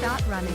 start running.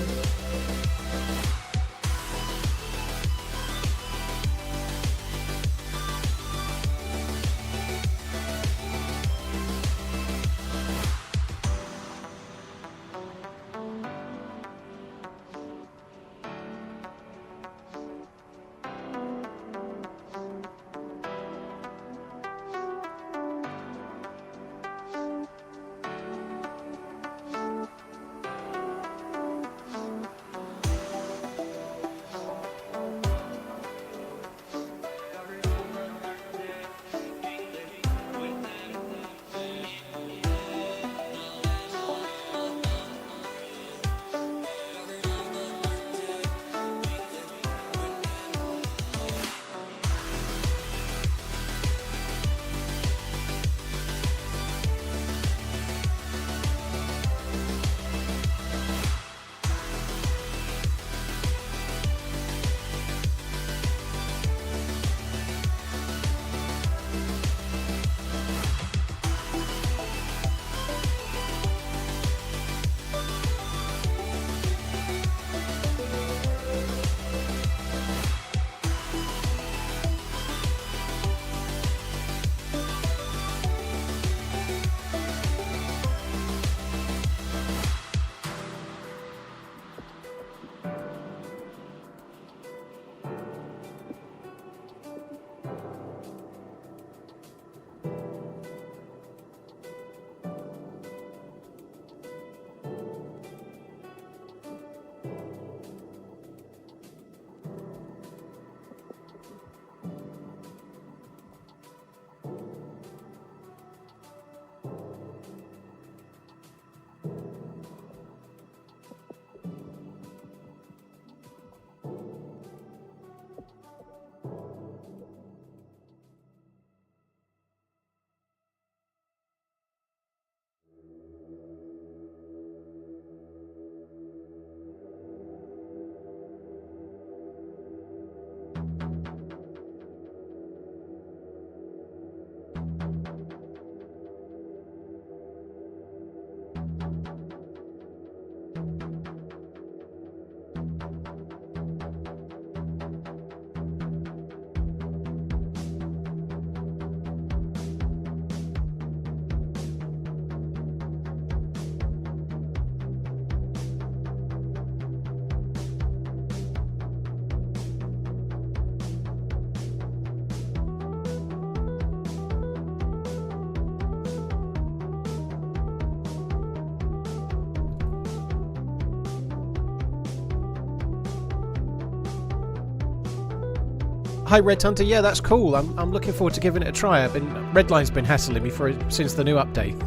Hi Red Hunter, yeah, that's cool. I'm looking forward to giving it a try. Redline's been hassling me since the new update.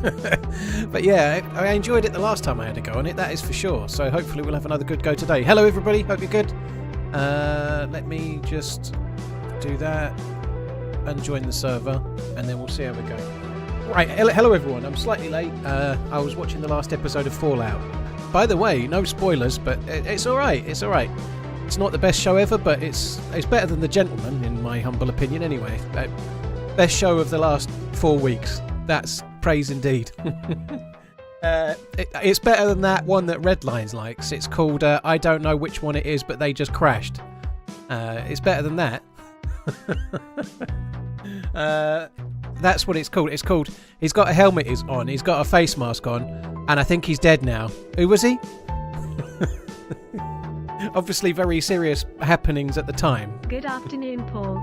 But yeah, I enjoyed it the last time I had a go on it, that is for sure. So hopefully we'll have another good go today. Hello everybody, hope you're good. Let me just do that and join the server, and then we'll see how we go. Right, hello everyone, I'm slightly late. I was watching the last episode of Fallout. By the way, no spoilers, but it's alright, it's alright. It's not the best show ever, but it's better than The Gentleman, in my humble opinion anyway. Best show of the last 4 weeks. That's praise indeed. It's better than that one that Redlines likes. It's called I don't know which one it is, but they just crashed. It's better than that. That's what it's called. It's called he's got a helmet on, he's got a face mask on, and I think he's dead now. Who was he? Obviously very serious happenings at the time. Good afternoon, Paul.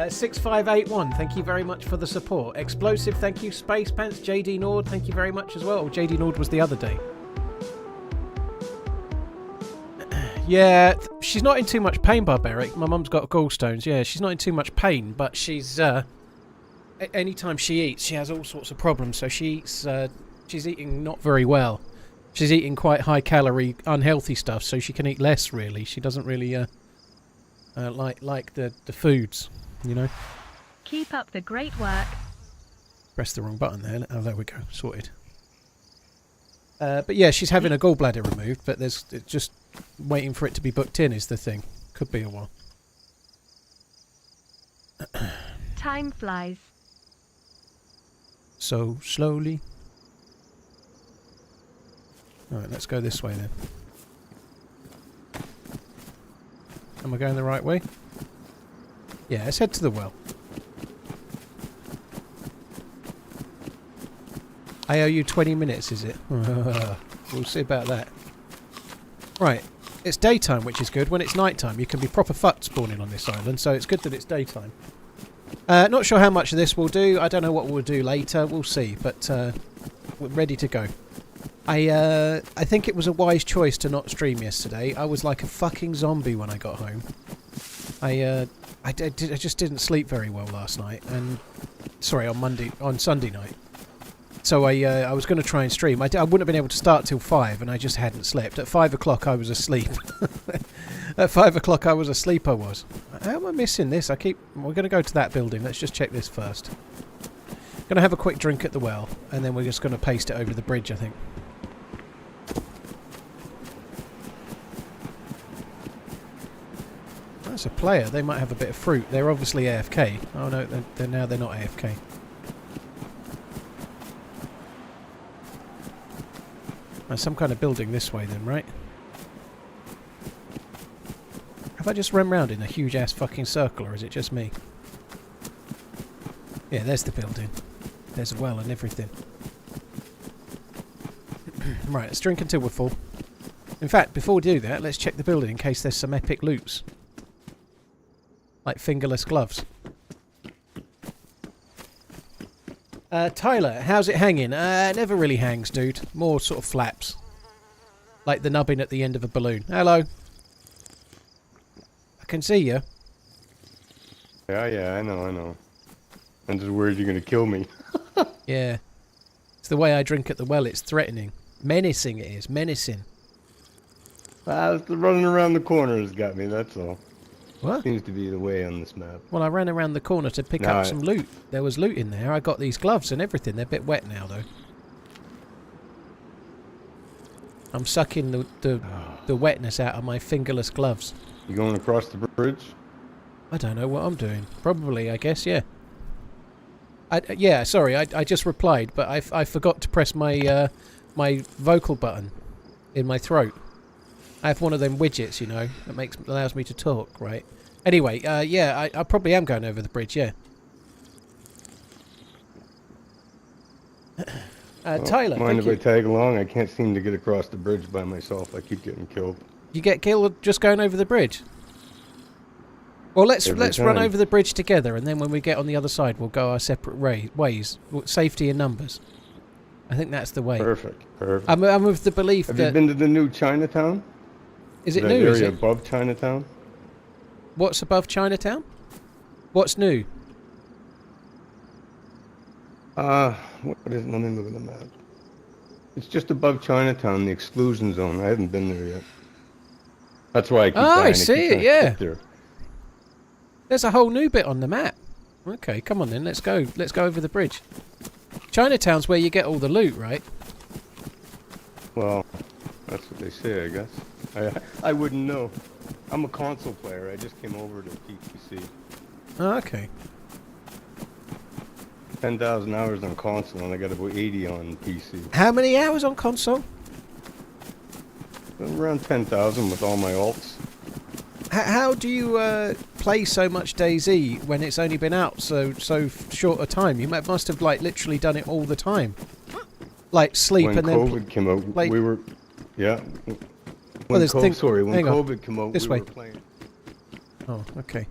6581, thank you very much for the support. Explosive, thank you. Space Pants, JD Nord, thank you very much as well. JD Nord was the other day. Yeah, she's not in too much pain, Barbaric. My mum's got gallstones. Yeah, she's not in too much pain, but she's anytime she eats, she has all sorts of problems. So she eats, she's eating not very well. She's eating quite high-calorie, unhealthy stuff, so she can eat less, really. She doesn't really like the foods, you know. Keep up the great work. Press the wrong button there. Oh, there we go. Sorted. But yeah, she's having a gallbladder removed, but there's just waiting for it to be booked in is the thing. Could be a while. Time flies. So slowly. Alright, let's go this way then. Am I going the right way? Yeah, let's head to the well. I owe you 20 minutes, is it? We'll see about that. Right. It's daytime, which is good. When it's nighttime, you can be proper fucked spawning on this island, so it's good that it's daytime. Not sure how much of this we'll do. I don't know what we'll do later. We'll see, but we're ready to go. I think it was a wise choice to not stream yesterday. I was like a fucking zombie when I got home. I just didn't sleep very well last night, and sorry, on Sunday night. So I was going to try and stream. I wouldn't have been able to start till 5, and I just hadn't slept. At 5 o'clock I was asleep. At 5 o'clock I was asleep. I was. How am I missing this? We're going to go to that building. Let's just check this first. Going to have a quick drink at the well, and then we're just going to paste it over the bridge, I think. That's a player. They might have a bit of fruit. They're obviously AFK. Oh no, they're not AFK. There's some kind of building this way then, right? Have I just run round in a huge ass fucking circle, or is it just me? Yeah, there's the building. There's a well and everything. Right, let's drink until we're full. In fact, before we do that, let's check the building in case there's some epic loots. Like fingerless gloves. Tyler, how's it hanging? It never really hangs, dude. More sort of flaps. Like the nubbin at the end of a balloon. Hello. I can see you. Yeah, I know. I'm just worried you're going to kill me. Yeah. It's the way I drink at the well. It's threatening. Menacing it is. Menacing. The running around the corner has got me, that's all. What? Seems to be the way on this map. Well, I ran around the corner to pick up some loot. There was loot in there. I got these gloves and everything. They're a bit wet now, though. I'm sucking the wetness out of my fingerless gloves. You going across the bridge? I don't know what I'm doing. Probably, I guess, yeah. Yeah, sorry, I just replied, but I forgot to press my my vocal button in my throat. I have one of them widgets, you know, that allows me to talk, right? Anyway, yeah, I probably am going over the bridge, yeah. Tyler, mind if I tag along? I can't seem to get across the bridge by myself. I keep getting killed. You get killed just going over the bridge? Well, let's run over the bridge together, and then when we get on the other side, we'll go our separate ways. Safety in numbers. I think that's the way. Perfect. I'm of the belief that... Have you been to the new Chinatown? Is it that new? Area above Chinatown? What's above Chinatown? What's new? What is it? Let me look at the map. It's just above Chinatown, the exclusion zone. I haven't been there yet. That's why I keep dying. I see it, yeah. There. There's a whole new bit on the map. Okay, come on then, let's go. Let's go over the bridge. Chinatown's where you get all the loot, right? Well, that's what they say, I guess. I wouldn't know. I'm a console player. I just came over to PC. Oh, okay. 10,000 hours on console, and I got about 80 on PC. How many hours on console? Around 10,000 with all my alts. How do you play so much DayZ when it's only been out so short a time? You must have like literally done it all the time. Like sleep when and then COVID came out, we were, yeah. When when COVID came out, this we way. were playing. Oh, okay.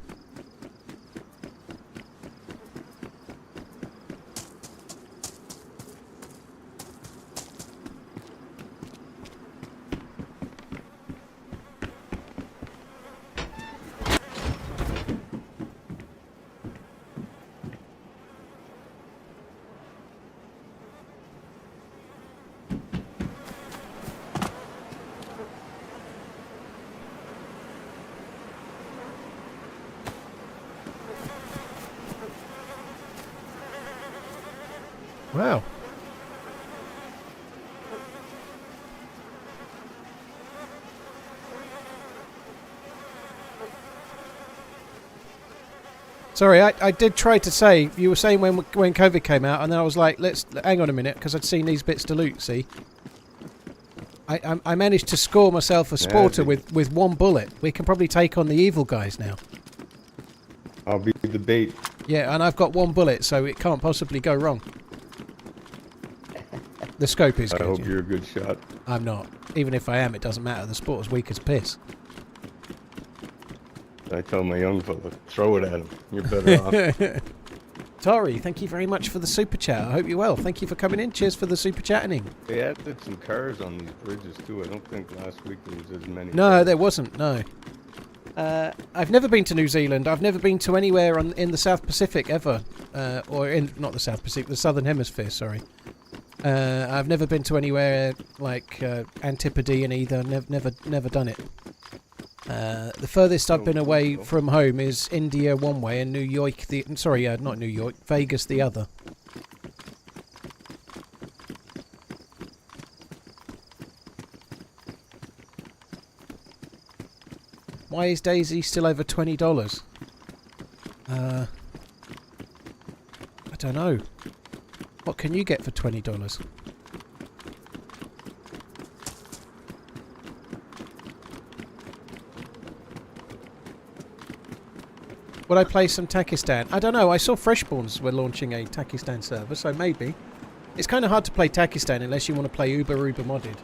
Wow. Sorry, I did try to say, you were saying when COVID came out, and then I was like, let's hang on a minute, because I'd seen these bits to loot, see? I managed to score myself a sporter Yeah, with one bullet. We can probably take on the evil guys now. I'll be the bait. Yeah, and I've got one bullet, so it can't possibly go wrong. The scope is good. I hope yeah. you're a good shot. I'm not. Even if I am, it doesn't matter. The sport's weak as piss. I tell my young fella, throw it at him. You're better off. Tori, thank you very much for the super chat. I hope you're well. Thank you for coming in. Cheers for the super chatting. They added some cars on these bridges too. I don't think last week there was as many. No, cars. there wasn't. No. I've never been to New Zealand. I've never been to anywhere in the South Pacific ever, or in not the South Pacific, the Southern Hemisphere. Sorry. I've never been to anywhere like Antipodean either. Never done it. The furthest I've been away from home is India one way and New York not New York, Vegas the other. Why is DayZ still over $20? I don't know. What can you get for $20? Would I play some Takistan? I don't know. I saw Freshborns were launching a Takistan server, so maybe. It's kind of hard to play Takistan unless you want to play Uber modded.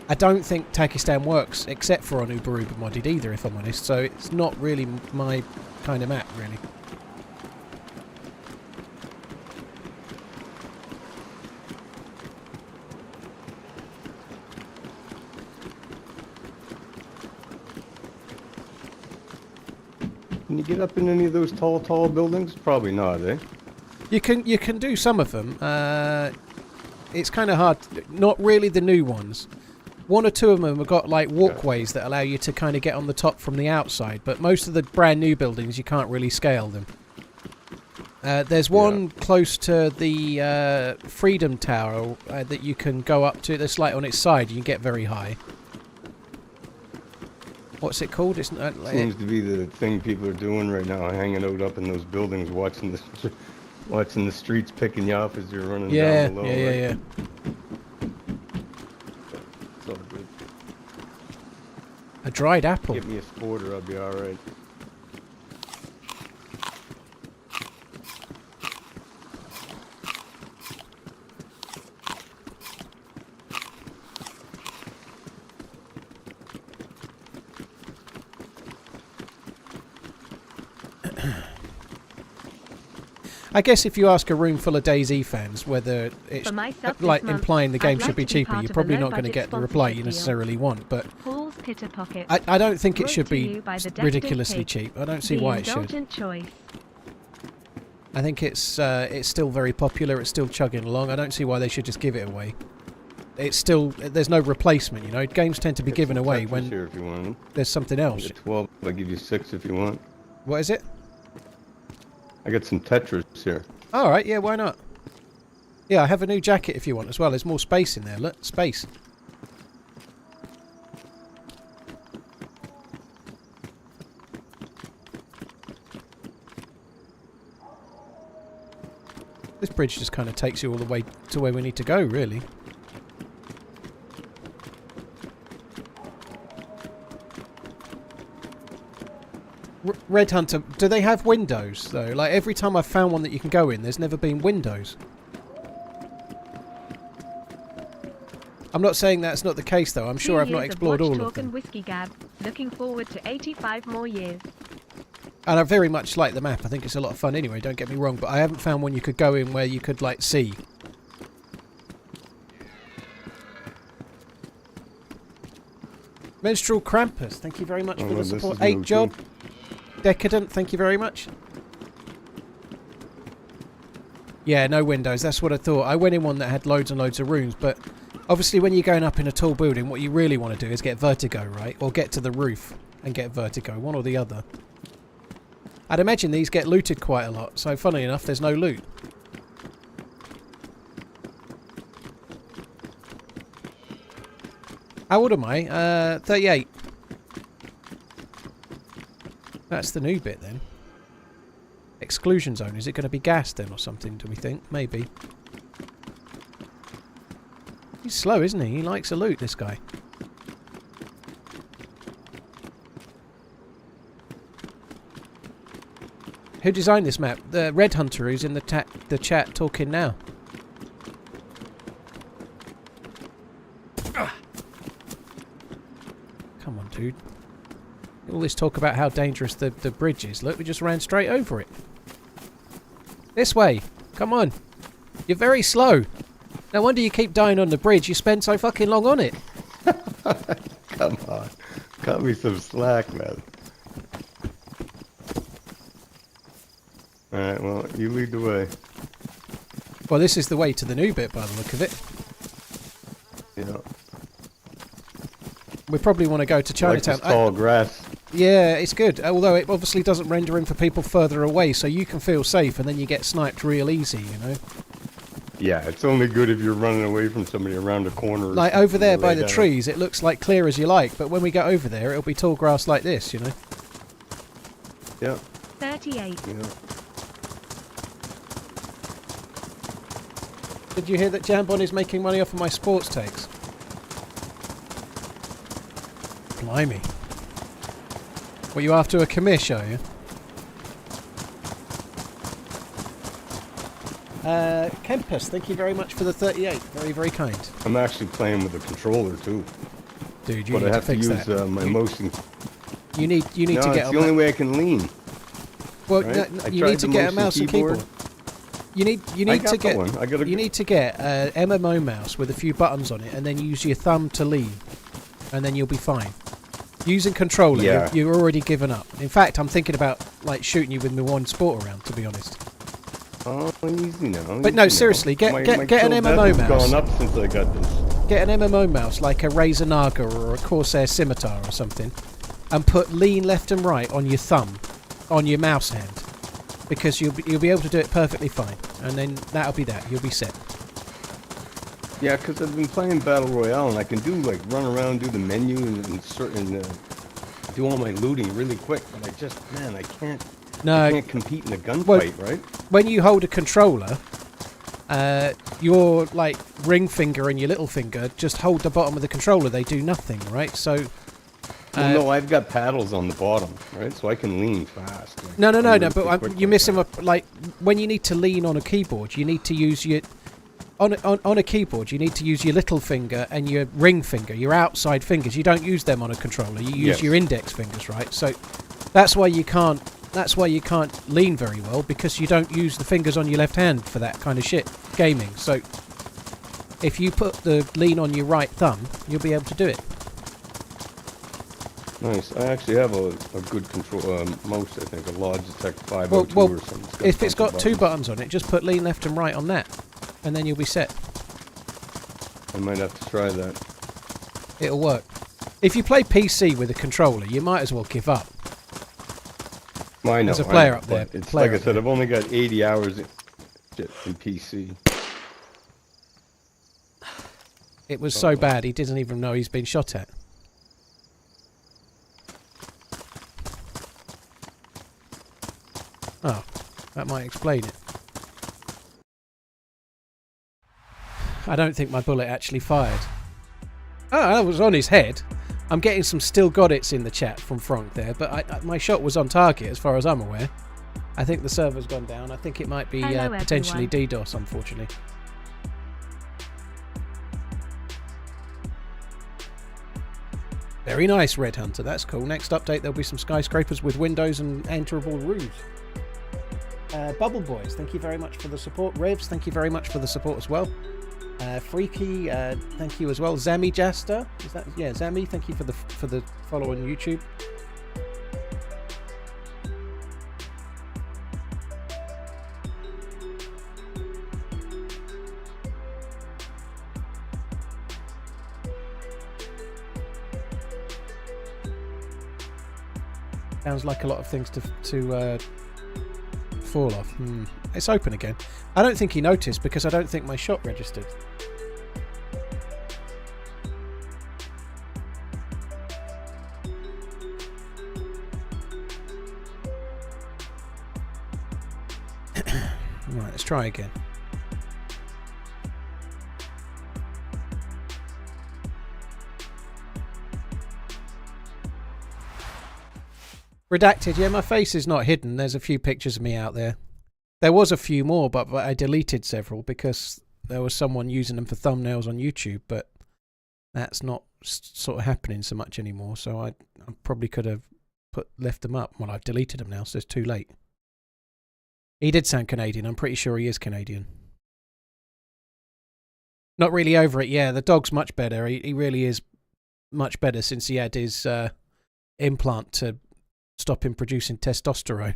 I don't think Takistan works except for on Uber modded either, if I'm honest. So it's not really my kind of map, really. Can you get up in any of those tall buildings? Probably not, eh? You can do some of them. It's kind of hard. Not really the new ones. One or two of them have got like walkways that allow you to kind of get on the top from the outside, but most of the brand new buildings you can't really scale them. There's one close to the Freedom Tower that you can go up to. That's like on its side. You can get very high. What's it called? It's not, Seems to be the thing people are doing right now, hanging out up in those buildings, watching the streets, picking you off as you're running down below. Yeah. It's all good. A dried apple. Get me a sporter, I'll be all right. I guess if you ask a room full of DayZ fans whether it's like month, implying the game I'd should like be to be cheaper, part you're of a probably not going to low-budget get the reply you sponsorship necessarily want. But Paul's Pitter Pockets. I don't think it Brought should to be you by the ridiculously Decorative cheap. I don't see The why it should. indulgent choice. I think it's still very popular. It's still chugging along. I don't see why they should just give it away. It's still there's no replacement. You know, games tend to be given away Tetris when here if you want them. there's something I else. get 12. I'll give you 6 if you want. What is it? I got some Tetris here. All right, yeah, why not? Yeah, I have a new jacket if you want as well. There's more space in there. Look, space. This bridge just kind of takes you all the way to where we need to go, really. Red Hunter, do they have windows, though? Like, every time I've found one that you can go in, there's never been windows. I'm not saying that's not the case, though. I'm sure I've not explored all of them. Whiskey Gab. Looking forward to 85 more years. And I very much like the map. I think it's a lot of fun anyway, don't get me wrong. But I haven't found one you could go in where you could, like, see. Menstrual Krampus, thank you very much for the support. 8 Job. Decadent, thank you very much. Yeah, no windows. That's what I thought. I went in one that had loads and loads of rooms, but obviously when you're going up in a tall building, what you really want to do is get vertigo, right? Or get to the roof and get vertigo, one or the other. I'd imagine these get looted quite a lot, so funnily enough, there's no loot. How old am I? 38. That's the new bit then. Exclusion zone. Is it going to be gas then or something, do we think? Maybe. He's slow, isn't he? He likes a loot, this guy. Who designed this map? The Red Hunter, who's in the chat talking now. Come on, dude. All this talk about how dangerous the bridge is. Look, we just ran straight over it. This way. Come on. You're very slow. No wonder you keep dying on the bridge. You spend so fucking long on it. Come on. Cut me some slack, man. Alright, well, you lead the way. Well, this is the way to the new bit by the look of it. Yeah. We probably want to go to Chinatown. Like this tall grass. Yeah, it's good. Although it obviously doesn't render in for people further away, so you can feel safe and then you get sniped real easy, you know? Yeah, it's only good if you're running away from somebody around a corner. Like over there by the trees, it looks like clear as you like, but when we get over there, it'll be tall grass like this, you know? Yeah. 38. Yeah. Did you hear that Jambon is making money off of my sports takes? Blimey. What, you after a commish, are you? Kempus, thank you very much for the 38. Very, very kind. I'm actually playing with a controller too. Dude, you but need I have to fix use that. my motion. You need to No, get it's the only way I can lean. Well, right? no, I you tried need to the get a motion mouse and keyboard. You need I to got get one. I got a you need to get an MMO mouse with a few buttons on it, and then use your thumb to lean, and then you'll be fine. Using controller, Yeah. you're already given up. In fact, I'm thinking about like shooting you with my one sport around, to be honest. Oh, easy now. But no, seriously, get an MMO mouse. Gone up since I got this. Get an MMO mouse like a Razer Naga or a Corsair Scimitar or something, and put lean left and right on your thumb, on your mouse hand, because you'll be able to do it perfectly fine, and then that'll be that. You'll be set. Yeah, because I've been playing Battle Royale, and I can do like run around, do the menu, and do all my looting really quick. But I can't. No, I can't compete in a gunfight, right? When you hold a controller, your like ring finger and your little finger just hold the bottom of the controller. They do nothing, right? So. Well, no, I've got paddles on the bottom, right? So I can lean fast. Like, No. really But you're missing like when you need to lean on a keyboard, you need to use your on a keyboard. You need to use your little finger and your ring finger, your outside fingers. You don't use them on a controller. You use your index fingers, right? So that's why you can't. That's why you can't lean very well, because you don't use the fingers on your left hand for that kind of shit gaming. So if you put the lean on your right thumb, you'll be able to do it. Nice. I actually have a good control mouse. I think a Logitech 502 or something. If it's got two buttons on it, just put lean left and right on that, and then you'll be set. I might have to try that. It'll work. If you play PC with a controller, you might as well give up. I know. There's a player up there. It's like I said, I've only got 80 hours in PC. It was so bad he doesn't even know he's been shot at. Oh, that might explain it. I don't think my bullet actually fired. Oh, that was on his head. I'm getting some still got it's in the chat from Frank there, but my shot was on target as far as I'm aware. I think the server's gone down. I think it might be potentially DDoS, unfortunately. Very nice, Red Hunter. That's cool. Next update, there'll be some skyscrapers with windows and enterable rooms. Bubble Boys, thank you very much for the support. Revs, thank you very much for the support as well. Freaky, thank you as well. Zami Jasta, is that? Yeah, Zami, thank you for the follow on YouTube. Sounds like a lot of things to fall off. It's open again. I don't think he noticed because I don't think my shot registered. Right, let's try again. Redacted, yeah, my face is not hidden. There's a few pictures of me out there. There was a few more, but I deleted several because there was someone using them for thumbnails on YouTube, but that's not sort of happening so much anymore, so I probably could have left them up. Well, I've deleted them now, so it's too late. He did sound Canadian. I'm pretty sure he is Canadian. Not really over it, yeah. The dog's much better. He really is much better since he had his implant to stop him producing testosterone.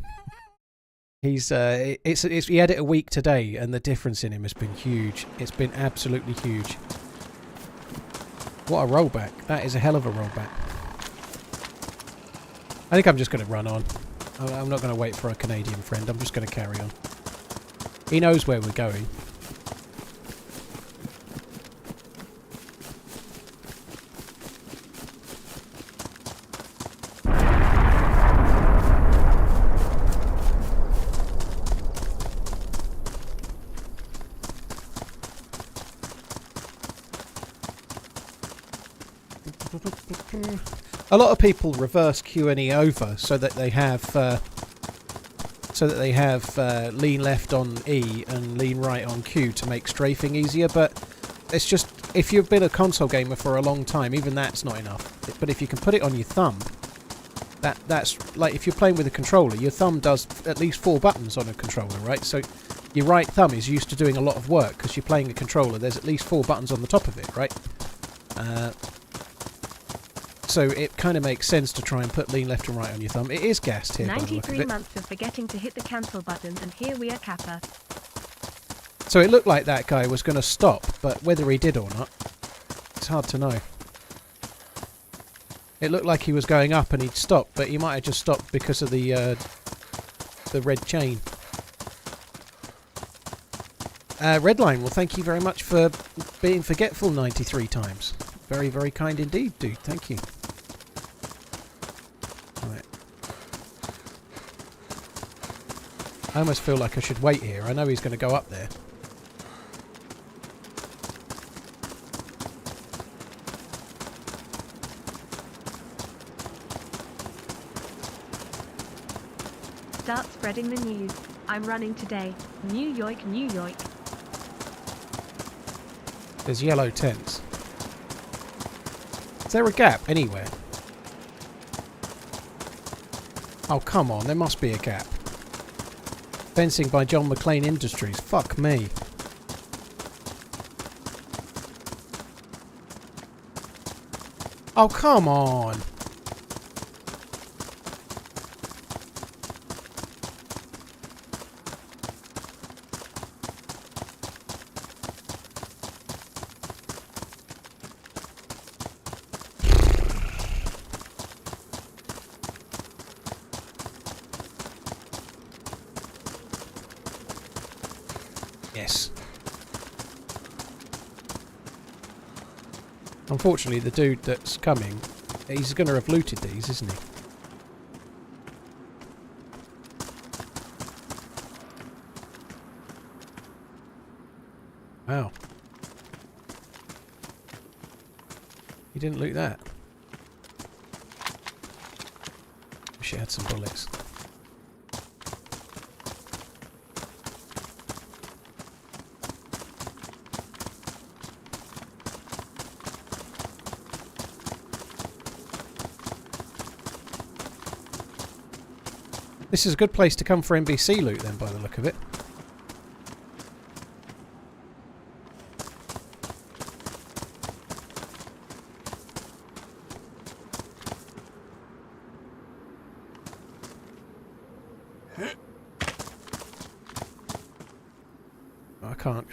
He had it a week today, and the difference in him has been huge. It's been absolutely huge. What a rollback. That is a hell of a rollback. I think I'm just going to run on. I'm not going to wait for a Canadian friend. I'm just going to carry on. He knows where we're going. A lot of people reverse Q&E over so that they have lean left on E and lean right on Q to make strafing easier, but it's just, if you've been a console gamer for a long time, even that's not enough. But if you can put it on your thumb, that's like if you're playing with a controller, your thumb does at least 4 buttons on a controller, right? So your right thumb is used to doing a lot of work because you're playing a controller. There's at least 4 buttons on the top of it, right? So it kind of makes sense to try and put lean left and right on your thumb. It is gassed here, by the look of 93 it. months of forgetting to hit the cancel button, and here we are, Kappa. So it looked like that guy was going to stop, but whether he did or not, it's hard to know. It looked like he was going up and he'd stop, but he might have just stopped because of the red chain. Redline, well, thank you very much for being forgetful 93 times. Very, very kind indeed, dude. Thank you. Right. I almost feel like I should wait here. I know he's going to go up there. Start spreading the news. I'm running today. New York, New York. There's yellow tents. Is there a gap anywhere? Oh, come on. There must be a gap. Fencing by John McClane Industries. Fuck me. Oh, come on. Yes. Unfortunately, the dude that's coming, he's going to have looted these, isn't he? Wow. He didn't loot that. Wish he had some bullets. This is a good place to come for NBC loot then, by the look of it.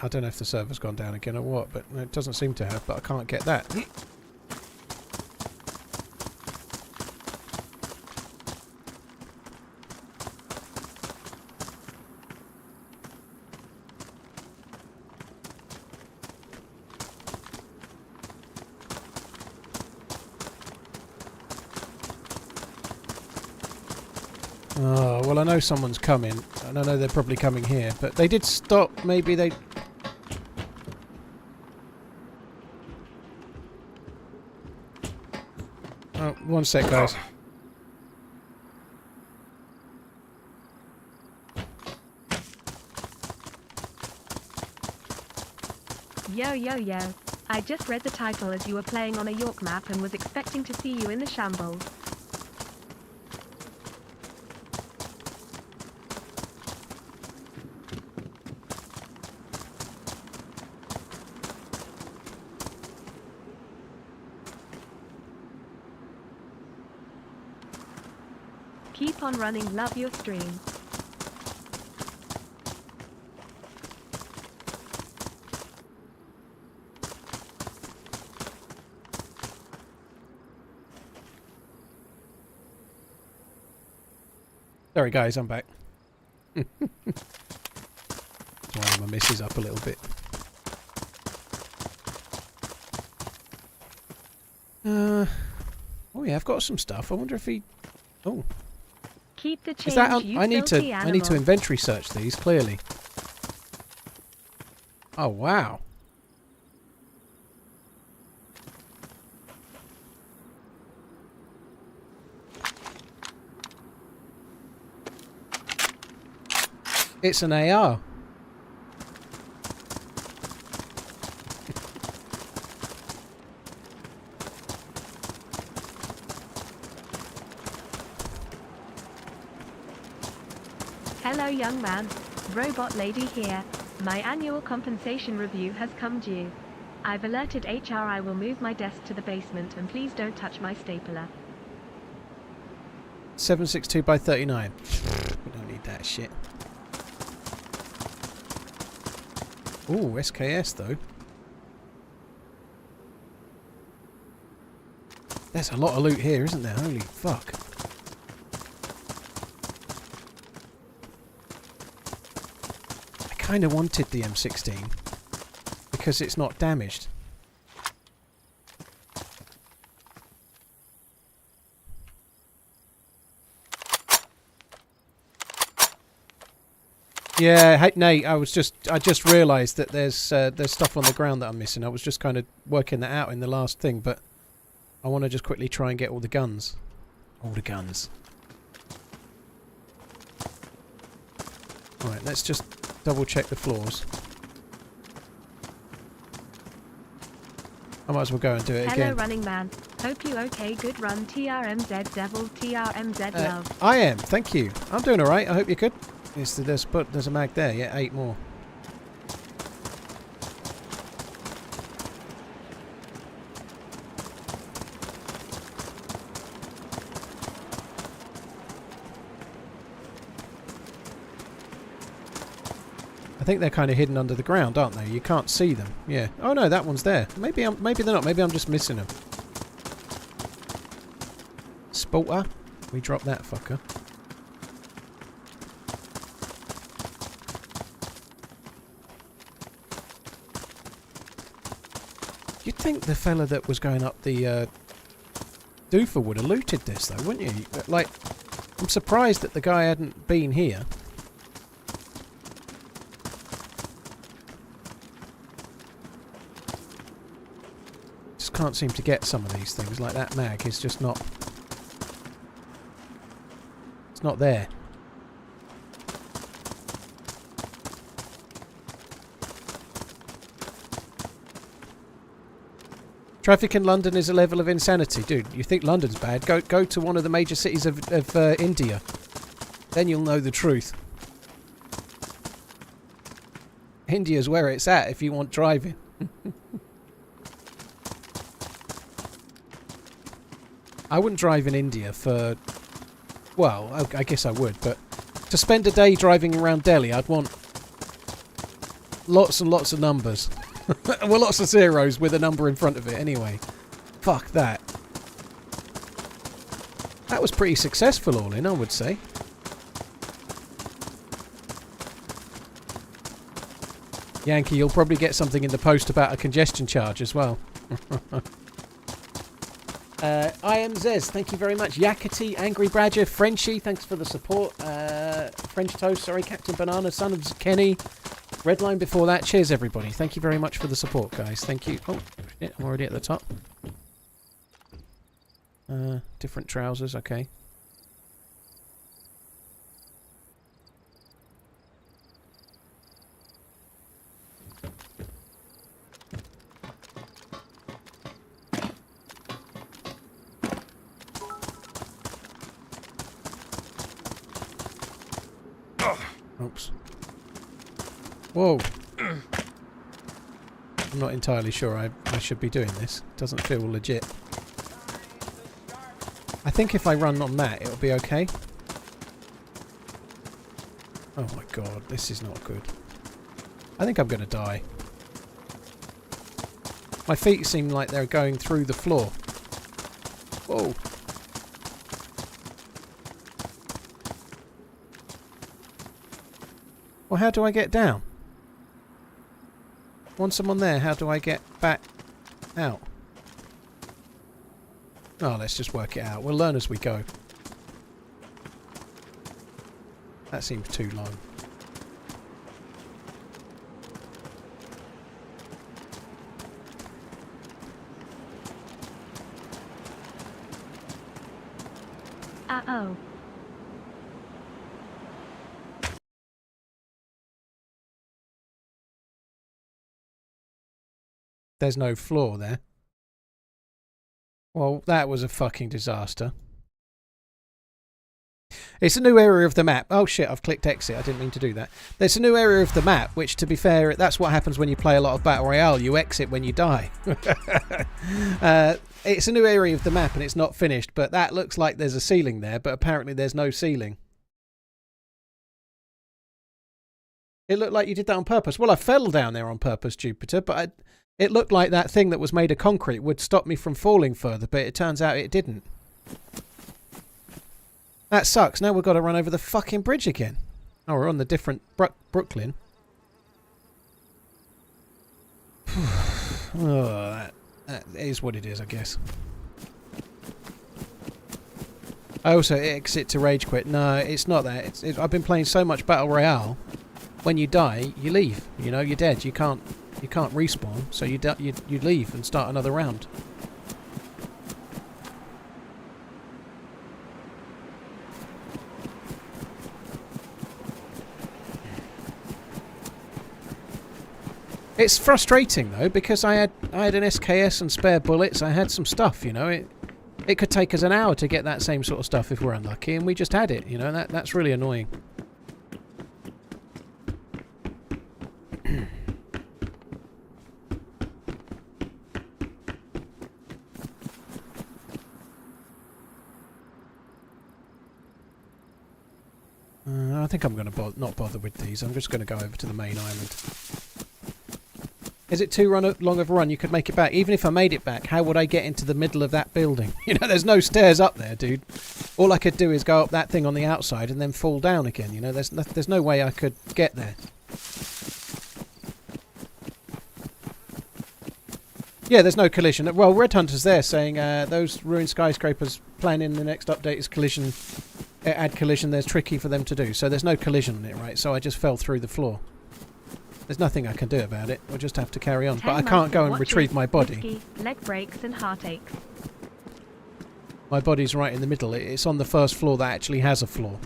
I don't know if the server's gone down again or what, but it doesn't seem to have, but I can't get that. Oh, well, I know someone's coming, and I know they're probably coming here, but they did stop. Maybe they... Oh, one sec, guys. Yo yo yo. I just read the title as you were playing on a York map and was expecting to see you in the shambles. Keep on running, love your stream. Sorry guys, I'm back. Why my missus up a little bit. Oh yeah, I've got some stuff. I wonder if he... Oh. Keep the change, Is that you I need filthy to animal. I need to inventory search these, clearly. Oh wow. It's an AR. Hello young man, robot lady here. My annual compensation review has come due. I've alerted HR I will move my desk to the basement and please don't touch my stapler. 762 by 39. We don't need that shit. Ooh, SKS though. There's a lot of loot here, isn't there? Holy fuck. I kind of wanted the M16 because it's not damaged. Yeah, hey, Nate, I just realised that there's stuff on the ground that I'm missing. I was just kind of working that out in the last thing, but I want to just quickly try and get all the guns. All the guns. Alright, let's just double check the floors. I might as well go and do it Hello again. running man. Hope you okay. Good run TRMZ devil TRMZ love. I am, thank you. I'm doing alright, I hope you're good. There's a mag there, yeah, 8 more. I think they're kind of hidden under the ground, aren't they? You can't see them. Yeah. Oh no, that one's there. Maybe they're not. Maybe I'm just missing them. Spalter. We dropped that fucker. You'd think the fella that was going up the doofer would have looted this though, wouldn't you? Like, I'm surprised that the guy hadn't been here. Just can't seem to get some of these things. Like that mag is just not... It's not there. Traffic in London is a level of insanity. Dude, you think London's bad? Go to one of the major cities of India. Then you'll know the truth. India's where it's at if you want driving. I wouldn't drive in India for... Well, I guess I would, but to spend a day driving around Delhi, I'd want lots and lots of numbers. Well, lots of zeros with a number in front of it anyway. Fuck that. That was pretty successful all in, I would say. Yankee, you'll probably get something in the post about a congestion charge as well. IMZ, thank you very much. Yakety, Angry Badger, Frenchie, thanks for the support. French Toast, sorry, Captain Banana, Son of Kenny. Redline before that. Cheers, everybody. Thank you very much for the support, guys. Thank you. Oh, shit, I'm already at the top. Different trousers, okay. Oops. Whoa. I'm not entirely sure I should be doing this. Doesn't feel legit. I think if I run on that, it'll be okay. Oh my god, this is not good. I think I'm going to die. My feet seem like they're going through the floor. Whoa. Well, how do I get down? Once I'm on there, how do I get back out? Oh, let's just work it out. We'll learn as we go. That seems too long. Uh-oh. There's no floor there. Well, that was a fucking disaster. It's a new area of the map. Oh shit, I've clicked exit. I didn't mean to do that. There's a new area of the map, which to be fair, that's what happens when you play a lot of Battle Royale. You exit when you die. It's a new area of the map and it's not finished, but that looks like there's a ceiling there, but apparently there's no ceiling. It looked like you did that on purpose. Well, I fell down there on purpose, Jupiter, but it looked like that thing that was made of concrete would stop me from falling further, but it turns out it didn't. That sucks. Now we've got to run over the fucking bridge again. Oh, we're on the different Brooklyn. Oh, that is what it is, I guess. I also exit to rage quit. No, it's not that. I've been playing so much Battle Royale. When you die, you leave. You know, you're dead. You can't respawn, so you leave and start another round. It's frustrating though, because I had an SKS and spare bullets. I had some stuff, you know. It could take us an hour to get that same sort of stuff if we're unlucky, and we just had it. You know, that's really annoying. I think I'm going to not bother with these. I'm just going to go over to the main island. Is it too long of a run? You could make it back. Even if I made it back, how would I get into the middle of that building? You know, there's no stairs up there, dude. All I could do is go up that thing on the outside and then fall down again. You know, there's no way I could get there. Yeah, there's no collision. Well, Red Hunter's there saying those ruined skyscrapers planning the next update is collision. Add collision, there's tricky for them to do. So there's no collision on it, right? So I just fell through the floor. There's nothing I can do about it. We'll just have to carry on. But I can't go and retrieve my body. Whiskey, leg breaks and heartaches. My body's right in the middle. It's on the first floor that actually has a floor.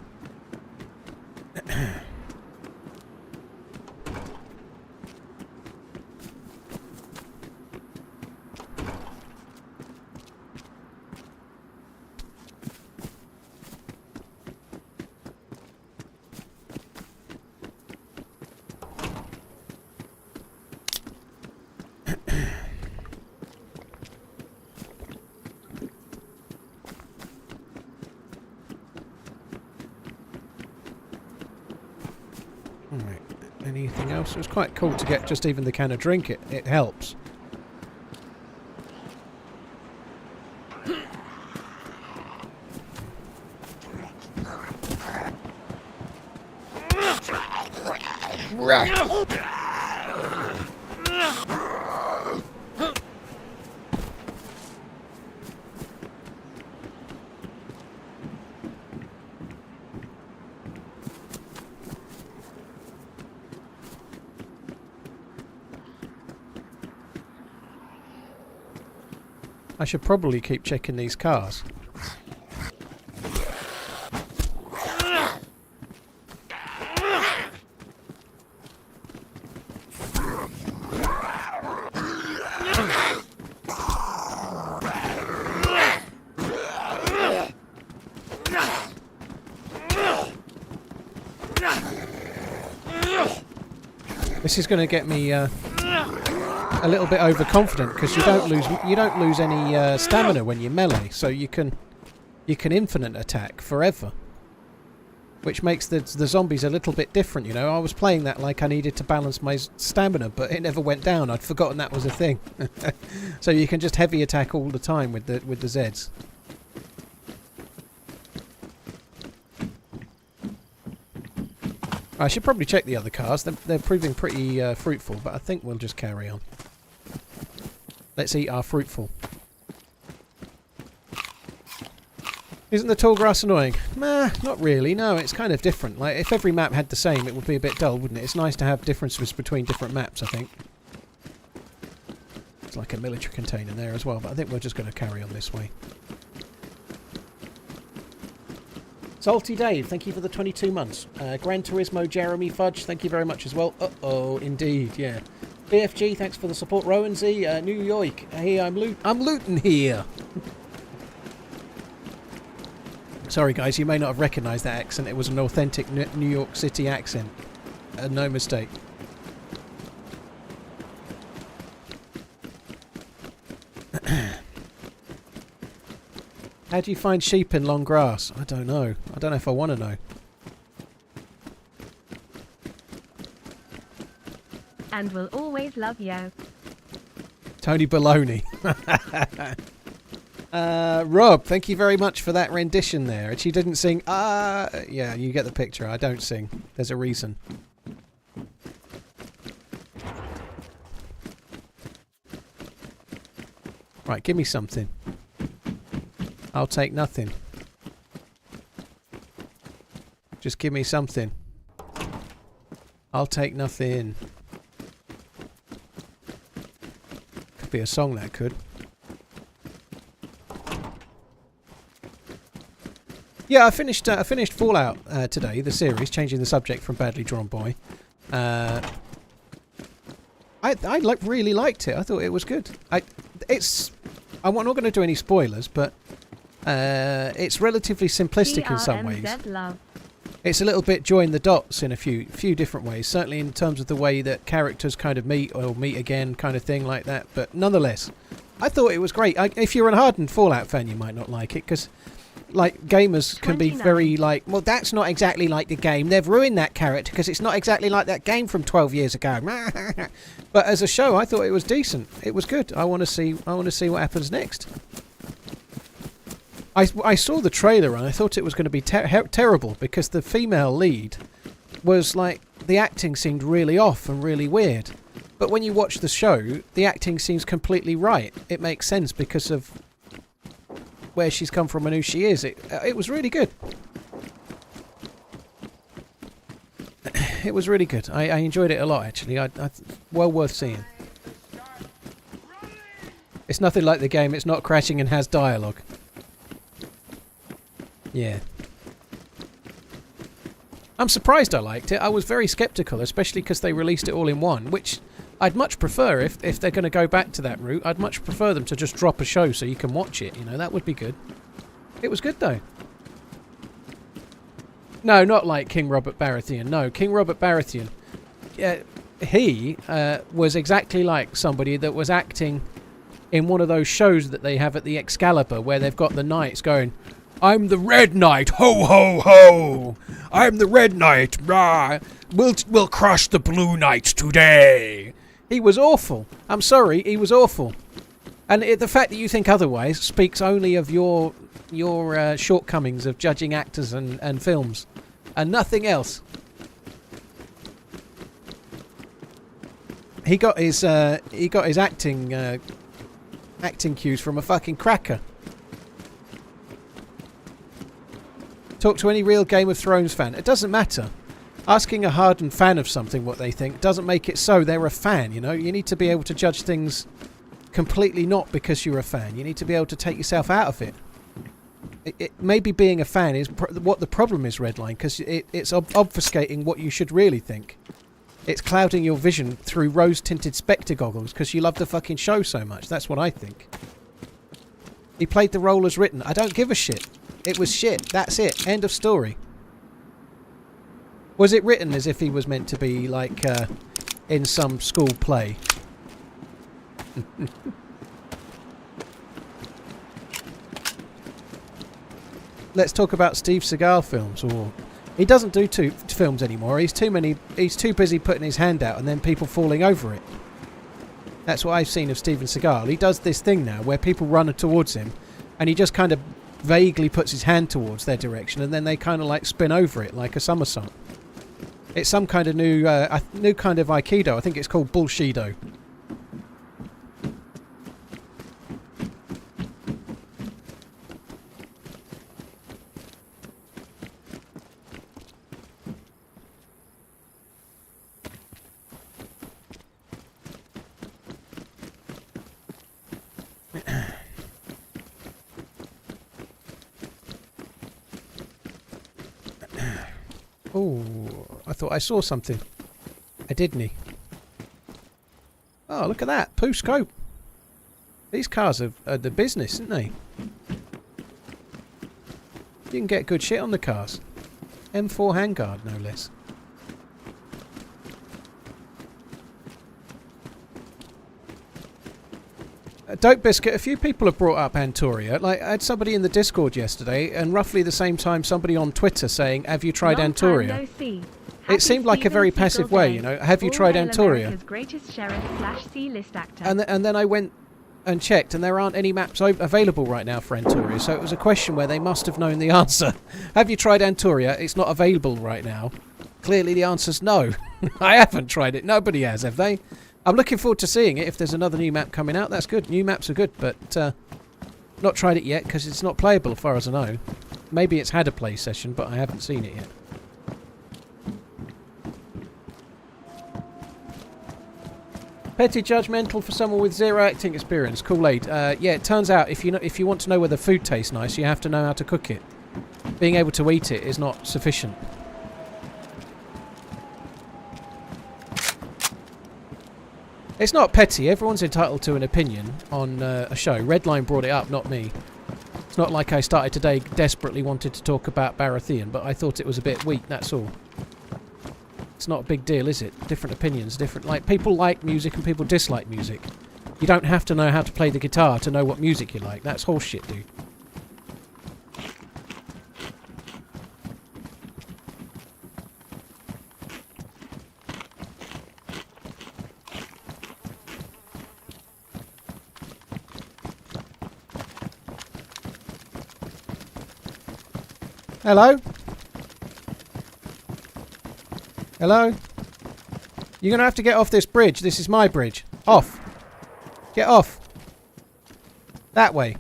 Anything else? It was quite cool to get just even the can of drink. It helps. I should probably keep checking these cars. This is going to get me a little bit overconfident because you don't lose any stamina when you melee, so you can infinite attack forever, which makes the zombies a little bit different. You know, I was playing that like I needed to balance my stamina, but it never went down. I'd forgotten that was a thing. So you can just heavy attack all the time with the Zeds. I should probably check the other cars. They're proving pretty fruitful, but I think we'll just carry on. Let's eat our fruitful. Isn't the tall grass annoying? Nah, not really. No, it's kind of different. Like, if every map had the same, it would be a bit dull, wouldn't it? It's nice to have differences between different maps, I think. It's like a military container there as well, but I think we're just going to carry on this way. Salty Dave, thank you for the 22 months. Gran Turismo Jeremy Fudge, thank you very much as well. Uh-oh, indeed, yeah. BFG, thanks for the support. Rowan Z, New York. Hey, I'm Luton here. Sorry guys, you may not have recognised that accent. It was an authentic New York City accent. No mistake. How do you find sheep in long grass? I don't know. I don't know if I want to know. And we'll always love you. Tony Baloney. Rob, thank you very much for that rendition there. And she didn't sing, yeah, you get the picture. I don't sing. There's a reason. Right, give me something. I'll take nothing. Just give me something. I'll take nothing. Could be a song, that could. Yeah, I finished Fallout today, the series, changing the subject from Badly Drawn Boy. I really liked it. I thought it was good. I'm not going to do any spoilers, but it's relatively simplistic in some ways. Love. It's a little bit join the dots in a few different ways. Certainly in terms of the way that characters kind of meet or meet again, kind of thing like that. But nonetheless, I thought it was great. If you're a hardened Fallout fan, you might not like it because, like, gamers can be very like, well, that's not exactly like the game. They've ruined that character because it's not exactly like that game from 12 years ago. But as a show, I thought it was decent. It was good. I want to see what happens next. I saw the trailer and I thought it was going to be terrible because the female lead was like, the acting seemed really off and really weird. But when you watch the show, the acting seems completely right. It makes sense because of where she's come from and who she is. It was really good. It was really good. I enjoyed it a lot, actually. Well worth seeing. It's nothing like the game. It's not crashing and has dialogue. Yeah. I'm surprised I liked it. I was very sceptical, especially because they released it all in one, which I'd much prefer if they're going to go back to that route. I'd much prefer them to just drop a show so you can watch it, you know. That would be good. It was good, though. No, not like King Robert Baratheon. No, King Robert Baratheon, he was exactly like somebody that was acting in one of those shows that they have at the Excalibur where they've got the knights going, I'm the Red Knight, ho ho ho! I'm the Red Knight, rah! We'll crush the Blue Knights today! He was awful. I'm sorry, he was awful. And the fact that you think otherwise speaks only of your shortcomings of judging actors and films, and nothing else. He got his acting cues from a fucking cracker. Talk to any real Game of Thrones fan. It doesn't matter. Asking a hardened fan of something what they think doesn't make it so they're a fan, you know? You need to be able to judge things completely not because you're a fan. You need to be able to take yourself out of it. Maybe being a fan is what the problem is, Redline, because it's obfuscating what you should really think. It's clouding your vision through rose-tinted spectre goggles because you love the fucking show so much. That's what I think. He played the role as written. I don't give a shit. It was shit. That's it. End of story. Was it written as if he was meant to be like in some school play. Let's talk about Steve Seagal films. Or he doesn't do films anymore. He's too busy putting his hand out and then people falling over it. That's what I've seen of Steven Seagal. He does this thing now where people run towards him and he just kind of vaguely puts his hand towards their direction and then they kind of like spin over it like a somersault. It's some kind of new kind of Aikido. I think it's called Bullshido. Oh, I thought I saw something. I didn't. Oh, look at that. Poo scope. These cars are the business, aren't they? You can get good shit on the cars. M4 handguard, no less. Dope Biscuit, a few people have brought up Antoria. Like, I had somebody in the Discord yesterday, and roughly the same time somebody on Twitter saying, have you tried Antoria? It seemed like a very passive way, you know. Have you tried Antoria? And then I went and checked, and there aren't any maps available right now for Antoria, so it was a question where they must have known the answer. Have you tried Antoria? It's not available right now. Clearly the answer's no. I haven't tried it. Nobody has, have they? I'm looking forward to seeing it. If there's another new map coming out, that's good. New maps are good, but not tried it yet because it's not playable as far as I know. Maybe it's had a play session, but I haven't seen it yet. Petty judgmental for someone with zero acting experience. Kool-Aid. Yeah, it turns out if you want to know whether food tastes nice, you have to know how to cook it. Being able to eat it is not sufficient. It's not petty. Everyone's entitled to an opinion on a show. Redline brought it up, not me. It's not like I started today desperately wanted to talk about Baratheon, but I thought it was a bit weak, that's all. It's not a big deal, is it? Different opinions, different... Like, people like music and people dislike music. You don't have to know how to play the guitar to know what music you like. That's horseshit, dude. Hello? Hello? You're going to have to get off this bridge. This is my bridge. Off. Get off. That way.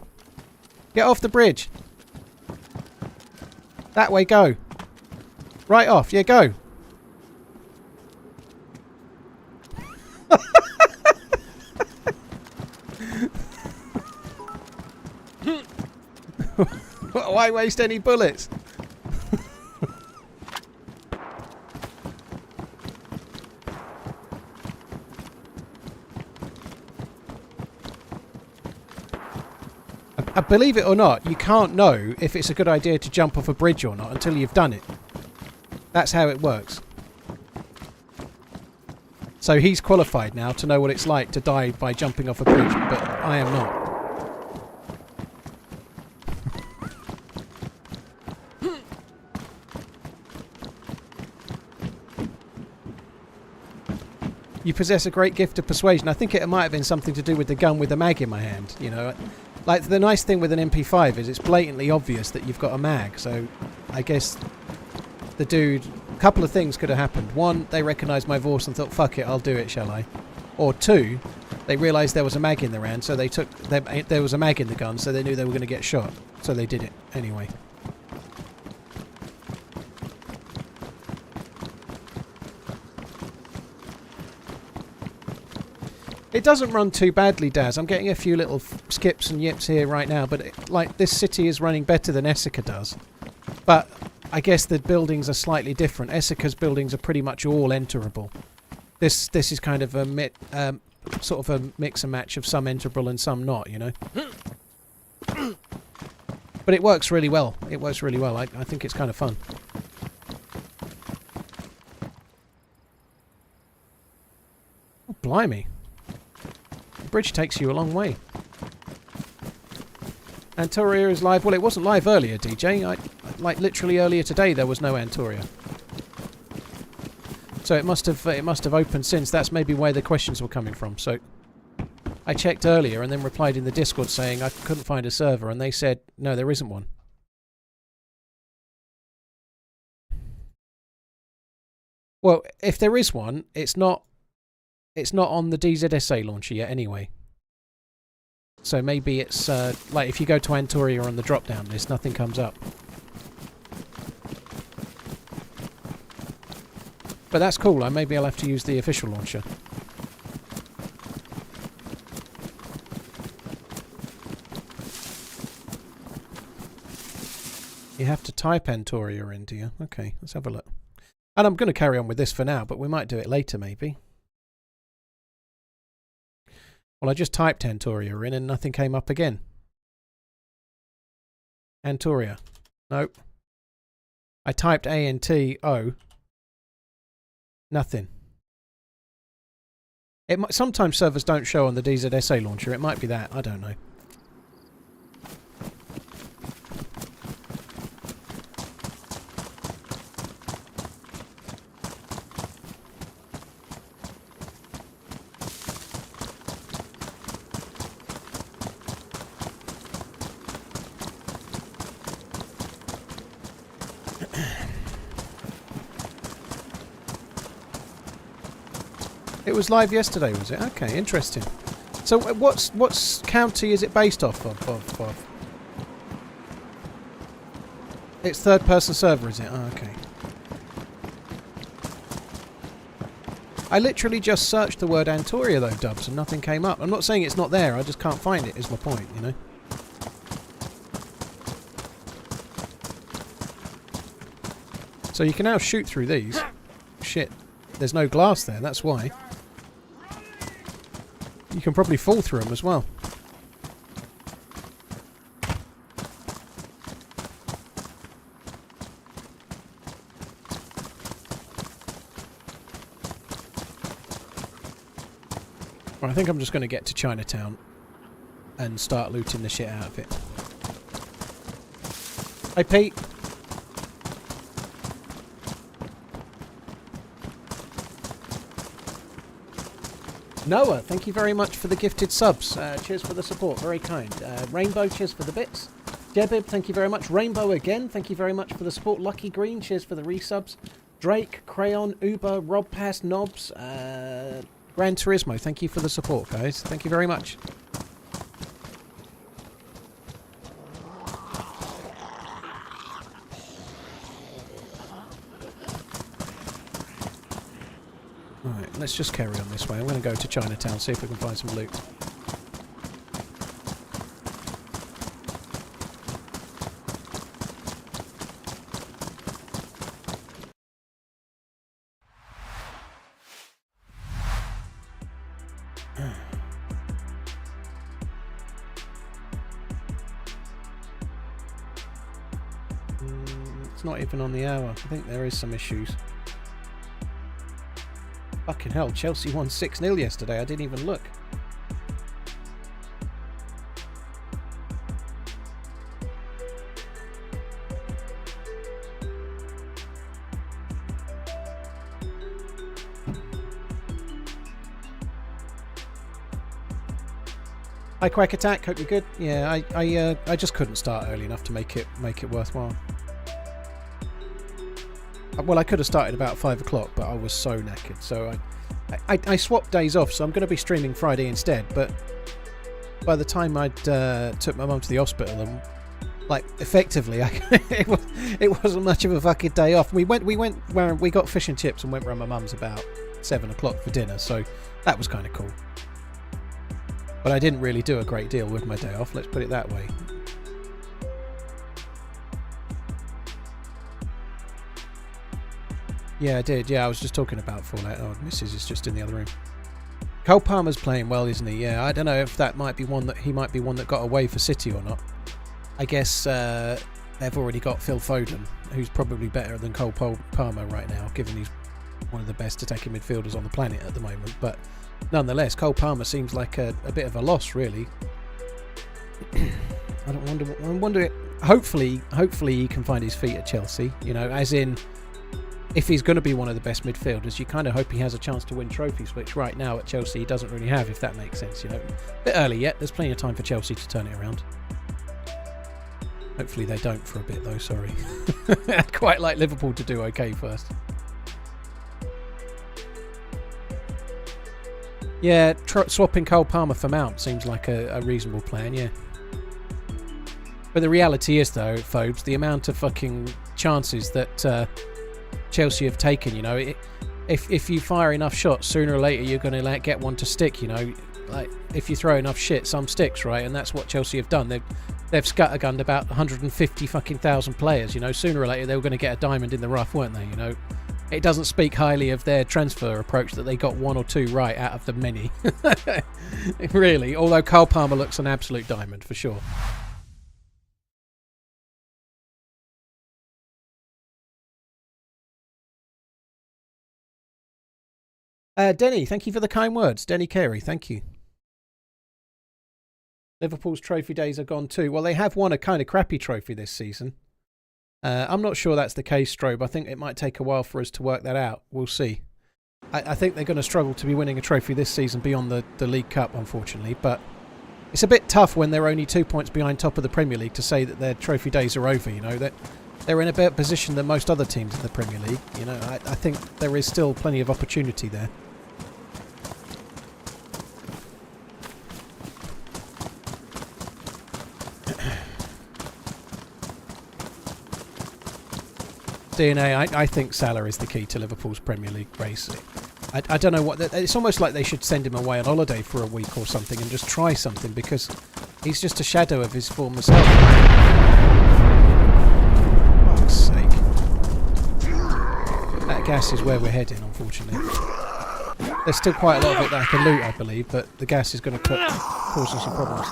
Get off the bridge. That way, go. Right off. Yeah, go. Why waste any bullets? Believe it or not, you can't know if it's a good idea to jump off a bridge or not until you've done it. That's how it works. So he's qualified now to know what it's like to die by jumping off a bridge, but I am not. You possess a great gift of persuasion. I think it might have been something to do with the gun with the mag in my hand, you know. Like, the nice thing with an MP5 is it's blatantly obvious that you've got a mag, so I guess the dude... A couple of things could have happened. One, they recognised my voice and thought, fuck it, I'll do it, shall I? Or two, they realised there was a mag in the round, so they took... There was a mag in the gun, so they knew they were going to get shot. So they did it anyway. It doesn't run too badly, Daz. I'm getting a few little skips and yips here right now, but like, this city is running better than Essica does. But I guess the buildings are slightly different. Essica's buildings are pretty much all enterable. This is kind of a sort of a mix and match of some enterable and some not, you know. But it works really well. It works really well. I think it's kind of fun. Blimey. The bridge takes you a long way. Antoria is live. Well, it wasn't live earlier, DJ. Like literally earlier today, there was no Antoria. So it must have opened since. That's maybe where the questions were coming from. So I checked earlier and then replied in the Discord saying I couldn't find a server, and they said no, there isn't one. Well, if there is one, it's not on the DZSA launcher yet anyway. So maybe it's like if you go to Antoria on the drop down list, nothing comes up. But that's cool. Maybe I'll have to use the official launcher. You have to type Antoria in, do you? Okay, let's have a look. And I'm going to carry on with this for now, but we might do it later maybe. Well, I just typed Antoria in and nothing came up again. Antoria. Nope. I typed ANTO. Nothing. Sometimes servers don't show on the DZSA launcher. It might be that. I don't know. It was live yesterday, was it? Okay, interesting. So what's county is it based off of? It's third-person server, is it? Oh, okay. I literally just searched the word Antoria, though, Dubs, and nothing came up. I'm not saying it's not there, I just can't find it, is my point, you know? So you can now shoot through these. Shit. There's no glass there, that's why. You can probably fall through them as well. Well, I think I'm just going to get to Chinatown and start looting the shit out of it. Hey, Pete. Noah, thank you very much for the gifted subs. Cheers for the support, very kind. Rainbow, cheers for the bits. Jebib, thank you very much. Rainbow again, thank you very much for the support. Lucky Green, cheers for the resubs. Drake, Crayon, Uber, Rob Pass, Knobs, Gran Turismo, thank you for the support, guys. Thank you very much. Alright, let's just carry on this way. I'm going to go to Chinatown, see if we can find some loot. It's not even on the hour. I think there is some issues. Fucking hell, Chelsea won 6-0 yesterday. I didn't even look. Hi Quack Attack, hope you're good. Yeah, I just couldn't start early enough to make it worthwhile. Well, I could have started about 5 o'clock, but I was so knackered. So I swapped days off, so I'm going to be streaming Friday instead. But by the time I'd took my mum to the hospital, and like effectively, it wasn't much of a fucking day off. We got fish and chips and went round my mum's about 7 o'clock for dinner, so that was kind of cool. But I didn't really do a great deal with my day off. Let's put it that way. Yeah, I did. Yeah, I was just talking about Fallout. Oh, Mrs. is just in the other room. Cole Palmer's playing well, isn't he? Yeah, I don't know if that might be one that he might be one that got away for City or not. I guess they've already got Phil Foden, who's probably better than Cole Palmer right now, given he's one of the best attacking midfielders on the planet at the moment. But nonetheless, Cole Palmer seems like a bit of a loss, really. I wonder. Hopefully he can find his feet at Chelsea. You know, as in, if he's going to be one of the best midfielders, you kind of hope he has a chance to win trophies, which right now at Chelsea he doesn't really have, if that makes sense. You know, a bit early yet. There's plenty of time for Chelsea to turn it around. Hopefully they don't for a bit though. Sorry, I'd quite like Liverpool to do okay first. Yeah, swapping Cole Palmer for Mount seems like a reasonable plan. Yeah. But the reality is, though, Phobes, the amount of fucking chances that Chelsea have taken, you know, if you fire enough shots, sooner or later you're going to like get one to stick, you know. Like, if you throw enough shit, some sticks, right? And that's what Chelsea have done. They've scattergunned about 150 fucking thousand players, you know. Sooner or later they were going to get a diamond in the rough, weren't they, you know? It doesn't speak highly of their transfer approach that they got one or two right out of the many. Really, although Cole Palmer looks an absolute diamond, for sure. Denny, thank you for the kind words. Denny Carey, thank you. Liverpool's trophy days are gone too. Well, they have won a kind of crappy trophy this season. I'm not sure that's the case, Strobe. I think it might take a while for us to work that out. We'll see. I think they're going to struggle to be winning a trophy this season beyond the League Cup, unfortunately. But it's a bit tough when they're only 2 points behind top of the Premier League to say that their trophy days are over, you know. That they're in a better position than most other teams in the Premier League. You know, I think there is still plenty of opportunity there. DNA, I think Salah is the key to Liverpool's Premier League race. I don't know what... It's almost like they should send him away on holiday for a week or something and just try something, because he's just a shadow of his former self. Fuck's sake. That gas is where we're heading, unfortunately. There's still quite a lot of it that I can loot, I believe, but the gas is going to cause us some problems.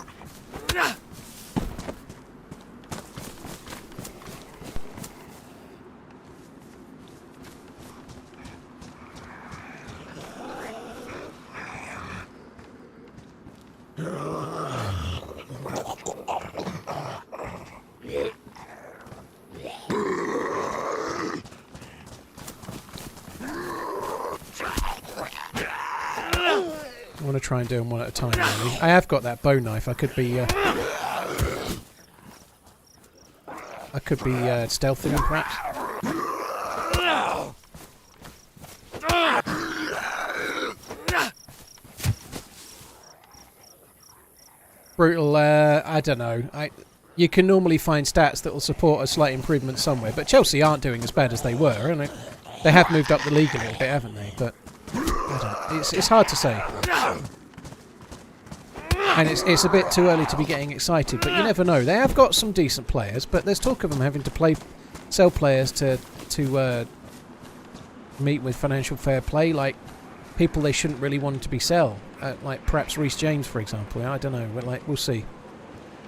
I want to try and do them one at a time, really. I have got that bow knife. I could be stealthing them, perhaps. Brutal, I don't know. You can normally find stats that will support a slight improvement somewhere, but Chelsea aren't doing as bad as they were, and they have moved up the league a little bit, haven't they? But I don't know. It's hard to say. And it's a bit too early to be getting excited, but you never know. They have got some decent players, but there's talk of them having to sell players to meet with financial fair play, like people they shouldn't really want to be sell, like perhaps Reece James, for example. I don't know, but we'll see.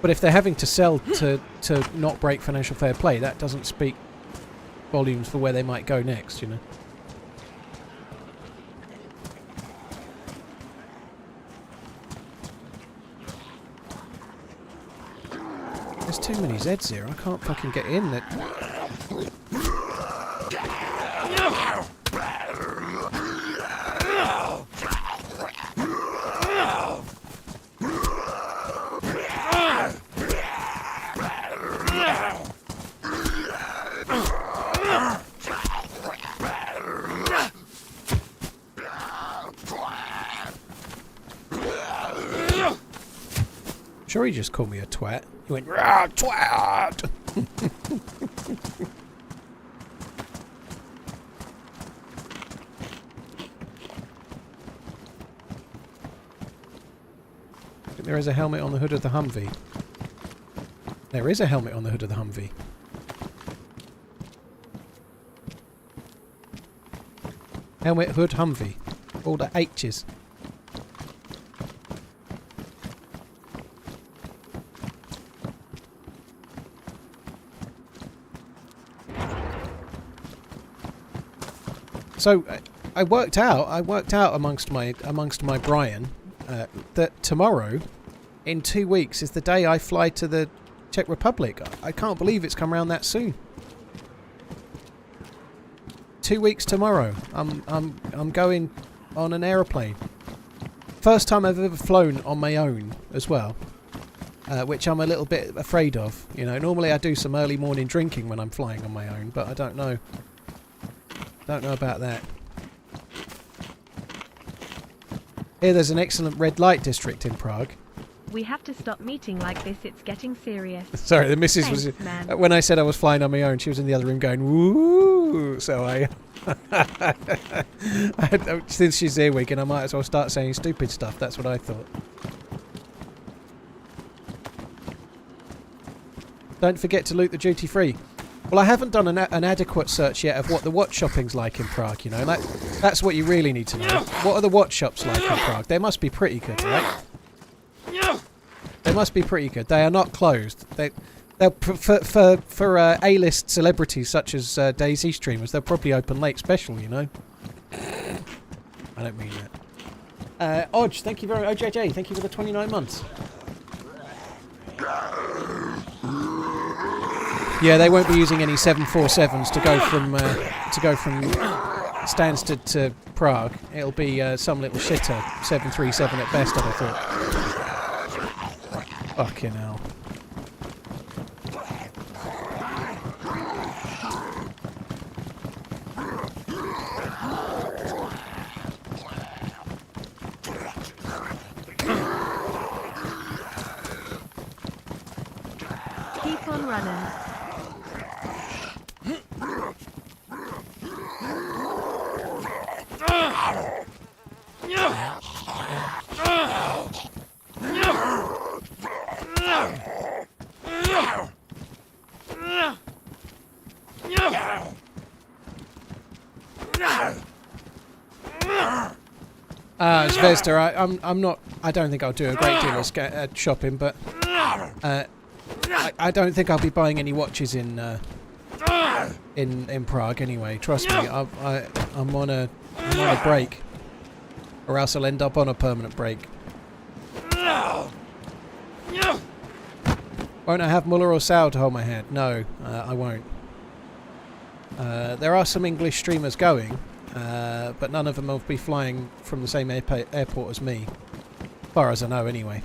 But if they're having to sell to not break financial fair play, that doesn't speak volumes for where they might go next, you know. There's too many Zeds here. I can't fucking get in. Sure, he just called me a twat. He went, "Rah, twat!" I think there is a helmet on the hood of the Humvee. There is a helmet on the hood of the Humvee. Helmet, hood, Humvee. All the H's. So, I worked out amongst my Brian that tomorrow, in 2 weeks, is the day I fly to the Czech Republic. I can't believe it's come around that soon. 2 weeks tomorrow. I'm going on an aeroplane. First time I've ever flown on my own as well, which I'm a little bit afraid of. You know, normally I do some early morning drinking when I'm flying on my own, but I don't know. Don't know about that. Here, there's an excellent red light district in Prague. We have to stop meeting like this. It's getting serious. Sorry, the missus Thanks, was... man. When I said I was flying on my own, she was in the other room going, woo! So I... since she's here weekend, I might as well start saying stupid stuff. That's what I thought. Don't forget to loot the duty free. Well, I haven't done an adequate search yet of what the watch shopping's like in Prague, you know. That's what you really need to know. What are the watch shops like in Prague? They must be pretty good, right? They must be pretty good. They are not closed. They'll for A-list celebrities such as DayZ streamers, they'll probably open late special, you know. I don't mean that. Odge, thank you very much. OJJ, thank you for the 29 months. Yeah, they won't be using any 747s to go from Stansted to Prague. It'll be some little shitter 737 at best, I'd have thought. Fucking hell. Keep on running. Zvezda, I'm not. I don't think I'll do a great deal of shopping, but I don't think I'll be buying any watches in Prague anyway. Trust me, I'm on a break, or else I'll end up on a permanent break. Won't I have Muller or Sau to hold my hand? No, I won't. There are some English streamers going. But none of them will be flying from the same airport as me, as far as I know anyway.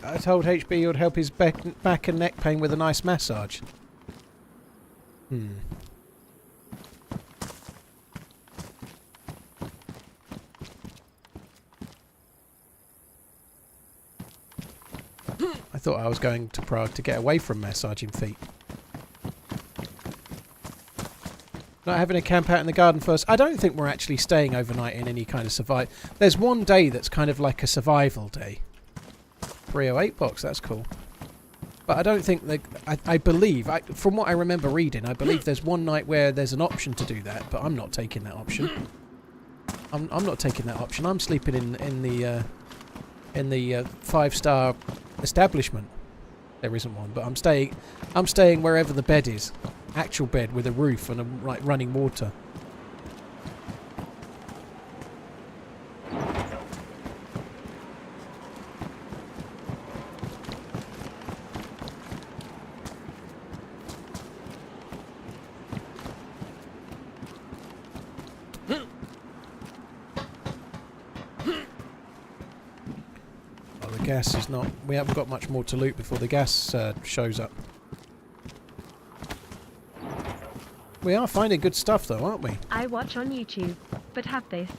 I told HB he would help his back and neck pain with a nice massage. I thought I was going to Prague to get away from massaging feet. Not having a camp out in the garden first. I don't think we're actually staying overnight in any kind of survival. There's one day that's kind of like a survival day. 308 box, that's cool. But I don't think that... I believe, from what I remember reading, I believe there's one night where there's an option to do that, but I'm not taking that option. I'm not taking that option. I'm sleeping in the 5-star establishment. There isn't one, but I'm staying wherever the bed is. Actual bed with a roof and running water. Gas is not... We haven't got much more to loot before the gas shows up. We are finding good stuff though, aren't we? I watch on YouTube, but have this.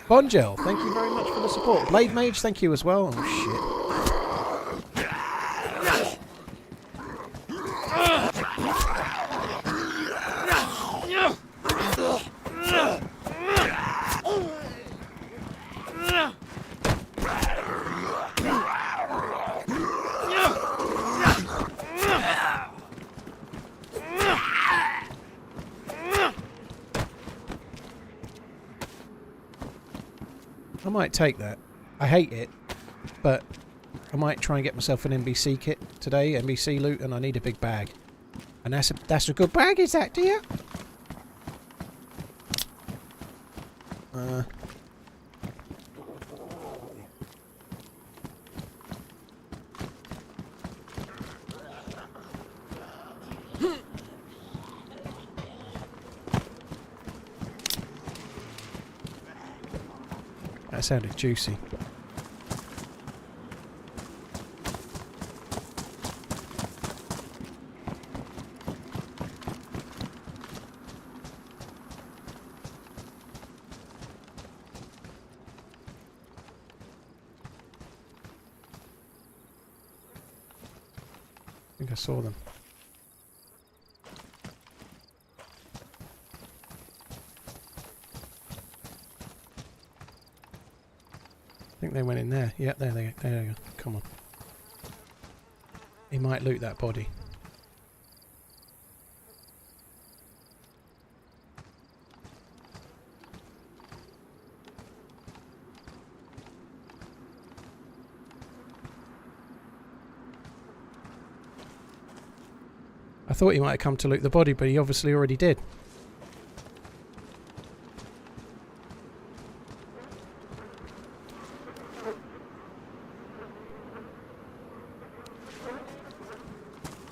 Bongel, thank you very much for the support. Blade Mage, thank you as well. Oh shit. I might take that. I hate it, but I might try and get myself an NBC kit today, NBC loot, and I need a big bag. And that's a good bag, is that, dear? That sounded juicy. I think I saw them. I think they went in there. Yeah, there they go. Come on. He might loot that body. I thought he might have come to loot the body, but he obviously already did.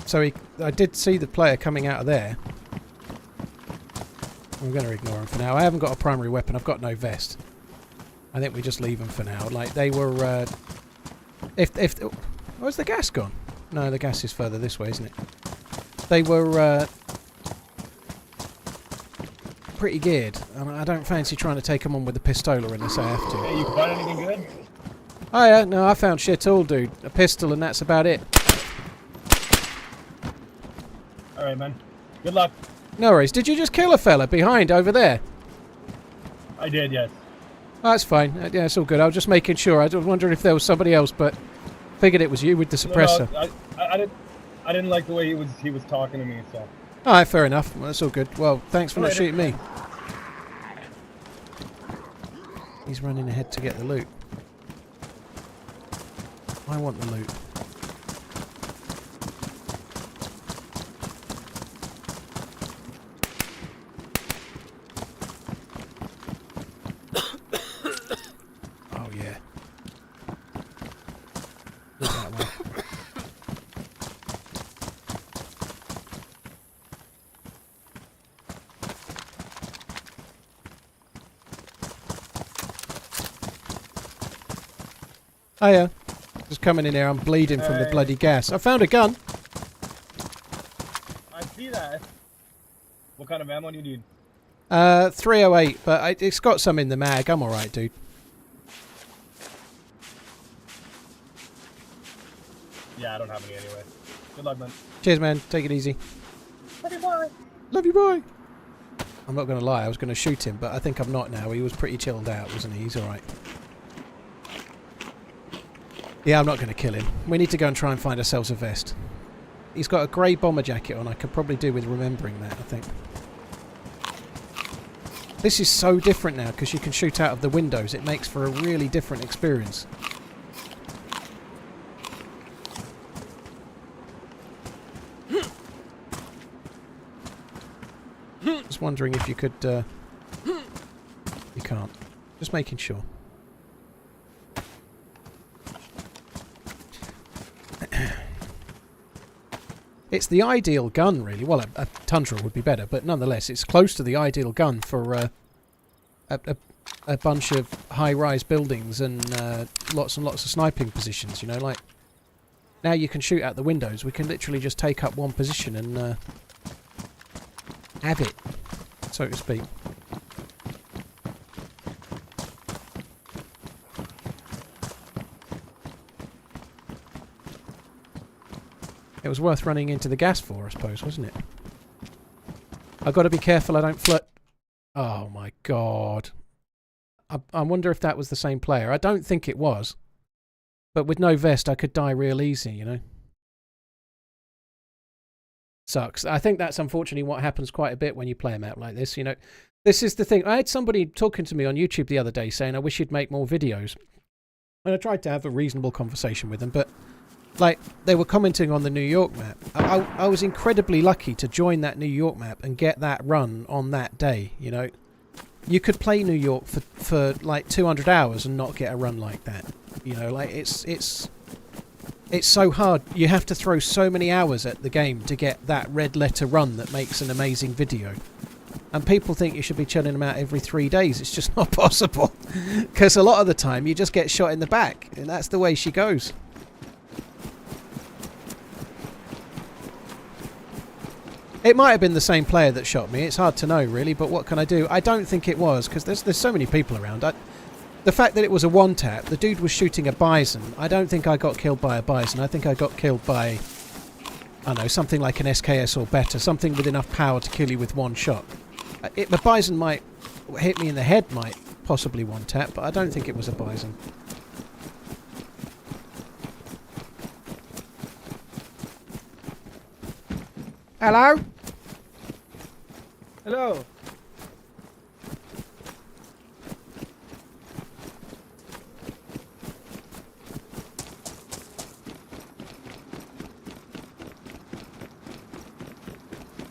So I did see the player coming out of there. I'm going to ignore him for now. I haven't got a primary weapon. I've got no vest. I think we just leave them for now. Like they were. Where's the gas gone? No, the gas is further this way, isn't it? They were pretty geared, and I don't fancy trying to take them on with a pistola unless I have to. Hey, you find anything good? Oh yeah, no, I found shit all, dude. A pistol and that's about it. Alright, man. Good luck. No worries. Did you just kill a fella behind over there? I did, yes. Oh, that's fine. Yeah, it's all good. I was just making sure. I was wondering if there was somebody else, but figured it was you with the suppressor. No, I didn't like the way he was talking to me, so. Alright, fair enough. Well, that's all good. Well, thanks for not shooting me. He's running ahead to get the loot. I want the loot. Oh yeah. Look that way. Oh yeah. Just coming in here, I'm bleeding from the bloody gas. I found a gun. I see that. What kind of ammo do you need? 308, but it's got some in the mag. I'm alright, dude. Yeah, I don't have any anyway. Good luck, man. Cheers, man. Take it easy. Love you, bye. Love you, bye. I'm not going to lie, I was going to shoot him, but I think I'm not now. He was pretty chilled out, wasn't he? He's alright. Yeah, I'm not going to kill him. We need to go and try and find ourselves a vest. He's got a grey bomber jacket on. I could probably do with remembering that, I think. This is so different now because you can shoot out of the windows. It makes for a really different experience. Just wondering if you could... You can't. Just making sure. It's the ideal gun, really. Well, a Tundra would be better, but nonetheless, it's close to the ideal gun for a bunch of high-rise buildings and lots of sniping positions, you know, like... Now you can shoot out the windows. We can literally just take up one position and have it, so to speak. It was worth running into the gas for, I suppose, wasn't it? I've got to be careful I don't flirt... Oh my god. I wonder if that was the same player. I don't think it was. But with no vest, I could die real easy, you know? Sucks. I think that's unfortunately what happens quite a bit when you play a map like this, you know? This is the thing. I had somebody talking to me on YouTube the other day saying, I wish you'd make more videos. And I tried to have a reasonable conversation with them, but like they were commenting on the New York map. I was incredibly lucky to join that New York map and get that run on that day. You know, you could play New York for like 200 hours and not get a run like that. You know, like it's so hard. You have to throw so many hours at the game to get that red letter run that makes an amazing video. And people think you should be churning them out every 3 days. It's just not possible. Because a lot of the time you just get shot in the back. And that's the way she goes. It might have been the same player that shot me. It's hard to know, really. But what can I do? I don't think it was. Because there's so many people around. The fact that it was a one-tap, the dude was shooting a bison. I don't think I got killed by a bison. I think I got killed by, I don't know, something like an SKS or better. Something with enough power to kill you with one shot. The bison might hit me in the head, might possibly one-tap, but I don't think it was a bison. Hello? Hello.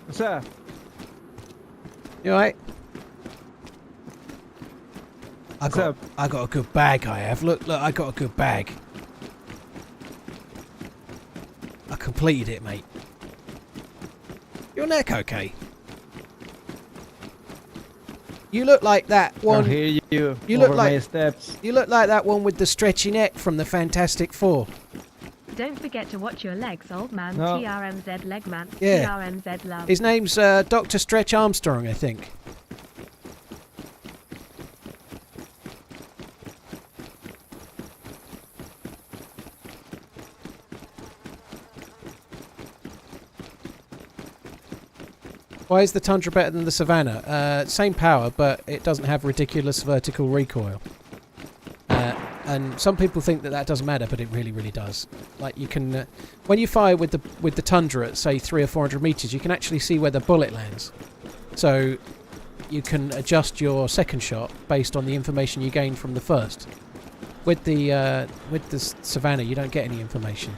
What's up? You alright? What's up? I got a good bag, I have. Look, I got a good bag. I completed it, mate. Your neck okay? You look like that one. I hear you. You look over like my steps. You look like that one with the stretchy neck from the Fantastic Four. Don't forget to watch your legs, old man. No. TRMZ Legman. Yeah. TRMZ love. His name's Dr. Stretch Armstrong, I think. Why is the Tundra better than the Savannah? Same power, but it doesn't have ridiculous vertical recoil. And some people think that doesn't matter, but it really, really does. Like you can, when you fire with the Tundra at say 300 or 400 meters, you can actually see where the bullet lands. So you can adjust your second shot based on the information you gain from the first. With the Savannah, you don't get any information.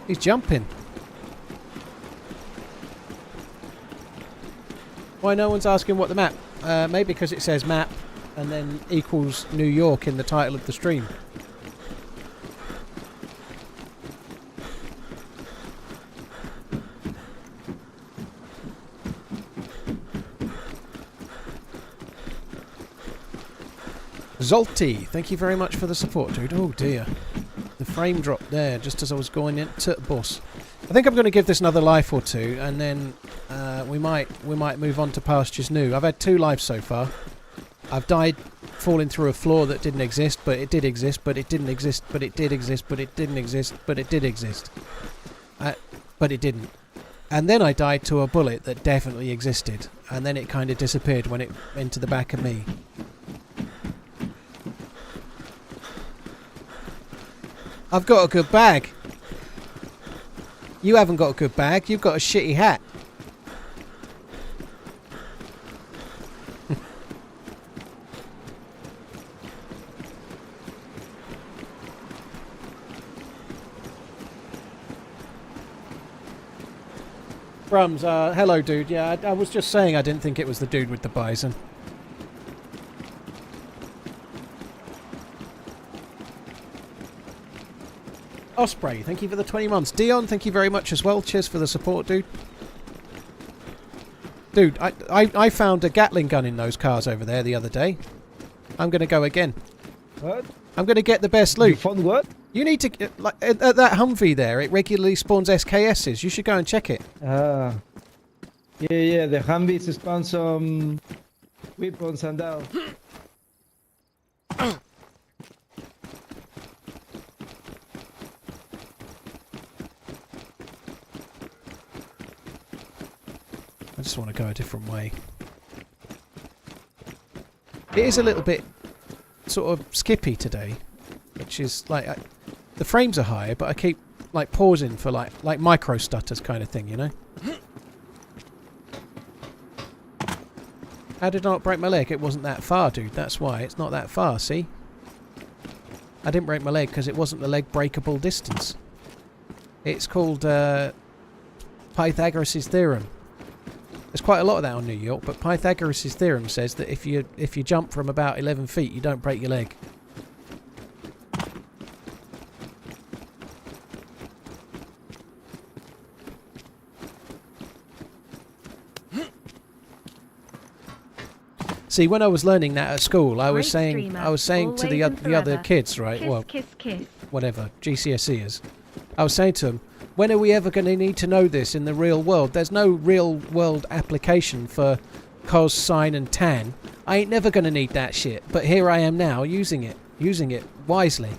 He's jumping. Why no one's asking what the map? Maybe because it says map and then equals New York in the title of the stream. Zolty, thank you very much for the support, dude. Oh dear. The frame dropped there just as I was going into the bus. I think I'm going to give this another life or two, and then we might move on to pastures new. I've had 2 lives so far. I've died falling through a floor that didn't exist, but it did exist, but it didn't exist, but it did exist, but it didn't exist, but it did exist. But it didn't. And then I died to a bullet that definitely existed, and then it kind of disappeared when it into the back of me. I've got a good bag. You haven't got a good bag. You've got a shitty hat. Brums, hello dude. Yeah, I was just saying I didn't think it was the dude with the bison. Osprey, thank you for the 20 months. Dion, thank you very much as well. Cheers for the support, dude. Dude, I found a Gatling gun in those cars over there the other day. I'm going to go again. What? I'm going to get the best loot. You found what? You need to... Like, at that Humvee there, it regularly spawns SKSs. You should go and check it. Yeah, the Humvees spawn some weapons and all. I just want to go a different way. It is a little bit sort of skippy today, which is like the frames are high, but I keep like pausing for like micro stutters kind of thing, you know. How did I not break my leg? It wasn't that far, dude. That's why. It's not that far, see? I didn't break my leg because it wasn't the leg breakable distance. It's called Pythagoras' theorem. There's quite a lot of that on New York, but Pythagoras' theorem says that if you jump from about 11 feet, you don't break your leg. See, when I was learning that at school, I was saying to the other kids, right? Kiss, well, kiss, kiss. whatever, GCSEers. I was saying to them, when are we ever going to need to know this in the real world? There's no real world application for cos, sine and tan. I ain't never going to need that shit. But here I am now using it wisely.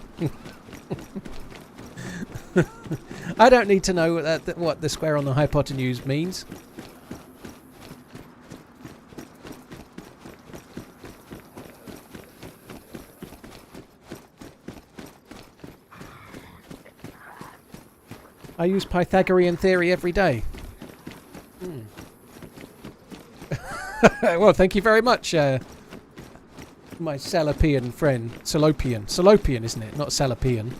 I don't need to know what the square on the hypotenuse means. I use Pythagorean theory every day. Well, thank you very much, my Salopian friend. Salopian, isn't it? Not Salopian.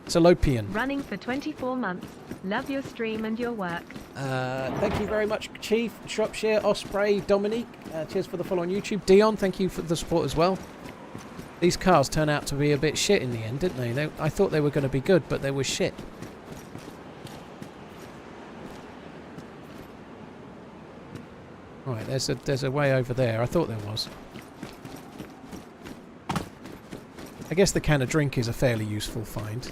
Salopian. Running for 24 months. Love your stream and your work. Thank you very much, Chief, Shropshire, Osprey, Dominique. Cheers for the follow on YouTube. Dion, thank you for the support as well. These cars turn out to be a bit shit in the end, didn't they? I thought they were going to be good, but they were shit. Right, there's a way over there. I thought there was. I guess the can of drink is a fairly useful find.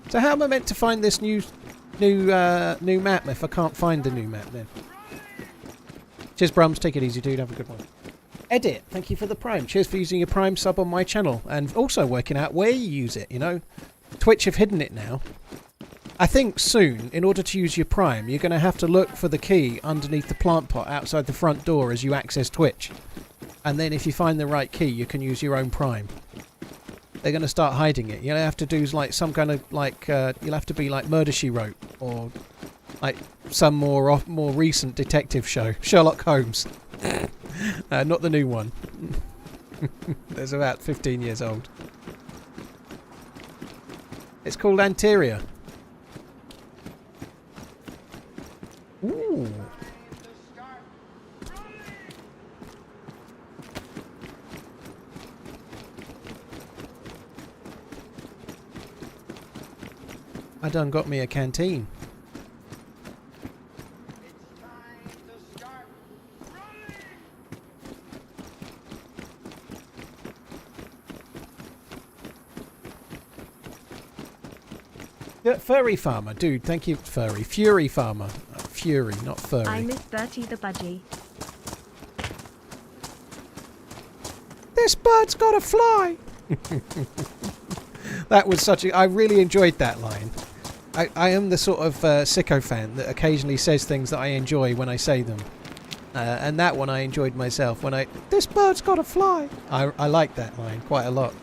So how am I meant to find this new map if I can't find the new map then? Cheers, Brums. Take it easy, dude. Have a good one. Edit. Thank you for the Prime. Cheers for using your Prime sub on my channel and also working out where you use it. You know, Twitch have hidden it now. I think soon, in order to use your Prime, you're going to have to look for the key underneath the plant pot outside the front door as you access Twitch. And then if you find the right key, you can use your own Prime. They're going to start hiding it. You'll have to do like some kind of like, you'll have to be like Murder, She Wrote, or like some more recent detective show. Sherlock Holmes. Not the new one. It's about 15 years old. It's called Anteria. Ooh. I done got me a canteen. Yeah, furry farmer, dude. Thank you, furry. Fury farmer. Fury, not furry. I miss Bertie the Budgie. This bird's got a fly. That was such a... I really enjoyed that line. I am the sort of sycophant that occasionally says things that I enjoy when I say them. And that one I enjoyed myself when I... This bird's got a fly. I like that line quite a lot.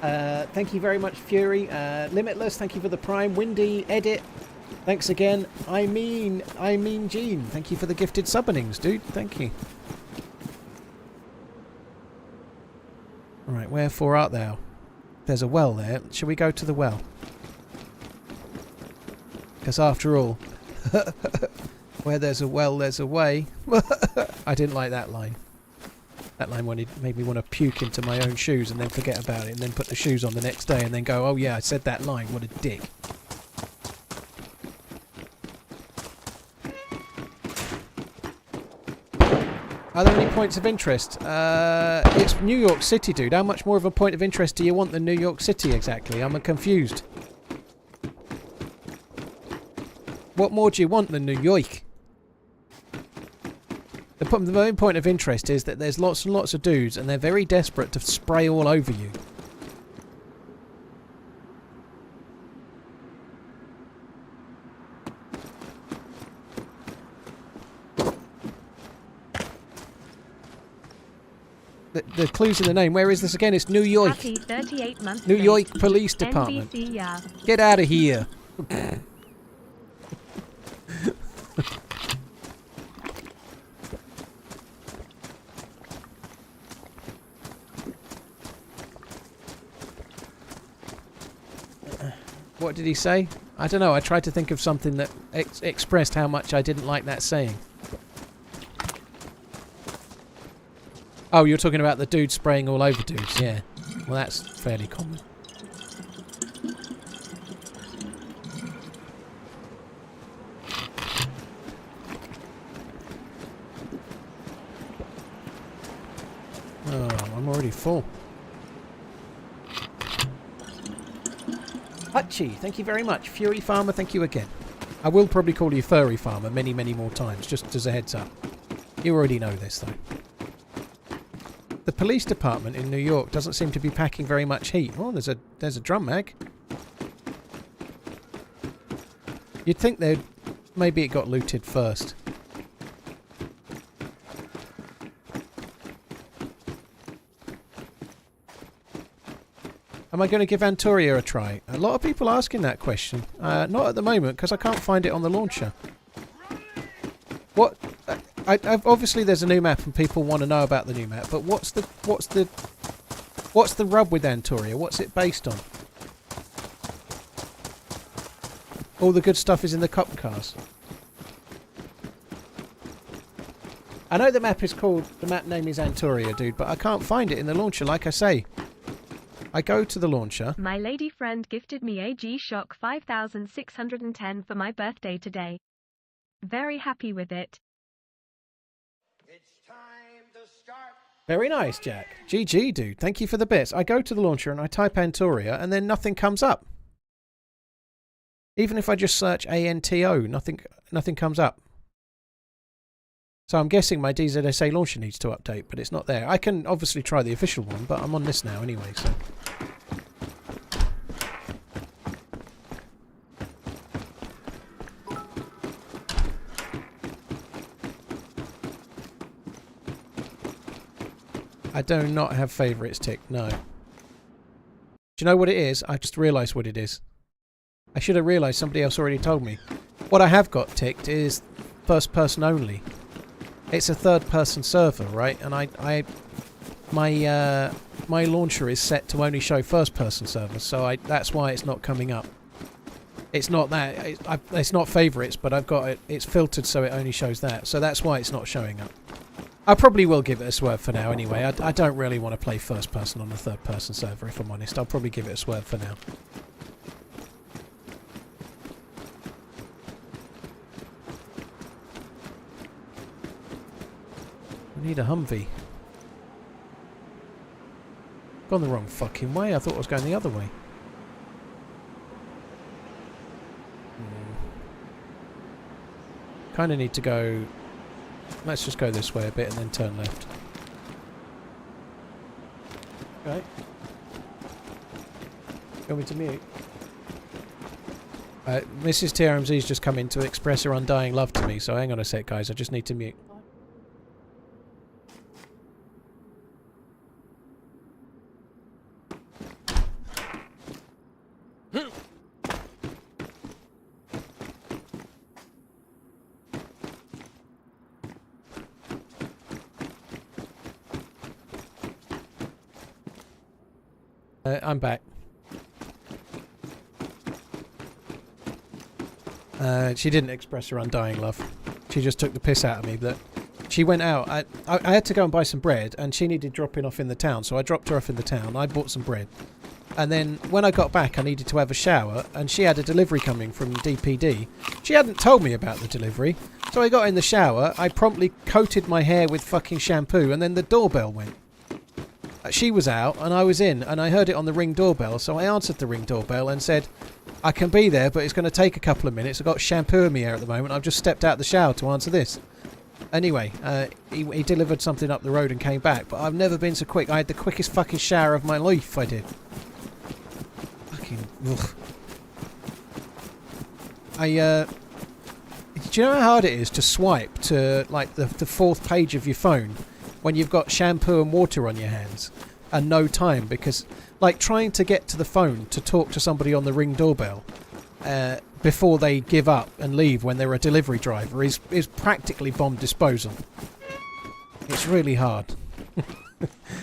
Thank you very much, Fury. Limitless, thank you for the Prime. Windy, Edit, thanks again. I mean Gene, thank you for the gifted subbonings, dude. Thank you. Alright, wherefore art thou? There's a well there. Shall we go to the well? Because after all, where there's a well, there's a way. I didn't like that line. That line made me want to puke into my own shoes and then forget about it and then put the shoes on the next day and then go, oh yeah, I said that line, what a dick. Are there any points of interest? It's New York City, dude. How much more of a point of interest do you want than New York City exactly? I'm confused. What more do you want than New York? The main point of interest is that there's lots and lots of dudes and they're very desperate to spray all over you. The clue's in the name. Where is this again? It's New York. Happy 38 months New late. York Police Department. NBC, yeah. Get out of here. What did he say? I don't know. I tried to think of something that expressed how much I didn't like that saying. Oh, you're talking about the dude spraying all over dudes, yeah. Well, that's fairly common. Oh, I'm already full. Hutchie, thank you very much. Fury Farmer, thank you again. I will probably call you Furry Farmer many, many more times, just as a heads up. You already know this, though. The police department in New York doesn't seem to be packing very much heat. Oh, there's a drum mag. You'd think they'd... Maybe it got looted first. Am I going to give Antoria a try? A lot of people asking that question. Not at the moment, because I can't find it on the launcher. What... obviously there's a new map and people want to know about the new map, but what's the rub with Antoria? What's it based on? All the good stuff is in the cop cars. I know the map name is Antoria, dude, but I can't find it in the launcher, like I say. I go to the launcher. My lady friend gifted me a G-Shock 5610 for my birthday today. Very happy with it. Very nice, Jack. GG, dude. Thank you for the bits. I go to the launcher and I type Antoria and then nothing comes up. Even if I just search ANTO, nothing comes up. So I'm guessing my DZSA launcher needs to update, but it's not there. I can obviously try the official one, but I'm on this now anyway, so... I do not have favourites ticked, no. Do you know what it is? I just realised what it is. I should have realised somebody else already told me. What I have got ticked is first person only. It's a third person server, right? And my launcher is set to only show first person servers, so that's why it's not coming up. It's not that, it's not favourites, but I've got it, it's filtered so it only shows that, so that's why it's not showing up. I probably will give it a swerve for now anyway. I don't really want to play first person on the third person server, if I'm honest. I'll probably give it a swerve for now. I need a Humvee. Gone the wrong fucking way. I thought I was going the other way. Kind of need to go... Let's just go this way a bit and then turn left. Okay. You want me to mute? Mrs. TRMZ's just come in to express her undying love to me, so hang on a sec, guys. I just need to mute. I'm back. She didn't express her undying love. She just took the piss out of me. That she went out. I had to go and buy some bread, and she needed dropping off in the town, so I dropped her off in the town. I bought some bread, and then when I got back, I needed to have a shower, and she had a delivery coming from DPD. She hadn't told me about the delivery, so I got in the shower. I promptly coated my hair with fucking shampoo, and then the doorbell went. She was out and I was in, and I heard it on the Ring doorbell, so I answered the Ring doorbell and said, I can be there, but it's going to take a couple of minutes. I've got shampoo in my hair at the moment. I've just stepped out the shower to answer this. Anyway, he delivered something up the road and came back, but I've never been so quick. I had the quickest fucking shower of my life, I did. Fucking... Ugh. Do you know how hard it is to swipe to, like, the fourth page of your phone when you've got shampoo and water on your hands and no time? Because, like, trying to get to the phone to talk to somebody on the Ring doorbell before they give up and leave when they're a delivery driver is practically bomb disposal. It's really hard.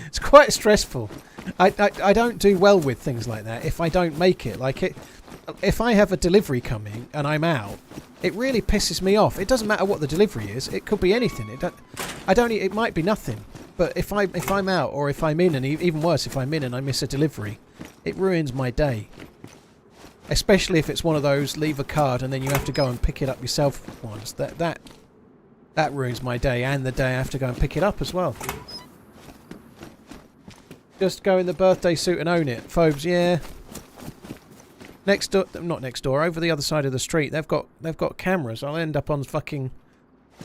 It's quite stressful. I don't do well with things like that if I don't make it. Like, if I have a delivery coming and I'm out, it really pisses me off. It doesn't matter what the delivery is. It could be anything. It might be nothing. But if I'm out, or if I'm in, and even worse, if I'm in and I miss a delivery, it ruins my day. Especially if it's one of those leave a card and then you have to go and pick it up yourself ones. That ruins my day, and the day I have to go and pick it up as well. Just go in the birthday suit and own it, Phobes. Yeah. Next door, not next door, over the other side of the street. They've got cameras. I'll end up on fucking.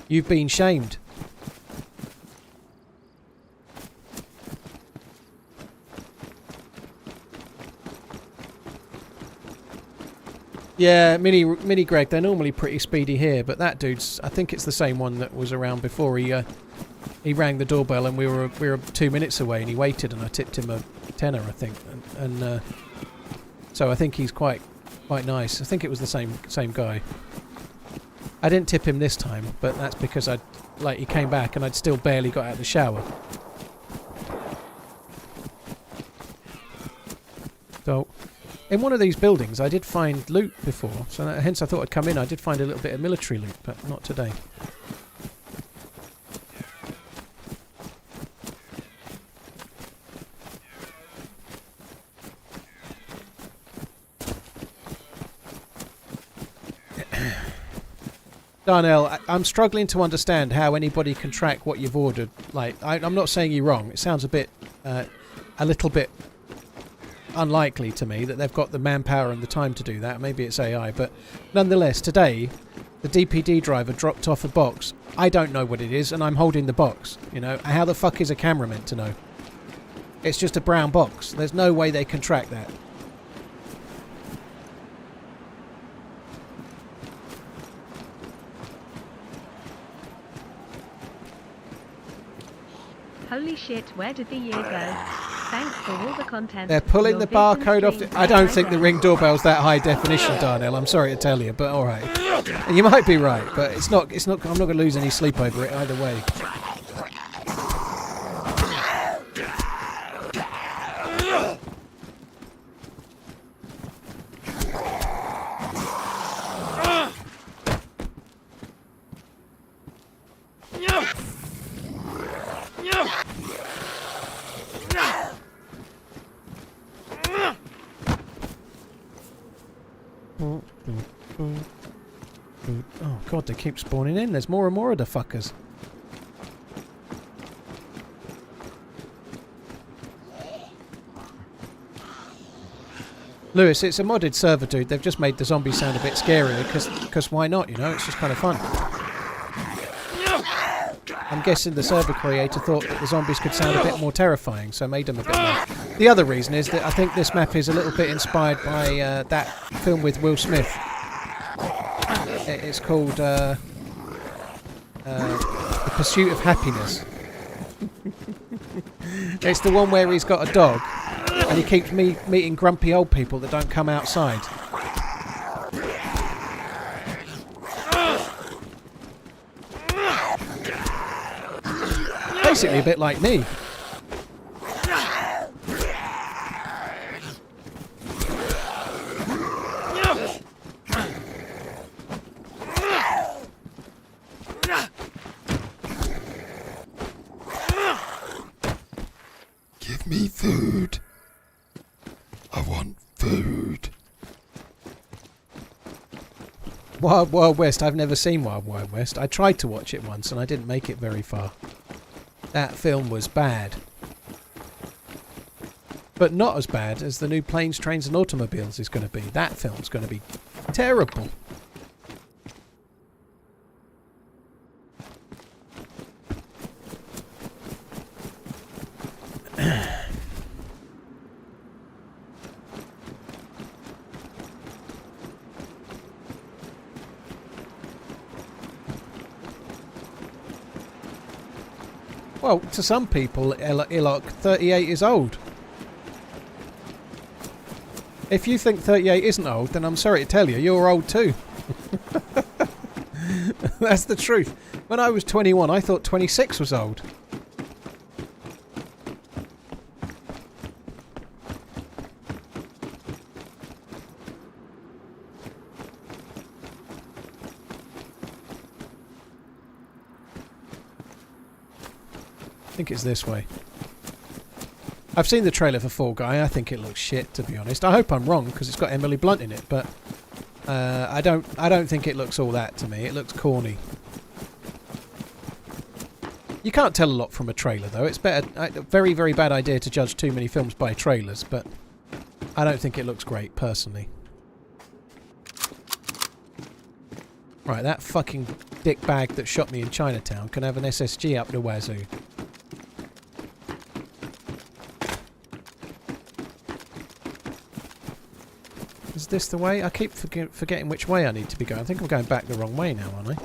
You've been shamed. Yeah, Mini Greg. They're normally pretty speedy here, but that dude's. I think it's the same one that was around before. He rang the doorbell and we were 2 minutes away, and he waited, and I tipped him a tenner, I think, and so I think he's quite nice. I think it was the same guy. I didn't tip him this time, but that's because he came back and I'd still barely got out of the shower. So, in one of these buildings I did find loot before, so hence I thought I'd come in. I did find a little bit of military loot, but not today. Darnell, I'm struggling to understand how anybody can track what you've ordered. Like, I'm not saying you're wrong. It sounds a little bit unlikely to me that they've got the manpower and the time to do that. Maybe it's AI, but nonetheless, today the DPD driver dropped off a box. I don't know what it is, and I'm holding the box. You know, how the fuck is a camera meant to know? It's just a brown box. There's no way they can track that. Holy shit, where did the year go? Thanks for all the content. They're pulling Your the vids and barcode off. streams I don't are think the my Ring doorbell's that high definition, Darnell. I'm sorry to tell you, but all right. You might be right, but it's not. I'm not going to lose any sleep over it either way. Oh god, they keep spawning in. There's more and more of the fuckers. Lewis, it's a modded server, dude. They've just made the zombies sound a bit scarier, because why not, you know? It's just kind of fun. I'm guessing the server creator thought that the zombies could sound a bit more terrifying, so made them a bit more. The other reason is that I think this map is a little bit inspired by that film with Will Smith. It's called The Pursuit of Happiness. It's the one where he's got a dog and he keeps meeting grumpy old people that don't come outside. Basically a bit like me. Give me food. I want food. Wild Wild West. I've never seen Wild Wild West. I tried to watch it once and I didn't make it very far. That film was bad. But not as bad as the new Planes, Trains and Automobiles is going to be. That film's going to be terrible. Well, to some people, Ilok, 38 is old. If you think 38 isn't old, then I'm sorry to tell you, you're old too. That's the truth. When I was 21, I thought 26 was old. think it's this way. I've seen the trailer for Fall Guy. I think it looks shit, to be honest. I hope I'm wrong because it's got Emily Blunt in it, but I don't think it looks all that to me. It looks corny. You can't tell a lot from a trailer, though. It's better. Very, very bad idea to judge too many films by trailers, but I don't think it looks great, personally. Right, that fucking dickbag that shot me in Chinatown can have an SSG up the wazoo. Is this the way? I keep forgetting which way I need to be going. I think I'm going back the wrong way now, aren't I?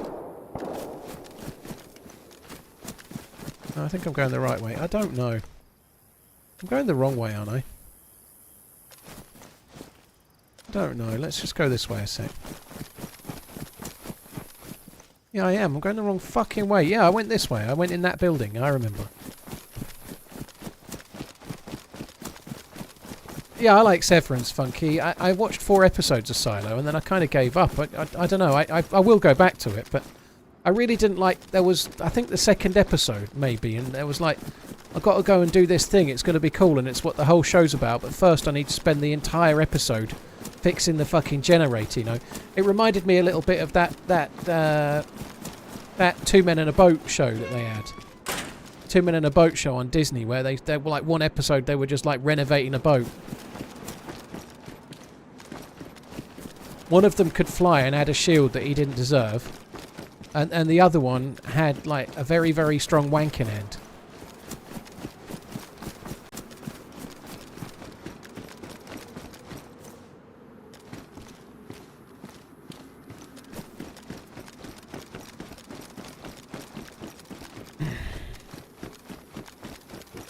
No, I think I'm going the right way. I don't know. I'm going the wrong way, aren't I? I don't know. Let's just go this way a sec. Yeah, I am. I'm going the wrong fucking way. Yeah, I went this way. I went in that building. I remember. Yeah, I like Severance, Funky. I watched 4 episodes of Silo and then I kind of gave up. I don't know. I will go back to it, but I really didn't like... There was, I think, the second episode, maybe, and there was like, I've got to go and do this thing. It's going to be cool and it's what the whole show's about, but first I need to spend the entire episode fixing the fucking generator, you know. It reminded me a little bit of that 2 Men in a Boat show that they had. 2 Men in a Boat show on Disney, where they were like, one episode they were just like renovating a boat. One of them could fly and had a shield that he didn't deserve, and the other one had like a very, very strong wanking end.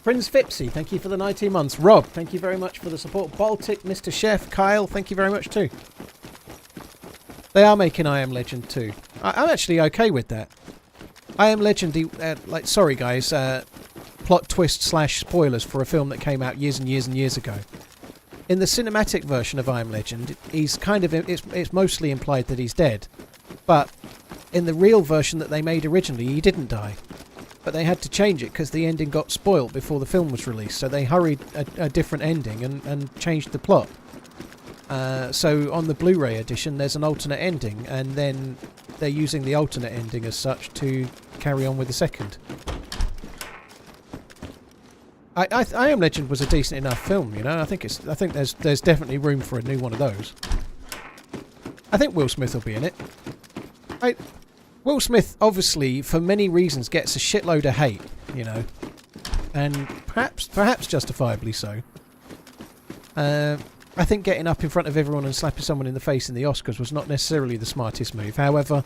Prince Fipsy, thank you for the 19 months. Rob, thank you very much for the support. Baltic, Mr. Chef, Kyle, thank you very much too. They are making I Am Legend 2. I'm actually okay with that. I Am Legend, like, sorry guys, plot twist / spoilers for a film that came out years and years and years ago. In the cinematic version of I Am Legend, he's kind of, it's mostly implied that he's dead. But in the real version that they made originally, he didn't die. But they had to change it because the ending got spoilt before the film was released. So they hurried a different ending and changed the plot. So on the Blu-ray edition, there's an alternate ending, and then they're using the alternate ending as such to carry on with the second. I Am Legend was a decent enough film, you know. I think there's definitely room for a new one of those. I think Will Smith will be in it. Will Smith, obviously, for many reasons, gets a shitload of hate, you know, and perhaps justifiably so. I think getting up in front of everyone and slapping someone in the face in the Oscars was not necessarily the smartest move. However,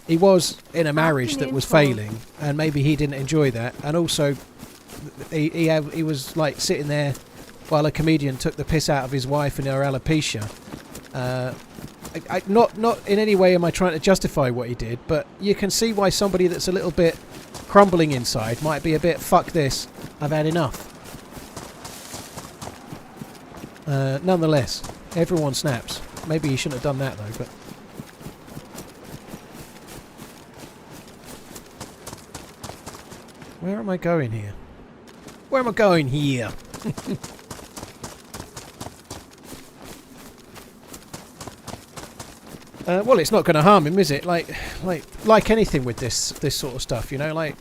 he was in a marriage that was failing, and maybe he didn't enjoy that. And also, he was like sitting there while a comedian took the piss out of his wife and her alopecia. Not in any way am I trying to justify what he did, but you can see why somebody that's a little bit crumbling inside might be a bit, fuck this, I've had enough. Nonetheless, everyone snaps. Maybe he shouldn't have done that though, but... Where am I going here? Where am I going here? Well, it's not going to harm him, is it? Like anything with this sort of stuff, you know. Like,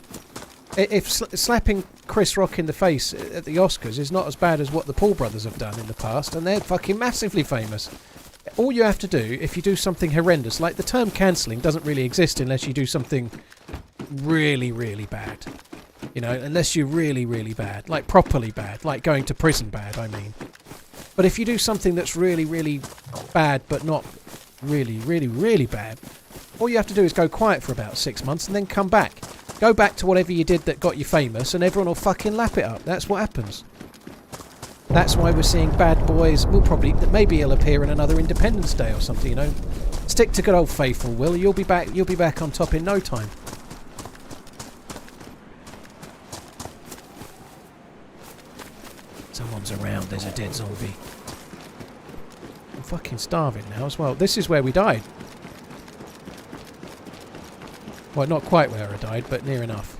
if slapping Chris Rock in the face at the Oscars is not as bad as what the Paul brothers have done in the past, and they're fucking massively famous. All you have to do, if you do something horrendous, like the term cancelling doesn't really exist unless you do something really, really bad. You know, unless you're really, really bad, like properly bad, like going to prison bad, I mean. But if you do something that's really, really bad, but not really, really, really bad, all you have to do is go quiet for about 6 months and then come back. Go back to whatever you did that got you famous and everyone will fucking lap it up. That's what happens. That's why we're seeing Bad Boys. We'll probably, maybe he'll appear in another Independence Day or something, you know. Stick to good old faithful, Will. You'll be back on top in no time. Someone's around, there's a dead zombie. I'm fucking starving now as well. This is where we died. Well, not quite where I died, but near enough.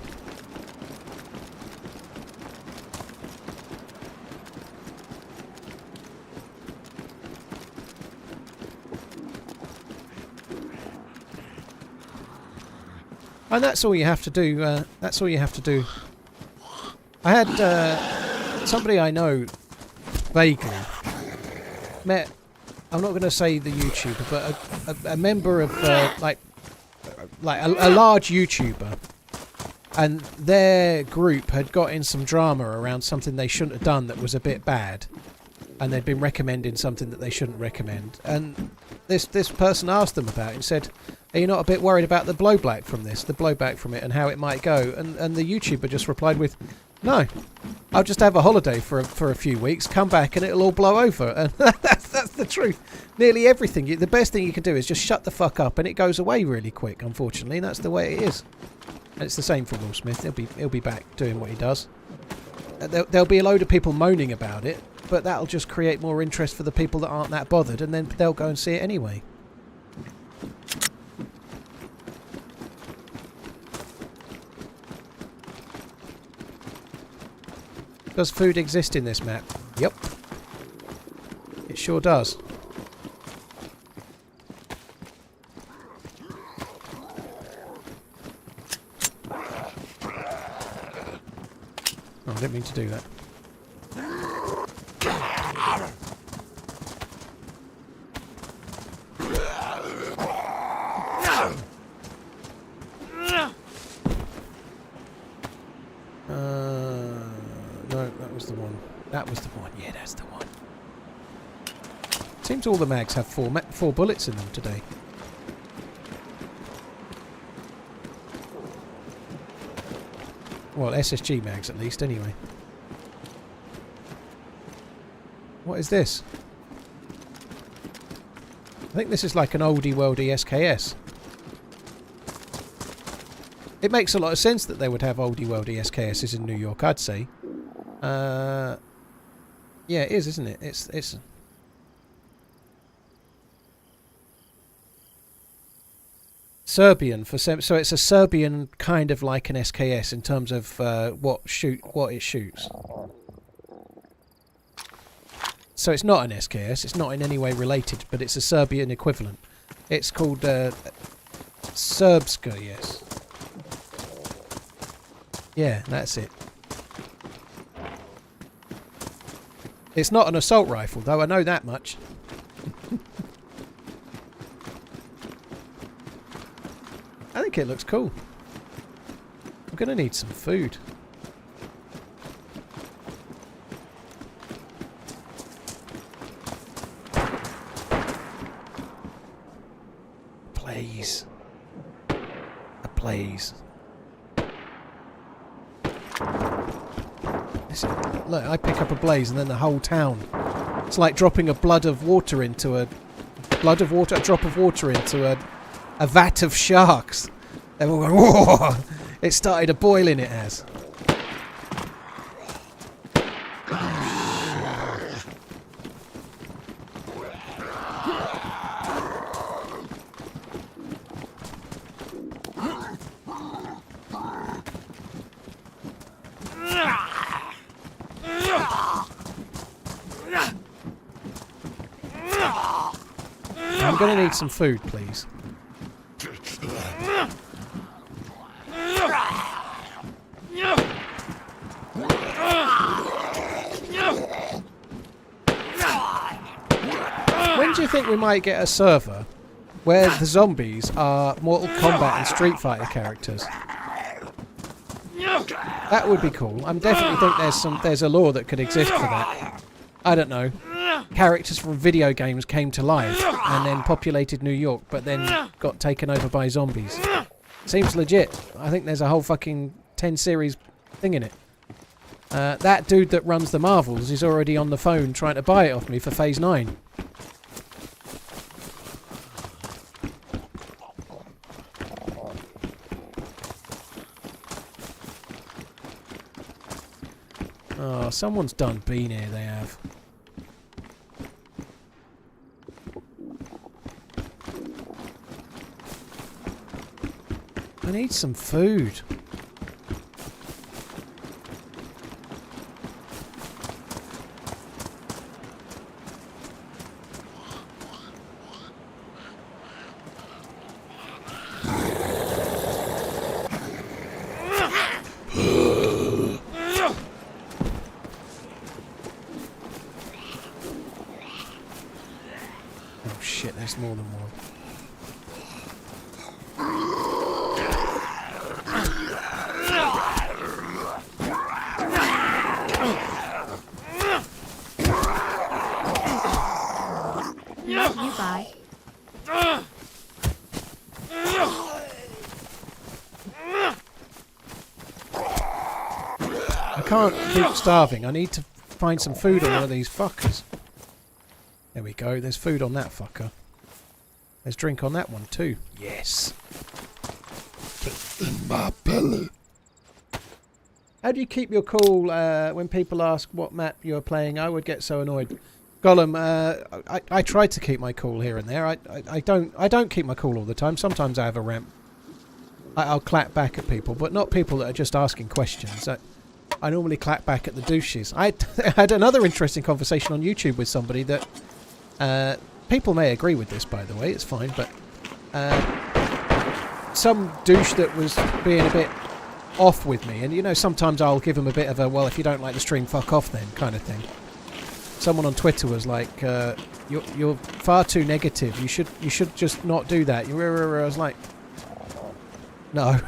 And that's all you have to do. That's all you have to do. I had somebody I know vaguely met. I'm not going to say the YouTuber, but a member of like a large YouTuber, and their group had got in some drama around something they shouldn't have done that was a bit bad, and they'd been recommending something that they shouldn't recommend. And this person asked them about it and said, "Are you not a bit worried about the blowback from this, the blowback from it, and how it might go?" And the YouTuber just replied with, "No, I'll just have a holiday for a few weeks, come back, and it'll all blow over." And that's the truth. Nearly everything. The best thing you can do is just shut the fuck up, and it goes away really quick. Unfortunately, and that's the way it is. And it's the same for Will Smith. He'll be back doing what he does. There'll be a load of people moaning about it, but that'll just create more interest for the people that aren't that bothered, and then they'll go and see it anyway. Does food exist in this map? Yep. It sure does. Oh, I didn't mean to do that. No, that was the one. That was the one. Yeah, that's the one. Seems all the mags have four bullets in them today. Well, SSG mags at least, anyway. What is this? I think this is like an oldie worldy SKS. It makes a lot of sense that they would have oldie worldy SKSs in New York, I'd say. Yeah, it is, isn't it? It's Serbian so it's a Serbian kind of like an SKS in terms of what it shoots. So it's not an SKS. It's not in any way related, but it's a Serbian equivalent. It's called Serbska, yes. Yeah, that's it. It's not an assault rifle, though, I know that much. I think it looks cool. I'm going to need some food. Please. Please. Look, I pick up a blaze and then the whole town. It's like dropping a drop of water into a vat of sharks. Everyone going, whoa! It started a boiling, it has. I'm going to need some food, please. When do you think we might get a server where the zombies are Mortal Kombat and Street Fighter characters? That would be cool. I definitely think there's a lore that could exist for that. I don't know. Characters from video games came to life and then populated New York, but then got taken over by zombies. Seems legit. I think there's a whole fucking 10 series thing in it. That dude that runs the Marvels is already on the phone trying to buy it off me for Phase 9. Oh, someone's done been here, they have. I need some food. shit, there's more than one. You buy. I can't keep starving. I need to find some food on one of these fuckers. There we go. There's food on that fucker. There's drink on that one too. Yes. In my belly. How do you keep your cool when people ask what map you're playing? I would get so annoyed. Gollum, I try to keep my cool here and there. I don't keep my cool all the time. Sometimes I have a rant. I'll clap back at people, but not people that are just asking questions. I normally clap back at the douches. I had another interesting conversation on YouTube with somebody that people may agree with this, by the way. It's fine, but some douche that was being a bit off with me, and you know, sometimes I'll give them a bit of a, well, if you don't like the stream, fuck off then kind of thing. Someone on Twitter was like, you're far too negative. You should just not do that. I was like, no,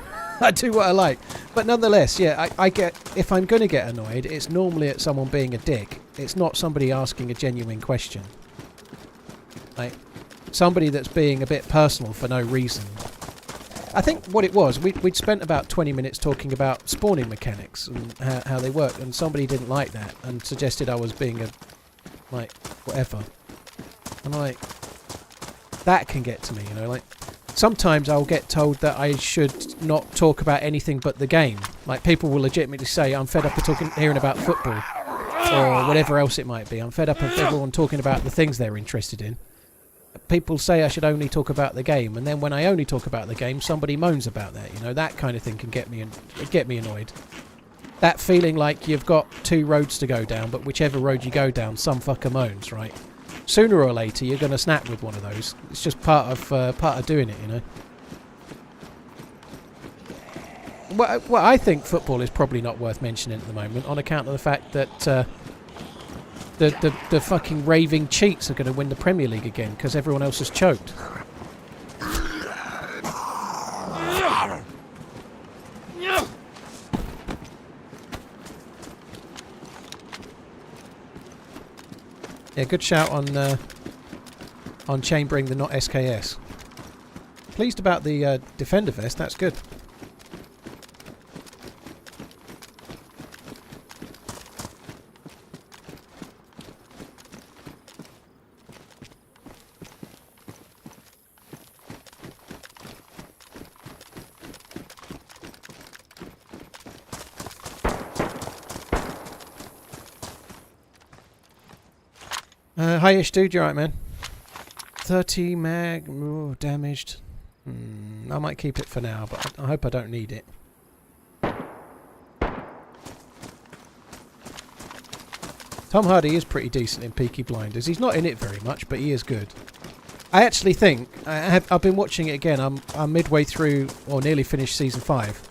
I do what I like. But nonetheless, yeah, I get, if I'm going to get annoyed, it's normally at someone being a dick. It's not somebody asking a genuine question. Like, somebody that's being a bit personal for no reason. I think what it was, we'd spent about 20 minutes talking about spawning mechanics and how they work, and somebody didn't like that and suggested I was being a, like, whatever. And I'm like, that can get to me, you know, like, sometimes I'll get told that I should not talk about anything but the game. Like, people will legitimately say, I'm fed up of hearing about football, or whatever else it might be. I'm fed up of everyone talking about the things they're interested in. People say I should only talk about the game, and then when I only talk about the game, somebody moans about that. You know, that kind of thing can get me annoyed. That feeling like you've got two roads to go down, but whichever road you go down, some fucker moans, right? Sooner or later, you're going to snap with one of those. It's just part of doing it, you know. Well, I think football is probably not worth mentioning at the moment, on account of the fact that the fucking raving cheats are going to win the Premier League again because everyone else has choked. Yeah, good shout on chambering the not SKS. Pleased about the defender vest. That's good. Hi-ish dude, you alright, man? 30 mag, ooh, damaged. I might keep it for now, but I hope I don't need it. Tom Hardy is pretty decent in Peaky Blinders. He's not in it very much, but he is good. I actually think I've been watching it again. I'm midway through, or nearly finished season 5.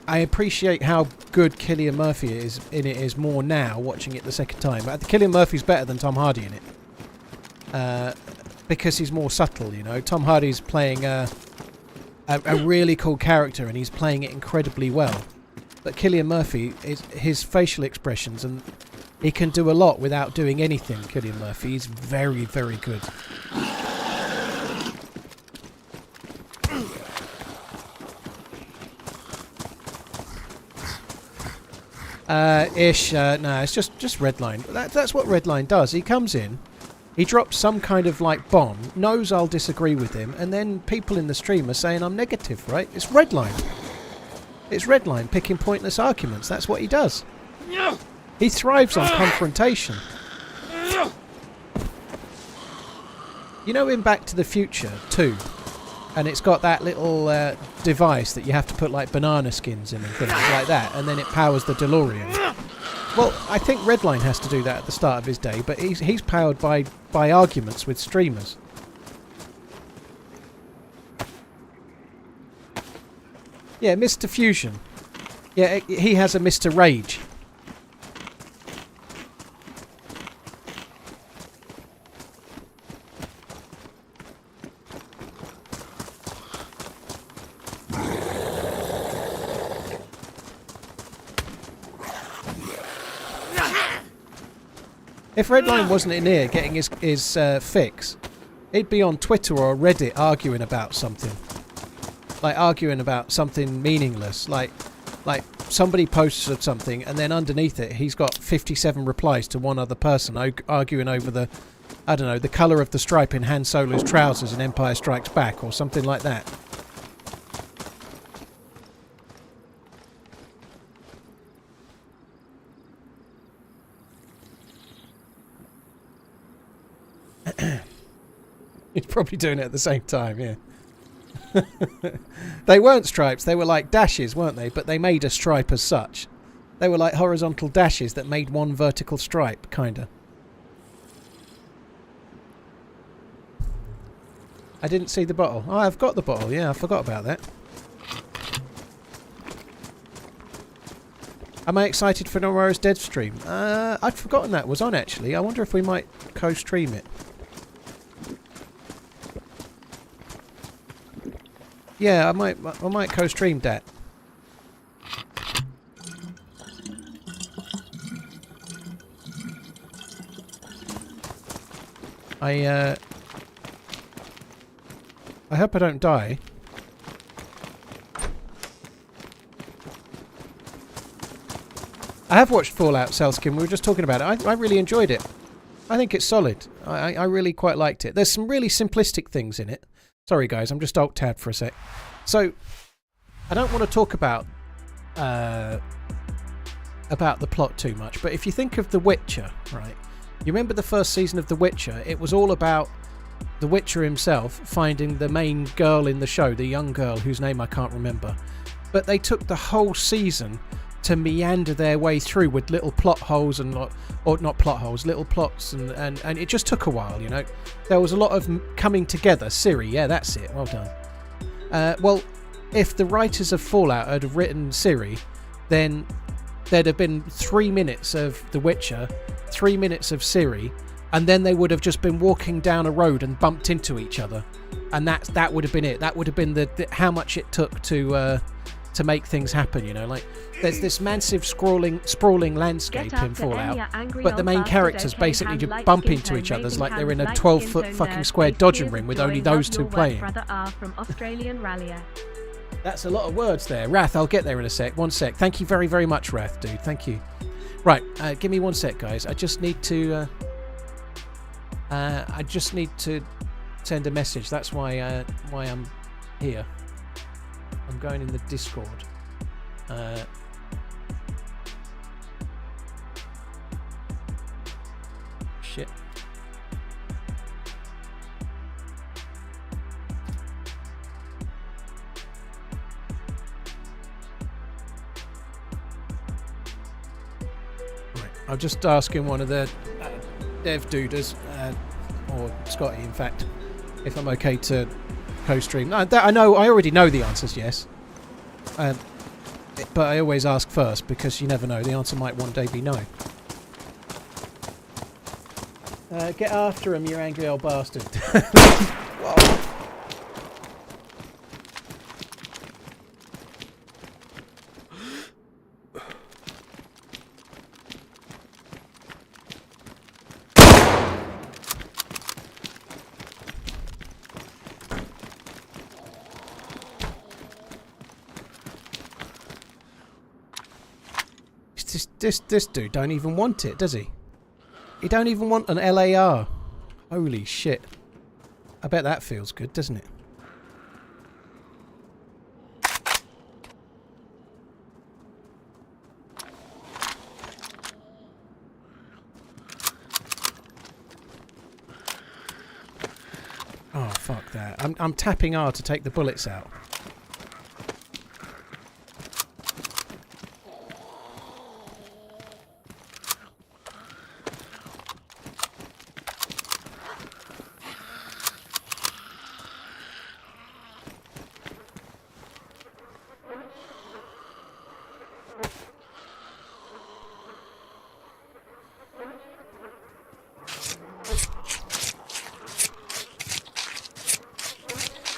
I appreciate how good Cillian Murphy is more now, watching it the second time. Cillian Murphy's better than Tom Hardy in it. Because he's more subtle, you know. Tom Hardy's playing a really cool character, and he's playing it incredibly well. But Cillian Murphy, his facial expressions, and he can do a lot without doing anything, Cillian Murphy. He's very, very good. No, it's just Redline. That's what Redline does. He comes in, he drops some kind of like bomb, knows I'll disagree with him, and then people in the stream are saying I'm negative, right? It's Redline. It's Redline picking pointless arguments. That's what he does. He thrives on confrontation. You know in Back to the Future 2, and it's got that little device that you have to put like banana skins in and things like that, and then it powers the DeLorean. Well, I think Redline has to do that at the start of his day, but he's powered by arguments with streamers. Yeah, Mr. Fusion. Yeah, he has a Mr. Rage. If Redline wasn't in here getting his fix, he'd be on Twitter or Reddit arguing about something. Like arguing about something meaningless. Like somebody posts something and then underneath it he's got 57 replies to one other person arguing over the, I don't know, the colour of the stripe in Han Solo's trousers in Empire Strikes Back or something like that. He's probably doing it at the same time, yeah. They weren't stripes, they were like dashes, weren't they? But they made a stripe as such. They were like horizontal dashes that made one vertical stripe, kinda. I didn't see the bottle. Oh, I've got the bottle, yeah, I forgot about that. Am I excited for tomorrow's dev stream? I'd forgotten that was on, actually. I wonder if we might co-stream it. Yeah, I might co-stream that. I hope I don't die. I have watched Fallout, Celskin. We were just talking about it. I really enjoyed it. I think it's solid. I really quite liked it. There's some really simplistic things in it. Sorry guys, I'm just alt-tabbed for a sec. So, I don't want to talk about the plot too much, but if you think of The Witcher, right? You remember the first season of The Witcher? It was all about The Witcher himself finding the main girl in the show, the young girl whose name I can't remember. But they took the whole season to meander their way through with little plot holes and or not plot holes, little plots, and it just took a while, you know. There was a lot of coming together. Ciri, yeah, that's it. Well done. Well, if the writers of Fallout had written Ciri, then there'd have been 3 minutes of The Witcher, 3 minutes of Ciri, and then they would have just been walking down a road and bumped into each other, and that would have been it. That would have been the how much it took to make things happen, you know. Like, there's this massive sprawling landscape in Fallout, but the main characters basically just bump into each other like they're in a 12-foot fucking square dodging ring with only those two playing. That's a lot of words there. Wrath, I'll get there in a sec. 1 sec. Thank you very, very much, Wrath, dude. Thank you. Right, give me 1 sec, guys. I just need to send a message. That's why I'm here. I'm going in the Discord. Shit. Right. I'm just asking one of the dev duders, or Scotty, in fact, if I'm okay to co-stream. I already know the answer's yes. But I always ask first because you never know. The answer might one day be no. Get after him, you angry old bastard. This dude don't even want it, does he? He don't even want an LAR. Holy shit. I bet that feels good, doesn't it? Oh, fuck that. I'm tapping R to take the bullets out.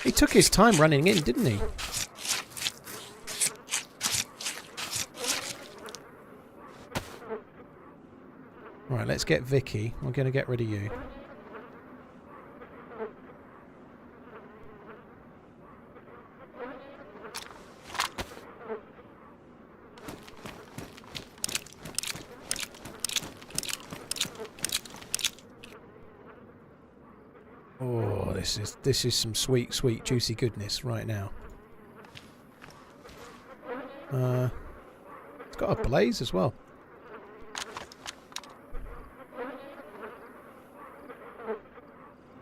He took his time running in, didn't he? Right. Right, let's get Vicky. We're going to get rid of you. Oh, this is some sweet, sweet, juicy goodness right now. It's got a blaze as well.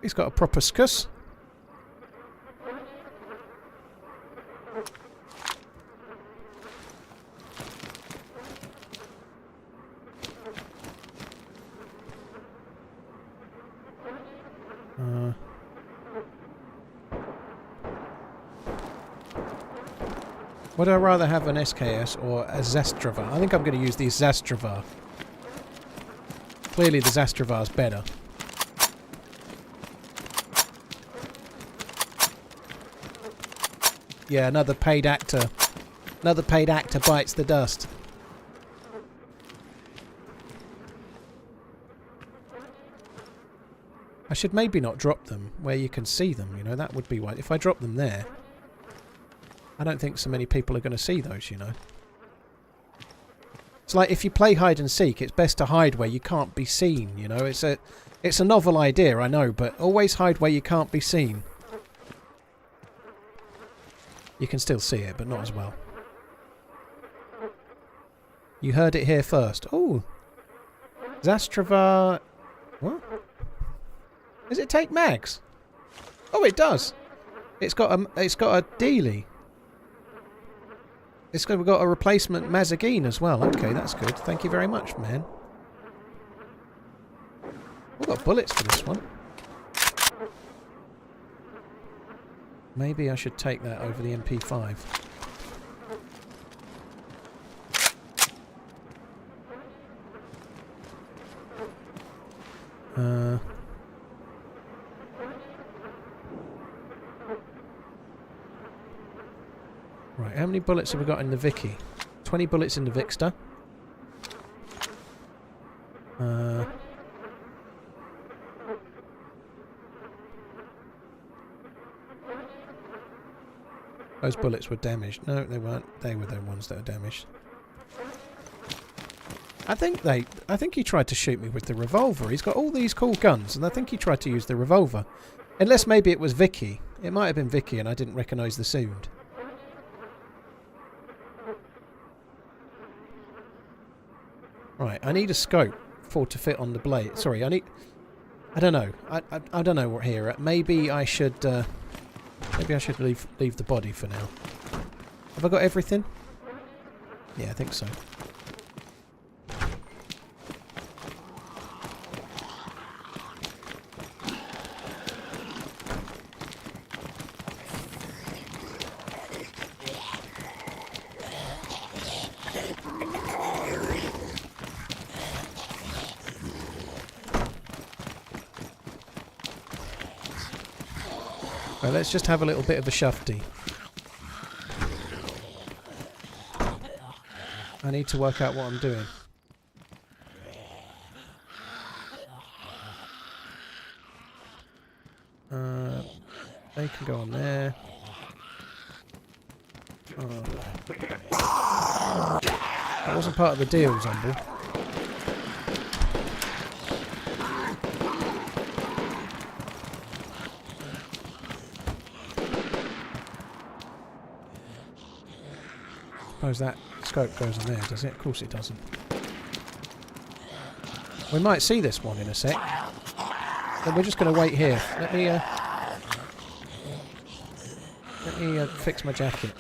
He's got a proper scuss. Would I rather have an SKS or a Zastrava? I think I'm going to use the Zastrava. Clearly the Zastrava is better. Yeah, another paid actor. Another paid actor bites the dust. I should maybe not drop them where you can see them, you know, that would be one. If I drop them there, I don't think so many people are going to see those, you know. It's like if you play hide and seek, it's best to hide where you can't be seen, you know. It's a novel idea, I know, but always hide where you can't be seen. You can still see it, but not as well. You heard it here first. Oh, Zastrava. What? Does it take mags? Oh, it does. It's got a dealie. We've got a replacement Mazagine as well. Okay, that's good. Thank you very much, man. We've got bullets for this one. Maybe I should take that over the MP5. Right, how many bullets have we got in the Vicky? 20 bullets in the Vixter. Those bullets were damaged. No, they weren't. They were the ones that were damaged. I think he tried to shoot me with the revolver. He's got all these cool guns, and I think he tried to use the revolver. Unless maybe it was Vicky. It might have been Vicky, and I didn't recognise the sound. Right, I need a scope to fit on the blade. Sorry, I don't know. I don't know what here. Maybe I should leave the body for now. Have I got everything? Yeah, I think so. Right, let's just have a little bit of a shufty. I need to work out what I'm doing. They can go on there. Oh. That wasn't part of the deal, Zumble. Suppose that scope goes in there, does it? Of course it doesn't. We might see this one in a sec. Then we're just going to wait here. Let me fix my jacket.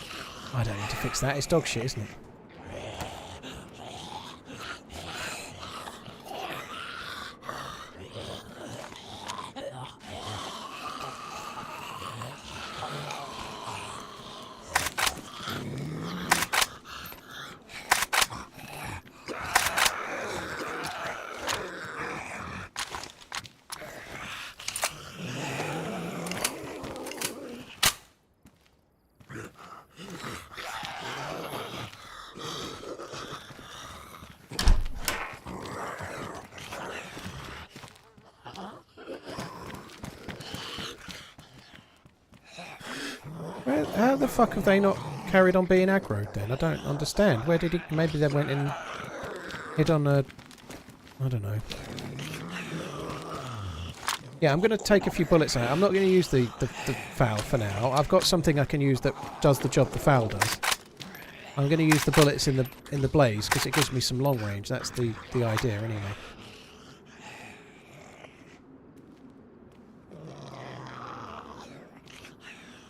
I don't need to fix that. It's dog shit, isn't it? How the fuck have they not carried on being aggroed then? I don't understand. Where did he... Maybe they went in... hid on a... I don't know. Yeah, I'm going to take a few bullets out. I'm not going to use the foul for now. I've got something I can use that does the job the foul does. I'm going to use the bullets in the blaze because it gives me some long range. That's the idea anyway.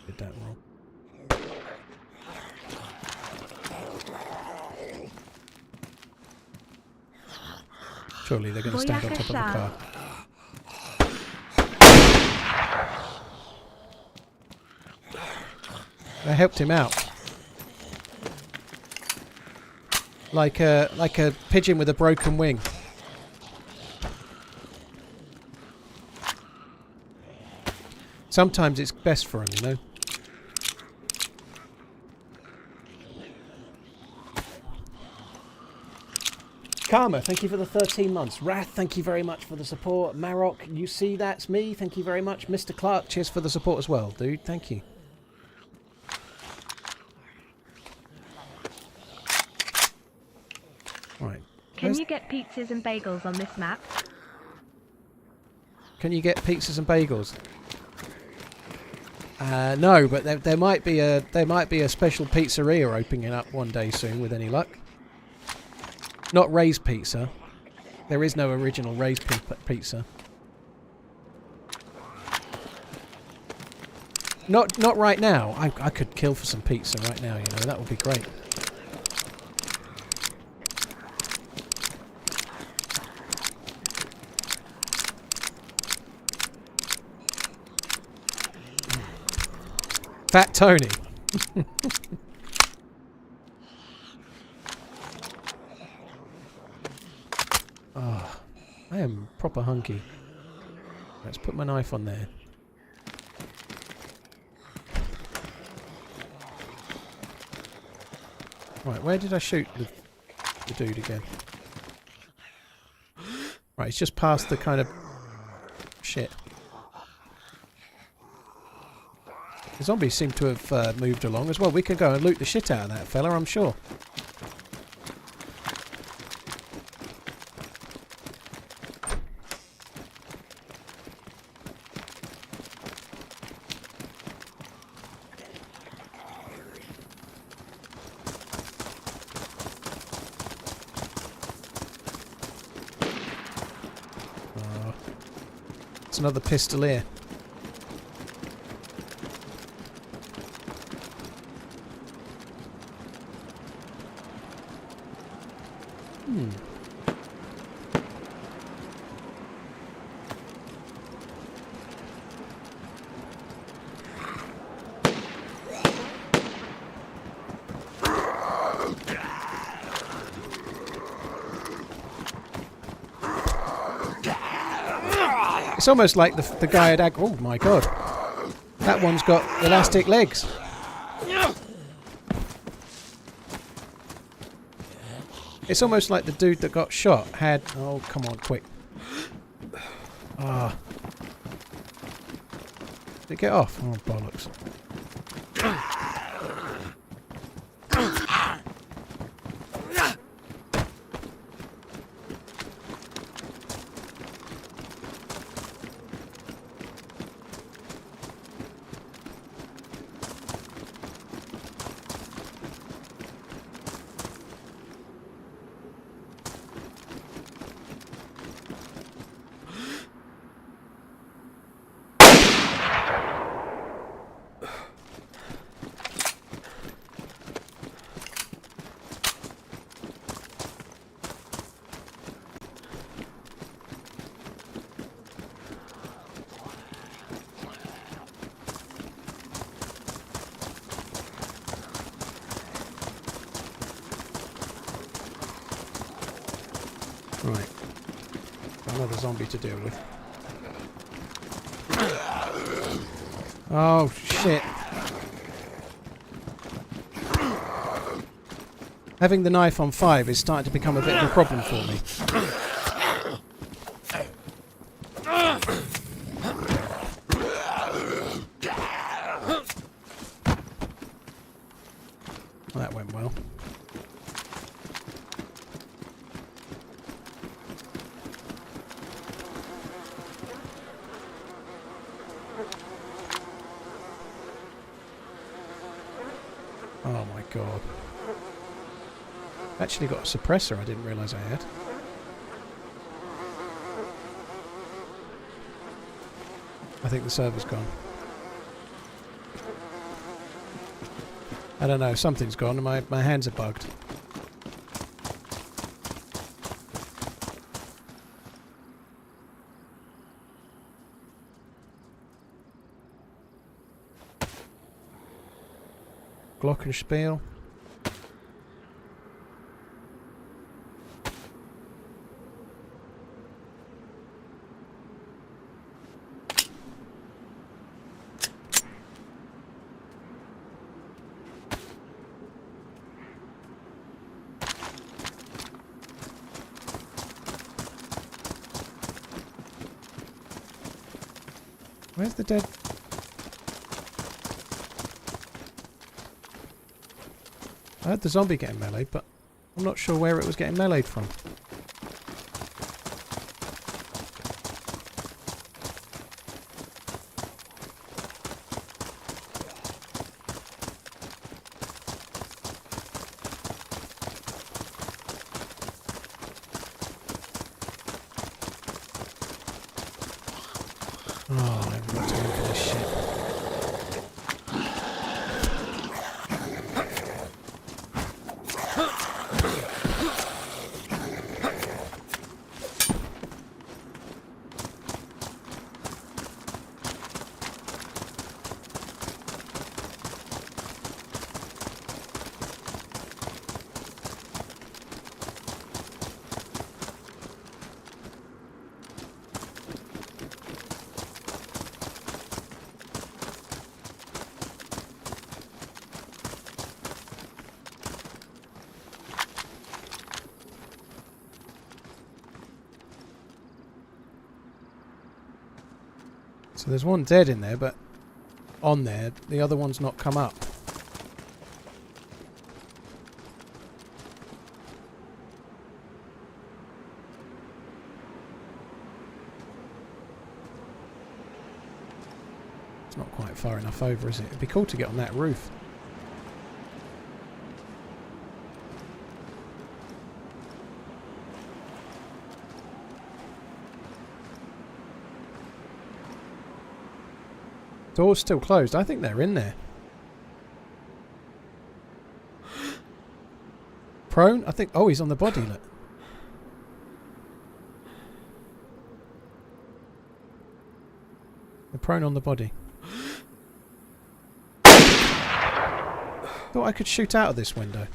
Did that wrong. Surely they're going to stand on top of the car. I helped him out. Like a pigeon with a broken wing. Sometimes it's best for him, you know. Karma, thank you for the 13 months. Wrath, thank you very much for the support. Marok, you see that's me. Thank you very much. Mr. Clark, cheers for the support as well, dude. Thank you. Right. Can you get pizzas and bagels on this map? Can you get pizzas and bagels? No, but there might be a special pizzeria opening up one day soon with any luck. Not Ray's Pizza. There is no original Ray's Pizza. Not right now. I could kill for some pizza right now, you know. That would be great. Fat Tony. Oh, I am proper hunky. Let's put my knife on there. Right, where did I shoot the dude again? Right, it's just past the kind of... shit. The zombies seem to have moved along as well. We can go and loot the shit out of that fella, I'm sure. It's another pistolier. It's almost like the guy at oh my god. That one's got elastic legs. It's almost like the dude that got shot had... Oh, come on, quick. Ah. Did it get off? Oh, bollocks. Right. Another zombie to deal with. Oh, shit. Having the knife on 5 is starting to become a bit of a problem for me. god. Actually got a suppressor I didn't realise I had. I think the server's gone. I don't know, something's gone and my hands are bugged. Glockenspiel. Where's the dead? I heard the zombie getting meleeed, but I'm not sure where it was getting meleeed from. Oh, I've got to look at this shit. So there's one dead in there, but on there, the other one's not come up. It's not quite far enough over, is it? It'd be cool to get on that roof. Door's still closed. I think they're in there. Prone? I think... Oh, he's on the body, look. They're prone on the body. Thought I could shoot out of this window.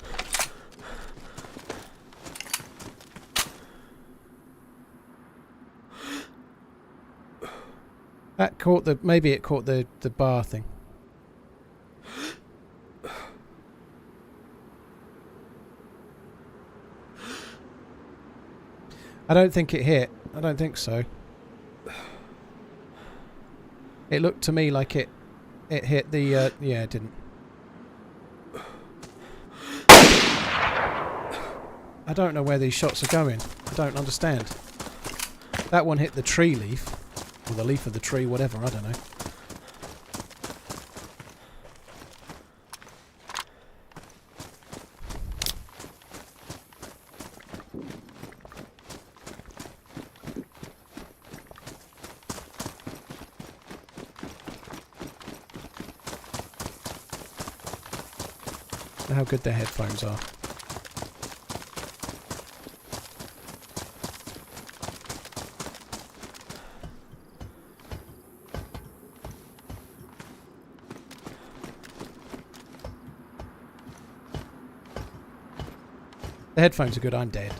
That caught the... Maybe it caught the bar thing. I don't think it hit. I don't think so. It looked to me like it hit the... yeah, it didn't. I don't know where these shots are going. I don't understand. That one hit the tree leaf. Or the leaf of the tree, whatever, I don't know. How good their headphones are. The headphones are good, I'm dead.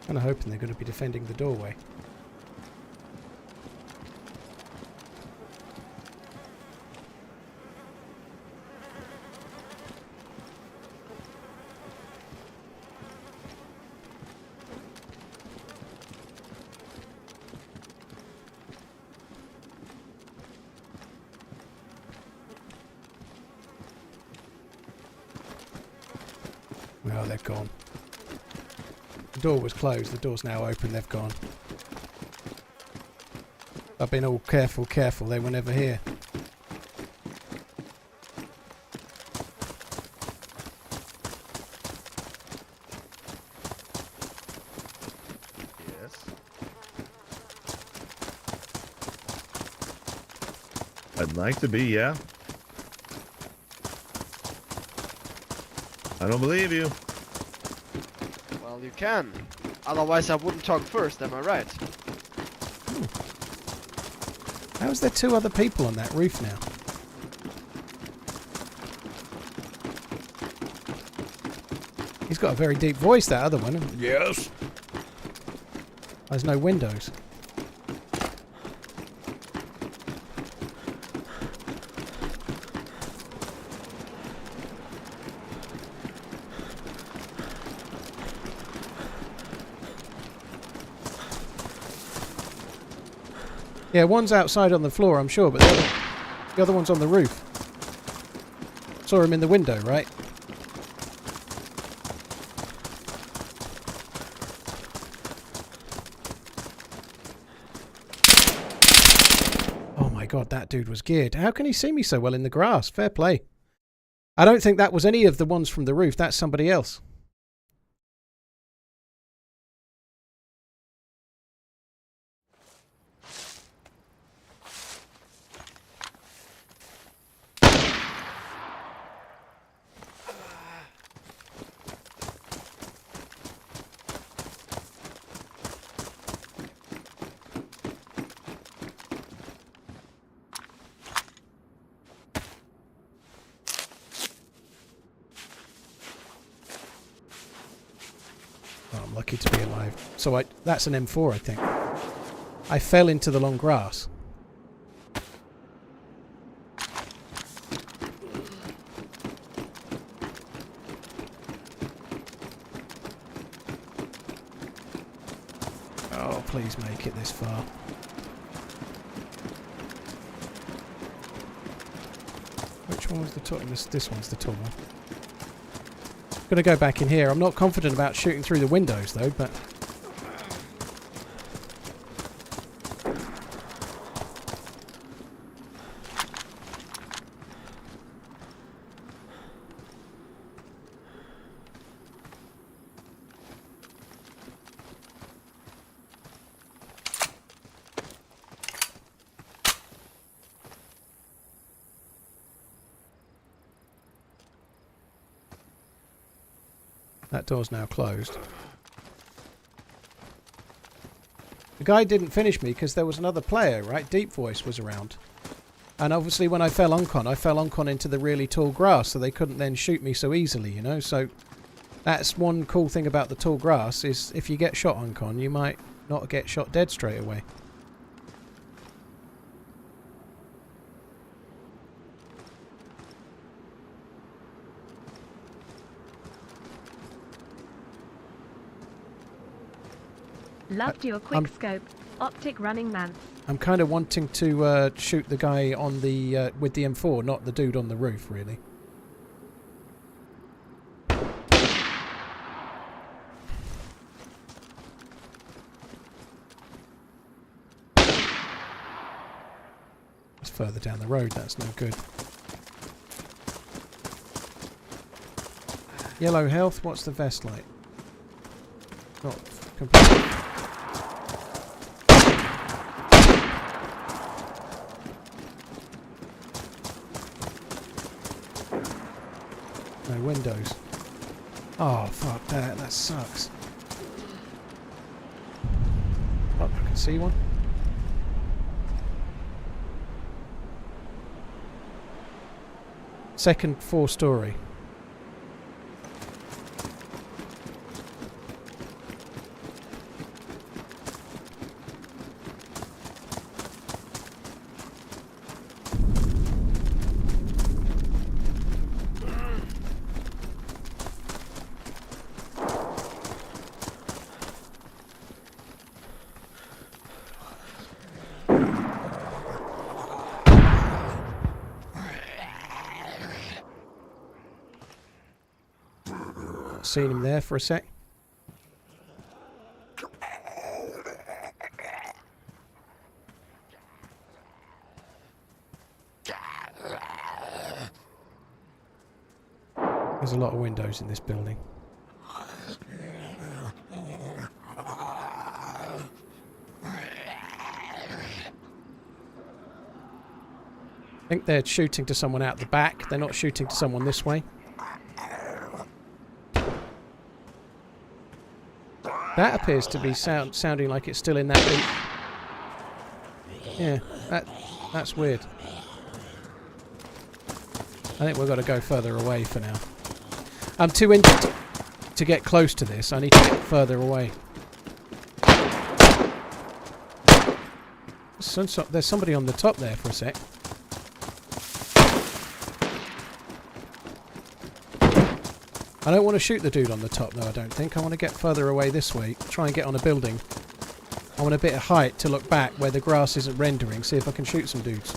Kind of hoping they're going to be defending the doorway. Well, they're gone. The door was closed, the door's now open, they've gone. I've been all careful, they were never here. Yes. I'd like to be, yeah. I don't believe you. Well, you can. Otherwise I wouldn't talk first, am I right? How is there 2 other people on that roof now? He's got a very deep voice, that other one. Yes. There's no windows. Yeah, one's outside on the floor, I'm sure, but the other one's on the roof. Saw him in the window, right? Oh my god, that dude was geared. How can he see me so well in the grass? Fair play. I don't think that was any of the ones from the roof. That's somebody else. Oh, I'm lucky to be alive. So that's an M4, I think. I fell into the long grass. Oh, please make it this far. Which one was the tall? This one's the tall one. Gonna go back in here. I'm not confident about shooting through the windows though, but that door's now closed. The guy didn't finish me because there was another player, right? Deep Voice was around. And obviously when I fell oncon into the really tall grass, so they couldn't then shoot me so easily, you know? So that's one cool thing about the tall grass, is if you get shot oncon, you might not get shot dead straight away. Loved your quick scope, optic running man's. I'm kind of wanting to shoot the guy on the with the M4, not the dude on the roof, really. It's further down the road, that's no good. Yellow health, what's the vest like? Not completely. No windows. Oh, fuck that. That sucks. Oh, I can see one. Second 4-story. seen him there for a sec. There's a lot of windows in this building. I think they're shooting to someone out the back. They're not shooting to someone this way. That appears to be sounding like it's still in that beat. Yeah, that's weird. I think we've got to go further away for now. I'm too injured to get close to this. I need to get further away. There's somebody on the top there for a sec. I don't want to shoot the dude on the top though, I don't think. I want to get further away this way, try and get on a building. I want a bit of height to look back where the grass isn't rendering, see if I can shoot some dudes.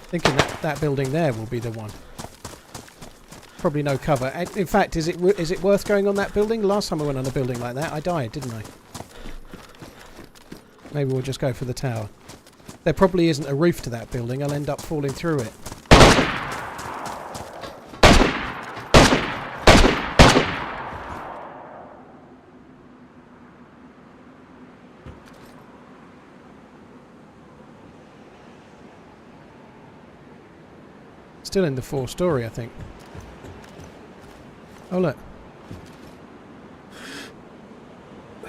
Thinking that building there will be the one. Probably no cover. In fact, is it worth going on that building? Last time I went on a building like that, I died, didn't I? Maybe we'll just go for the tower. There probably isn't a roof to that building. I'll end up falling through it. Still in the 4-story, I think. Oh, look.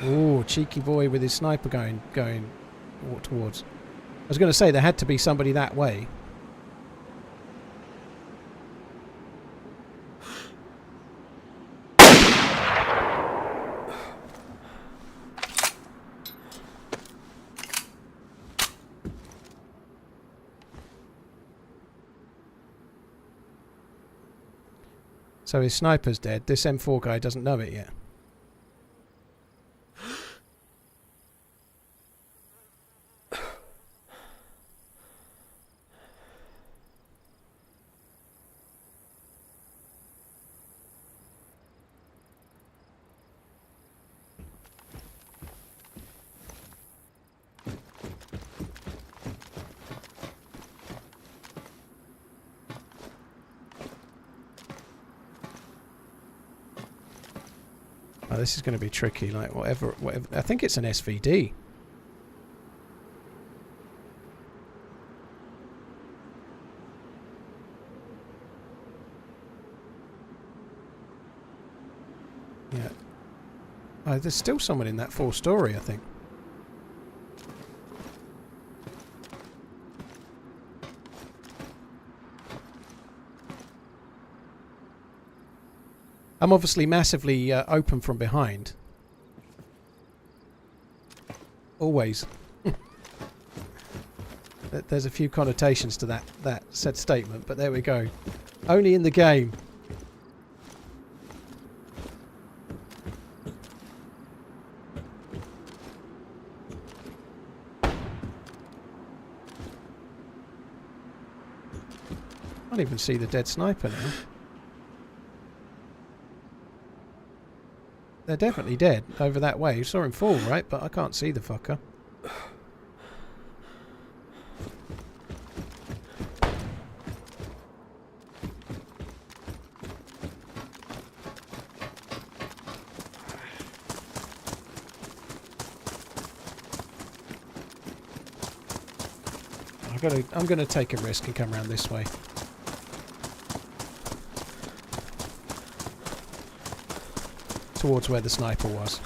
Ooh, cheeky boy with his sniper going towards. I was going to say there had to be somebody that way. So his sniper's dead. This M4 guy doesn't know it yet. Oh, this is going to be tricky, like whatever. I think it's an SVD. Yeah. Oh, there's still someone in that 4-story, I think. I'm obviously massively open from behind. Always. There's a few connotations to that said statement, but there we go. Only in the game. I can't even see the dead sniper now. They're definitely dead over that way. You saw him fall, right? But I can't see the fucker. I'm gonna take a risk and come around this way. Towards where the sniper was.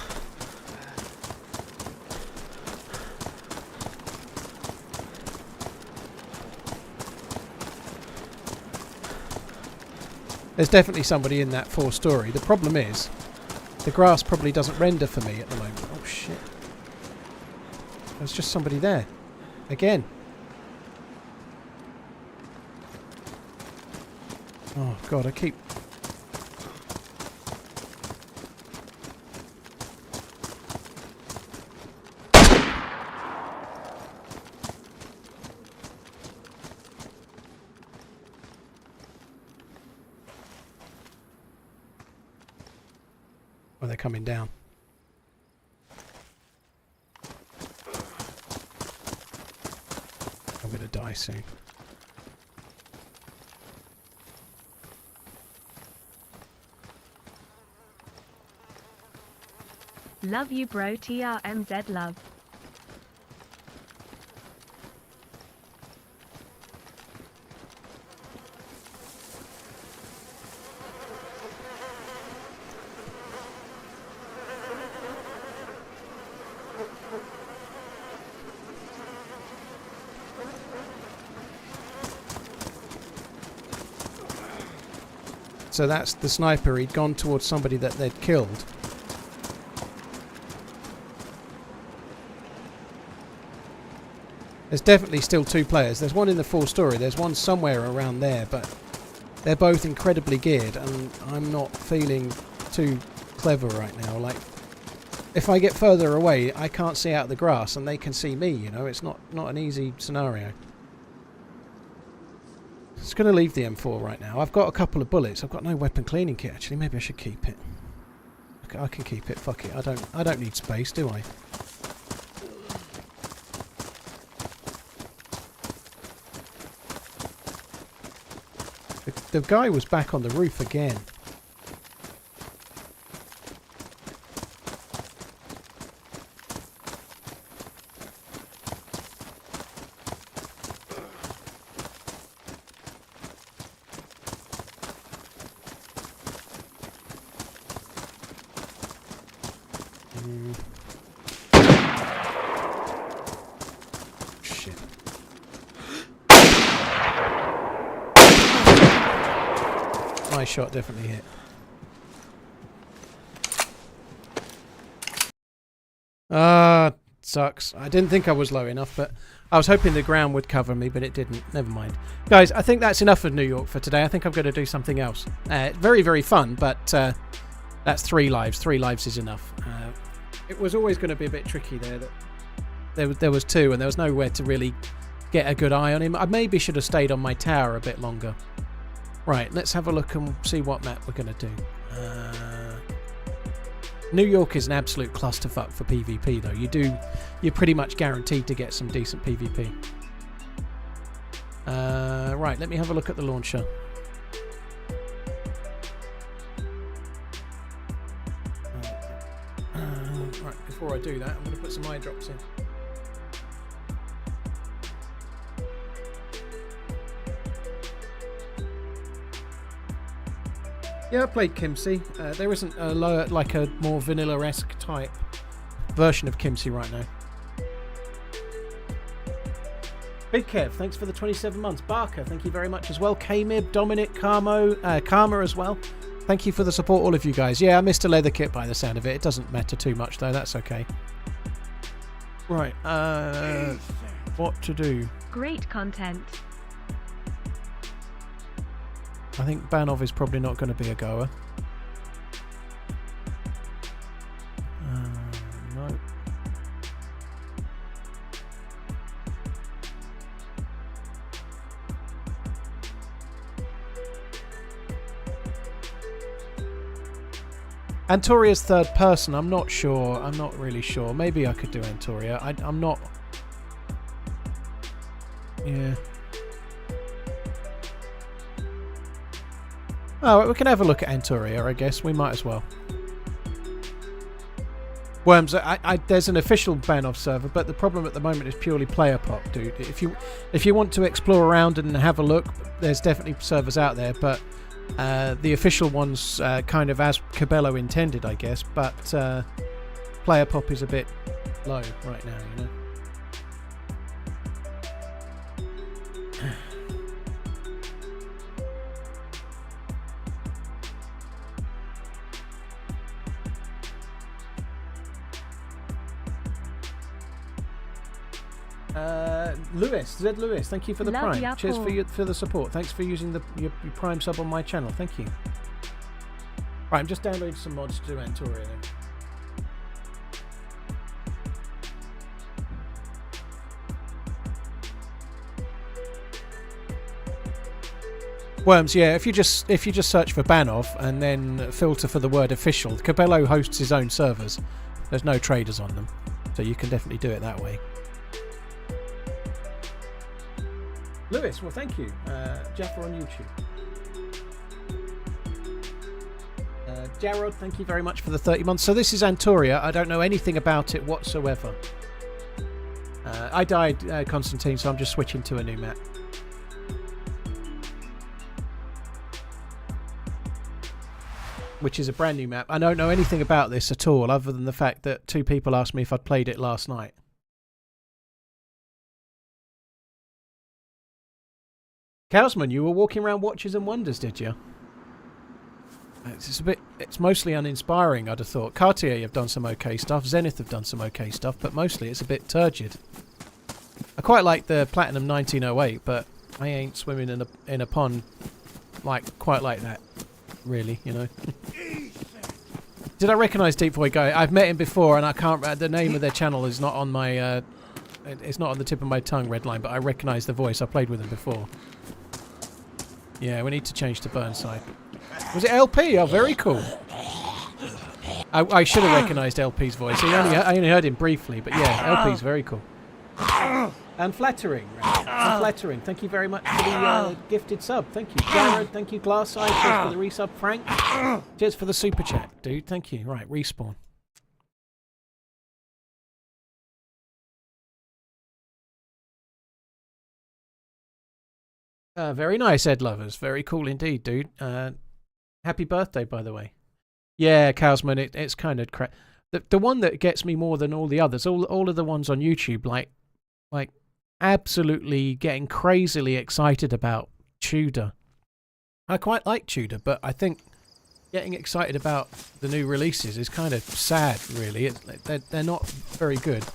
There's definitely somebody in that 4-story. The problem is, the grass probably doesn't render for me at the moment. Oh shit. There's just somebody there. Again. Oh god, I keep... Oh, they're coming down. I'm gonna die soon. Love you, bro. TRMZ love. So that's the sniper. He'd gone towards somebody that they'd killed. There's definitely still two players. There's one in the full story. There's one somewhere around there, but they're both incredibly geared, and I'm not feeling too clever right now. Like, if I get further away, I can't see out the grass, and they can see me. You know, it's not an easy scenario. Just going to leave the M4 right now. I've got a couple of bullets. I've got no weapon cleaning kit. Actually, maybe I should keep it. Okay, I can keep it. Fuck it. I don't need space, do I? The guy was back on the roof again. Shit. My shot definitely hit. Sucks. I didn't think I was low enough, but I was hoping the ground would cover me, but it didn't. Never mind. Guys, I think that's enough of New York for today. I think I'm going to do something else. Very, very fun, but that's 3 lives. 3 lives is enough. It was always going to be a bit tricky there. There was 2, and there was nowhere to really get a good eye on him. I maybe should have stayed on my tower a bit longer. Right, let's have a look and see what map we're going to do. New York is an absolute clusterfuck for PvP though. You're pretty much guaranteed to get some decent PvP. Right, let me have a look at the launcher. Right, before I do that, I'm going to put some eye drops in. Yeah, I played Kimsey. There isn't a like a more vanilla-esque type version of Kimsey right now. Big Kev, thanks for the 27 months. Barker, thank you very much as well. K-Mib, Dominic, Karma as well. Thank you for the support, all of you guys. Yeah, I missed a leather kit by the sound of it. It doesn't matter too much though, that's okay. Right, what to do? Great content. I think Banov is probably not going to be a goer. No. Antoria's third person, I'm not sure. I'm not really sure. Maybe I could do Antoria. I'm not... Yeah. Oh, we can have a look at Antoria, I guess. We might as well. Worms, there's an official Banov server, but the problem at the moment is purely player pop, dude. If you want to explore around and have a look, there's definitely servers out there, but the official one's kind of as Cabello intended, I guess, but player pop is a bit low right now, you know. Lewis, Z Lewis, thank you for the Love Prime. ya, Cheers Paul. for the support. Thanks for using your Prime sub on my channel. Thank you. Right, I'm just downloading some mods to do Antoria then. Worms, yeah. If you just search for Banov and then filter for the word official, Cabello hosts his own servers. There's no traders on them, so you can definitely do it that way. Lewis, well, thank you. Jaffa on YouTube. Jarrod, thank you very much for the 30 months. So this is Antoria. I don't know anything about it whatsoever. I died, Constantine, so I'm just switching to a new map. Which is a brand new map. I don't know anything about this at all, other than the fact that 2 people asked me if I'd played it last night. Cowsman, you were walking around Watches and Wonders, did you? It's mostly uninspiring, I'd have thought. Cartier have done some okay stuff, Zenith have done some okay stuff, but mostly it's a bit turgid. I quite like the Platinum 1908, but I ain't swimming in a pond quite like that, really, you know. Did I recognise Deep Void Guy? I've met him before, and I can't. The name of their channel is not on my. It's not on the tip of my tongue, Redline, but I recognise the voice. I played with him before. Yeah, we need to change to Burnside. Was it LP? Oh, very cool. I should have recognised LP's voice. I only heard him briefly, but yeah, LP's very cool. And flattering, right? And flattering. Thank you very much for the gifted sub. Thank you, Jared. Thank you, Glasseye. Cheers for the resub, Frank. Cheers for the super chat, dude. Thank you. Right, respawn. Very nice, Ed Lovers. Very cool indeed, dude. Happy birthday, by the way. Yeah, Cowsman, it's kind of crap. The one that gets me more than all the others, all of the ones on YouTube, like absolutely getting crazily excited about Tudor. I quite like Tudor, but I think getting excited about the new releases is kind of sad, really. They're not very good.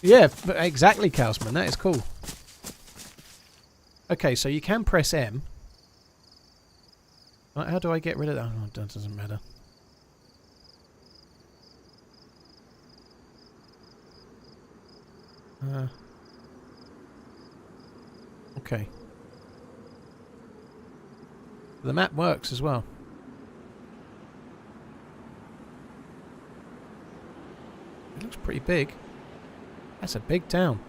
Yeah, exactly, Cowsman. That is cool. Okay, so you can press M. How do I get rid of that? Oh, that doesn't matter. Okay. The map works as well. It looks pretty big. That's a big town.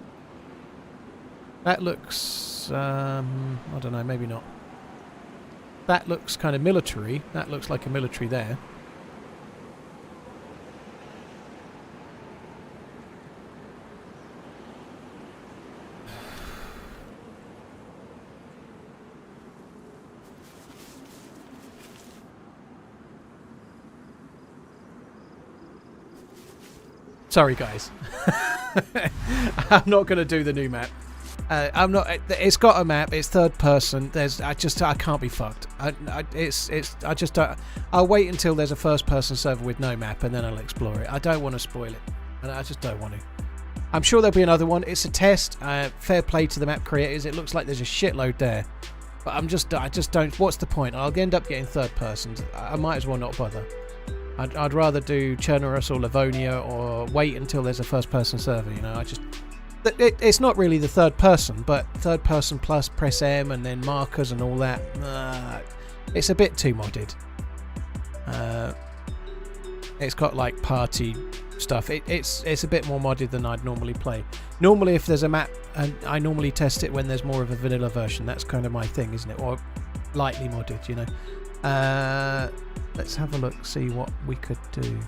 That looks... I don't know, maybe not. That looks kind of military. That looks like a military there. Sorry, guys. I'm not going to do the new map. I'm not. It's got a map. It's third person. I can't be fucked. I just don't. I'll wait until there's a first person server with no map, and then I'll explore it. I don't want to spoil it, and I just don't want to. I'm sure there'll be another one. It's a test. Fair play to the map creators. It looks like there's a shitload there, but I just don't. What's the point? I'll end up getting third person. I might as well not bother. I'd rather do Chernobyl or Livonia, or wait until there's a first person server. You know, it's not really the third person, but third person plus press M and then markers and all that. It's a bit too modded. It's got like party stuff. It's a bit more modded than I'd normally play. Normally, if there's a map, and I normally test it when there's more of a vanilla version. That's kind of my thing, isn't it? Or lightly modded, you know. Let's have a look, see what we could do.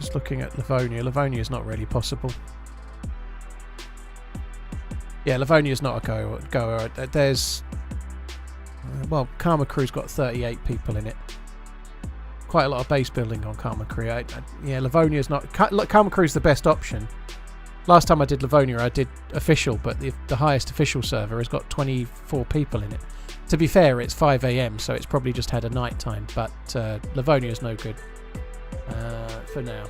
Just looking at Livonia. Livonia is not really possible. Yeah, Livonia is not a goer. There's... well, Karma Crew's got 38 people in it. Quite a lot of base building on Karma Crew. Yeah, Livonia's not... Karma Crew's the best option, Last time I did Livonia, I did official, but the highest official server has got 24 people in it. To be fair, it's 5 AM, so it's probably just had a night time, but Livonia's no good for now.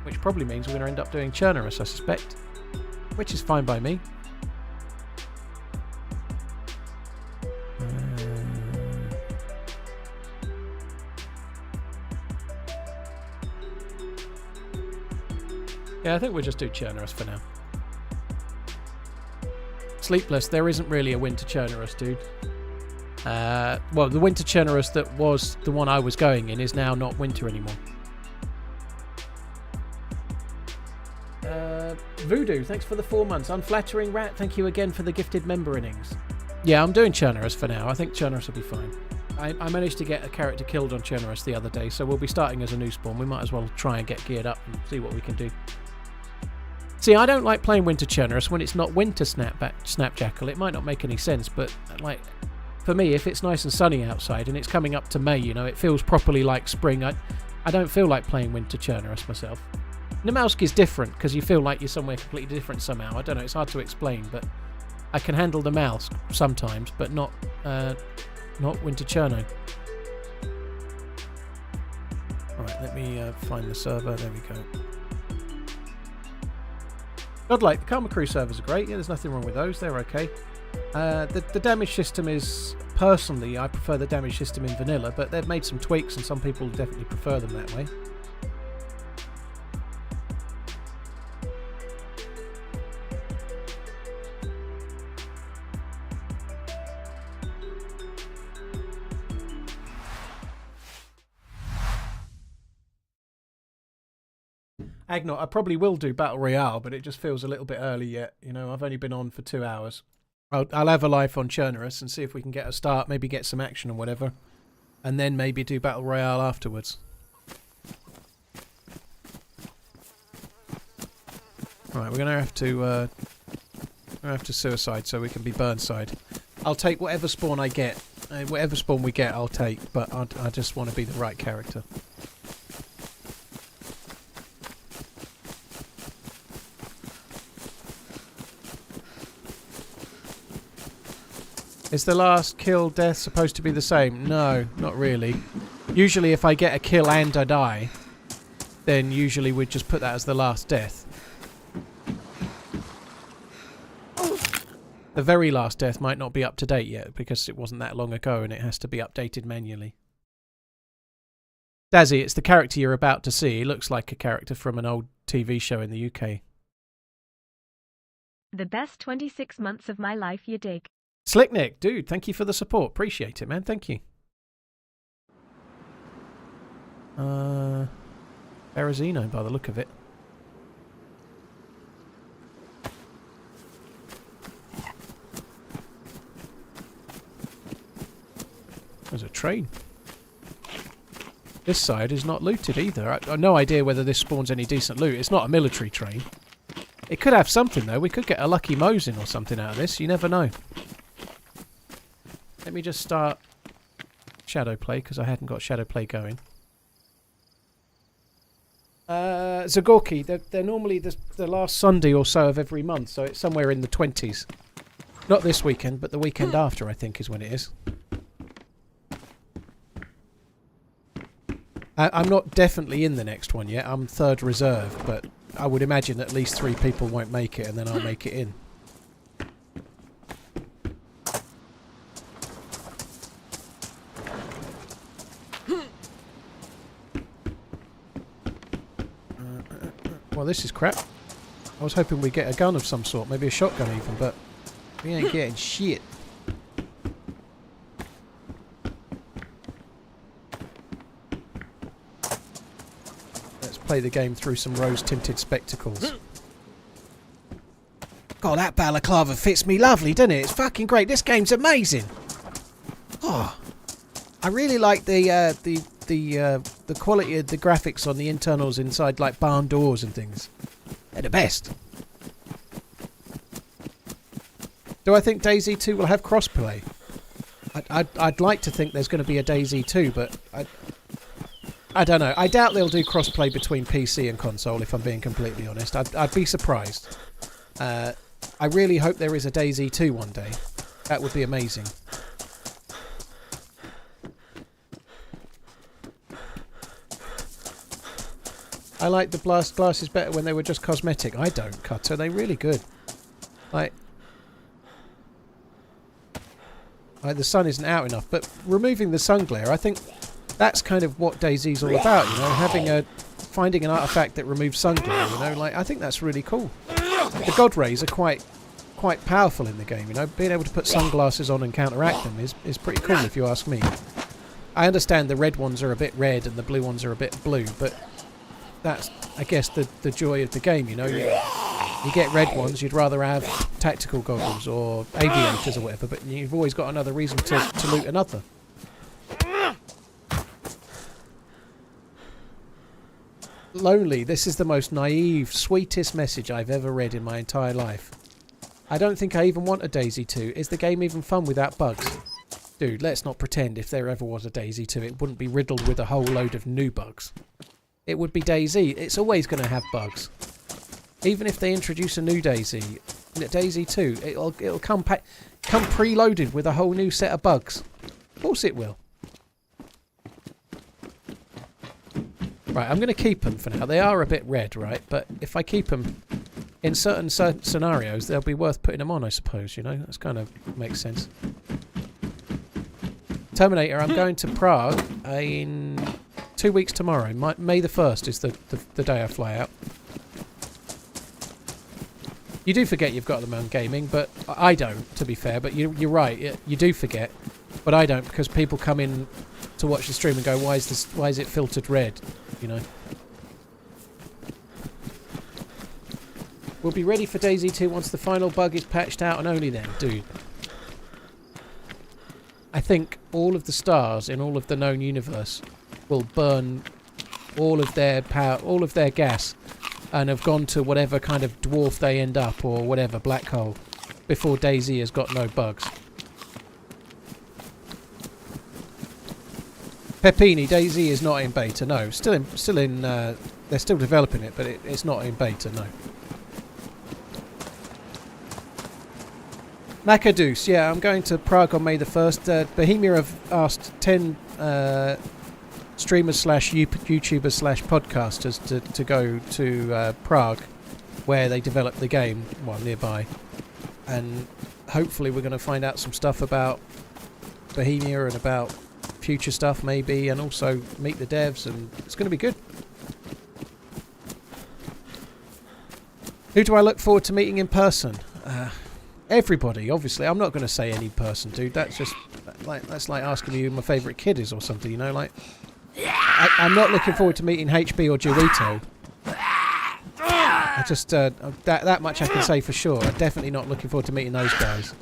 Which probably means we're going to end up doing Chernerus, I suspect. Which is fine by me. Yeah, I think we'll just do Chernerus for now. Sleepless, there isn't really a winter Chernerus, dude. Well, the winter Chernerus that was the one I was going in is now not winter anymore. Voodoo, thanks for the 4 months. Unflattering Rat, thank you again for the gifted member innings. Yeah, I'm doing Chernerus for now. I think Chernerus will be fine. I managed to get a character killed on Chernerus the other day, so we'll be starting as a new spawn. We might as well try and get geared up and see what we can do. See, I don't like playing Winter Chernerus when it's not Winter Snapjackal. It might not make any sense, but like for me, if it's nice and sunny outside and it's coming up to May, you know, it feels properly like spring. I don't feel like playing Winter Chernerus myself. Namalski's different because you feel like you're somewhere completely different somehow. I don't know, it's hard to explain, but I can handle the mouse sometimes, but not Winter Cherno. Alright, let me find the server. There we go. Godlike, the Karma Crew servers are great. Yeah, there's nothing wrong with those. They're okay. The damage system is... Personally, I prefer the damage system in vanilla, but they've made some tweaks and some people definitely prefer them that way. Agnot, I probably will do Battle Royale, but it just feels a little bit early yet. You know, I've only been on for 2 hours. I'll have a life on Chernerus and see if we can get a start, maybe get some action or whatever. And then maybe do Battle Royale afterwards. Right, we're going to have to suicide so we can be Burnside. I'll take whatever spawn I get. Whatever spawn we get, I'll take, but I just want to be the right character. Is the last kill death supposed to be the same? No, not really. Usually if I get a kill and I die, then usually we'd just put that as the last death. The very last death might not be up to date yet because it wasn't that long ago and it has to be updated manually. Dazzy, it's the character you're about to see. He looks like a character from an old TV show in the UK. The best 26 months of my life, you dig. Slicknick, dude, thank you for the support. Appreciate it, man. Thank you. Berezino, by the look of it. There's a train. This side is not looted either. I've no idea whether this spawns any decent loot. It's not a military train. It could have something, though. We could get a lucky Mosin or something out of this. You never know. Let me just start Shadowplay, because I hadn't got Shadowplay going. Zagorki, they're normally the last Sunday or so of every month, so it's somewhere in the 20s. Not this weekend, but the weekend after, I think, is when it is. I'm not definitely in the next one yet. I'm third reserve, but I would imagine at least 3 people won't make it, and then I'll make it in. Well, this is crap. I was hoping we'd get a gun of some sort, maybe a shotgun even, but we ain't getting shit. Let's play the game through some rose-tinted spectacles. God, that balaclava fits me lovely, doesn't it? It's fucking great. This game's amazing. Oh, I really like the quality of the graphics on the internals inside, like barn doors and things. They're the best. Do I think DayZ 2 will have crossplay? I'd like to think there's going to be a DayZ 2, but I don't know. I doubt they'll do crossplay between PC and console, if I'm being completely honest. I'd be surprised. I really hope there is a DayZ 2 one day. That would be amazing. I like the blast glasses better when they were just cosmetic. I don't, Cutter. They're really good. Like, the sun isn't out enough, but removing the sun glare, I think that's kind of what DayZ's all about, you know, finding an artifact that removes sun glare, you know, like, I think that's really cool. The God Rays are quite powerful in the game, you know, being able to put sunglasses on and counteract them is pretty cool if you ask me. I understand the red ones are a bit red and the blue ones are a bit blue, but that's, I guess, the joy of the game, you know. You get red ones, you'd rather have tactical goggles or aviators or whatever, but you've always got another reason to loot another. Lonely, this is the most naive, sweetest message I've ever read in my entire life. I don't think I even want a DayZ 2. Is the game even fun without bugs? Dude, let's not pretend if there ever was a DayZ 2 it wouldn't be riddled with a whole load of new bugs. It would be DayZ. It's always going to have bugs. Even if they introduce a new DayZ, DayZ 2, it'll come preloaded with a whole new set of bugs. Of course it will. Right, I'm going to keep them for now. They are a bit red, right? But if I keep them in certain scenarios, they'll be worth putting them on, I suppose, you know? That's kind of makes sense. Terminator, I'm going to Prague in 2 weeks tomorrow. May the 1st is the day I fly out. You do forget you've got them on gaming, but I don't, to be fair. But you're right, you do forget. But I don't, because people come in to watch the stream and go, why is it filtered red? You know. We'll be ready for DayZ 2 once the final bug is patched out, and only then, dude. I think all of the stars in all of the known universe will burn all of their power, all of their gas, and have gone to whatever kind of dwarf they end up, or whatever, black hole, before DayZ has got no bugs. Pepini, DayZ is not in beta, no. They're still developing it, but it's not in beta, no. Macadooce, yeah, I'm going to Prague on May the 1st. Bohemia have asked 10 streamers / YouTubers / podcasters to go to Prague, where they develop the game, well, nearby. And hopefully we're going to find out some stuff about Bohemia and about future stuff, maybe, and also meet the devs, and it's going to be good. Who do I look forward to meeting in person? Everybody, obviously. I'm not going to say any person, dude. That's like asking me who my favourite kid is or something, you know, like... I'm not looking forward to meeting HB or Juito. I just, that much I can say for sure. I'm definitely not looking forward to meeting those guys.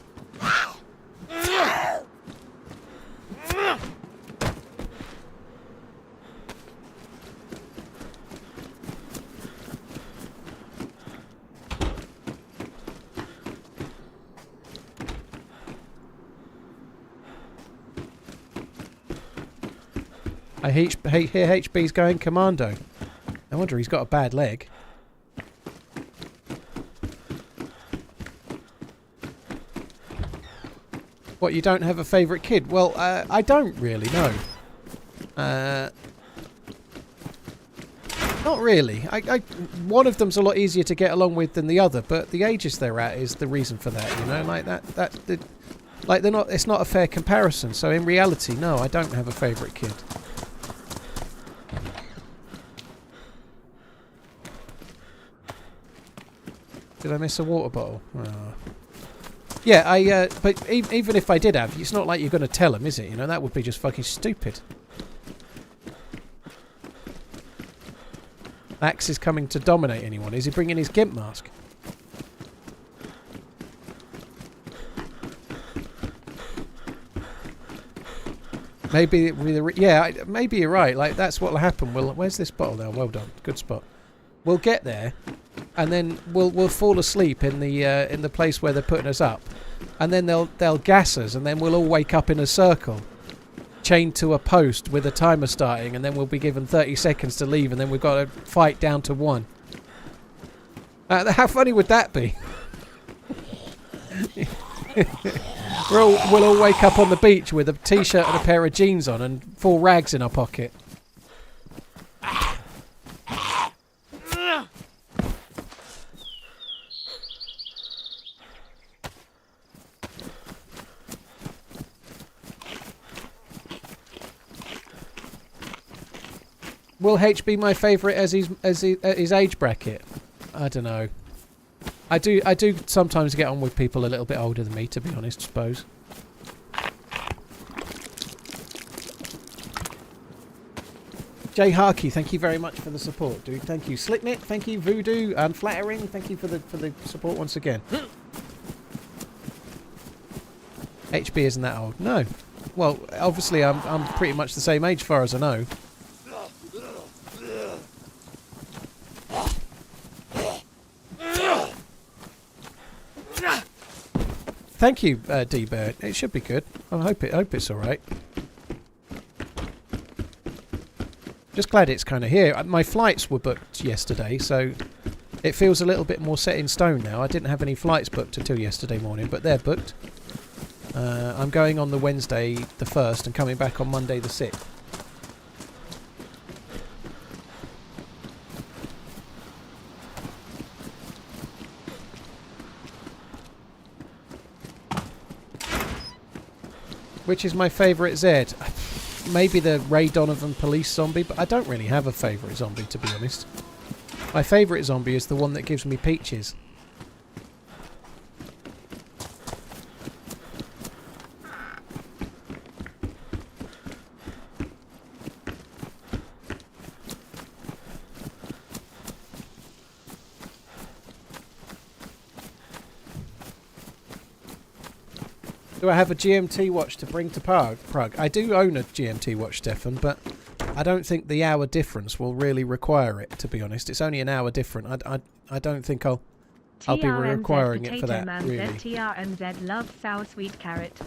I hear HB's going commando. No wonder he's got a bad leg. What, you don't have a favourite kid? Well, I don't really, no. Not really. One of them's a lot easier to get along with than the other, but the ages they're at is the reason for that, you know? Like, they're not, it's not a fair comparison, so in reality, no, I don't have a favourite kid. Did I miss a water bottle? Oh. Yeah, but even if I did have, it's not like you're going to tell him, is it? You know, that would be just fucking stupid. Max is coming to dominate anyone. Is he bringing his gimp mask? Maybe, yeah, maybe you're right. Like, that's what'll happen. Where's this bottle now? Well done. Good spot. We'll get there. And then we'll fall asleep in the place where they're putting us up, and then they'll gas us, and then we'll all wake up in a circle, chained to a post with a timer starting, and then we'll be given 30 seconds to leave, and then we've got to fight down to 1. How funny would that be? We'll all wake up on the beach with a t-shirt and a pair of jeans on and 4 rags in our pocket. Will H be my favourite as his age bracket? I don't know. I do sometimes get on with people a little bit older than me, to be honest, I suppose. Jay Harkey, thank you very much for the support, dude. Thank you. Slicknit, thank you. Voodoo, Unflattering, thank you for the support once again. HB isn't that old. No. Well, obviously I'm pretty much the same age, as far as I know. Thank you, D-Bird. It should be good. I hope it's all right. Just glad it's kind of here. My flights were booked yesterday, so it feels a little bit more set in stone now. I didn't have any flights booked until yesterday morning, but they're booked. I'm going on the Wednesday the 1st and coming back on Monday the 6th. Which is my favourite Zed? Maybe the Ray Donovan police zombie, but I don't really have a favourite zombie, to be honest. My favourite zombie is the one that gives me peaches. Do I have a GMT watch to bring to Prague? I do own a GMT watch, Stefan, but I don't think the hour difference will really require it, to be honest. It's only an hour different. I don't think I'll be requiring it for that, really. TRMZ loves sour sweet carrot.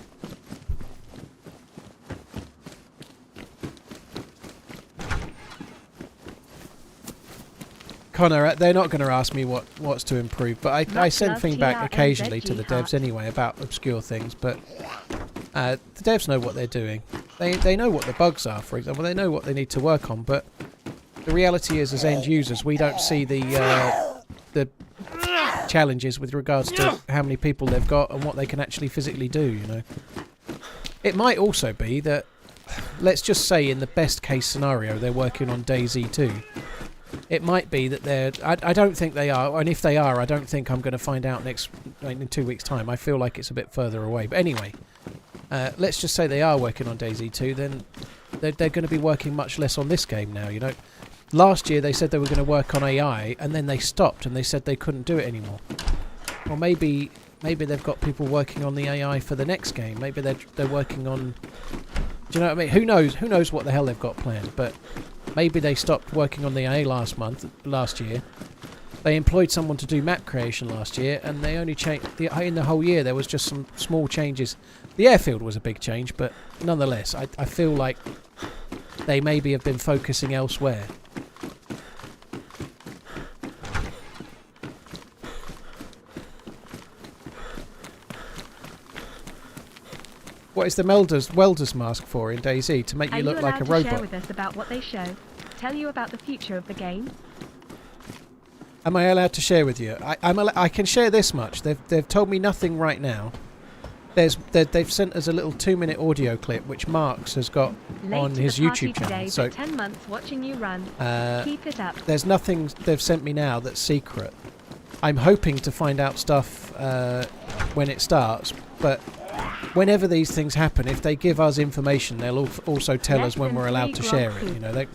Connor, they're not going to ask me what's to improve, but I send feedback occasionally to the devs anyway about obscure things, but the devs know what they're doing. They know what the bugs are, for example. They know what they need to work on, but the reality is, as end users, we don't see the challenges with regards to how many people they've got and what they can actually physically do, you know. It might also be that, let's just say in the best case scenario, they're working on DayZ 2. It might be that they're... I don't think they are, and if they are, I don't think I'm going to find out in 2 weeks' time. I feel like it's a bit further away. But anyway, let's just say they are working on DayZ 2, then they're going to be working much less on this game now, you know. Last year they said they were going to work on AI, and then they stopped, and they said they couldn't do it anymore. Or maybe they've got people working on the AI for the next game. Maybe they're working on... Do you know what I mean? Who knows what the hell they've got planned, but... Maybe they stopped working on the AI last year. They employed someone to do map creation last year, and they only changed... in the whole year, there was just some small changes. The airfield was a big change, but nonetheless, I feel like they maybe have been focusing elsewhere. What is the welder's mask for in DayZ? To make you look like a robot? Are you allowed to share with us about what they show? Tell you about the future of the game? Am I allowed to share with you? I can share this much. They've told me nothing right now. They've sent us a little 2-minute audio clip which Marks has got on his YouTube channel. Today, so 10 months watching you run. Keep it up. There's nothing they've sent me now that's secret. I'm hoping to find out stuff when it starts, but whenever these things happen, if they give us information, they'll also tell us when we're allowed to share it. You know,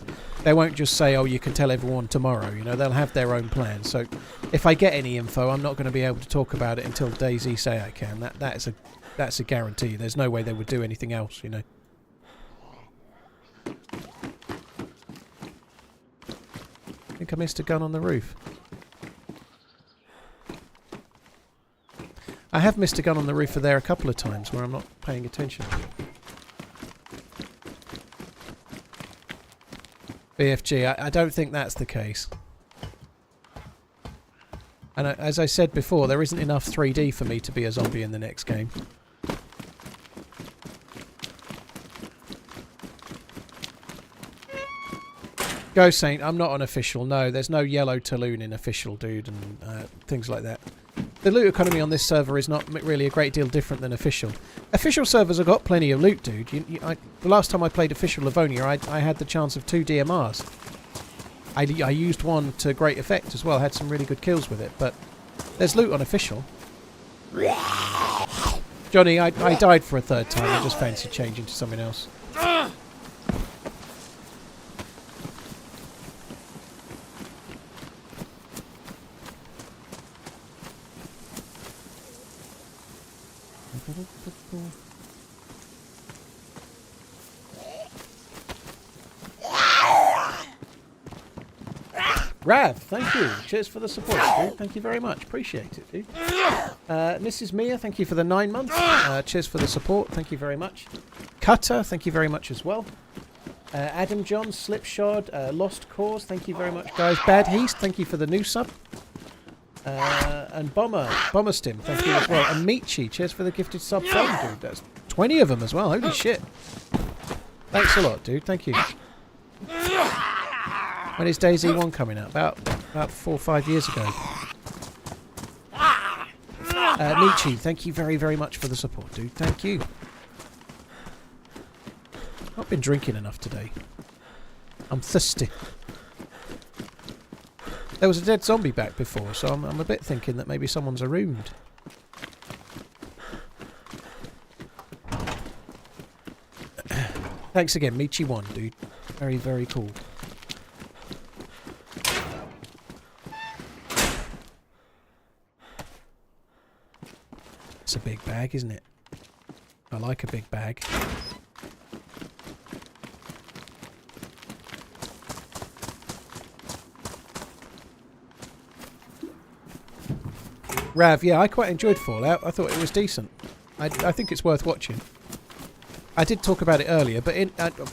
they won't just say, "Oh, you can tell everyone tomorrow." You know, they'll have their own plan. So, if I get any info, I'm not going to be able to talk about it until DayZ say I can. That's a guarantee. There's no way they would do anything else. You know. I think I missed a gun on the roof. I have missed a gun on the roof of there a couple of times where I'm not paying attention. BFG, I don't think that's the case. And as I said before, there isn't enough 3D for me to be a zombie in the next game. Ghost Saint, I'm not an official, no. There's no yellow Talloon in official, dude, and things like that. The loot economy on this server is not really a great deal different than official. Official servers have got plenty of loot, dude. The last time I played official Livonia, I had the chance of 2 DMRs. I used one to great effect as well. Had some really good kills with it, but there's loot on official. Johnny, I died for a 3rd time. I just fancied changing to something else. Rav, thank you. Cheers for the support, dude. Thank you very much. Appreciate it, dude. Mrs. Mia, thank you for the 9 months. Cheers for the support. Thank you very much. Cutter, thank you very much as well. Adam John, Slipshod, Lost Cause, thank you very much, guys. Bad Heast, thank you for the new sub. And Bomberstim, thank you as well. And Michi, cheers for the gifted sub. Dude, that's 20 of them as well. Holy shit. Thanks a lot, dude. Thank you. When is DayZ 1 coming out? About 4 or 5 years ago. Nietzsche, thank you very, very much for the support, dude. Thank you. Not been drinking enough today. I'm thirsty. There was a dead zombie back before, so I'm a bit thinking that maybe someone's aroomed. Thanks again, Michi1, dude. Very, very cool. It's a big bag, isn't it? I like a big bag. Rav, yeah, I quite enjoyed Fallout. I thought it was decent. I think it's worth watching. I did talk about it earlier, but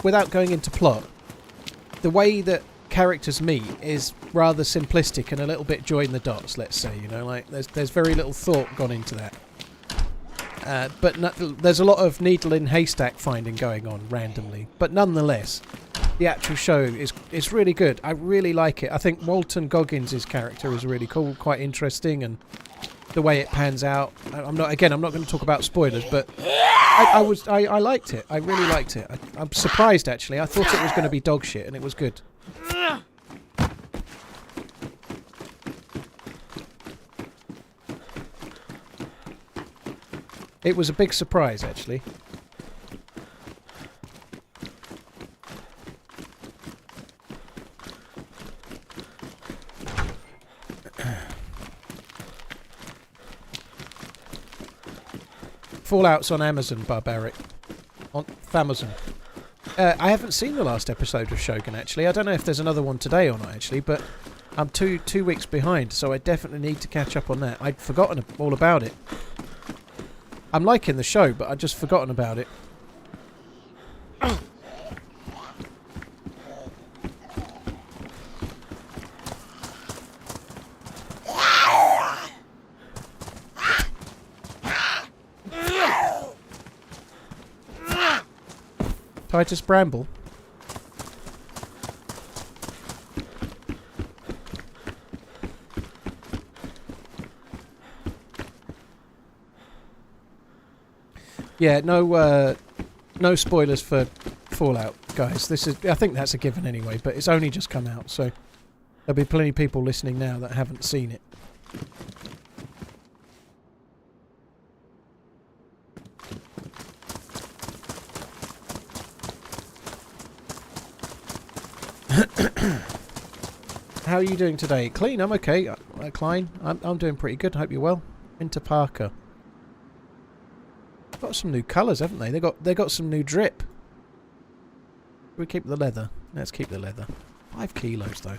without going into plot, the way that characters meet is rather simplistic and a little bit join the dots, let's say. You know, like there's very little thought gone into that. But there's a lot of needle in haystack finding going on randomly. But nonetheless, the actual show is really good. I really like it. I think Walton Goggins' character is really cool, quite interesting, and the way it pans out. I'm not going to talk about spoilers, but I liked it. I really liked it. I'm surprised actually. I thought it was going to be dog shit, and it was good. It was a big surprise, actually. Fallout's on Amazon, Barbaric. On Famazon. I haven't seen the last episode of Shogun, actually. I don't know if there's another one today or not, actually, but I'm two weeks behind, so I definitely need to catch up on that. I'd forgotten all about it. I'm liking the show, but I'd just forgotten about it. Titus Bramble. Yeah, no spoilers for Fallout, guys. I think that's a given anyway, but it's only just come out, so there'll be plenty of people listening now that haven't seen it. How are you doing today? Clean, I'm okay. Klein, I'm doing pretty good. Hope you're well. Into Parker. Got some new colours, haven't they? They got some new drip. We keep the leather. Let's keep the leather. 5 kilos though.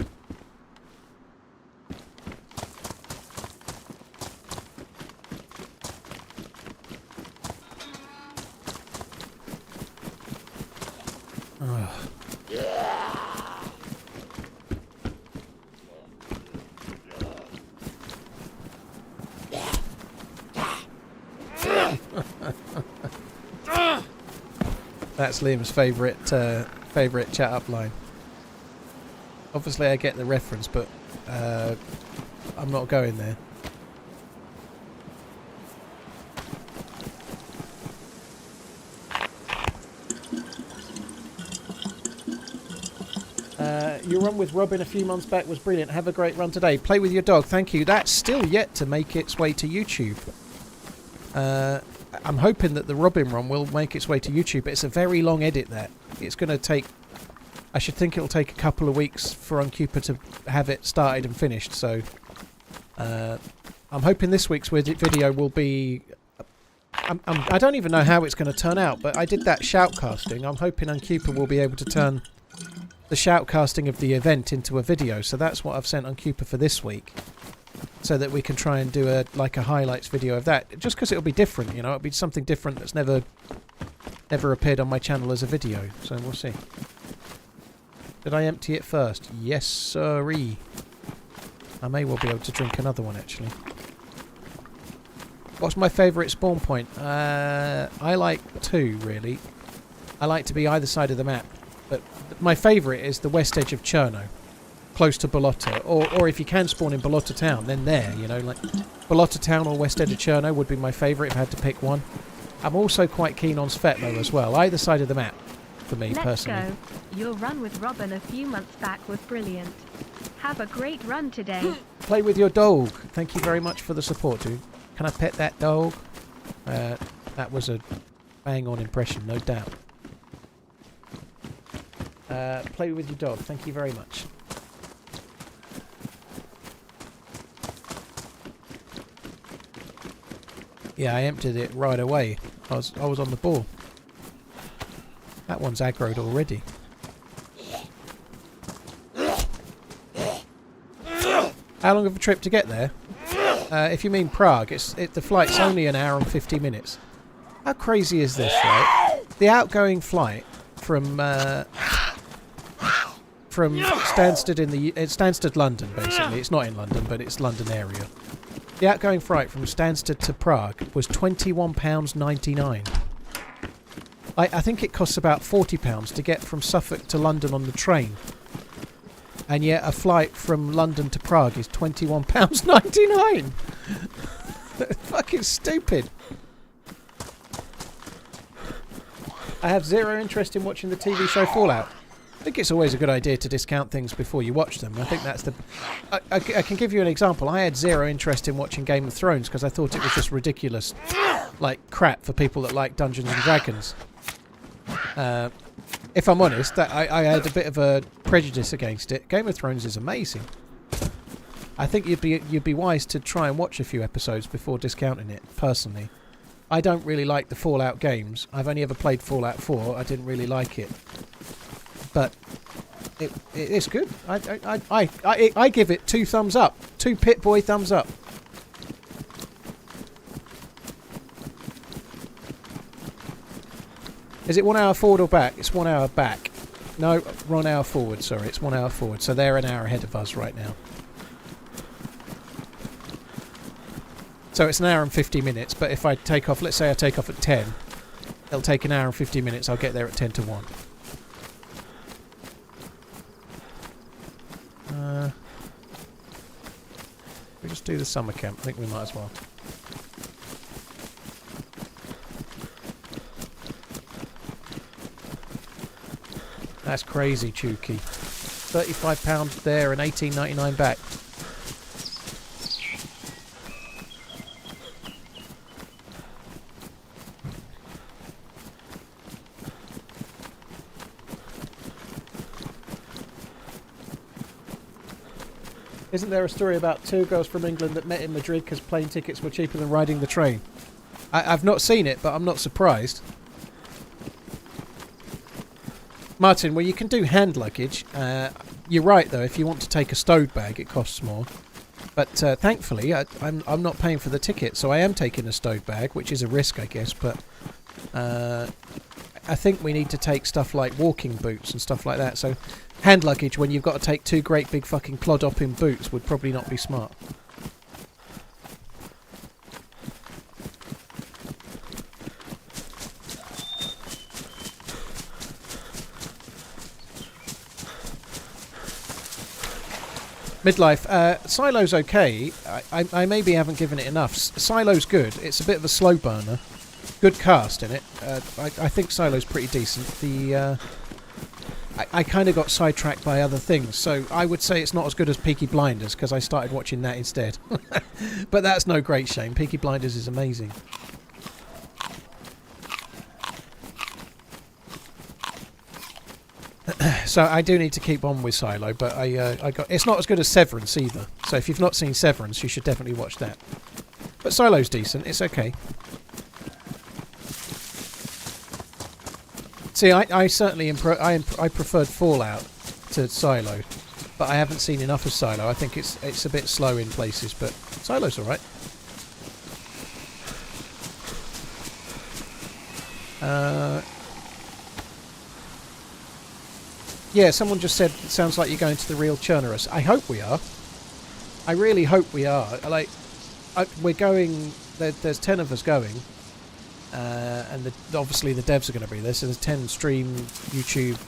That's Liam's favourite chat up line. Obviously I get the reference, but I'm not going there. Your run with Robin a few months back was brilliant. Have a great run today. Play with your dog. Thank you. That's still yet to make its way to YouTube. I'm hoping that the Robin run will make its way to YouTube. It's a very long edit, that. It's going to take... I should think it'll take a couple of weeks for Uncuper to have it started and finished. So I'm hoping this week's video will be... I don't even know how it's going to turn out, but I did that shoutcasting. I'm hoping Uncuper will be able to turn the shoutcasting of the event into a video. So that's what I've sent Uncuper for this week, so that we can try and do a highlights video of that. Just because it'll be different, you know, it'll be something different that's never appeared on my channel as a video. So we'll see. Did I empty it first? Yes, sirree. I may well be able to drink another one, actually. What's my favourite spawn point? I like two, really. I like to be either side of the map. But my favourite is the west edge of Cherno, close to Bolota. Or if you can spawn in Bolota Town, then there, you know. Like Bolota Town or west edge of Cherno would be my favourite if I had to pick one. I'm also quite keen on Svetlo as well. Either side of the map, for me, personally. Let's go. Your run with Robin a few months back was brilliant. Have a great run today. Play with your dog. Thank you very much for the support, dude. Can I pet that dog? That was a bang-on impression, no doubt. Play with your dog. Thank you very much. Yeah, I emptied it right away. I was on the ball. That one's aggroed already. How long of a trip to get there? If you mean Prague, the flight's only an hour and 50 minutes. How crazy is this, right? The outgoing flight from Stansted, London, basically. It's not in London, but it's London area. The outgoing flight from Stansted to Prague was £21.99. I think it costs about £40 to get from Suffolk to London on the train. And yet a flight from London to Prague is £21.99. Fucking stupid. I have zero interest in watching the TV show Fallout. I think it's always a good idea to discount things before you watch them. I think that's the... I can give you an example. I had zero interest in watching Game of Thrones because I thought it was just ridiculous, like crap for people that like Dungeons and Dragons. If I'm honest, I had a bit of a prejudice against it. Game of Thrones is amazing. I think you'd be wise to try and watch a few episodes before discounting it, personally. I don't really like the Fallout games. I've only ever played Fallout 4. I didn't really like it. But it's good. I give it 2 thumbs up. 2 Pit-Boy thumbs up. Is it 1 hour forward or back? It's 1 hour back. No, 1 hour forward, sorry. It's 1 hour forward. So they're an hour ahead of us right now. So it's an hour and 50 minutes, but if I take off, let's say I take off at 10, it'll take an hour and 50 minutes. I'll get there at 10 to 1. We'll just do the summer camp. I think we might as well. That's crazy, Chuki. £35 there and $18.99 back. Isn't there a story about 2 girls from England that met in Madrid because plane tickets were cheaper than riding the train? I've not seen it, but I'm not surprised. Martin, well, you can do hand luggage. You're right, though. If you want to take a stowed bag, it costs more. But thankfully, I'm not paying for the ticket, so I am taking a stowed bag, which is a risk, I guess. But I think we need to take stuff like walking boots and stuff like that. So hand luggage, when you've got to take 2 great big fucking clod-hopping boots, would probably not be smart. Midlife, Silo's okay. I maybe haven't given it enough. Silo's good. It's a bit of a slow burner. Good cast in it. I think Silo's pretty decent. I kind of got sidetracked by other things, so I would say it's not as good as Peaky Blinders because I started watching that instead. But that's no great shame. Peaky Blinders is amazing. So I do need to keep on with Silo, but it's not as good as Severance either. So if you've not seen Severance, you should definitely watch that. But Silo's decent. It's okay. See, I certainly I preferred Fallout to Silo, but I haven't seen enough of Silo. I think it's a bit slow in places, but Silo's all right. Yeah, someone just said it sounds like you're going to the real Churnerus. I hope we are. I really hope we are. Like, we're going. There's 10 of us going, and obviously the devs are going to be there. So there's 10 stream, YouTube,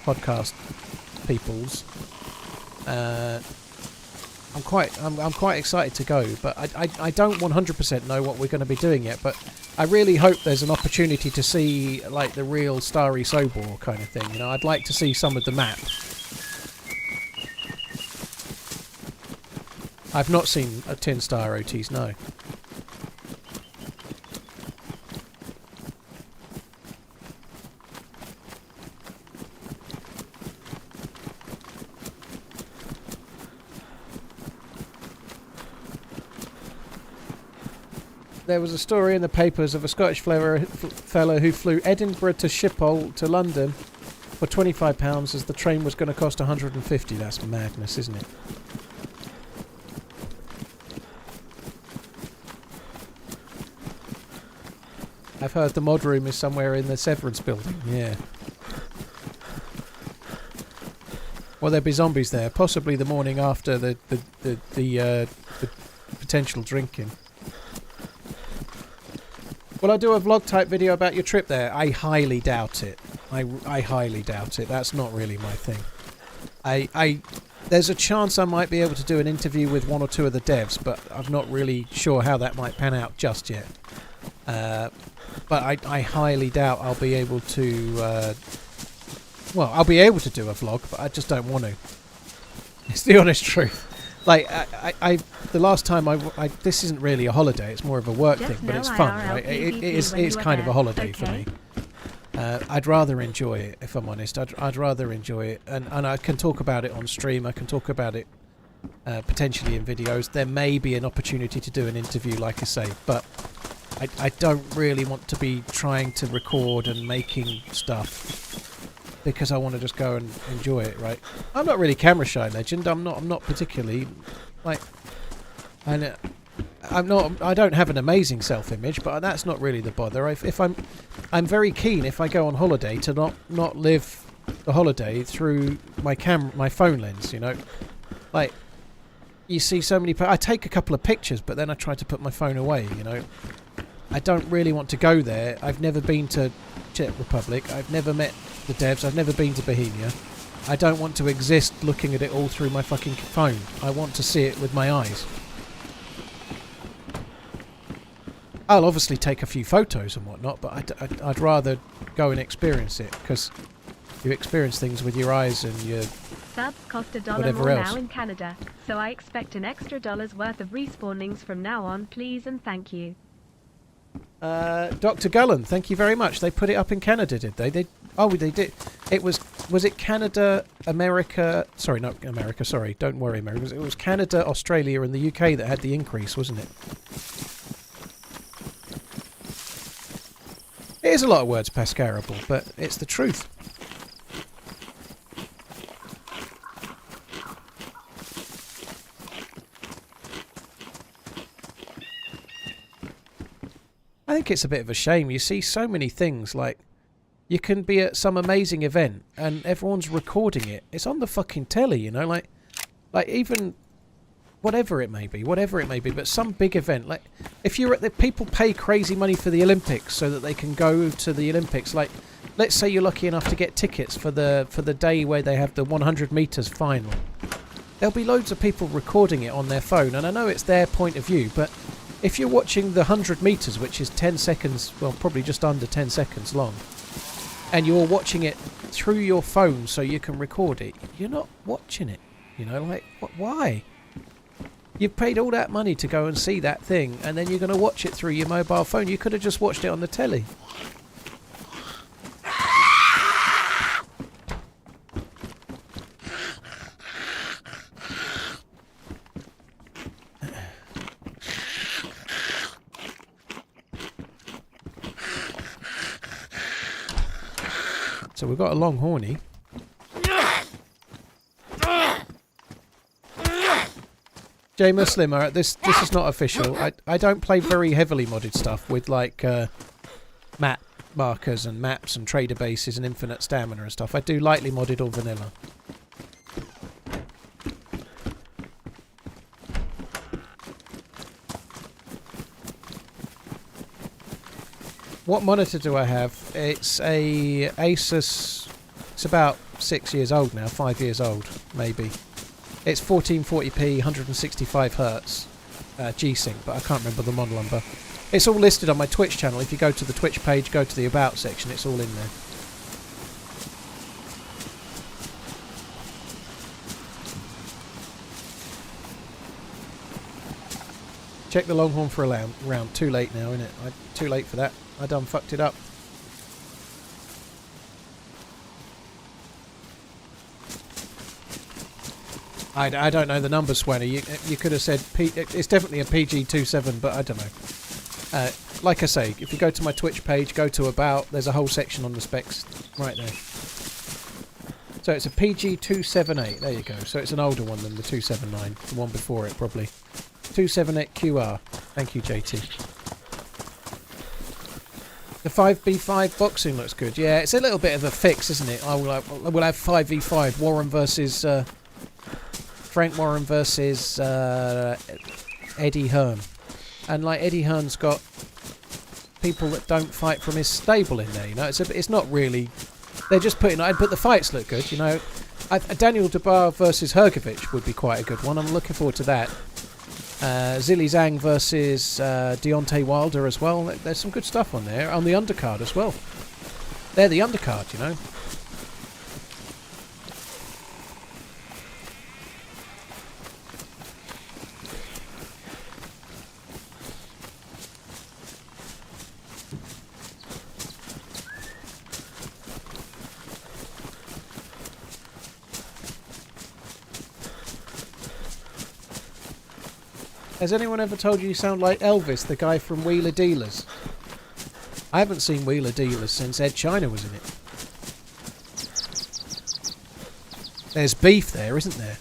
podcast peoples. I'm quite excited to go, but I don't 100% know what we're going to be doing yet. But I really hope there's an opportunity to see like the real Starry Sobor kind of thing. You know, I'd like to see some of the map. I've not seen a 10 star OTs, no. There was a story in the papers of a Scottish fellow who flew Edinburgh to Schiphol to London for £25 as the train was going to cost £150. That's madness, isn't it? I've heard the mod room is somewhere in the Severance building. Yeah. Well, there'll be zombies there. Possibly the morning after the potential drinking. Will I do a vlog type video about your trip there? I highly doubt it. I highly doubt it. That's not really my thing. There's a chance I might be able to do an interview with one or two of the devs, but I'm not really sure how that might pan out just yet. But I highly doubt I'll be able to... well, I'll be able to do a vlog, but I just don't want to. It's the honest truth. Like, the last time this isn't really a holiday, it's more of a work thing, but it's fun, right? It's kind of a holiday for me. I'd rather enjoy it, if I'm honest. I'd rather enjoy it, and I can talk about it on stream. I can talk about it potentially in videos. There may be an opportunity to do an interview, like I say, but I don't really want to be trying to record and making stuff because I want to just go and enjoy it, right? I'm not really camera shy, Legend. I'm not particularly like, I don't have an amazing self-image, but that's not really the bother. I'm very keen if I go on holiday to not live the holiday through my phone lens, you know. Like, you see so many. I take a couple of pictures, but then I try to put my phone away, you know. I don't really want to go there. I've never been to Czech Republic. I've never met the devs. I've never been to Bohemia. I don't want to exist looking at it all through my fucking phone. I want to see it with my eyes. I'll obviously take a few photos and whatnot, but I'd rather go and experience it, because you experience things with your eyes and your subs cost $1 whatever more else. now in Canada, so I expect an extra $1 worth of respawnings from now on, please and thank you. Dr. Gullen, thank you very much. They put it up in Canada, did they? They did. It was it Canada, America? Sorry, not America. Sorry, don't worry, America. It was Canada, Australia, and the UK that had the increase, wasn't it? It is a lot of words Pascarable, but it's the truth. I think it's a bit of a shame. You see so many things, like, you can be at some amazing event and everyone's recording it. It's on the fucking telly, you know, like even whatever it may be, but some big event, like, if you're at the, people pay crazy money for the Olympics so that they can go to the Olympics. Like, let's say you're lucky enough to get tickets for the day where they have the 100 meters final. there'll be loads of people recording it on their phone, and I know it's their point of view, but if you're watching the 100 metres, which is 10 seconds, well, probably just under 10 seconds long, and you're watching it through your phone so you can record it, you're not watching it. You know, like, why? You've paid all that money to go and see that thing, and then you're going to watch it through your mobile phone. You could have just watched it on the telly. So we've got a long horny. J Muslimer, this is not official. I don't play very heavily modded stuff with like map markers and maps and trader bases and infinite stamina and stuff. I do lightly modded or vanilla. What monitor do I have? It's a Asus. It's about 6 years old now, 5 years old, maybe. It's 1440p, 165 Hertz, G-Sync, but I can't remember the model number. It's all listed on my Twitch channel. If you go to the Twitch page, go to the About section, it's all in there. Check the Longhorn for a round. Too late now, innit? Too late for that. I done fucked it up. I don't know the number, Swanny. You could have said it's definitely a PG-27, but I don't know. Like I say, if you go to my Twitch page, go to About, there's a whole section on the specs right there. So it's a PG-278, there you go. So it's an older one than the 279, the one before it probably. 278 QR. Thank you, JT. The 5v5 boxing looks good. Yeah, it's a little bit of a fix, isn't it? We'll have 5v5, Warren versus... Frank Warren versus Eddie Hearn. And like Eddie Hearn's got people that don't fight from his stable in there, you know. It's not really... They're just putting... But the fights look good, you know. Daniel Dubois versus Hergovich would be quite a good one. I'm looking forward to that. Zilli Zhang versus Deontay Wilder as well. There's some good stuff on there. On the undercard as well. They're the undercard, you know. Has anyone ever told you sound like Elvis, the guy from Wheeler Dealers? I haven't seen Wheeler Dealers since Ed China was in it. There's beef there, isn't there?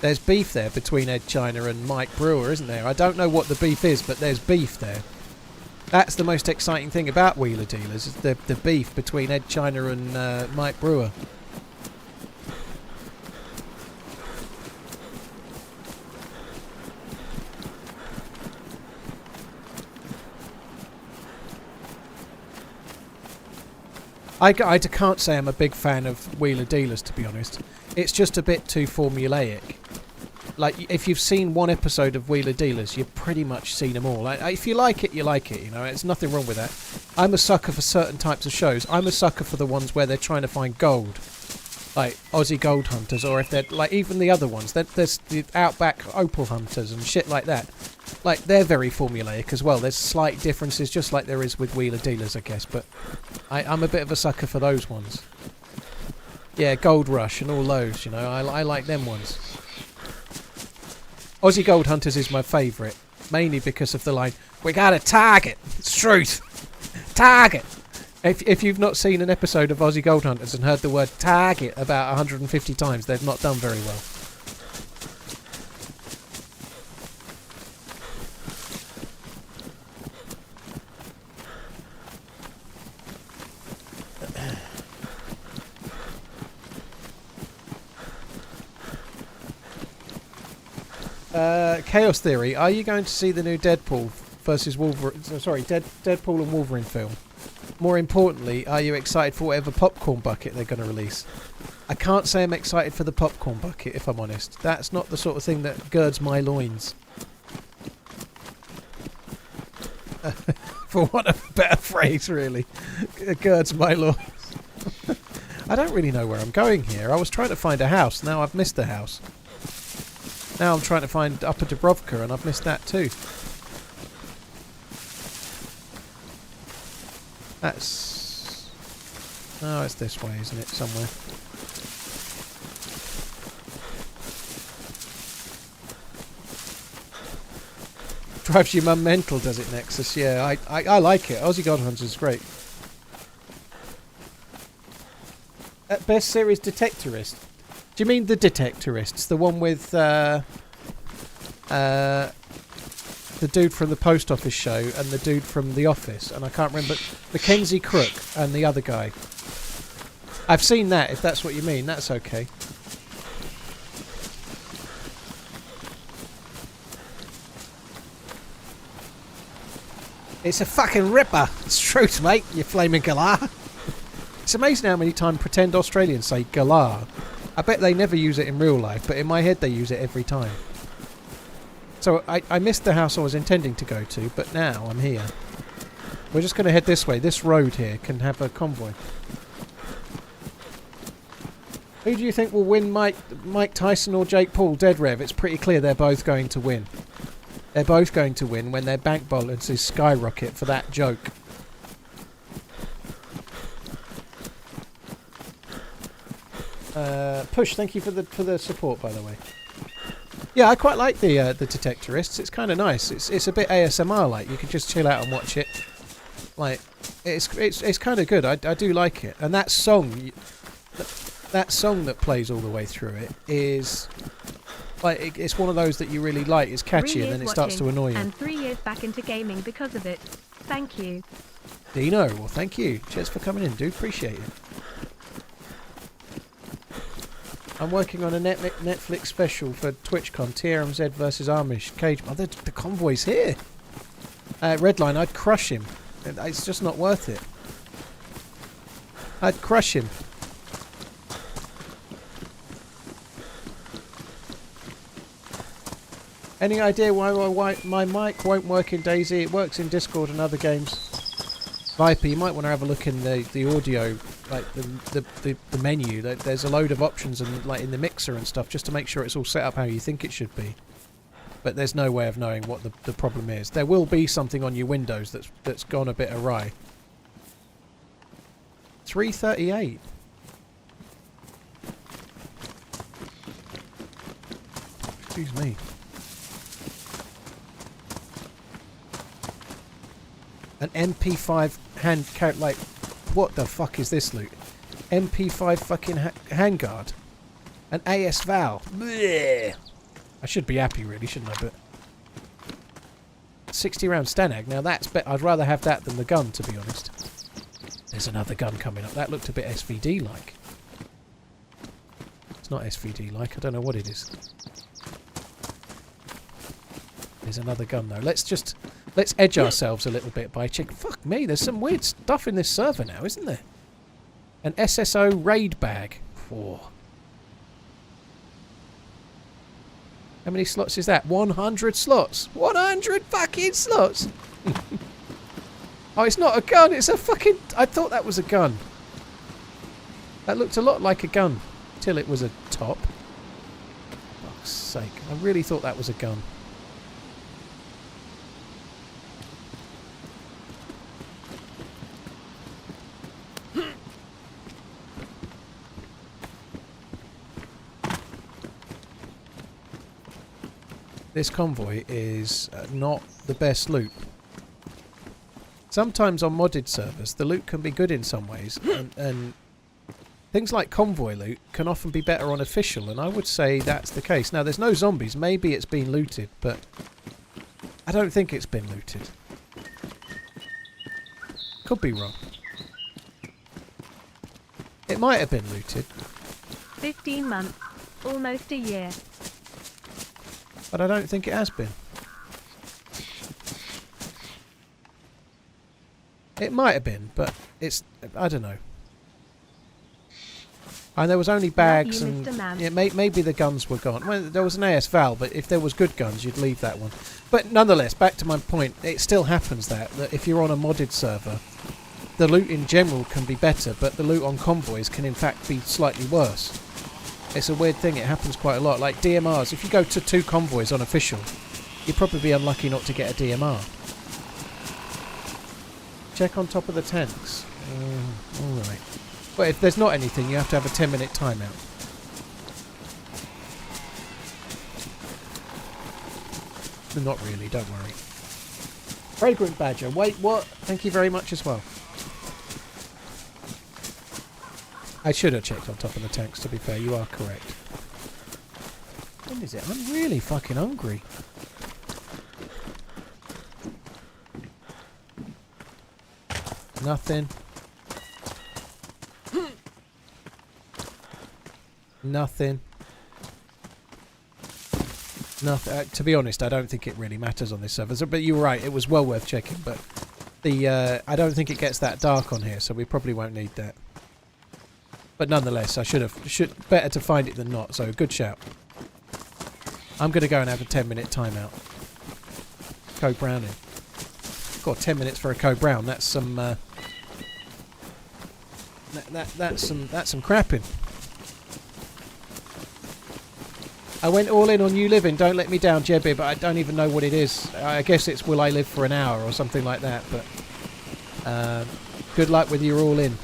There's beef there between Ed China and Mike Brewer, isn't there? I don't know what the beef is, but there's beef there. That's the most exciting thing about Wheeler Dealers, is the beef between Ed China and Mike Brewer. I can't say I'm a big fan of Wheeler Dealers, to be honest. It's just a bit too formulaic. Like, if you've seen one episode of Wheeler Dealers, you've pretty much seen them all. If you like it, you like it, you know. There's nothing wrong with that. I'm a sucker for certain types of shows. I'm a sucker for the ones where they're trying to find gold. Like Aussie Gold Hunters, or if they're... Like, even the other ones. There's the Outback Opal Hunters and shit like that. Like, they're very formulaic as well. There's slight differences, just like there is with Wheeler Dealers, I guess. But I'm a bit of a sucker for those ones. Yeah, Gold Rush and all those, you know. I like them ones. Aussie Gold Hunters is my favourite. Mainly because of the line, we got a target. It's truth. Target. If you've not seen an episode of Aussie Gold Hunters and heard the word target about 150 times, they've not done very well. Chaos Theory, are you going to see the new Deadpool versus Wolverine? Sorry, Deadpool and Wolverine film? More importantly, are you excited for whatever popcorn bucket they're going to release? I can't say I'm excited for the popcorn bucket, if I'm honest. That's not the sort of thing that girds my loins. For want of a better phrase, really. It girds my loins. I don't really know where I'm going here. I was trying to find a house. Now I've missed the house. Now I'm trying to find Upper Dubrovka, and I've missed that too. That's... Oh, it's this way, isn't it? Somewhere. Drives your mum mental, does it, Nexus? Yeah, I like it. Aussie God Hunter's great. Best series Detectorist. Do you mean the Detectorists? The one with the dude from the Post Office show and the dude from The Office, and I can't remember, Mackenzie Crook and the other guy. I've seen that, if that's what you mean. That's okay. It's a fucking ripper. It's truth, mate, you flaming galah. It's amazing how many times pretend Australians say galah. I bet they never use it in real life, but in my head they use it every time. So I missed the house I was intending to go to, but now I'm here. We're just going to head this way. This road here can have a convoy. Who do you think will win, Mike Tyson or Jake Paul? Dead Rev, it's pretty clear they're both going to win. They're both going to win when their bank balances skyrocket for that joke. Push, thank you for the support, by the way. Yeah, I quite like the Detectorists. It's kind of nice. It's a bit ASMR like. You can just chill out and watch it. Like, it's kind of good. I do like it. And that song that plays all the way through it is like it's one of those that you really like. It's catchy, and then it starts to annoy you. And 3 years back into gaming because of it. Thank you. Dino, well, thank you. Cheers for coming in, dude. Appreciate it. I'm working on a Netflix special for TwitchCon, TRMZ versus Amish. Cage. Oh, the convoy's here. Redline, I'd crush him. It's just not worth it. I'd crush him. Any idea why my mic won't work in DayZ? It works in Discord and other games. Viper, you might want to have a look in the audio, like the menu. There's a load of options and like in the mixer and stuff, just to make sure it's all set up how you think it should be. But there's no way of knowing what the problem is. There will be something on your Windows that's gone a bit awry. 338. Excuse me. An MP5 hand like, what the fuck is this loot? MP5 fucking handguard. An AS Val. Blech. I should be happy really, shouldn't I? But 60 round Stanag. Now that's I'd rather have that than the gun, to be honest. There's another gun coming up. That looked a bit SVD like. It's not SVD like. I don't know what it is. There's another gun though. Let's edge ourselves a little bit by checking. Fuck me, there's some weird stuff in this server now, isn't there? An SSO raid bag. Oh. How many slots is that? 100 slots. 100 fucking slots. Oh, it's not a gun. It's a fucking... I thought that was a gun. That looked a lot like a gun. Till it was a top. For fuck's sake. I really thought that was a gun. This convoy is not the best loot. Sometimes on modded servers, the loot can be good in some ways, and things like convoy loot can often be better on official, and I would say that's the case. Now, there's no zombies. Maybe it's been looted, but I don't think it's been looted. Could be wrong. It might have been looted. 15 months. Almost a year. But I don't think it has been. It might have been, but it's... I don't know. And there was only bags you, and Mr. Man. yeah, maybe the guns were gone. Well, there was an AS Val, but if there was good guns, you'd leave that one. But nonetheless, back to my point, it still happens that if you're on a modded server, the loot in general can be better, but the loot on convoys can in fact be slightly worse. It's a weird thing, it happens quite a lot. Like DMRs, if you go to 2 convoys on official, you'd probably be unlucky not to get a DMR. Check on top of the tanks. Alright. But if there's not anything, you have to have a 10-minute timeout. Not really, don't worry. Fragrant Badger. Wait, what? Thank you very much as well. I should have checked on top of the tanks, to be fair. You are correct. When is it? I'm really fucking hungry. Nothing. Nothing. Nothing. To be honest, I don't think it really matters on this server. But you're right, it was well worth checking. But the I don't think it gets that dark on here, so we probably won't need that. But nonetheless, I better to find it than not. So good shout. I'm going to go and have a 10-minute timeout. Code Browning. Got 10 minutes for a Code Brown. That's some. That's some crapping. I went all in on You Living, Don't Let Me Down, Jebby, but I don't even know what it is. I guess it's Will I Live for an Hour or something like that, but good luck with your all in.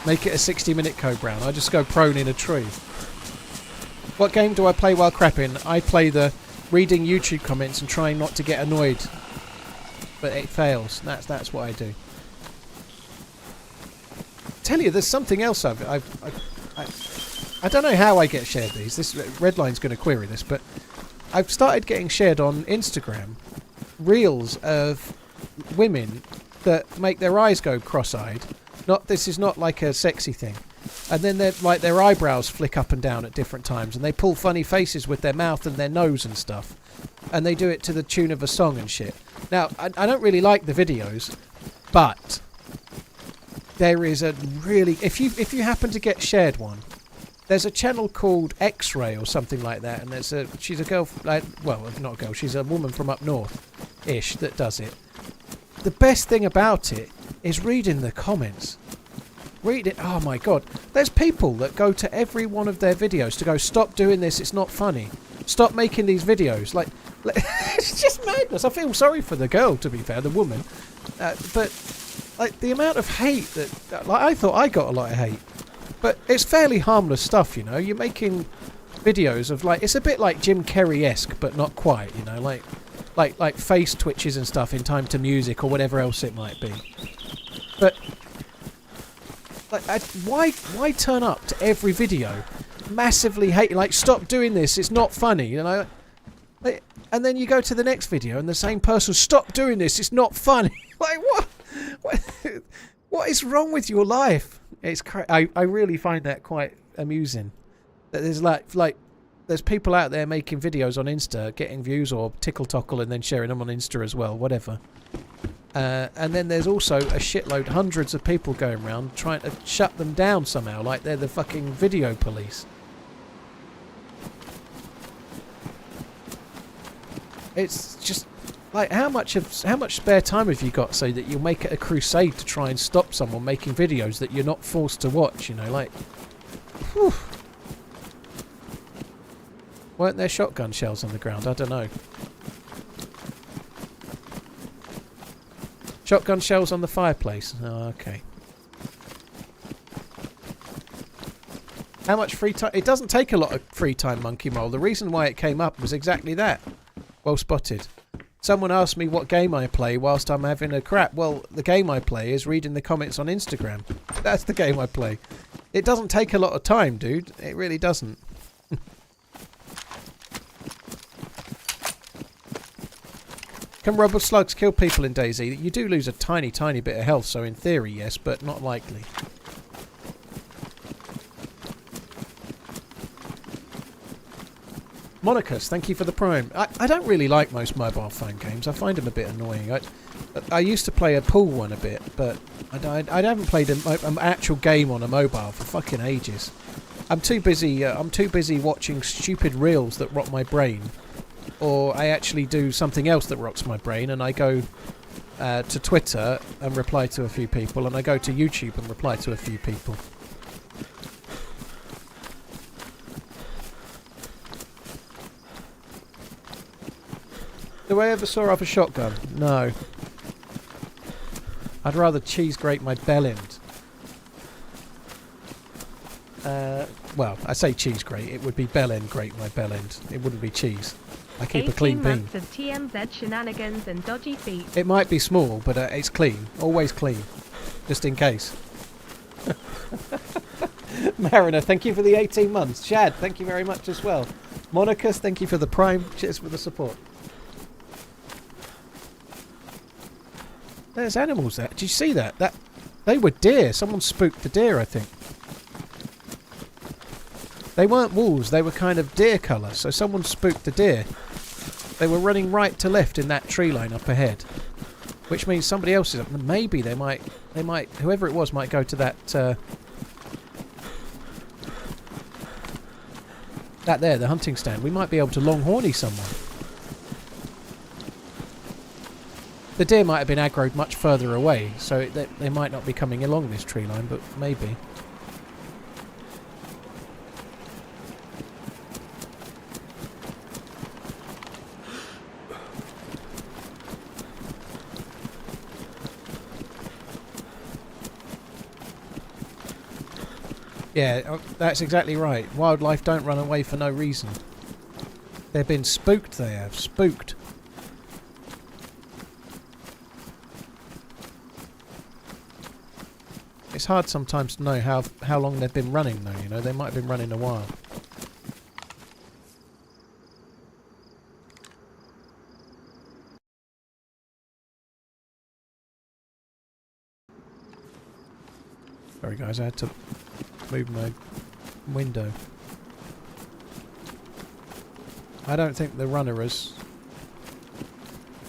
Make it a 60-minute Code Brown. I just go prone in a tree. What game do I play while crapping? I play the reading YouTube comments and trying not to get annoyed, but it fails. That's what I do. Tell you, there's something else I don't know how I get shared these. This Redline's going to query this, but I've started getting shared on Instagram reels of women that make their eyes go cross-eyed. This is not like a sexy thing. And then their eyebrows flick up and down at different times, and they pull funny faces with their mouth and their nose and stuff. And they do it to the tune of a song and shit. Now, I don't really like the videos, but there is a really... If you happen to get shared one, there's a channel called X-Ray or something like that, and she's a girl, well, not a girl, she's a woman from up north-ish that does it. The best thing about it is reading the comments. Read it. Oh my god. There's people that go to every one of their videos to go, stop doing this, it's not funny. Stop making these videos. Like it's just madness. I feel sorry for the girl, to be fair, the woman. But like the amount of hate that... Like, I thought I got a lot of hate. But it's fairly harmless stuff, you know. You're making videos of, like... It's a bit like Jim Carrey-esque, but not quite, you know. Like face twitches and stuff in time to music or whatever else it might be. But... Like, why turn up to every video massively hating, like, stop doing this, it's not funny, you know? Like, and then you go to the next video and the same person, stop doing this, it's not funny. Like, what is wrong with your life? It's I really find that quite amusing. That there's like there's people out there making videos on Insta, getting views or tickle-tockle and then sharing them on Insta as well, whatever. And then there's also a shitload, hundreds of people going around trying to shut them down somehow, like they're the fucking video police. It's just like, how much spare time have you got so that you'll make it a crusade to try and stop someone making videos that you're not forced to watch, you know, like... Whew. Weren't there shotgun shells on the ground? I don't know. Shotgun shells on the fireplace. Oh, okay. How much free time? It doesn't take a lot of free time, Monkey Mole. The reason why it came up was exactly that. Well spotted. Someone asked me what game I play whilst I'm having a crap. Well, the game I play is reading the comments on Instagram. That's the game I play. It doesn't take a lot of time, dude. It really doesn't. Can rubber slugs kill people in DayZ? You do lose a tiny, tiny bit of health, so in theory, yes, but not likely. Monicus, thank you for the prime. I don't really like most mobile phone games. I find them a bit annoying. I used to play a pool one a bit, but I haven't played an actual game on a mobile for fucking ages. I'm too busy watching stupid reels that rot my brain, or I actually do something else that rots my brain, and I go to Twitter and reply to a few people, and I go to YouTube and reply to a few people. Do I ever saw off a shotgun? No. I'd rather cheese grate my bell end. Well, I say cheese grate. It would be bell end grate my bell end. It wouldn't be cheese. I keep a clean 18 bean. months of TMZ shenanigans and dodgy feet. It might be small, but it's clean. Always clean. Just in case. Mariner, thank you for the 18 months. Shad, thank you very much as well. Monicus, thank you for the prime. Cheers for the support. There's animals there. Did you see that? They were deer. Someone spooked the deer, I think. They weren't wolves. They were kind of deer colour. So someone spooked the deer. They were running right to left in that tree line up ahead, which means somebody else is up. Maybe they might. Whoever it was might go to that. That there, the hunting stand. We might be able to longhorny someone. The deer might have been aggroed much further away, so they might not be coming along this tree line, but maybe. Yeah, that's exactly right. Wildlife don't run away for no reason. They've been spooked, they have. Spooked. It's hard sometimes to know how long they've been running though, you know. They might have been running a while. Sorry guys, I had to move my window. I don't think the runner is...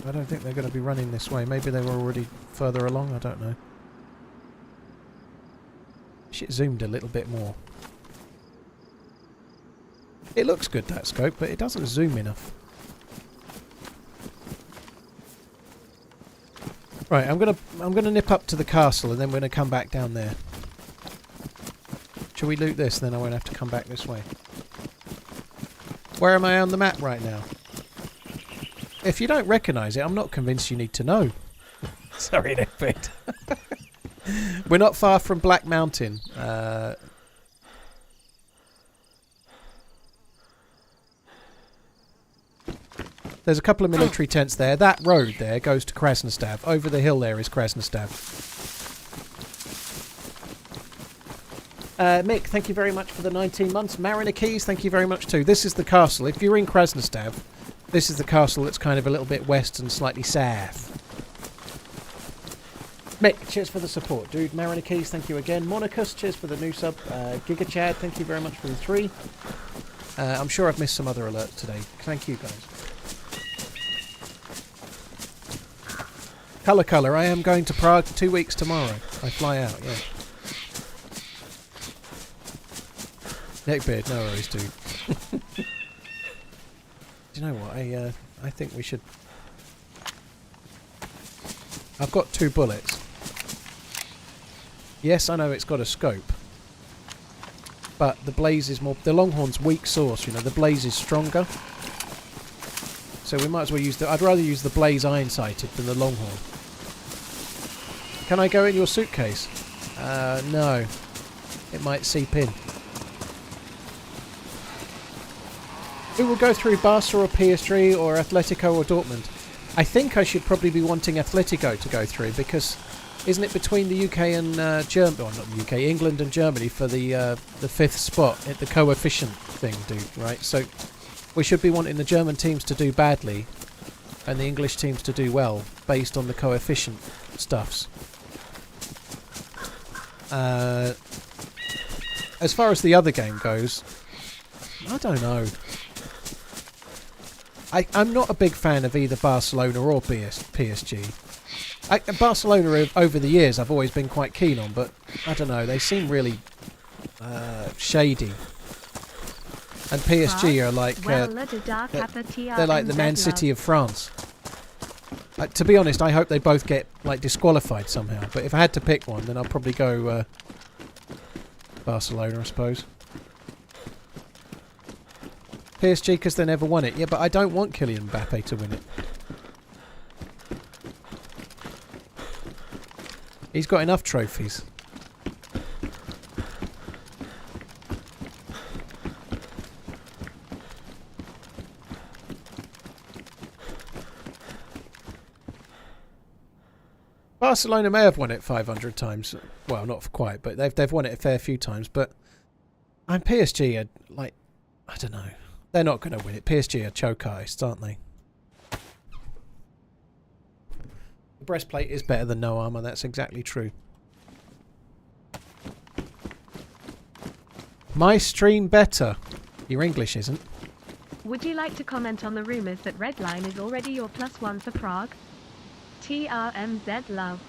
I don't think they're going to be running this way. Maybe they were already further along, I don't know. Shit zoomed a little bit more. It looks good, that scope, but it doesn't zoom enough. Right, I'm gonna nip up to the castle and then we're gonna come back down there. Shall we loot this, then I won't have to come back this way. Where am I on the map right now? If you don't recognise it, I'm not convinced you need to know. Sorry, Nickbit. We're not far from Black Mountain. There's a couple of military tents there. That road there goes to Krasnostav. Over the hill there is Krasnostav. Mick, thank you very much for the 19 months. Mariner Keys, thank you very much too. This is the castle. If you're in Krasnostav, this is the castle that's kind of a little bit west and slightly south. Mick, cheers for the support, dude. Mariner Keys, thank you again. Monicus, cheers for the new sub. Giga Chad, thank you very much for the 3. I'm sure I've missed some other alerts today. Thank you, guys. Colour, I am going to Prague 2 weeks tomorrow. I fly out, yeah. Neckbeard, no worries, dude. Do you know what? I think we should... I've got 2 bullets. Yes, I know it's got a scope. But the blaze is more... The Longhorn's weak source, you know. The blaze is stronger. So we might as well use the... I'd rather use the blaze iron-sighted than the Longhorn. Can I go in your suitcase? No. It might seep in. Who will go through Barca or PS3 or Atletico or Dortmund? I think I should probably be wanting Atletico to go through because isn't it between the UK and Germany? Well, not the UK, England and Germany for the 5th spot at the coefficient thing, dude, right? So we should be wanting the German teams to do badly and the English teams to do well based on the coefficient stuffs. As far as the other game goes, I don't know. I'm not a big fan of either Barcelona or PSG. Barcelona over the years I've always been quite keen on, but I don't know, they seem really shady. And PSG are like they're like the Man City of France. To be honest, I hope they both get like disqualified somehow. But if I had to pick one, then I'll probably go Barcelona, I suppose. PSG because they never won it. Yeah, but I don't want Kylian Mbappe to win it. He's got enough trophies. Barcelona may have won it 500 times. Well, not quite, but they've won it a fair few times. But PSG are like, I don't know. They're not going to win it. PSG are choke artists, aren't they? The breastplate is better than no armour. That's exactly true. My stream better. Your English isn't. Would you like to comment on the rumours that Redline is already your +1 for Prague? TRMZ love.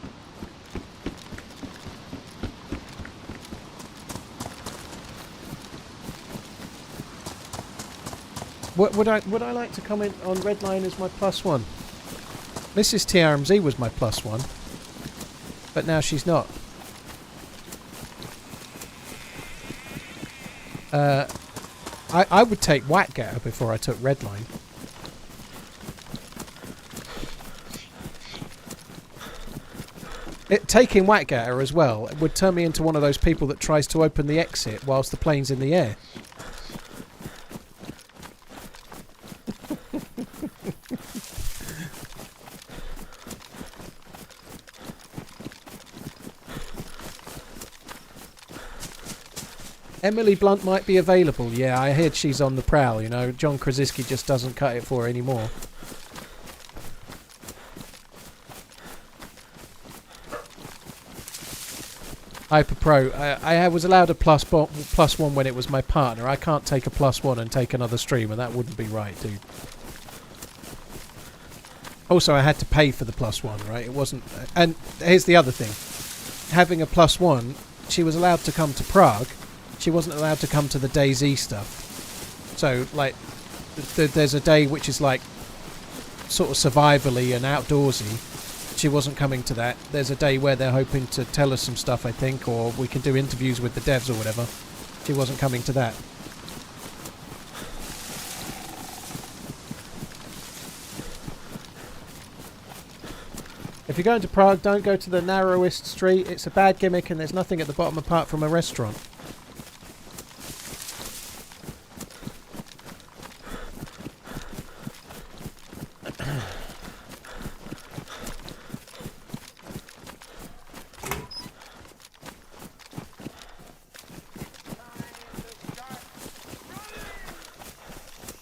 Would I like to comment on Redline as my +1? Mrs. TRMZ was my +1, but now she's not. I would take Whackgetter before I took Redline. Taking Whackgetter as well would turn me into one of those people that tries to open the exit whilst the plane's in the air. Emily Blunt might be available. Yeah, I heard she's on the prowl, you know. John Krasinski just doesn't cut it for her anymore. Hyper Pro. I was allowed a +1 when it was my partner. I can't take a +1 and take another stream, and that wouldn't be right, dude. Also, I had to pay for the +1, right? It wasn't... And here's the other thing. Having a +1, she was allowed to come to Prague. She wasn't allowed to come to the DayZ stuff. So, like, there's a day which is, like, sort of survivally and outdoorsy. She wasn't coming to that. There's a day where they're hoping to tell us some stuff, I think, or we can do interviews with the devs or whatever. She wasn't coming to that. If you're going to Prague, don't go to the narrowest street. It's a bad gimmick and there's nothing at the bottom apart from a restaurant.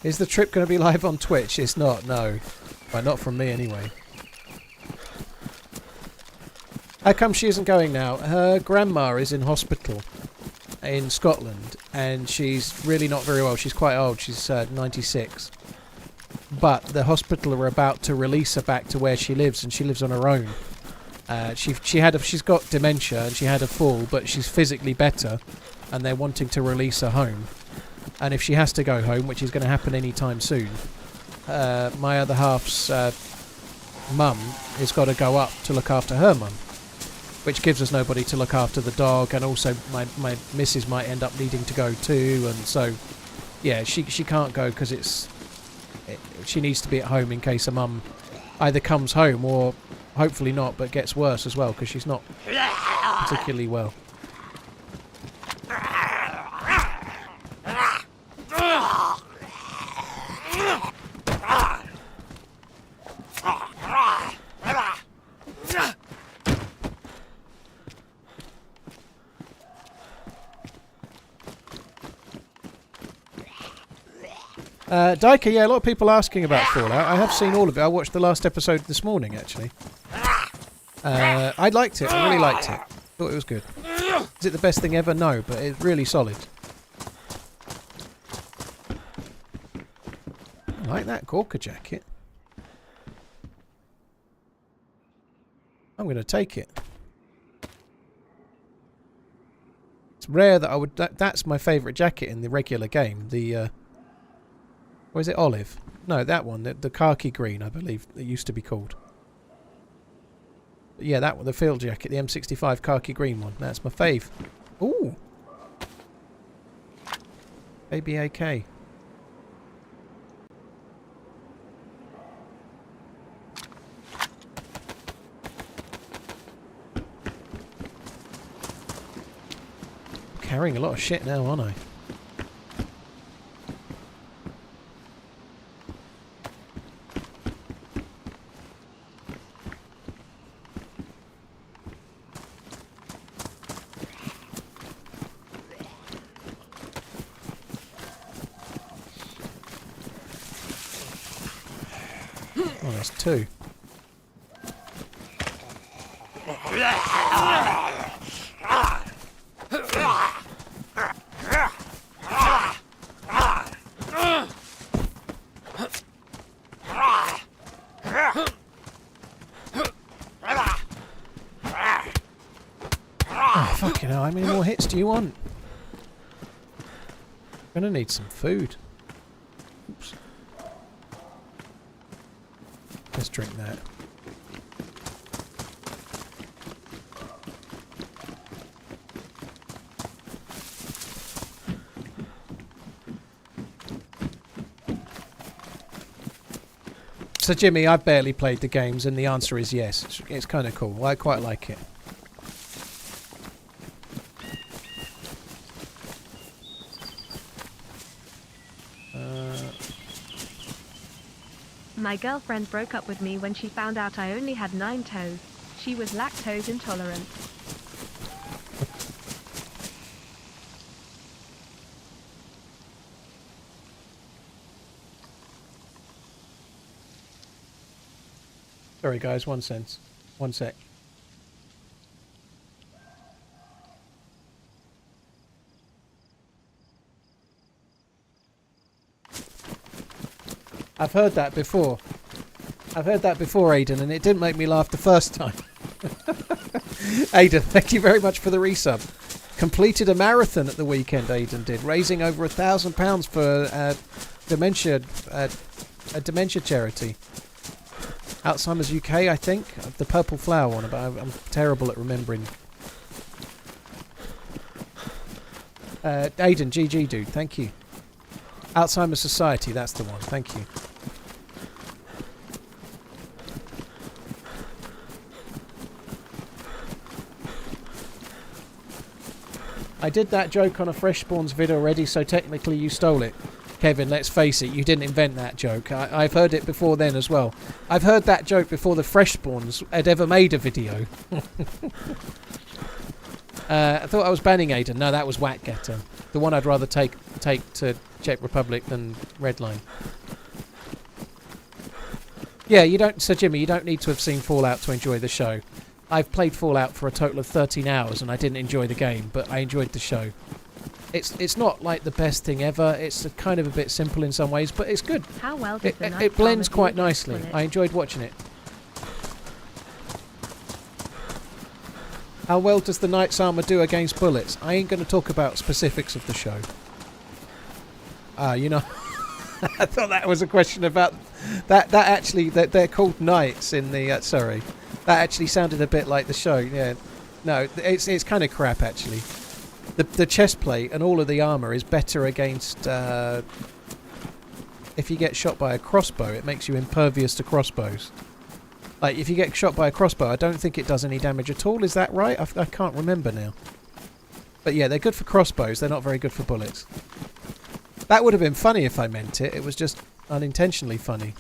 Is the trip going to be live on Twitch? It's not, no. Well, not from me anyway. How come she isn't going now? Her grandma is in hospital in Scotland and she's really not very well. She's quite old. She's 96. But the hospital are about to release her back to where she lives, and she lives on her own. She's got dementia and she had a fall, but she's physically better and they're wanting to release her home. And if she has to go home, which is going to happen any time soon, my other half's mum has got to go up to look after her mum, which gives us nobody to look after the dog, and also my missus might end up needing to go too, and so yeah, she can't go because she needs to be at home in case her mum either comes home or hopefully not, but gets worse as well because she's not particularly well. Dyker, yeah, a lot of people asking about Fallout. I have seen all of it. I watched the last episode this morning, actually. I liked it. I really liked it. Thought it was good. Is it the best thing ever? No, but it's really solid. I like that Gorka jacket. I'm going to take it. It's rare that I would... that's my favourite jacket in the regular game. The... or is it olive? No, that one. The khaki green, I believe it used to be called. But yeah, that one. The field jacket. The M65 khaki green one. That's my fave. Ooh. Baby AK. Carrying a lot of shit now, aren't I? Oh, that's two. Oh, fucking hell, how many more hits do you want? Gonna need some food. Oops. Let's drink that. So Jimmy, I've barely played the games and the answer is yes. It's kind of cool. I quite like it. My girlfriend broke up with me when she found out I only had 9 toes. She was lactose intolerant. Sorry guys, 1 cent. 1 sec. I've heard that before. I've heard that before, Aidan, and it didn't make me laugh the first time. Aidan, thank you very much for the resub. Completed a marathon at the weekend, Aidan did, raising over £1,000 for dementia, a dementia charity. Alzheimer's UK, I think. The Purple Flower one, but I'm terrible at remembering. Aidan, GG dude, thank you. Alzheimer's Society, that's the one, thank you. I did that joke on a Fresh Spawns vid already, so technically you stole it. Kevin, let's face it, you didn't invent that joke. I've heard it before then as well. I've heard that joke before the Fresh Spawns had ever made a video. I thought I was banning Aidan. No, that was Whackgetter. The one I'd rather take to Czech Republic than Redline. Yeah, you don't, Sir Jimmy, you don't need to have seen Fallout to enjoy the show. I've played Fallout for a total of 13 hours and I didn't enjoy the game, but I enjoyed the show. It's not like the best thing ever. It's kind of a bit simple in some ways, but it's good. How well does the It blends quite nicely. I enjoyed watching it. How well does the Knight's Armour do against bullets? I ain't going to talk about specifics of the show. You know, I thought that was a question about that. That actually, they're called knights in the. Sorry, that actually sounded a bit like the show. Yeah, no, it's kind of crap actually. The chest plate and all of the armour is better against. If you get shot by a crossbow, it makes you impervious to crossbows. Like, if you get shot by a crossbow, I don't think it does any damage at all. Is that right? I can't remember now. But yeah, they're good for crossbows. They're not very good for bullets. That would have been funny if I meant it. It was just unintentionally funny.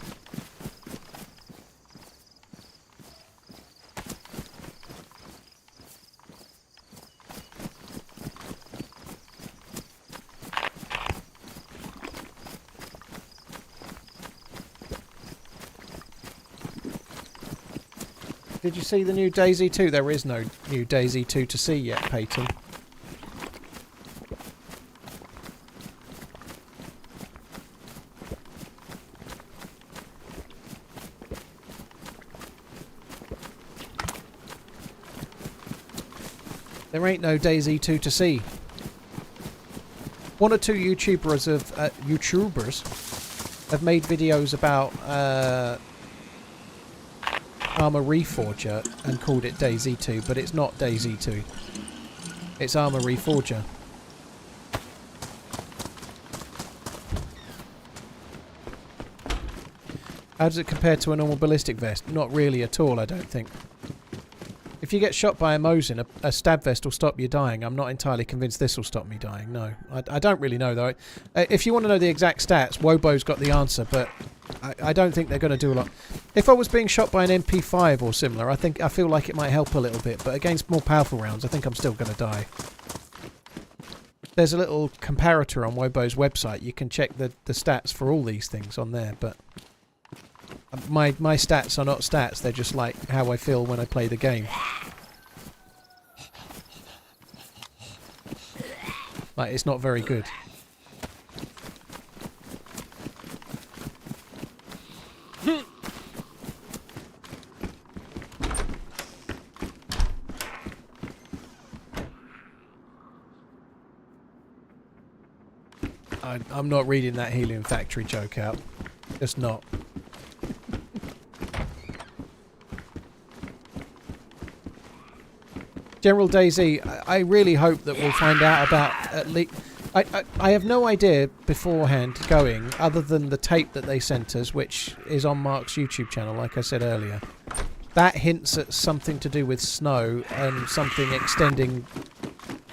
Did you see the new DayZ 2? There is no new DayZ 2 to see yet, Peyton. There ain't no DayZ 2 to see. One or two YouTubers have made videos about Armor Reforger and called it DayZ 2, but it's not DayZ 2. It's Armor Reforger. How does it compare to a normal ballistic vest? Not really at all, I don't think. If you get shot by a Mosin, a stab vest will stop you dying. I'm not entirely convinced this will stop me dying, no. I don't really know, though. If you want to know the exact stats, Wobo's got the answer, but I don't think they're going to do a lot. If I was being shot by an MP5 or similar, I feel like it might help a little bit, but against more powerful rounds, I think I'm still going to die. There's a little comparator on Wobo's website. You can check the stats for all these things on there, but my stats are not stats. They're just like how I feel when I play the game. Like, it's not very good. I'm not reading that Helium Factory joke out. Just not. General DayZ, I really hope that we'll find out about at least... I have no idea beforehand going, other than the tape that they sent us, which is on Mark's YouTube channel, like I said earlier. That hints at something to do with snow and something extending...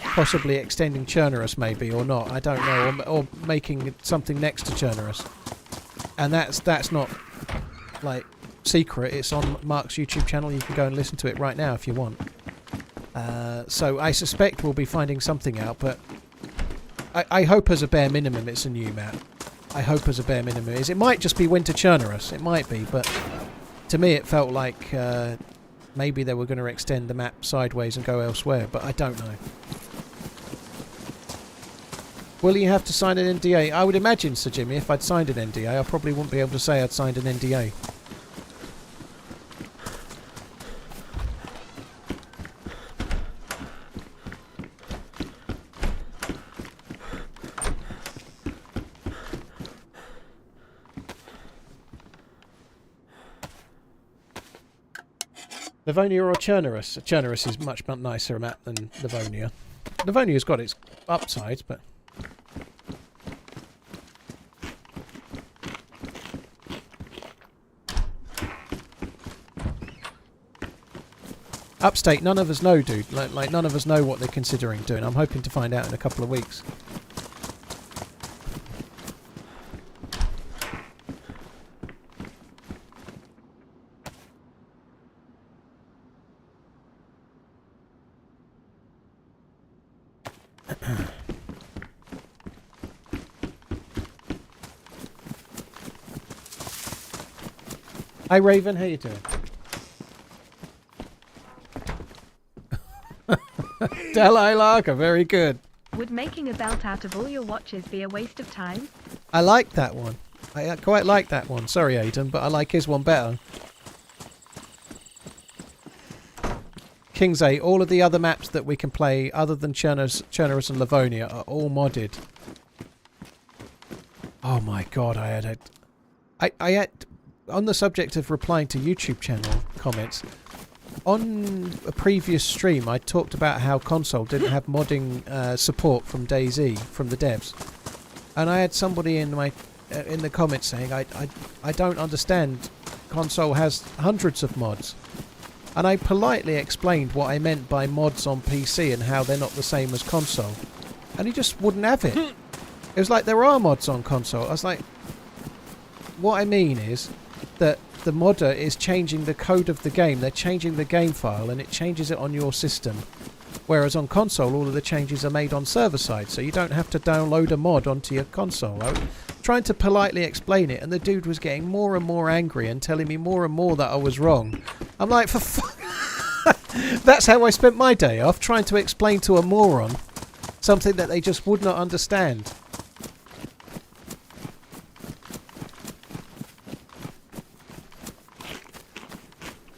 possibly extending Chernarus, maybe, or not. I don't know. Or making something next to Chernarus. And that's not, like, secret. It's on Mark's YouTube channel. You can go and listen to it right now if you want. So I suspect we'll be finding something out, but I hope as a bare minimum it's a new map. I hope as a bare minimum it might just be Winter Chernarus. It might be, but to me it felt like maybe they were going to extend the map sideways and go elsewhere, but I don't know. Will you have to sign an NDA? I would imagine, Sir Jimmy, if I'd signed an NDA, I probably wouldn't be able to say I'd signed an NDA. Livonia or Chernarus? Chernarus is much nicer a map than Livonia. Livonia's got its upsides, but... Upstate, none of us know, dude. Like none of us know what they're considering doing. I'm hoping to find out in a couple of weeks. Hi Raven, how you doing? Dalai Lager, very good. Would making a belt out of all your watches be a waste of time? I like that one. I quite like that one. Sorry, Aidan, but I like his one better. King's 8, all of the other maps that we can play other than Chernarus and Livonia are all modded. Oh my god, I had on the subject of replying to YouTube channel comments, on a previous stream I talked about how console didn't have modding support from DayZ, from the devs. And I had somebody in the comments saying, I don't understand, console has hundreds of mods. And I politely explained what I meant by mods on PC and how they're not the same as console. And he just wouldn't have it. It was like, there are mods on console. I was like, what I mean is that the modder is changing the code of the game. They're changing the game file and it changes it on your system. Whereas on console, all of the changes are made on server side, so you don't have to download a mod onto your console. I was trying to politely explain it, and the dude was getting more and more angry and telling me more and more that I was wrong. I'm like, for fuck. That's how I spent my day off, trying to explain to a moron something that they just would not understand.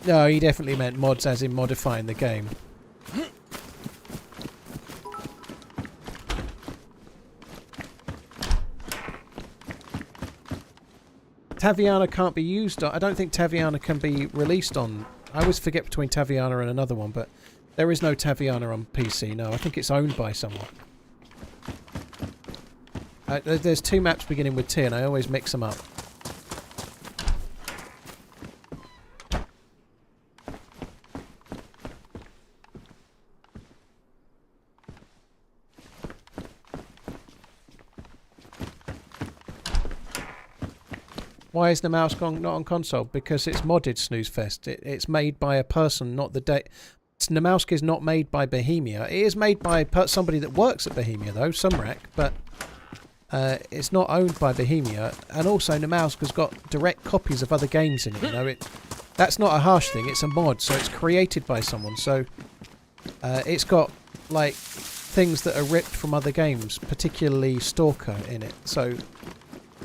No, he definitely meant mods as in modifying the game. Taviana can't be used on... I don't think Taviana can be released on... I always forget between Taviana and another one, but there is no Taviana on PC, no. I think it's owned by someone. There's 2 maps beginning with T, and I always mix them up. Why is the mouse not on console? Because it's modded, Snoozefest. It's made by a person, not the day. Namausk is not made by Bohemia. It is made by somebody that works at Bohemia, though, Sumrak, but it's not owned by Bohemia. And also, Namausk has got direct copies of other games in it. You know, that's not a harsh thing. It's a mod, so it's created by someone. So it's got like things that are ripped from other games, particularly Stalker in it. So.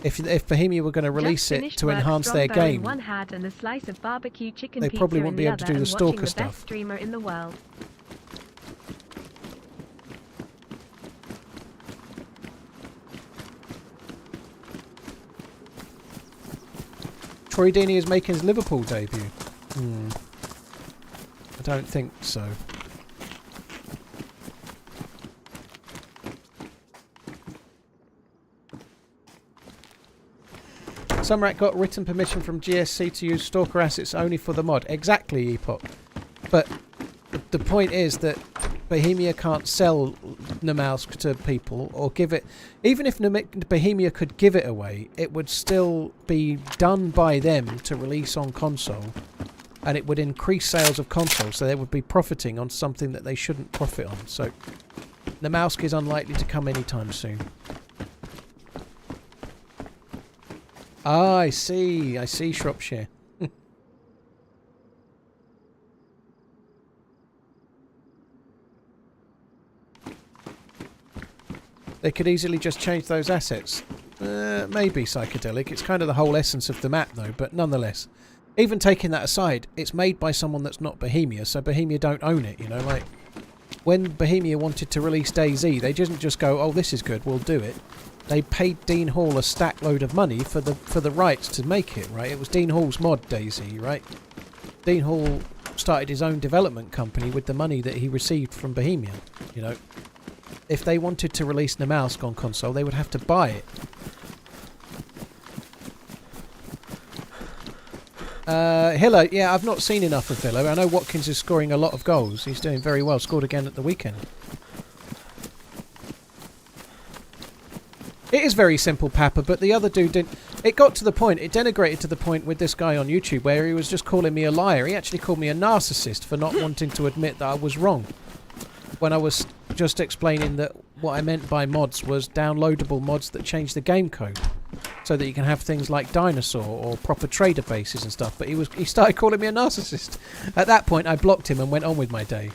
If Bohemia were going to release it to enhance their game, one had and a slice of barbecue chicken they pizza probably wouldn't be able to do the Stalker the stuff. Best streamer in the world. Troy Deeney is making his Liverpool debut. I don't think so. Sumrak got written permission from GSC to use Stalker assets only for the mod. Exactly, Epoch. But the point is that Bohemia can't sell Namausk to people or give it... Even if Bohemia could give it away, it would still be done by them to release on console. And it would increase sales of consoles, so they would be profiting on something that they shouldn't profit on. So Namausk is unlikely to come anytime soon. Ah, I see, Shropshire. They could easily just change those assets. Maybe Psychedelic. It's kind of the whole essence of the map, though, but nonetheless. Even taking that aside, it's made by someone that's not Bohemia, so Bohemia don't own it, you know, like... When Bohemia wanted to release DayZ, they didn't just go, oh, this is good, we'll do it. They paid Dean Hall a stack load of money for the rights to make it, right? It was Dean Hall's mod, DayZ, right? Dean Hall started his own development company with the money that he received from Bohemia, you know. If they wanted to release Namausk on console, they would have to buy it. Hillo, yeah, I've not seen enough of Hillo. I know Watkins is scoring a lot of goals. He's doing very well. Scored again at the weekend. It is very simple, Papa, but the other dude didn't... It got to the point, it denigrated to the point with this guy on YouTube where he was just calling me a liar. He actually called me a narcissist for not wanting to admit that I was wrong. When I was just explaining that what I meant by mods was downloadable mods that change the game code. So that you can have things like Dinosaur or proper trader bases and stuff. But he started calling me a narcissist. At that point, I blocked him and went on with my day.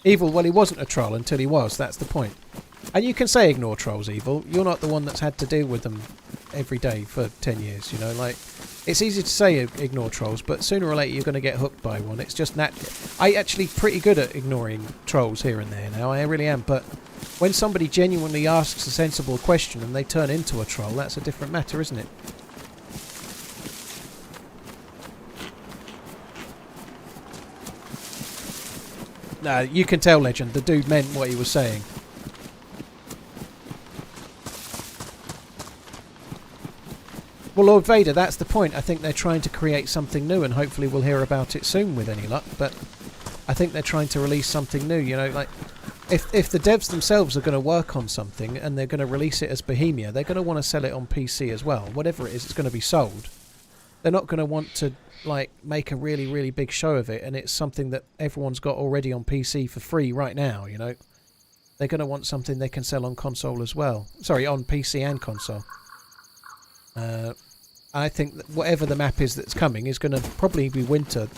Evil, well, he wasn't a troll until he was. That's the point. And you can say ignore trolls, Evil. You're not the one that's had to deal with them every day for 10 years, you know, like... It's easy to say ignore trolls, but sooner or later you're going to get hooked by one. It's just I'm actually pretty good at ignoring trolls here and there now, I really am, but when somebody genuinely asks a sensible question and they turn into a troll, that's a different matter, isn't it? Nah, you can tell, Legend, the dude meant what he was saying. Well, Lord Vader, that's the point. I think they're trying to create something new, and hopefully we'll hear about it soon with any luck, but I think they're trying to release something new, you know, like... If the devs themselves are going to work on something, and they're going to release it as Bohemia, they're going to want to sell it on PC as well. Whatever it is, it's going to be sold. They're not going to want to, like, make a really, really big show of it, and it's something that everyone's got already on PC for free right now, you know. They're going to want something they can sell on console as well. Sorry, on PC and console. I think that whatever the map is that's coming is going to probably be winter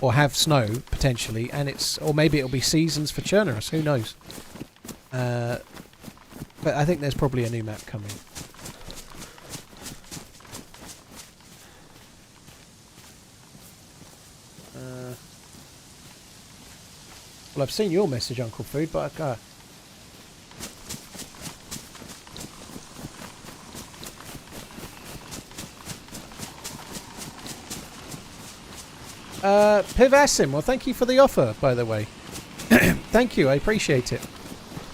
or have snow potentially, and or maybe it'll be seasons for Chernarus, who knows. But I think there's probably a new map coming. Well, I've seen your message, Uncle Food, but Pivasim, well, thank you for the offer, by the way. Thank you, I appreciate it.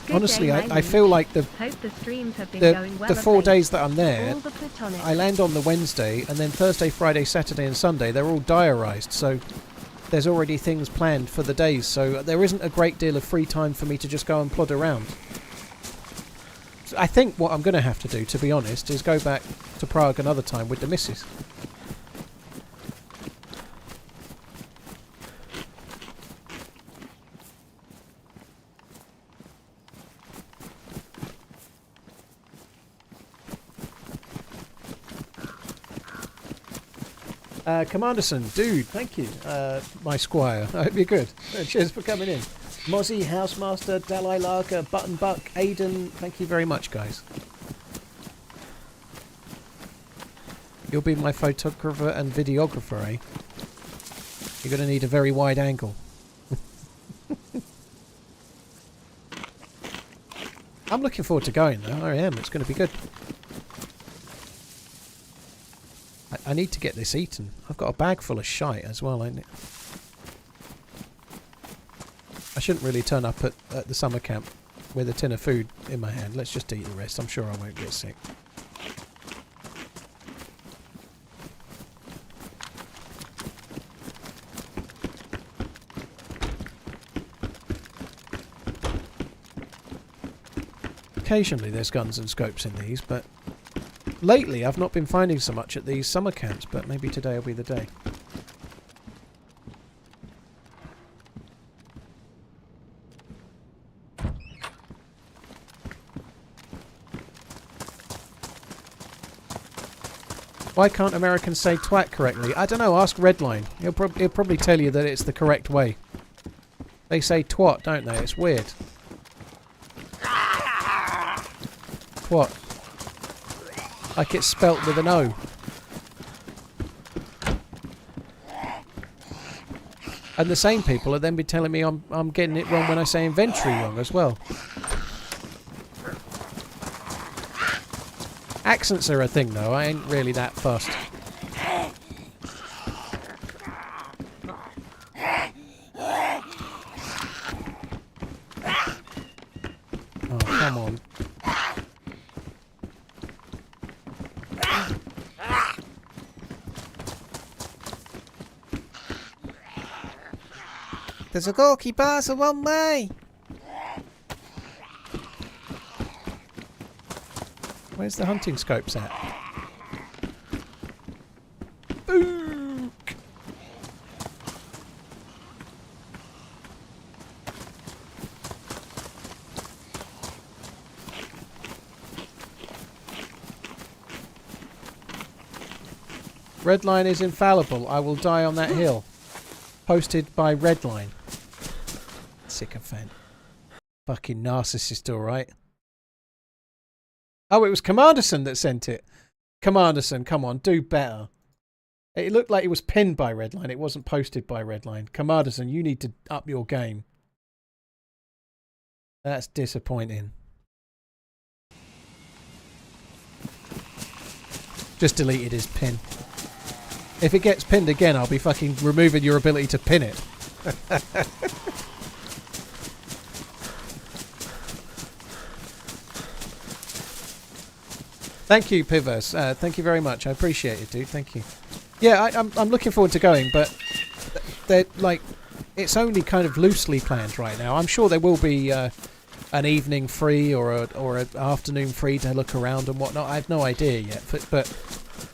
Good Honestly, day, I my feel like Hope the streams have been going well the 4 of late. days that I'm there, All the platonic. I land on the Wednesday, and then Thursday, Friday, Saturday and Sunday, they're all diarised, so there's already things planned for the days, so there isn't a great deal of free time for me to just go and plod around. So I think what I'm going to have to do, to be honest, is go back to Prague another time with the missus. Commanderson, dude, thank you, my squire. I hope you're good. Cheers for coming in. Mozzie, Housemaster, Dalai Lager, Button Buck, Aiden, thank you very much, guys. You'll be my photographer and videographer, eh? You're going to need a very wide angle. I'm looking forward to going, though. I am. It's going to be good. I need to get this eaten. I've got a bag full of shite as well, ain't it? I shouldn't really turn up at the summer camp with a tin of food in my hand. Let's just eat the rest. I'm sure I won't get sick. Occasionally there's guns and scopes in these, but lately I've not been finding so much at these summer camps, but maybe today will be the day. Why can't Americans say twat correctly? I don't know, ask Redline. He'll probably tell you that it's the correct way. They say twat, don't they? It's weird. Twat. Like it's spelt with an O. And the same people are then be telling me I'm getting it wrong when I say inventory wrong as well. Accents are a thing though, I ain't really that fussed. Oh, come on. There's a goalkeeper, so one way! Where's the hunting scopes at? Book! Redline is infallible. I will die on that hill. Posted by Redline. Sycophant. Fucking narcissist, alright. Oh, it was Commanderson that sent it. Commanderson, come on, do better. It looked like it was pinned by Redline. It wasn't posted by Redline. Commanderson, you need to up your game. That's disappointing. Just deleted his pin. If it gets pinned again, I'll be fucking removing your ability to pin it. Thank you, Pivers. Thank you very much. I appreciate it, dude. Thank you. Yeah, I'm looking forward to going, but they're like, it's only kind of loosely planned right now. I'm sure there will be an evening free or an afternoon free to look around and whatnot. I have no idea yet, but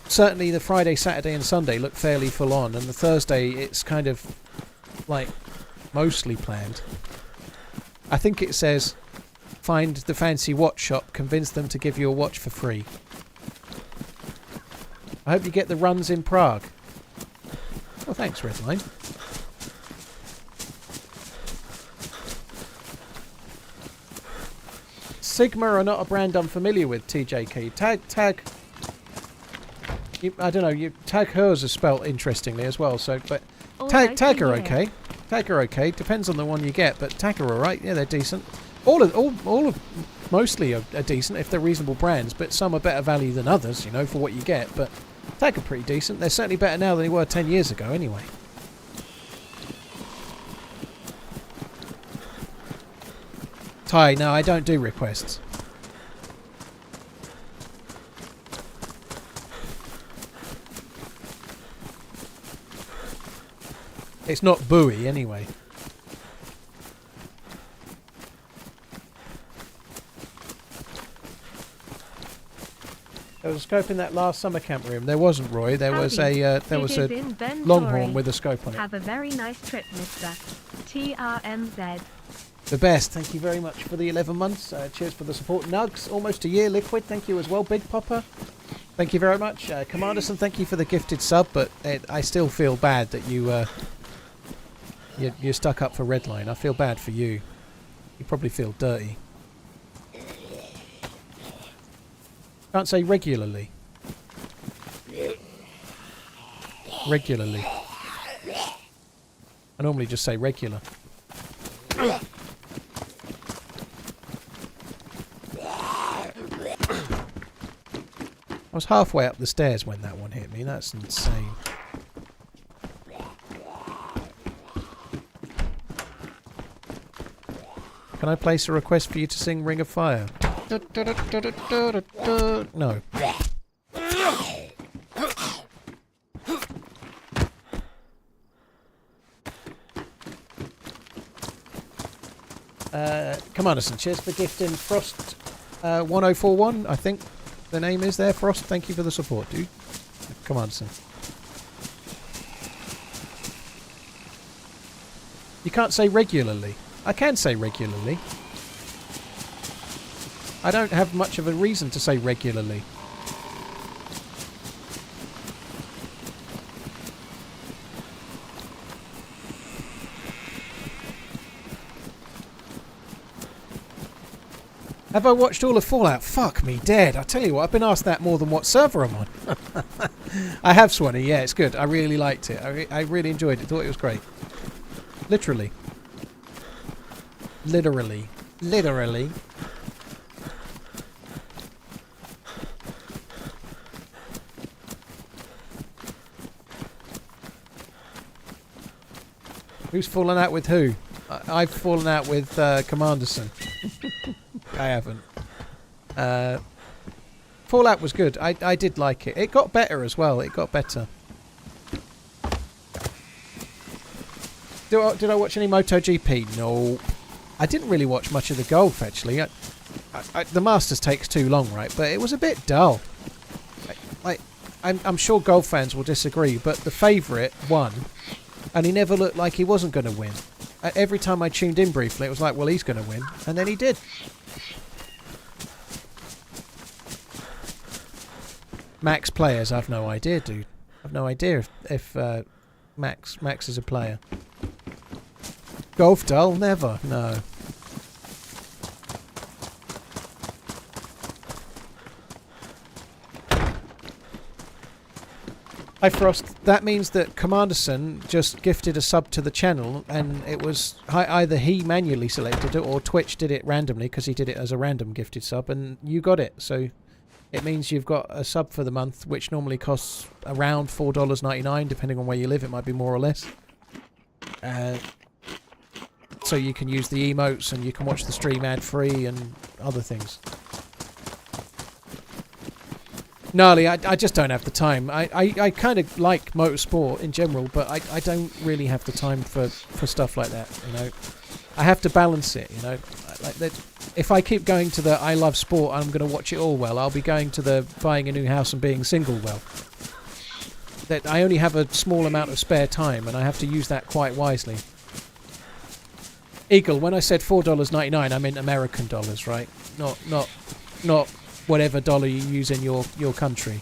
certainly the Friday, Saturday, and Sunday look fairly full on, and the Thursday it's kind of like mostly planned. I think it says, find the fancy watch shop, convince them to give you a watch for free. I hope you get the runs in Prague. Well, thanks, Redline. Sigma are not a brand I'm familiar with, TJK. Tag. I don't know. Tag hers are spelt interestingly as well. So, but tag are okay. Tag are okay. Depends on the one you get, but Tag are alright. Yeah, they're decent. Mostly are decent if they're reasonable brands, but some are better value than others, you know, for what you get. But Tag are pretty decent. They're certainly better now than they were 10 years ago, anyway. Ty, no, I don't do requests. It's not buoy, anyway. There was a scope in that last summer camp room. There wasn't, Roy. There was a Longhorn with a scope on it. Have a very nice trip, Mr. TRMZ. The best. Thank you very much for the 11 months. Cheers for the support. Nugs, almost a year. Liquid, thank you as well. Big Popper, thank you very much. Commanderson, thank you for the gifted sub, but I still feel bad that you're stuck up for Redline. I feel bad for you. You probably feel dirty. Can't say regularly. Regularly. I normally just say regular. I was halfway up the stairs when that one hit me. That's insane. Can I place a request for you to sing Ring of Fire? No. Commanderson, cheers for gifting Frost 1041, I think the name is there. Frost, thank you for the support, dude. Commanderson. You can't say regularly. I can say regularly. I don't have much of a reason to say regularly. Have I watched all of Fallout? Fuck me dead. I tell you what, I've been asked that more than what server I'm on. I have, Swanee. Yeah, it's good. I really liked it. I really enjoyed it. Thought it was great. Literally. Literally. Literally. Who's fallen out with who? I've fallen out with Commanderson. I haven't. Fallout was good. I did like it. It got better as well. It got better. Did I watch any MotoGP? No. I didn't really watch much of the golf, actually. The Masters takes too long, right? But it was a bit dull. I'm sure golf fans will disagree, but the favourite won, and he never looked like he wasn't going to win. Every time I tuned in briefly, it was like, well, he's going to win, and then he did. Max players, I've no idea, dude. I've no idea if Max is a player. Golf dull? Never. No. Hi Frost, that means that Commanderson just gifted a sub to the channel, and it was either he manually selected it or Twitch did it randomly because he did it as a random gifted sub, and you got it. So it means you've got a sub for the month, which normally costs around $4.99, depending on where you live. It might be more or less. So you can use the emotes and you can watch the stream ad-free and other things. Gnarly, I just don't have the time. I kind of like motorsport in general, but I don't really have the time for stuff like that, you know. I have to balance it, you know. Like that, if I keep going to the I love sport, I'm going to watch it all well. I'll be going to the buying a new house and being single well. That I only have a small amount of spare time, and I have to use that quite wisely. Eagle, when I said $4.99, I meant American dollars, right? Not whatever dollar you use in your country.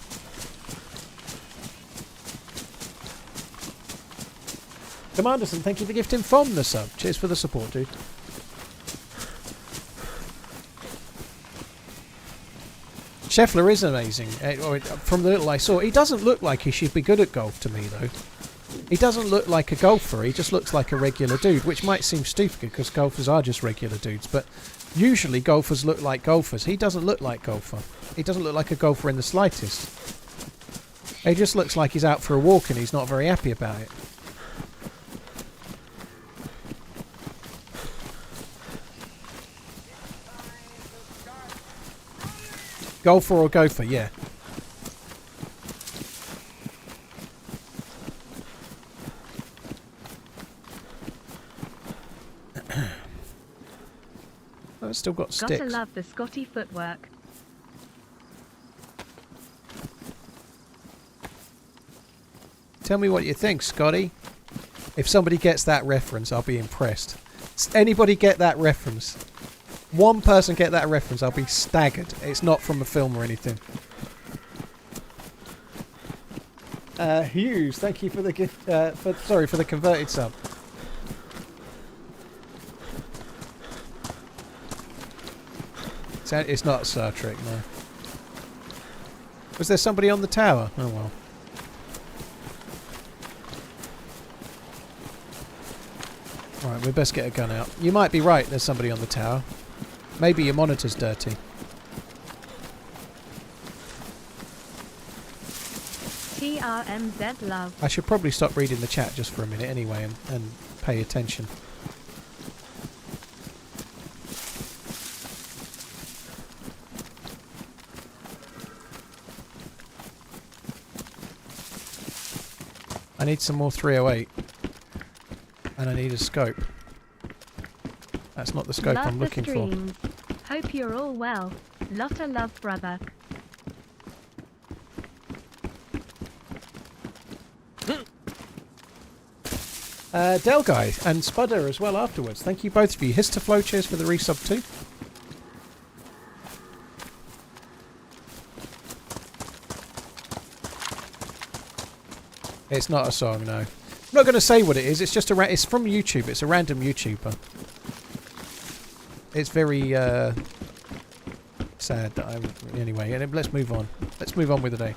Commanderson, thank you for gifting from the sub. Cheers for the support, dude. Scheffler is amazing. From the little I saw, he doesn't look like he should be good at golf to me, though. He doesn't look like a golfer, he just looks like a regular dude, which might seem stupid because golfers are just regular dudes, but usually golfers look like golfers. He doesn't look like golfer. He doesn't look like a golfer in the slightest. He just looks like he's out for a walk and he's not very happy about it. Golfer or gopher, yeah. I've still got sticks. Gotta love the Scotty footwork. Tell me what you think, Scotty. If somebody gets that reference, I'll be impressed. Anybody get that reference? One person get that reference, I'll be staggered. It's not from a film or anything. Hughes, thank you for the gift. For the converted sub. It's not Star Trek, no. Was there somebody on the tower? Oh well. Alright, we best get a gun out. You might be right, there's somebody on the tower. Maybe your monitor's dirty. TRMZ love. I should probably stop reading the chat just for a minute anyway and pay attention. I need some more 308. And I need a scope. That's not the scope Love I'm looking the for. streams. Hope you're all well. Lotta love, brother. Del Guy and Spudder as well afterwards. Thank you both of you. Histoflow, cheers for the resub too. It's not a song, no. I'm not going to say what it is. It's just it's from YouTube. It's a random YouTuber. It's very sad that anyway. And let's move on. Let's move on with the day.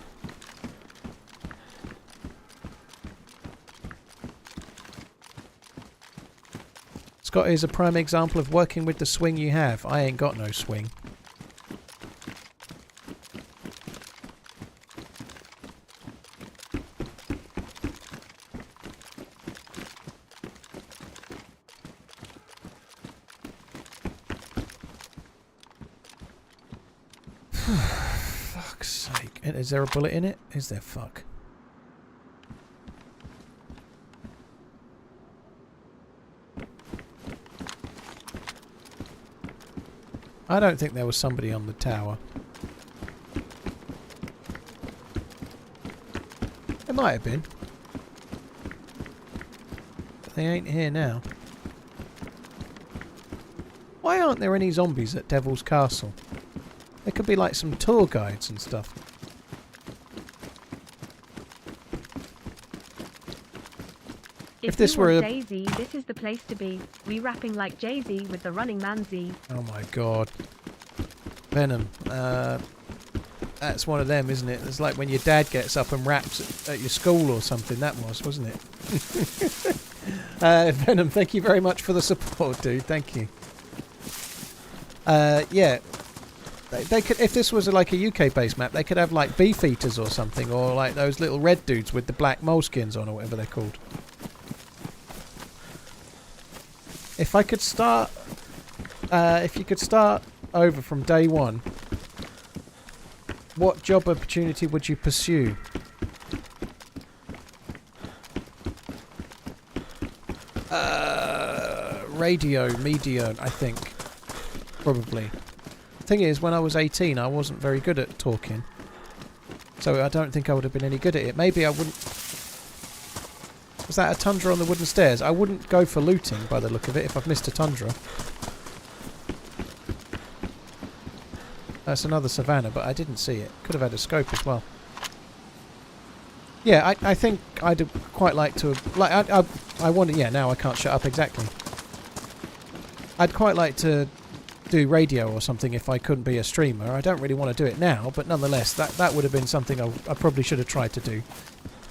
Scott is a prime example of working with the swing you have. I ain't got no swing. Fuck's sake. Is there a bullet in it? Is there? Fuck. I don't think there was somebody on the tower. There might have been. But they ain't here now. Why aren't there any zombies at Devil's Castle? There could be like some tour guides and stuff. If this were a DayZ, this is the place to be. We rapping like Jay-Z with the TheRunningManZ. Oh my god. Venom. That's one of them, isn't it? It's like when your dad gets up and raps at your school or something. That wasn't it? Venom, thank you very much for the support, dude. Thank you. Yeah. They could, if this was like a UK-based map, they could have like beef eaters or something, or like those little red dudes with the black moleskins on, or whatever they're called. If I could start, if you could start over from day one, what job opportunity would you pursue? Radio, media, I think, probably. The thing is, when I was 18, I wasn't very good at talking, so I don't think I would have been any good at it. Maybe I wouldn't. Was that a tundra on the wooden stairs? I wouldn't go for looting by the look of it if I've missed a tundra. That's another savannah, but I didn't see it. Could have had a scope as well. Yeah, I think I'd quite like to... Like, I want to... Yeah, now I can't shut up exactly. I'd quite like to do radio or something if I couldn't be a streamer. I don't really want to do it now, but nonetheless, that would have been something I probably should have tried to do.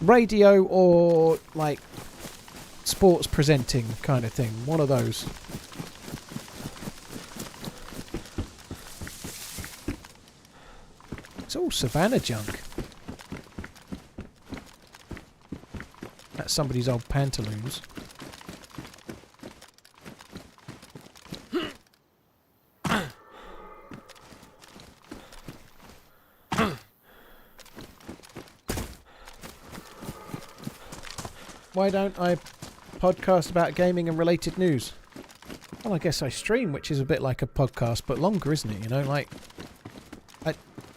radio or like sports presenting kind of thing. One of those. It's all Savannah junk. That's somebody's old pantaloons. Why don't I podcast about gaming and related news? Well, I guess I stream, which is a bit like a podcast, but longer, isn't it? You know, like...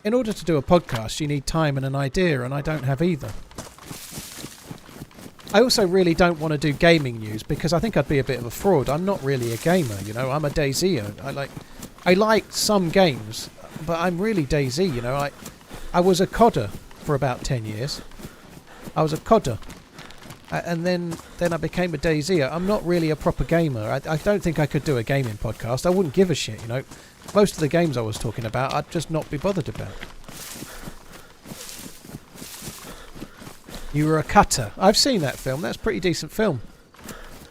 in order to do a podcast, you need time and an idea, and I don't have either. I also really don't want to do gaming news, because I think I'd be a bit of a fraud. I'm not really a gamer, you know. I'm a DayZ. I like some games, but I'm really DayZ, you know. I was a codder for about 10 years. I was a codder. And then I became a DayZ. I'm not really a proper gamer. I don't think I could do a gaming podcast. I wouldn't give a shit, you know. Most of the games I was talking about, I'd just not be bothered about. You Were a Cutter. I've seen that film. That's a pretty decent film.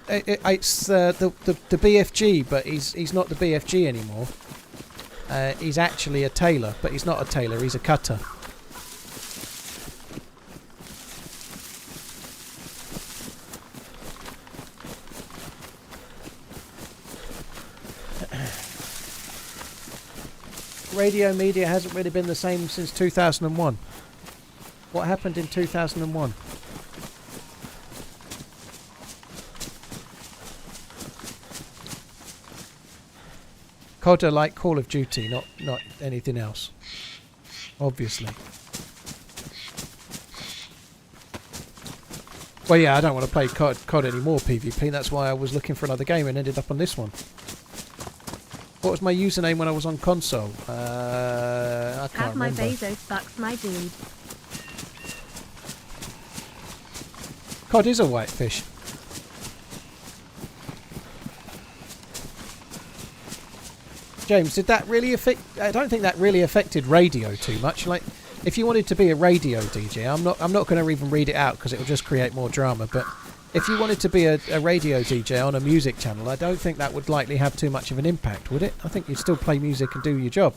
It's the BFG, but he's not the BFG anymore. He's actually a tailor, but he's not a tailor. He's a cutter. Radio media hasn't really been the same since 2001. What happened in 2001? COD like Call of Duty, not anything else. Obviously. Well, yeah, I don't want to play COD anymore, PvP. That's why I was looking for another game and ended up on this one. What was my username when I was on console? I can't Have my remember. Bezos bucks, my dude. COD is a whitefish. James, did that really affect... I don't think that really affected radio too much. Like, if you wanted to be a radio DJ, I'm not going to even read it out because it will just create more drama, but if you wanted to be a radio DJ on a music channel, I don't think that would likely have too much of an impact, would it? I think you'd still play music and do your job.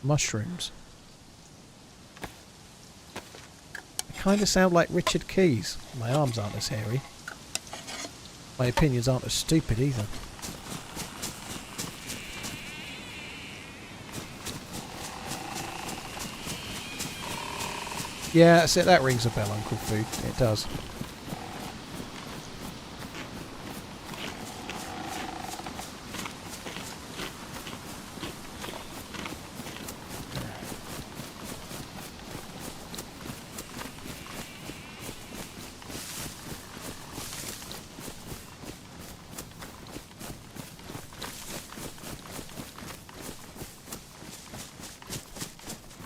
Mushrooms. They kind of sound like Richard Keys. My arms aren't as hairy. My opinions aren't as stupid either. Yeah, that's it. That rings a bell, Uncle Food. It does.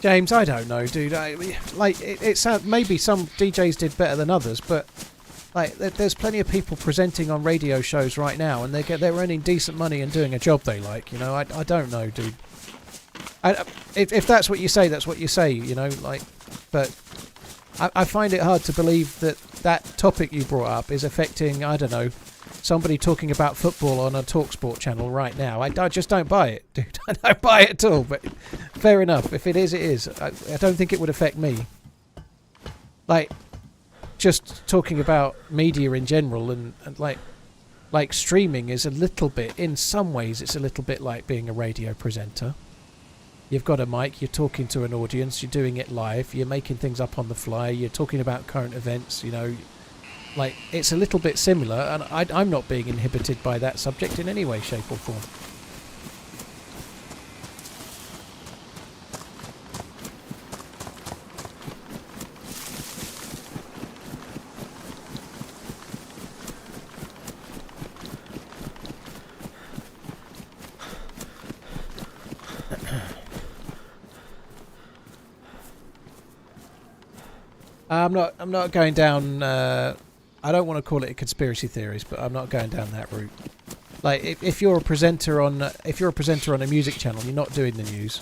James, I don't know, dude. It sounds maybe some DJs did better than others, but like there's plenty of people presenting on radio shows right now, and they're earning decent money and doing a job they like. You know, I don't know, dude. If that's what you say, that's what you say. You know, like, but I find it hard to believe that topic you brought up is affecting, I don't know, somebody talking about football on a TalkSport channel right now. I just don't buy it, dude. I don't buy it at all, but fair enough. If it is, it is. I don't think it would affect me. Like, just talking about media in general and like streaming is a little bit, in some ways, it's a little bit like being a radio presenter. You've got a mic, you're talking to an audience, you're doing it live, you're making things up on the fly, you're talking about current events, you know. Like, it's a little bit similar, and I'm not being inhibited by that subject in any way, shape or form. I'm not going down. I don't want to call it a conspiracy theories, but I'm not going down that route. Like if you're a presenter on a music channel, you're not doing the news.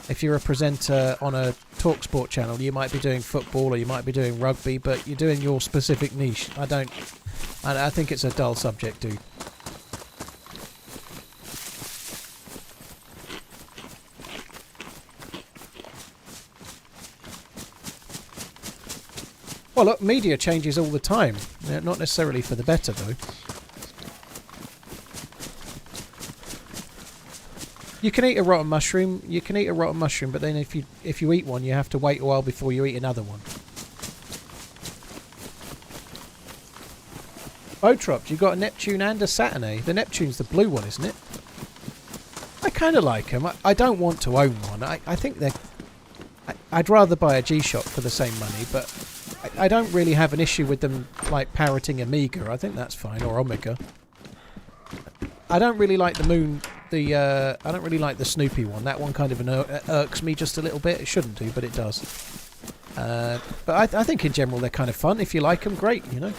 If you're a presenter on a talk sport channel, you might be doing football or you might be doing rugby, but you're doing your specific niche. I think it's a dull subject, dude. Well, look, media changes all the time. Not necessarily for the better, though. You can eat a rotten mushroom. But then if you eat one, you have to wait a while before you eat another one. Botrop, you got a Neptune and a Saturn. The Neptune's the blue one, isn't it? I kind of like them. I don't want to own one. I think they're... I'd rather buy a G-Shock for the same money, but I don't really have an issue with them like parroting Amiga. I think that's fine, or Omega. I don't really like the Moon... I don't really like the Snoopy one. That one kind of irks me just a little bit. It shouldn't do, but it does. But I think in general they're kind of fun. If you like them, great, you know.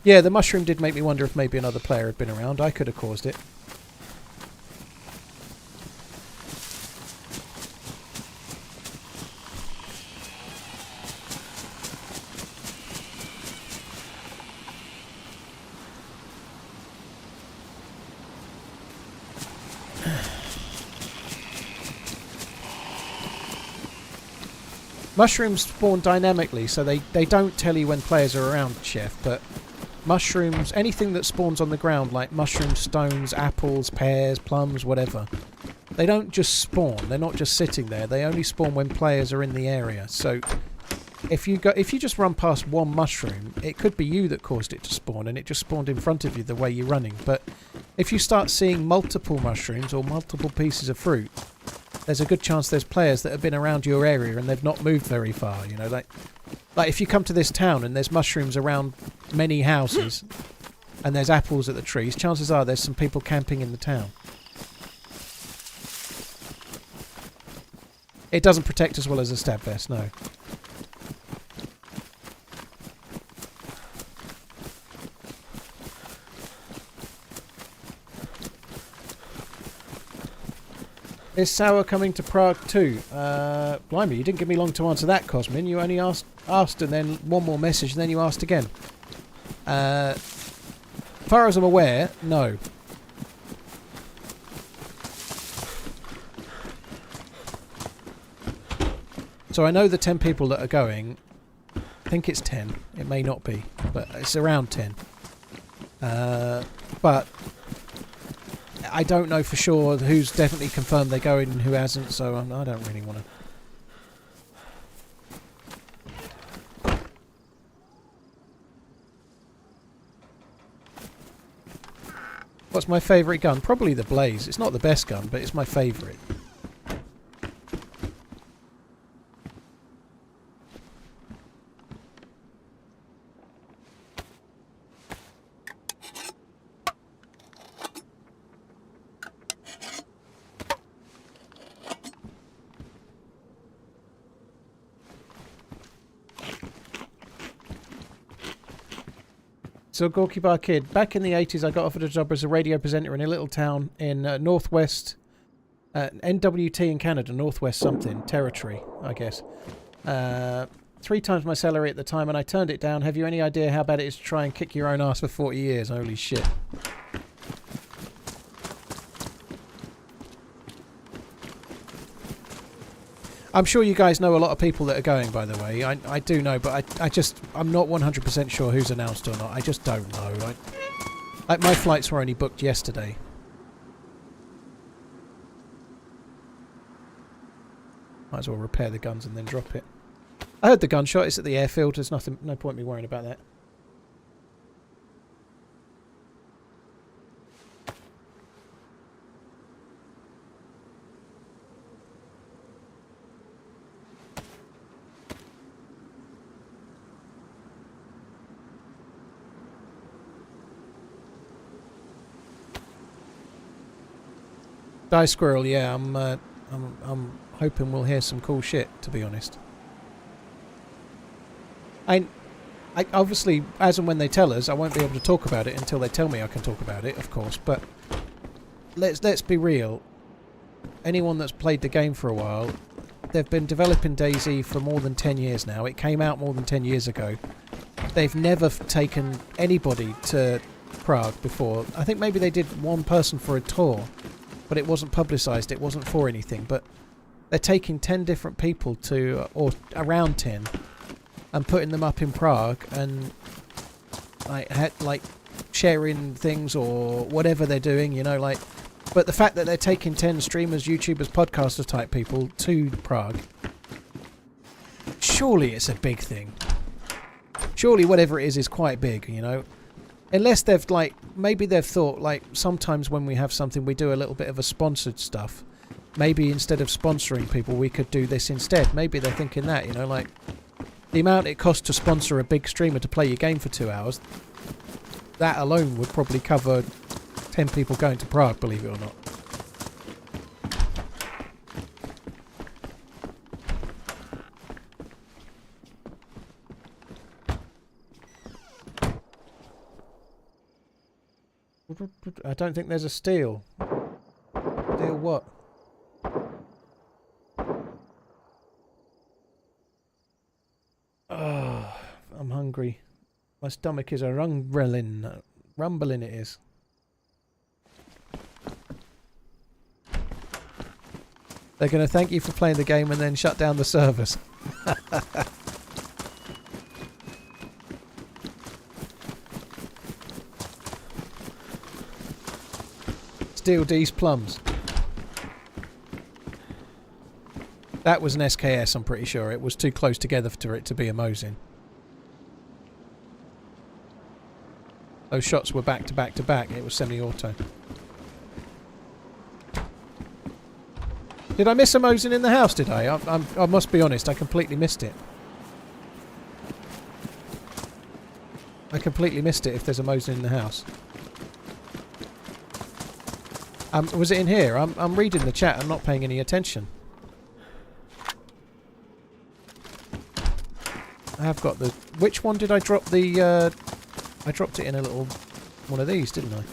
Yeah, the mushroom did make me wonder if maybe another player had been around. I could have caused it. Mushrooms spawn dynamically, so they don't tell you when players are around, Chef, but mushrooms, anything that spawns on the ground, like mushrooms, stones, apples, pears, plums, whatever, they don't just spawn. They're not just sitting there. They only spawn when players are in the area. So if you just run past one mushroom, it could be you that caused it to spawn, and it just spawned in front of you the way you're running. But if you start seeing multiple mushrooms or multiple pieces of fruit, there's a good chance there's players that have been around your area and they've not moved very far, you know, like if you come to this town and there's mushrooms around many houses and there's apples at the trees, chances are there's some people camping in the town. It doesn't protect as well as a stab vest, no. Is Sour coming to Prague too? Blimey, you didn't give me long to answer that, Cosmin. You only asked and then one more message and then you asked again. As far as I'm aware, no. So I know the 10 people that are going. I think it's 10. It may not be, but it's around 10. But I don't know for sure who's definitely confirmed they're going and who hasn't, so I don't really want to. What's my favourite gun? Probably the Blaze. It's not the best gun, but it's my favourite. So, Gorky Bar Kid, back in the 80s I got offered a job as a radio presenter in a little town in northwest, NWT in Canada, northwest something, territory, I guess. 3 times my salary at the time and I turned it down. Have you any idea how bad it is to try and kick your own ass for 40 years? Holy shit. I'm sure you guys know a lot of people that are going, by the way. I do know, but I'm not 100% sure who's announced or not. I just don't know. Like my flights were only booked yesterday. Might as well repair the guns and then drop it. I heard the gunshot. It's at the airfield. There's no point me worrying about that. Die Squirrel, yeah, I'm hoping we'll hear some cool shit, to be honest. obviously, as and when they tell us, I won't be able to talk about it until they tell me I can talk about it, of course. But let's be real. Anyone that's played the game for a while, they've been developing DayZ for more than 10 years now. It came out more than 10 years ago. They've never taken anybody to Prague before. I think maybe they did one person for a tour, but it wasn't publicised. It wasn't for anything. But they're taking 10 different people to, or around 10, and putting them up in Prague and like sharing things or whatever they're doing, you know, like. But the fact that they're taking 10 streamers, YouTubers, podcaster type people to Prague, surely it's a big thing. Surely whatever it is quite big, you know. Unless they've like, maybe they've thought like sometimes when we have something we do a little bit of a sponsored stuff. Maybe instead of sponsoring people we could do this instead. Maybe they're thinking that, you know, like the amount it costs to sponsor a big streamer to play your game for 2 hours, that alone would probably cover 10 people going to Prague, believe it or not. I don't think there's a steal. Steal what? Oh, I'm hungry. My stomach is a rumbling. Rumbling it is. They're going to thank you for playing the game and then shut down the servers. Steal D's plums. That was an SKS, I'm pretty sure. It was too close together for it to be a Mosin. Those shots were back to back to back. It was semi-auto. Did I miss a Mosin in the house, did I? I must be honest, I completely missed it. I completely missed it if there's a Mosin in the house. Was it in here? I'm reading the chat, I'm not paying any attention. I have got the... Which one did I drop the... I dropped it in a little... one of these, didn't I?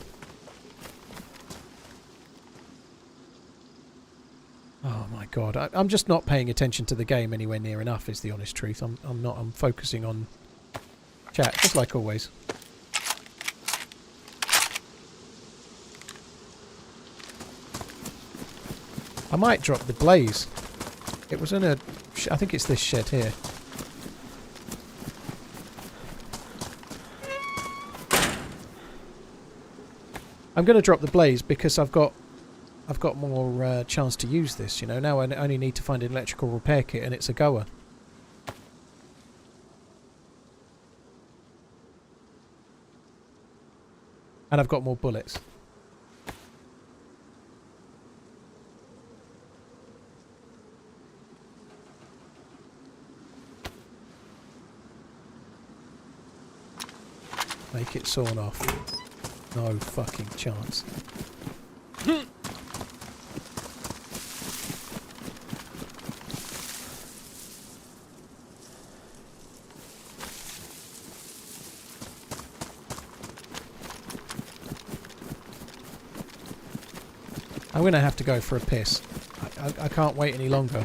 Oh my god, I'm just not paying attention to the game anywhere near enough, is the honest truth. I'm not, I'm focusing on chat, just like always. I might drop the blaze. It was in a... I think it's this shed here. I'm going to drop the blaze because I've got more chance to use this, you know. Now I only need to find an electrical repair kit and it's a goer. And I've got more bullets. Make it sawn off. No fucking chance. I'm going to have to go for a piss. I can't wait any longer.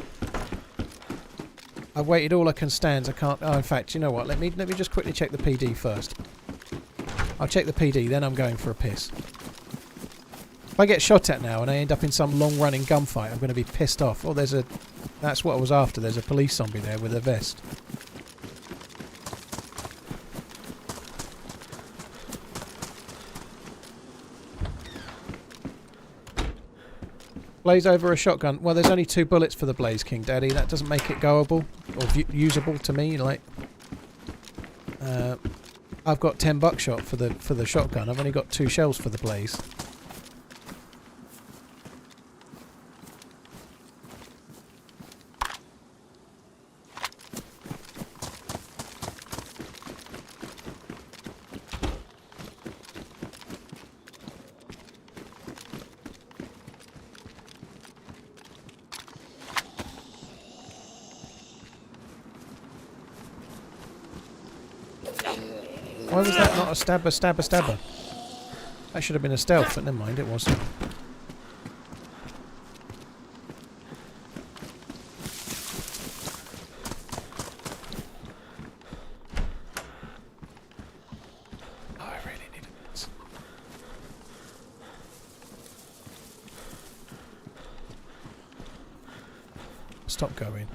I've waited all I can stand. I can't... Oh, in fact, you know what? Let me just quickly check the PD first. I'll check the PD, then I'm going for a piss. If I get shot at now and I end up in some long-running gunfight, I'm going to be pissed off. Oh, there's a... That's what I was after. There's a police zombie there with a vest. Blaze over a shotgun. Well, there's only 2 bullets for the blaze, King Daddy. That doesn't make it goable or usable to me. Like, I've got 10 buckshot for the shotgun. I've only got 2 shells for the blaze. Why was that not a stabber, stabber, stabber? That should have been a stealth, but never mind, it wasn't. Oh, I really need it. Stop going.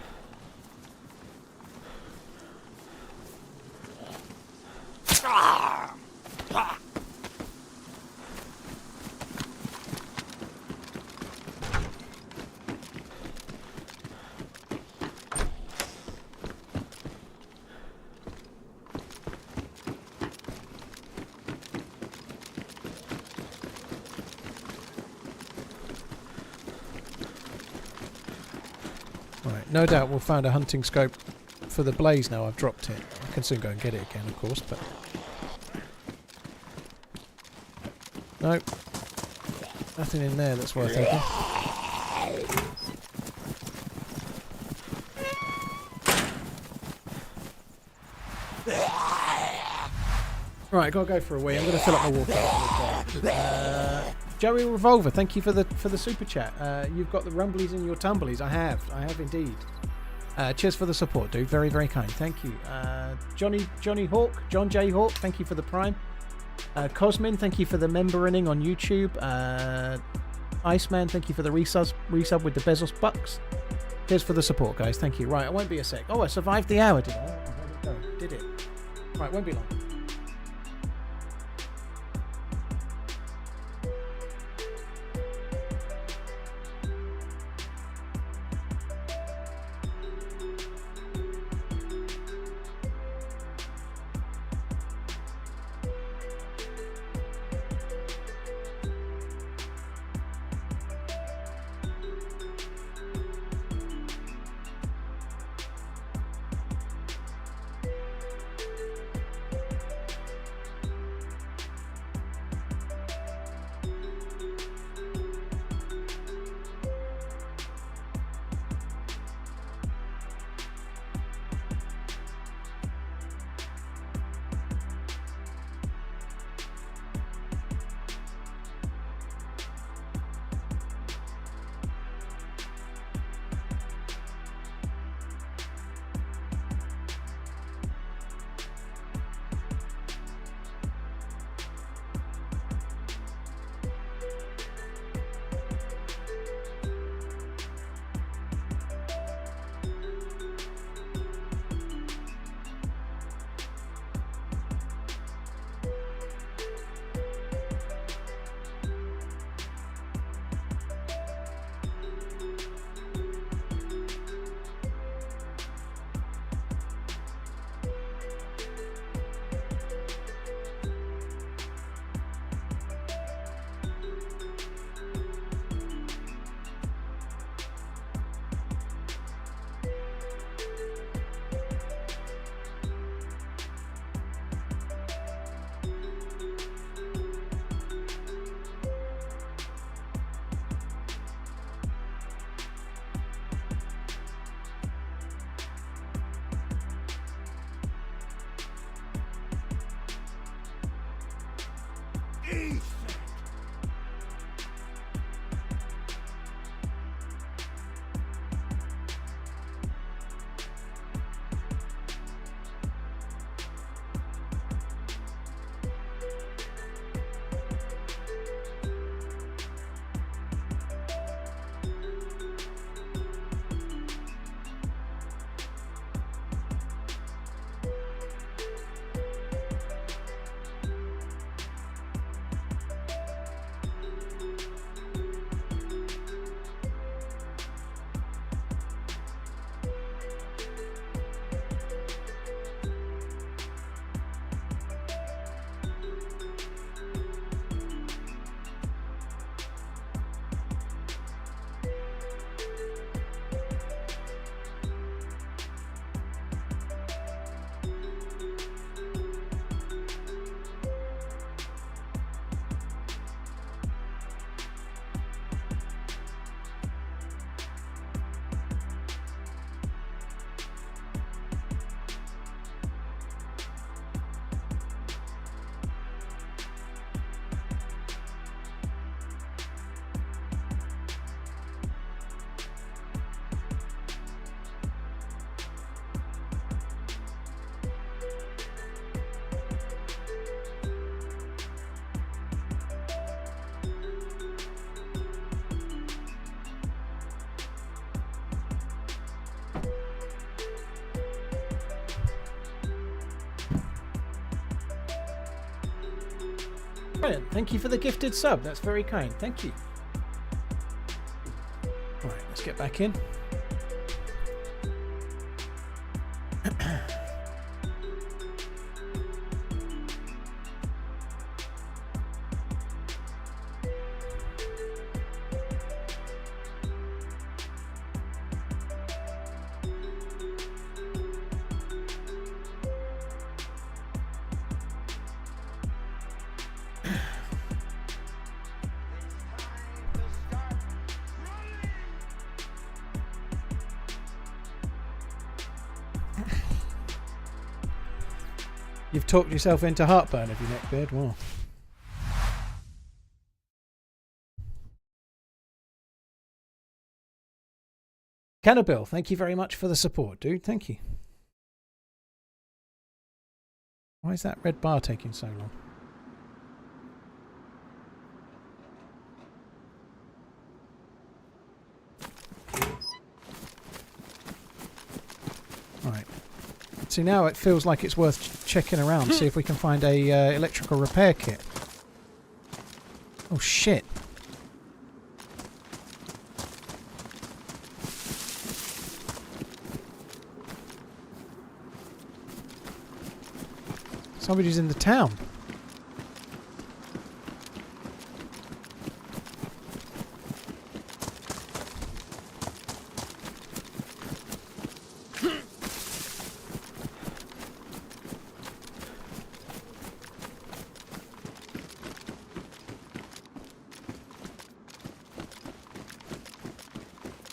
Right, no doubt we'll find a hunting scope for the blaze now I've dropped it. I can soon go and get it again, of course, but... No. Nothing in there that's worth taking. Right, gotta go for a wee. I'm gonna fill up my water. Joey Revolver, thank you for the super chat. You've got the rumblies in your tumblies. I have indeed. Cheers for the support, dude. Very, very kind. Thank you. Johnny Hawk, John J Hawk, thank you for the prime. Cosmin, thank you for the membering on YouTube. Iceman, thank you for the resub with the Bezos bucks. Cheers for the support, guys. Thank you. Right, it won't be a sec. Oh, I survived the hour, did I? Oh, did it? Right, won't be long. Brilliant. Thank you for the gifted sub. That's very kind. Thank you. Right, let's get back in. You've talked yourself into heartburn, have you, Neckbeard? Wow. Cannibal, thank you very much for the support, dude. Thank you. Why is that red bar taking so long? Right. See, now it feels like it's worth checking around, see if we can find a electrical repair kit. Oh shit. Somebody's in the town.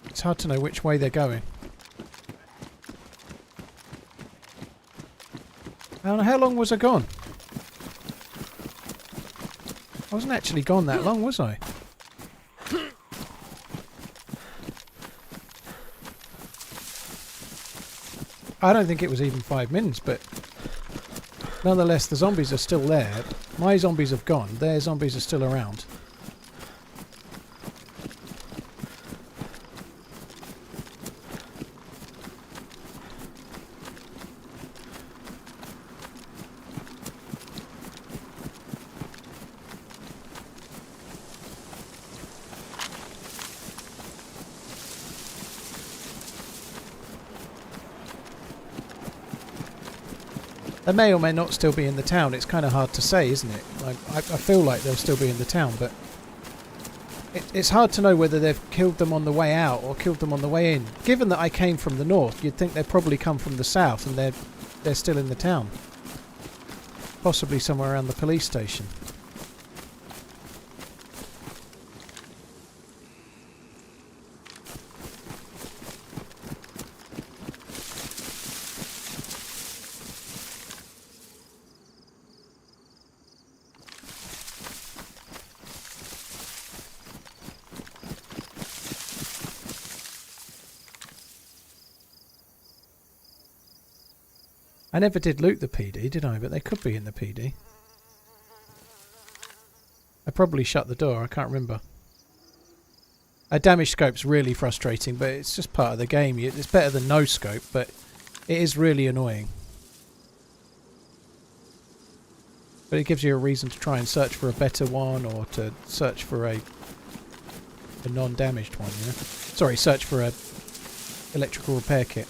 It's hard to know which way they're going. How long was I gone? I wasn't actually gone that long, was I? I don't think it was even 5 minutes, but nonetheless the zombies are still there. My zombies have gone, their zombies are still around. They may or may not still be in the town. It's kind of hard to say, isn't it? I feel like they'll still be in the town, but it's hard to know whether they've killed them on the way out or killed them on the way in. Given that I came from the north, you'd think they'd probably come from the south and they're still in the town. Possibly somewhere around the police station. I never did loot the PD, did I? But they could be in the PD. I probably shut the door, I can't remember. A damage scope's really frustrating, but it's just part of the game. It's better than no scope, but it is really annoying. But it gives you a reason to try and search for a better one, or to search for a non-damaged one, you know? Sorry, search for a electrical repair kit.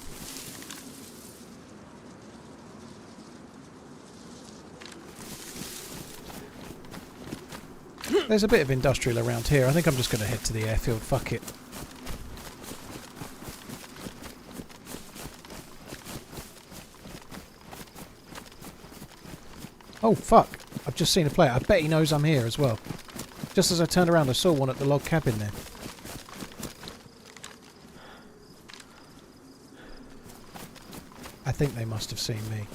There's a bit of industrial around here. I think I'm just going to head to the airfield. Fuck it. Oh, fuck. I've just seen a player. I bet he knows I'm here as well. Just as I turned around, I saw one at the log cabin there. I think they must have seen me.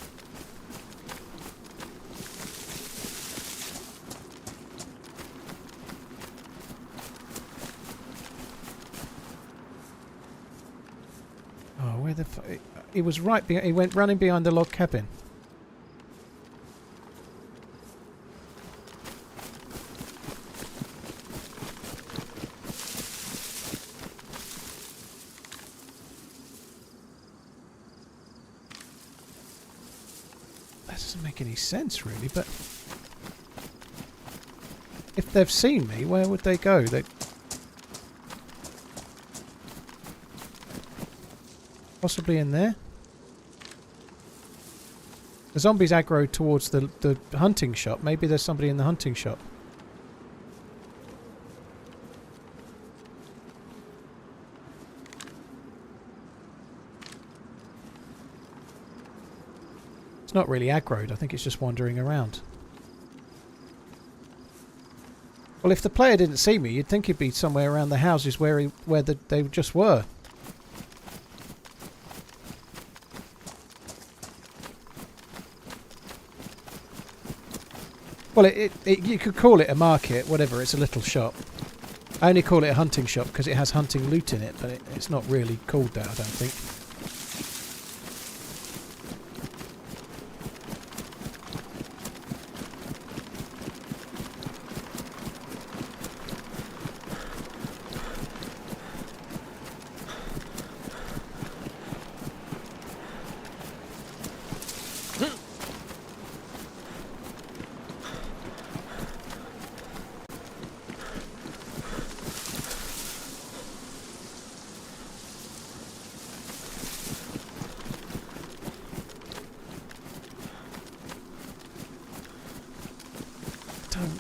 Where the fuck? He was right behind. He went running behind the log cabin. That doesn't make any sense, really, but If they've seen me, where would they go? They possibly in there. The zombies aggro towards the hunting shop. Maybe there's somebody in the hunting shop. It's not really aggroed. I think it's just wandering around. Well, if the player didn't see me, you'd think he'd be somewhere around the houses where they just were. Well, you could call it a market, whatever. It's a little shop. I only call it a hunting shop because it has hunting loot in it, but it's not really called that, I don't think.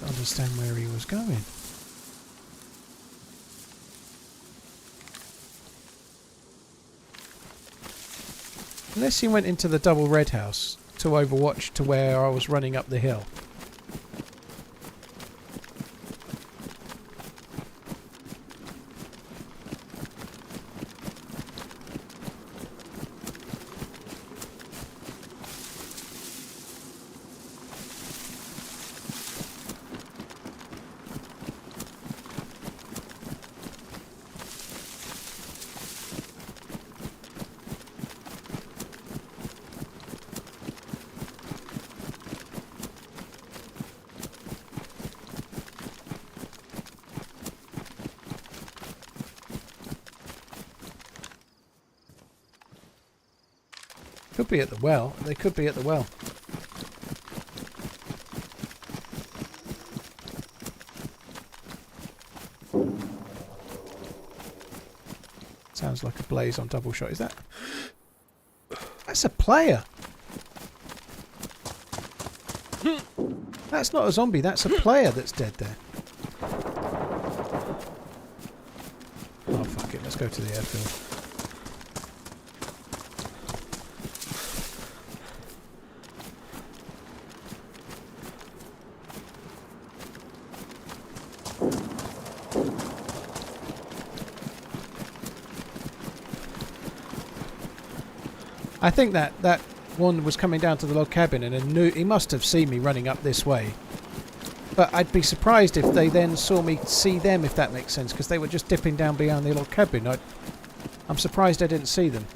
Understand where he was going. Unless he went into the double red house to overwatch to where I was running up the hill. Could be at the well. They could be at the well. Sounds like a blaze on double shot. Is that? That's a player. That's not a zombie. That's a player that's dead there. Oh fuck it. Let's go to the airfield. I think that one was coming down to the log cabin and knew he must have seen me running up this way. But I'd be surprised if they then saw me see them, if that makes sense, because they were just dipping down behind the log cabin. I'm surprised I didn't see them.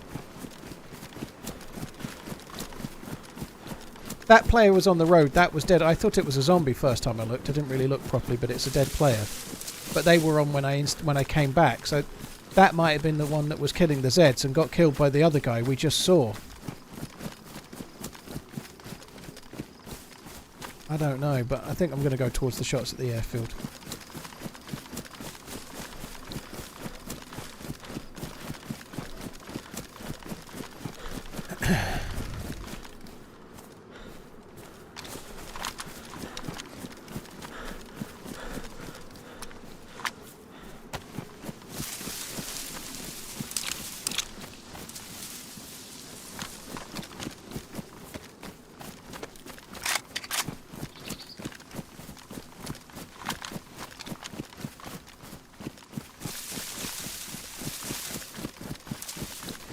That player was on the road. That was dead. I thought it was a zombie first time I looked. I didn't really look properly, but it's a dead player. But they were on when I came back. So that might have been the one that was killing the Zeds and got killed by the other guy we just saw. I don't know, but I think I'm going to go towards the shots at the airfield.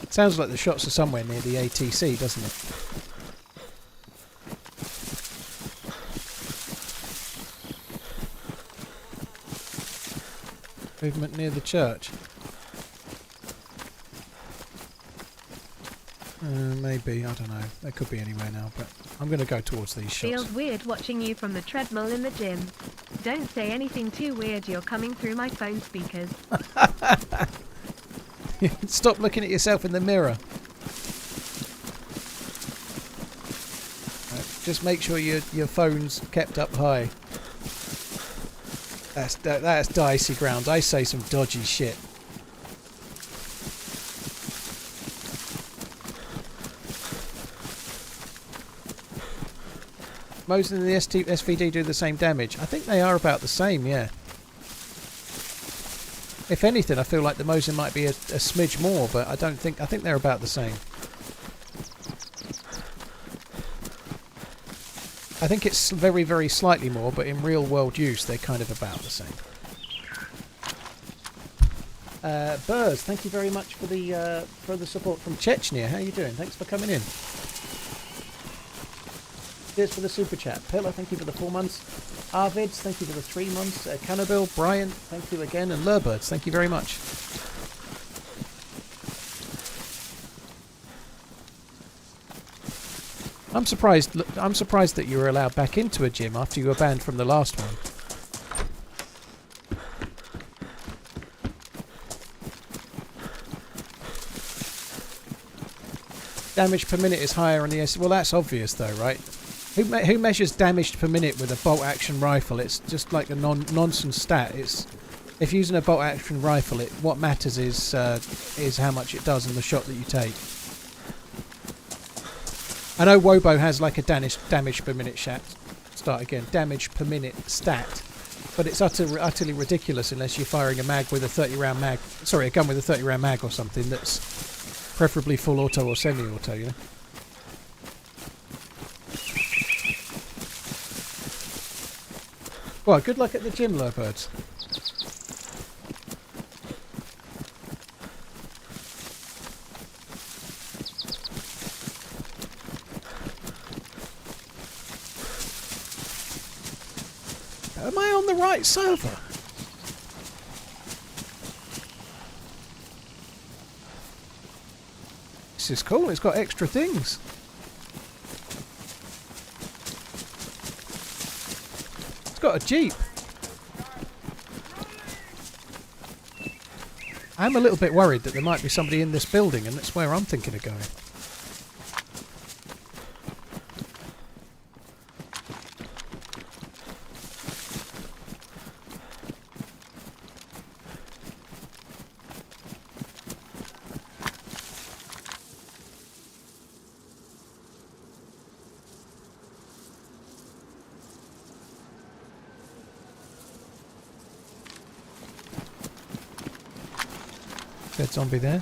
Sounds like the shots are somewhere near the ATC, doesn't it? Movement near the church. Maybe, I don't know. They could be anywhere now, but I'm going to go towards these shots. Feels weird watching you from the treadmill in the gym. Don't say anything too weird, you're coming through my phone speakers. Stop looking at yourself in the mirror. Just make sure your phone's kept up high. That's dicey ground. I say some dodgy shit. Mosin and the SVD do the same damage. I think they are about the same, yeah. If anything, I feel like the Mosin might be a smidge more, but I think they're about the same. I think it's very, very slightly more, but in real world use, they're kind of about the same. Burrs, thank you very much for the support from Chechnya. How are you doing? Thanks for coming in. Cheers for the super chat. Pillar, thank you for the 4 months. Arvids, thank you for the 3 months. Cannibal, Brian, thank you again. And Lurbirds, thank you very much. I'm surprised that you were allowed back into a gym after you were banned from the last one. Damage per minute is higher on the S. Well, that's obvious though, right? Who measures damage per minute with a bolt action rifle? It's just like a nonsense stat. It's if using a bolt action rifle, what matters is how much it does in the shot that you take. I know Wobo has like a damage per minute damage per minute stat, but it's utterly ridiculous unless you're firing a mag with a 30-round mag. Sorry, a gun with a 30-round mag or something that's preferably full auto or semi-auto, you know. Well, good luck at the gym, Lurbirds. Am I on the right server? This is cool, it's got extra things. It's got a Jeep. I'm a little bit worried that there might be somebody in this building, and that's where I'm thinking of going. Dead zombie there.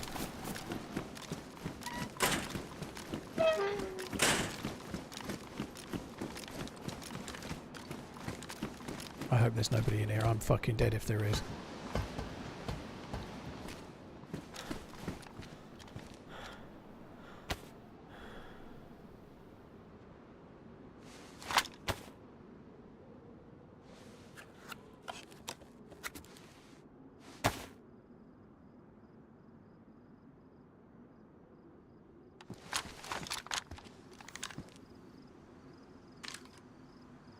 I hope there's nobody in here. I'm fucking dead if there is.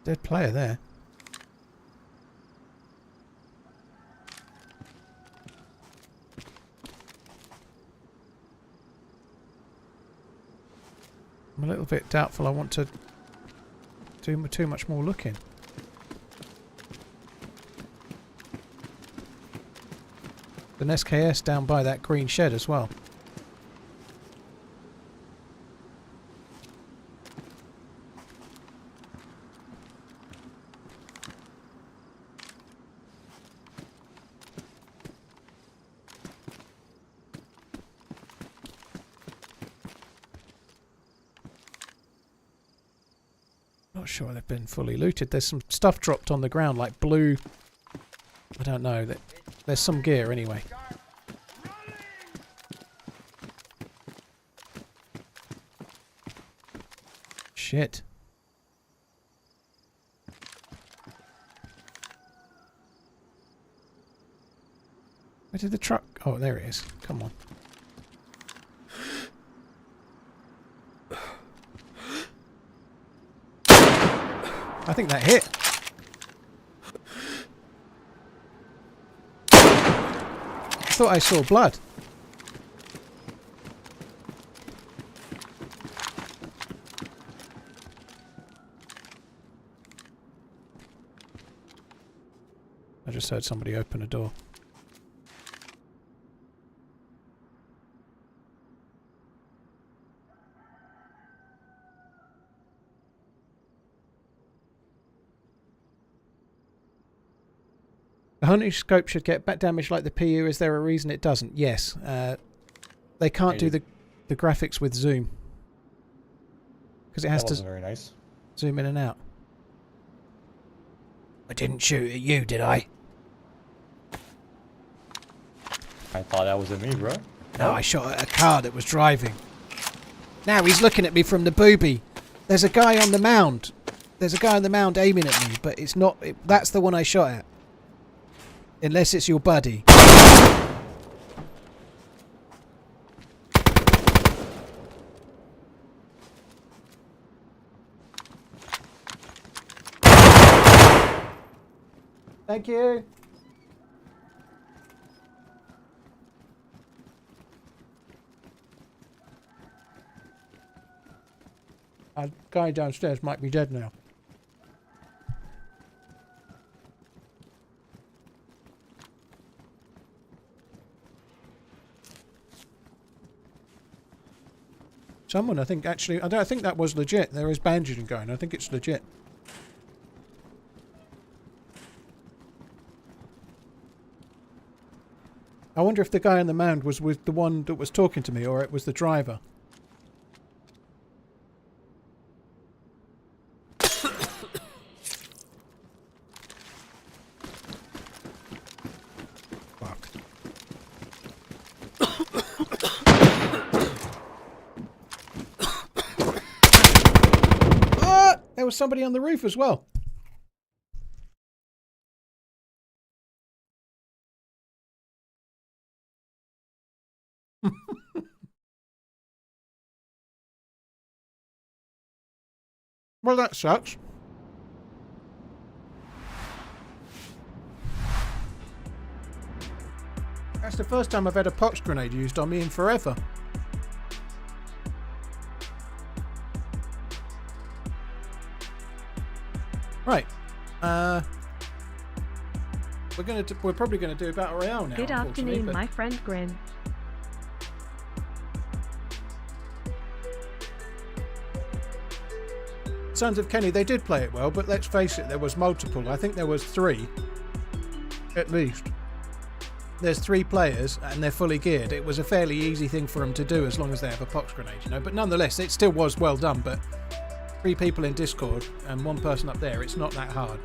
Dead player there. I'm a little bit doubtful I want to do too much more looking. An SKS down by that green shed as well. Not sure they've been fully looted. There's some stuff dropped on the ground, like blue. I don't know. There's some gear anyway. Shit. Where did the truck? Oh, there it is. Come on. I think that hit. I thought I saw blood. I just heard somebody open a door. The hunting scope should get back damage like the PU. Is there a reason it doesn't? Yes. They can't do the graphics with zoom. Because it has to very nice. zoom in and out. I didn't shoot at you, did I? I thought that was at me, bro. No, I shot at a car that was driving. Now he's looking at me from the booby. There's a guy on the mound. There's a guy on the mound aiming at me, but it's not... that's the one I shot at. Unless it's your buddy. Thank you. A guy downstairs might be dead now. Someone, I think, actually... I think that was legit. There is bandaging going. I think it's legit. I wonder if the guy on the mound was with the one that was talking to me, or it was the driver. Fuck. Ah! There was somebody on the roof as well. Well, that sucks. That's the first time I've had a pox grenade used on me in forever. Right. We're probably gonna do a battle royale now. Good afternoon, but... my friend Grin. Sons of Kenny, they did play it well, but let's face it, there was multiple. I think there was 3, at least. There's 3 players, and they're fully geared. It was a fairly easy thing for them to do as long as they have a pox grenade, you know. But nonetheless, it still was well done. But 3 people in Discord and 1 person up there, it's not that hard.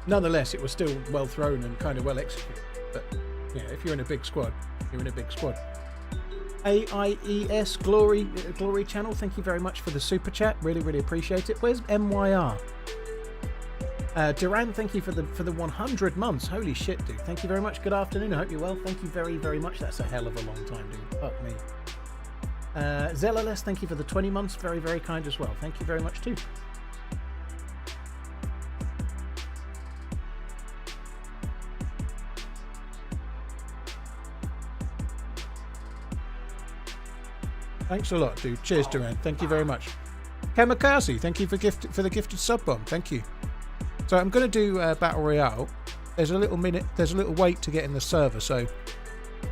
Nonetheless, it was still well thrown and kind of well executed. But yeah, if you're in a big squad, you're in a big squad. AIES Glory Channel, thank you very much for the super chat. Really, really appreciate it. Where's MYR? Duran, thank you for the 100 months. Holy shit, dude. Thank you very much. Good afternoon. I hope you're well. Thank you very, very much. That's a hell of a long time, dude. Fuck me. Zelales, thank you for the 20 months. Very, very kind as well. Thank you very much too. Thanks a lot, dude. Cheers, Duran. Thank you very much. Kamikaze, thank you for the gifted sub bomb. Thank you. So I'm going to do Battle Royale. There's a little wait to get in the server, so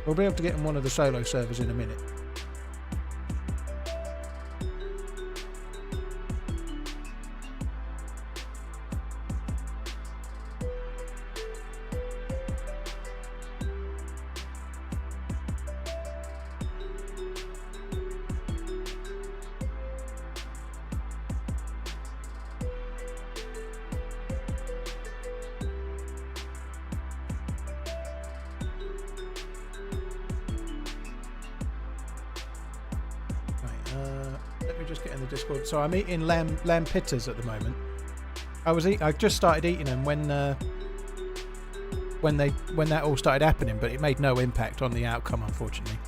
we'll be able to get in one of the solo servers in a minute. So I'm eating lamb pittas at the moment. I just started eating them when that all started happening, but it made no impact on the outcome, unfortunately.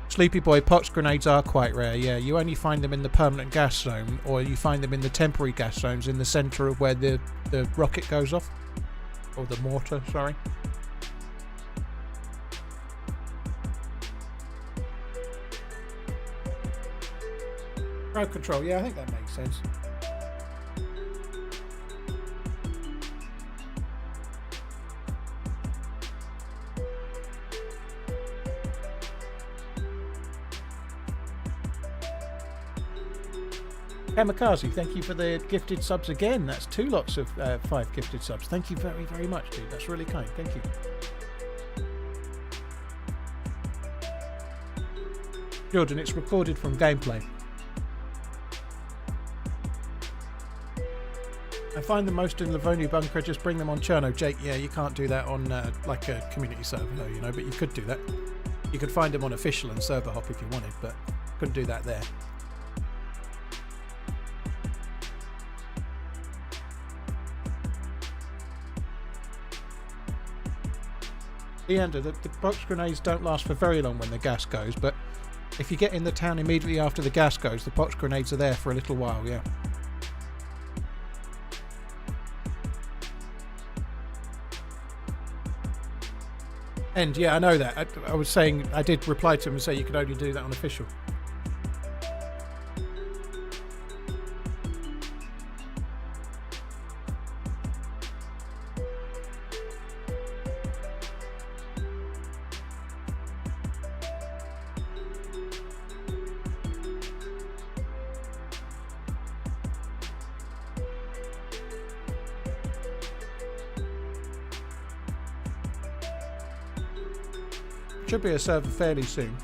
Sleepy boy, pox grenades are quite rare. Yeah, you only find them in the permanent gas zone, or you find them in the temporary gas zones in the centre of where the rocket goes off. Or the mortar, sorry. Crowd control, yeah, I think that makes sense. Kamikaze, thank you for the gifted subs again. That's 2 lots of 5 gifted subs. Thank you very, very much, dude. That's really kind. Thank you. Jordan, it's recorded from gameplay. I find the most in Livonia Bunker, just bring them on Cherno. Jake, yeah, you can't do that on like a community server though, you know, but you could do that. You could find them on official and server hop if you wanted, but couldn't do that there. Leander, the box grenades don't last for very long when the gas goes, but if you get in the town immediately after the gas goes, the box grenades are there for a little while, yeah. And yeah, I know that. I was saying, I did reply to him and say you could only do that on official. Should be a server fairly soon.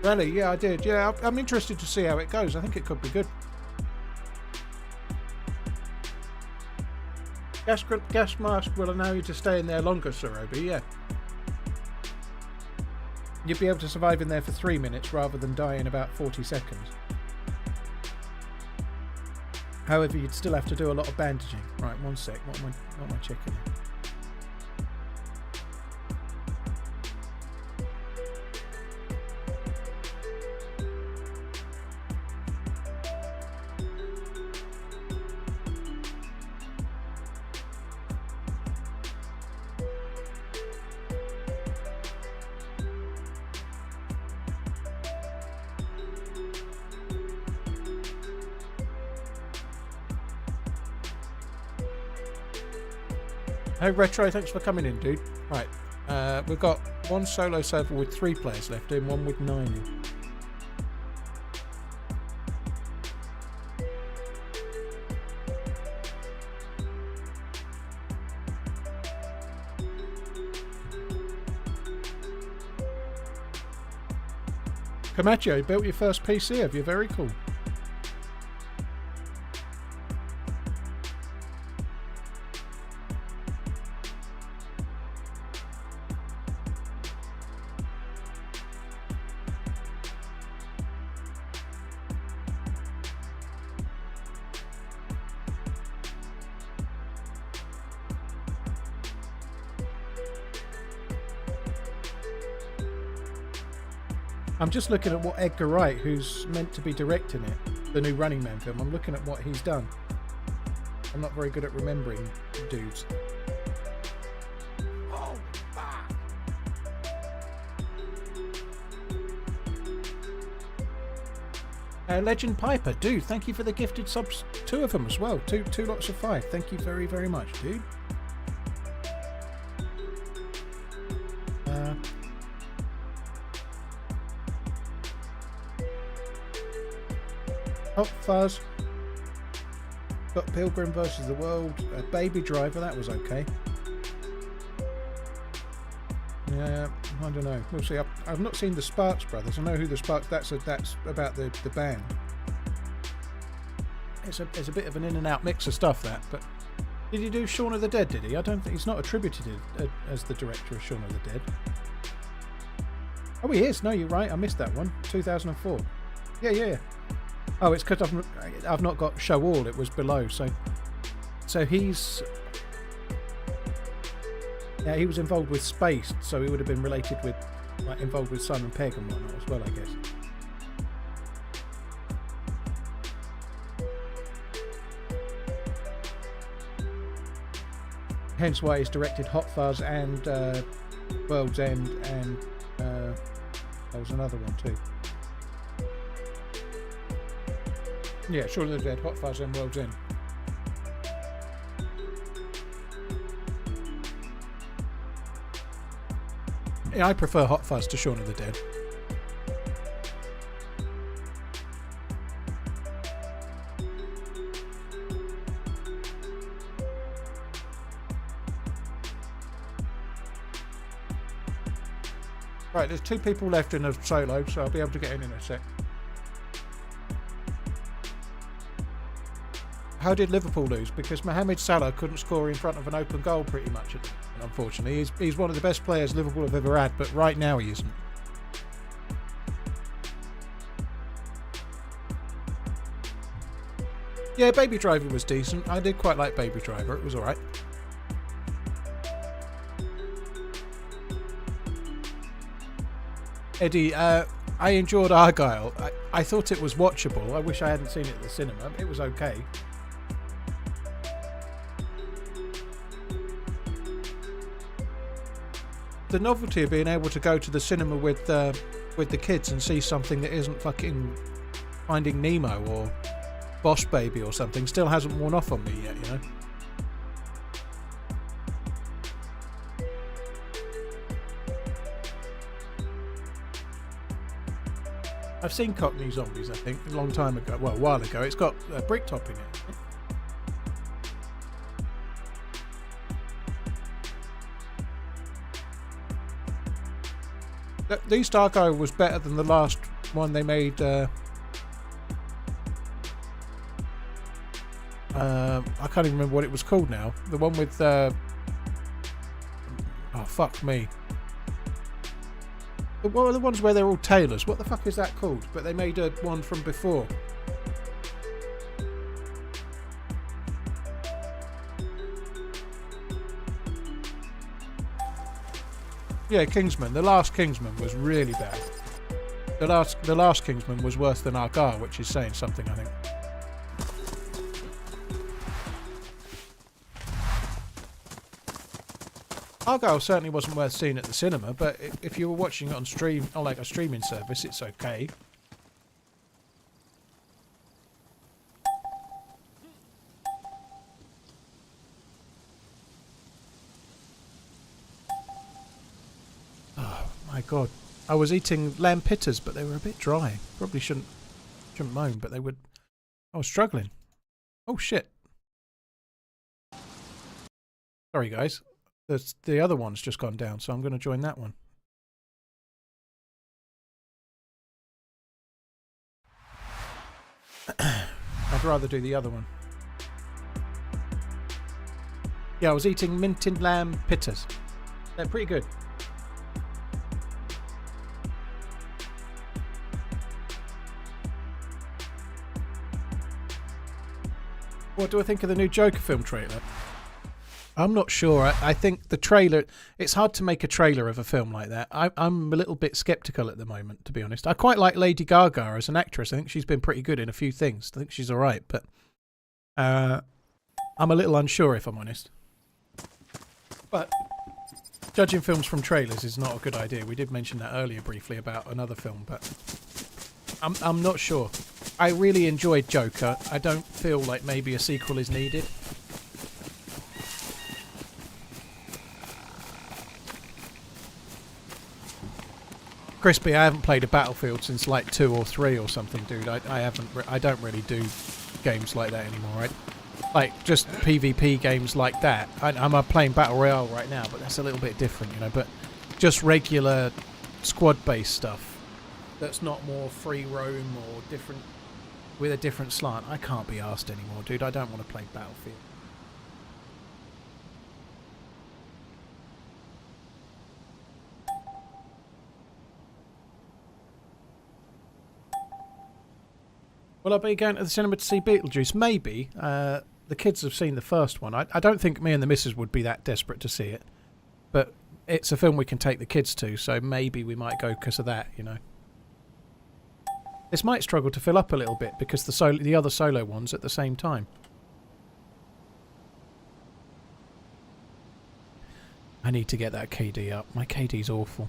Really? Yeah, I did. Yeah, I'm interested to see how it goes. I think it could be good. Gas mask will allow you to stay in there longer, Sorobi, yeah. You'd be able to survive in there for 3 minutes rather than die in about 40 seconds. However, you'd still have to do a lot of bandaging. Right, 1 sec. What am I checking? Hey Retro, thanks for coming in, dude. Right, we've got 1 solo server with 3 players left in, 1 with 9 in. Camacho, built your first PC, have you? Very cool. I'm just looking at what Edgar Wright, who's meant to be directing it, the new Running Man film, I'm looking at what he's done. I'm not very good at remembering dudes. Oh, fuck. Legend Piper, dude, thank you for the gifted subs, 2 of them as well, two lots of 5. Thank you very, very much, dude. Hot Fuzz. Got Pilgrim versus the World. Baby Driver, that was okay. Yeah, I don't know. We'll see. I've not seen the Sparks Brothers. I know who the Sparks. That's about the band. It's a bit of an in and out mix of stuff, that. But did he do Shaun of the Dead? Did he? I don't think he's not attributed as the director of Shaun of the Dead. Oh, he is. No, you're right. I missed that one. 2004. Yeah. Oh, it's because I've not got show all. It was below, so he's he was involved with Space, so he would have been related with, like, involved with Simon Pegg and whatnot as well, I guess. Hence why he's directed Hot Fuzz and World's End, and there was another one too. Yeah, Shaun of the Dead, Hot Fuzz and World's End. Yeah, I prefer Hot Fuzz to Shaun of the Dead. Right, there's 2 people left in a solo, so I'll be able to get in a sec. How did Liverpool lose? Because Mohamed Salah couldn't score in front of an open goal pretty much, unfortunately. He's one of the best players Liverpool have ever had, but right now he isn't. Yeah, Baby Driver was decent. I did quite like Baby Driver. It was alright. Eddie, I enjoyed Argyle. I thought it was watchable. I wish I hadn't seen it at the cinema. It was okay. The novelty of being able to go to the cinema with the kids and see something that isn't fucking Finding Nemo or Boss Baby or something still hasn't worn off on me yet, you know. I've seen Cockney Zombies, I think, a long time ago. Well, a while ago. It's got a Bricktop in it. The East Argo was better than the last one they made. I can't even remember what it was called now. The one with. Oh, fuck me. What are the ones where they're all tailors? What the fuck is that called? But they made one from before. Yeah, Kingsman. The last Kingsman was really bad. The last Kingsman was worse than Argyle, which is saying something, I think. Argyle certainly wasn't worth seeing at the cinema, but if you were watching it on stream, or like a streaming service, it's okay. Oh my god. I was eating lamb pitters, but they were a bit dry. Probably shouldn't moan, but they would. I was struggling. Oh shit. Sorry guys. The other one's just gone down, so I'm going to join that one. I'd rather do the other one. Yeah, I was eating minted lamb pitters. They're pretty good. What do I think of the new Joker film trailer? I'm not sure. I think the trailer... It's hard to make a trailer of a film like that. I'm a little bit sceptical at the moment, to be honest. I quite like Lady Gaga as an actress. I think she's been pretty good in a few things. I think she's alright, but... I'm a little unsure, if I'm honest. But... judging films from trailers is not a good idea. We did mention that earlier briefly about another film, but... I'm not sure. I really enjoyed Joker. I don't feel like maybe a sequel is needed. Crispy, I haven't played a Battlefield since like 2 or 3 or something, dude. I don't really do games like that anymore, right? Like just PvP games like that. I'm playing Battle Royale right now, but that's a little bit different, you know. But just regular squad-based stuff that's not more free roam or different with a different slant. I can't be arsed anymore, dude. I don't want to play Battlefield. Will I be going to the cinema to see Beetlejuice? Maybe. The kids have seen the first one. I don't think me and the missus would be that desperate to see it. But it's a film we can take the kids to, so maybe we might go because of that, you know. This might struggle to fill up a little bit because the other solo one's at the same time. I need to get that KD up. My KD's awful.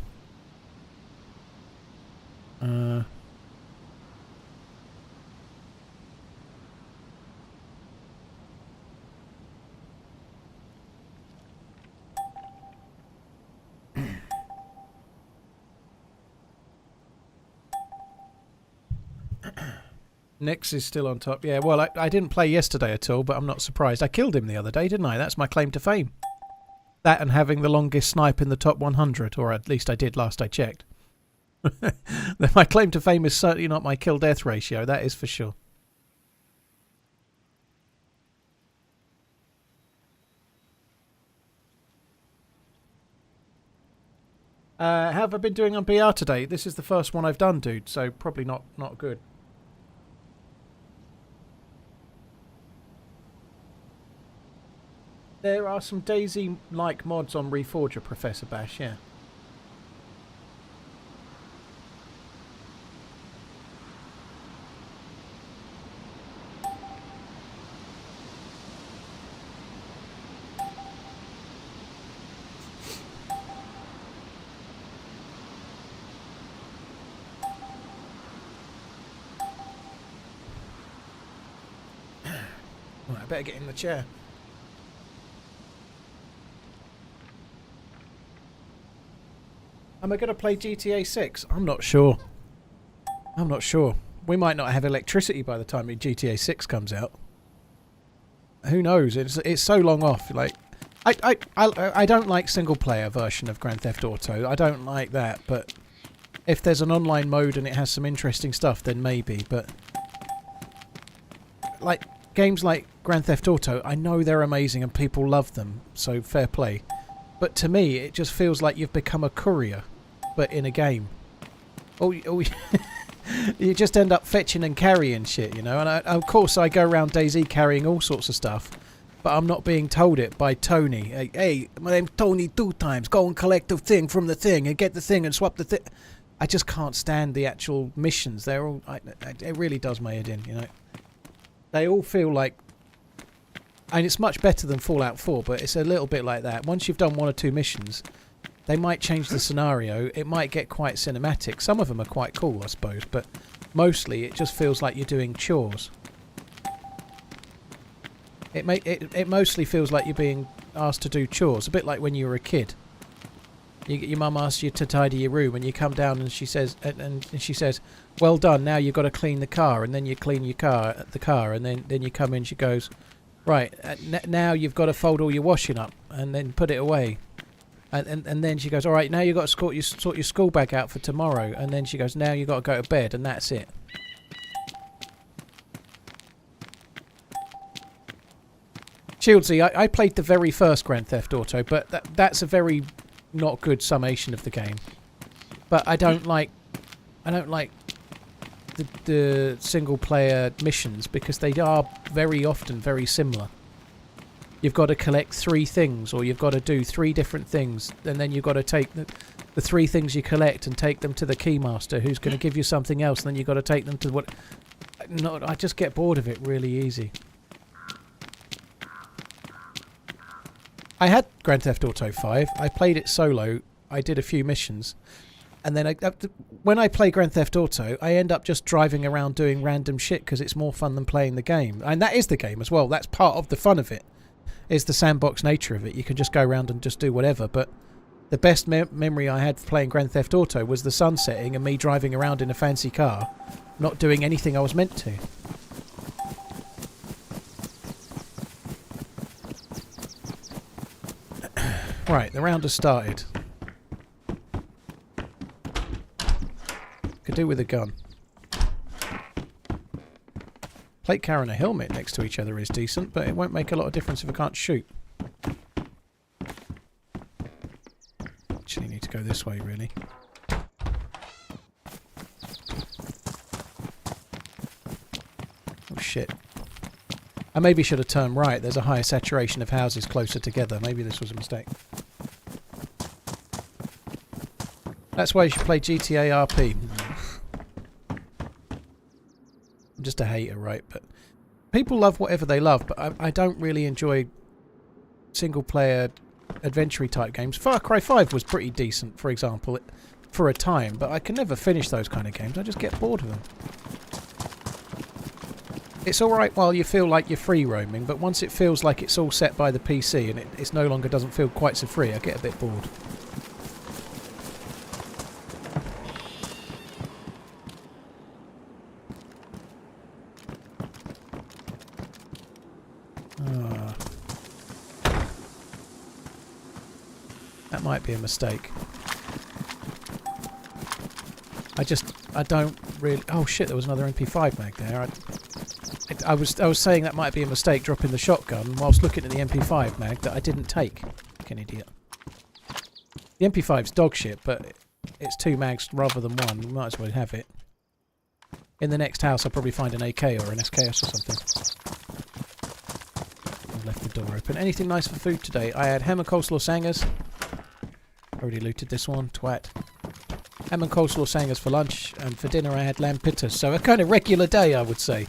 Nix is still on top. Yeah, well, I didn't play yesterday at all, but I'm not surprised. I killed him the other day, didn't I? That's my claim to fame. That and having the longest snipe in the top 100, or at least I did last I checked. My claim to fame is certainly not my kill-death ratio, that is for sure. How have I been doing on BR today? This is the first one I've done, dude, so probably not good. There are some DayZ-like mods on Reforger, Professor Bash, yeah. Right, I better get in the chair. Am I going to play GTA 6? I'm not sure. I'm not sure. We might not have electricity by the time GTA 6 comes out. Who knows? It's so long off. Like, I don't like single player version of Grand Theft Auto. I don't like that. But if there's an online mode and it has some interesting stuff, then maybe. But like games like Grand Theft Auto, I know they're amazing and people love them. So fair play. But to me, it just feels like you've become a courier, but in a game. Oh, you just end up fetching and carrying shit, you know. And of course, I go around DayZ carrying all sorts of stuff, but I'm not being told it by Tony. Hey, my name's Tony 2 times. Go and collect the thing from the thing and get the thing and swap the thing. I just can't stand the actual missions. They're all. It really does my head in, you know. They all feel like. And it's much better than Fallout 4, but it's a little bit like that. Once you've done 1 or 2 missions, they might change the scenario. It might get quite cinematic. Some of them are quite cool, I suppose, but mostly it just feels like you're doing chores. It mostly feels like you're being asked to do chores, a bit like when you were a kid. Your mum asks you to tidy your room, and you come down and she says, "Well done. Now you've got to clean the car," and then you clean the car, and then you come in. She goes, "Right, now you've got to fold all your washing up and then put it away." And then she goes, "All right, now you've got to sort your school bag out for tomorrow." And then she goes, "Now you've got to go to bed," and that's it. Shieldsy, I played the very first Grand Theft Auto, but that's a very not good summation of the game. But I don't like the single player missions because they are very often very similar. You've got to collect 3 things, or you've got to do 3 different things, and then you've got to take the 3 things you collect and take them to the keymaster, who's going to give you something else, and then you've got to take them to what. No, I just get bored of it really easy. I had Grand Theft Auto 5. I played it solo. I did a few missions. And then when I play Grand Theft Auto, I end up just driving around doing random shit because it's more fun than playing the game. And that is the game as well. That's part of the fun of it, is the sandbox nature of it. You can just go around and just do whatever. But the best memory I had for playing Grand Theft Auto was the sun setting and me driving around in a fancy car, not doing anything I was meant to. Right, the round has started. Could do with a gun. Plate carrier and a helmet next to each other is decent, but it won't make a lot of difference if I can't shoot. Actually need to go this way, really. Oh shit. I maybe should have turned right. There's a higher saturation of houses closer together. Maybe this was a mistake. That's why you should play GTA RP. I'm just a hater, right? But people love whatever they love, but I don't really enjoy single player adventure type games. Far Cry 5 was pretty decent, for example, for a time, but I can never finish those kind of games. I just get bored of them. It's alright while you feel like you're free roaming, but once it feels like it's all set by the PC and it's no longer doesn't feel quite so free, I get a bit bored. That might be a mistake. I don't really... Oh shit, there was another MP5 mag there. I was saying that might be a mistake dropping the shotgun whilst looking at the MP5 mag that I didn't take. Like an idiot. The MP5's dog shit, but it's 2 mags rather than 1. We might as well have it. In the next house I'll probably find an AK or an SKS or something. I've left the door open. Anything nice for food today? I had ham and coleslaw sangers. Already looted this one, twat. Ham and coleslaw sangers for lunch, and for dinner I had lamb pittas. So a kind of regular day, I would say.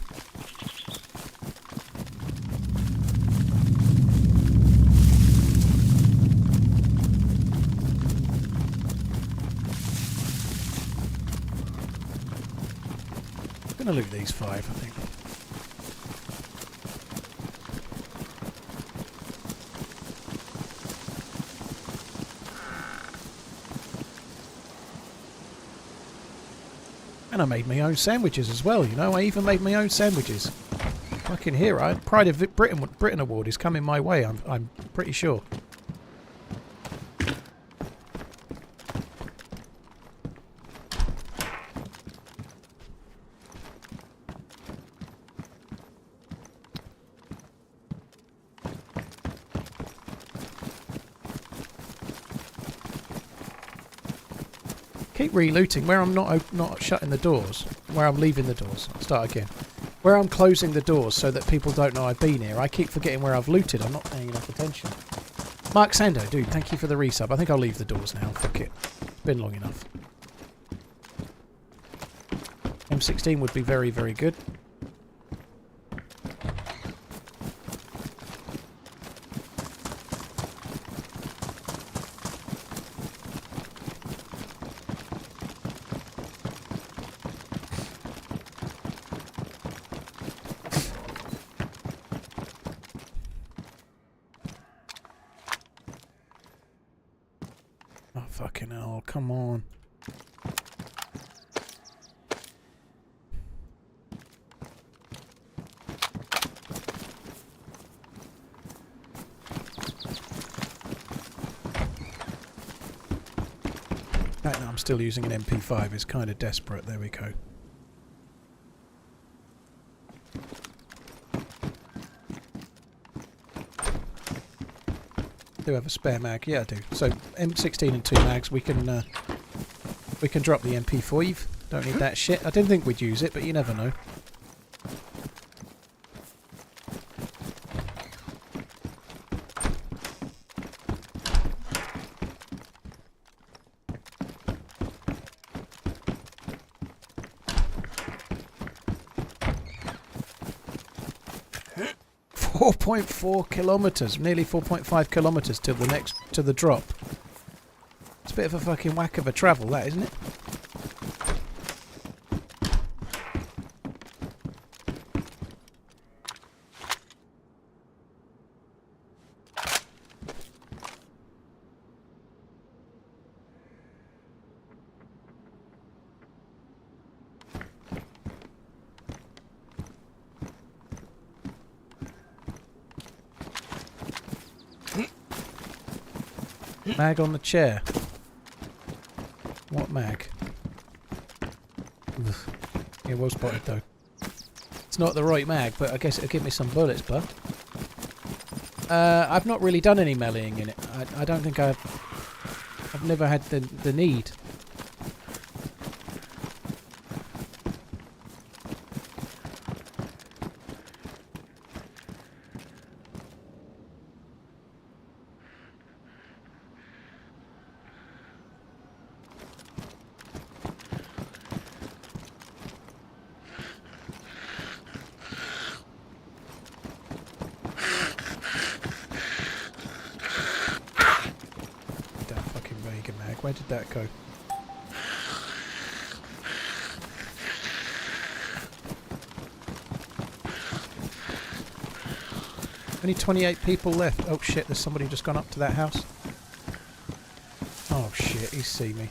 I'm gonna loot these 5, I think. And I made my own sandwiches as well, you know. I even made my own sandwiches. Fucking hero. Pride of Britain award is coming my way, I'm pretty sure. Keep re-looting where I'm not shutting the doors, where I'm leaving the doors. I'll start again. Where I'm closing the doors so that people don't know I've been here. I keep forgetting where I've looted. I'm not paying enough attention. Mark Sando, dude, thank you for the resub. I think I'll leave the doors now. Fuck it. It's been long enough. M16 would be very, very good. Fucking hell, come on. The fact that I'm still using an MP5 is kind of desperate. There we go. Do have a spare mag? Yeah, I do. So M16 and 2 mags. We can drop the MP5. Don't need that shit. I didn't think we'd use it, but you never know. .4 kilometers, nearly 4.5 kilometers to the drop. It's a bit of a fucking whack of a travel, that, isn't it? Mag on the chair. What mag? Ugh. Yeah, well spotted though. It's not the right mag, but I guess it'll give me some bullets, bud. I've not really done any meleeing in it. I don't think I've never had the need. mag. Where did that go? Only 28 people left. Oh shit, there's somebody just gone up to that house. Oh shit, he's seen me.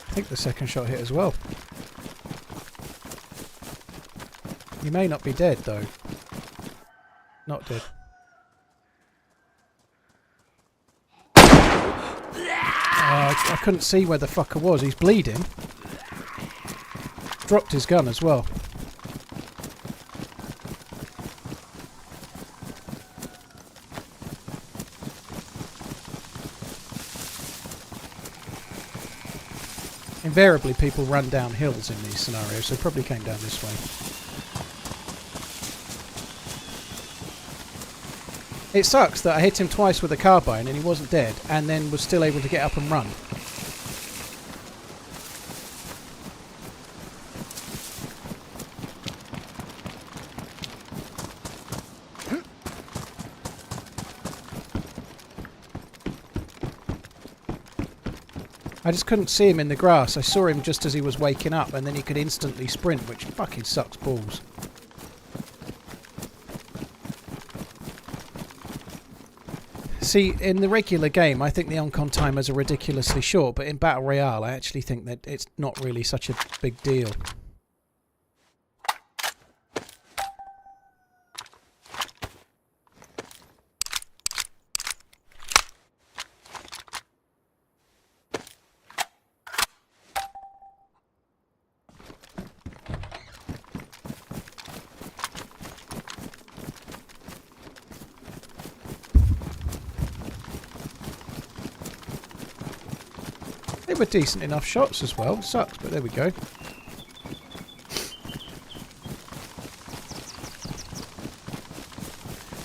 I think the second shot hit as well. He may not be dead though. Not dead. I couldn't see where the fucker was. He's bleeding. Dropped his gun as well. Invariably people run down hills in these scenarios, so probably came down this way. It sucks that I hit him twice with a carbine and he wasn't dead, and then was still able to get up and run. I just couldn't see him in the grass. I saw him just as he was waking up, and then he could instantly sprint, which fucking sucks balls. See, in the regular game, I think the on-con timers are ridiculously short, but in Battle Royale, I actually think that it's not really such a big deal. They were decent enough shots as well. Sucks, but there we go.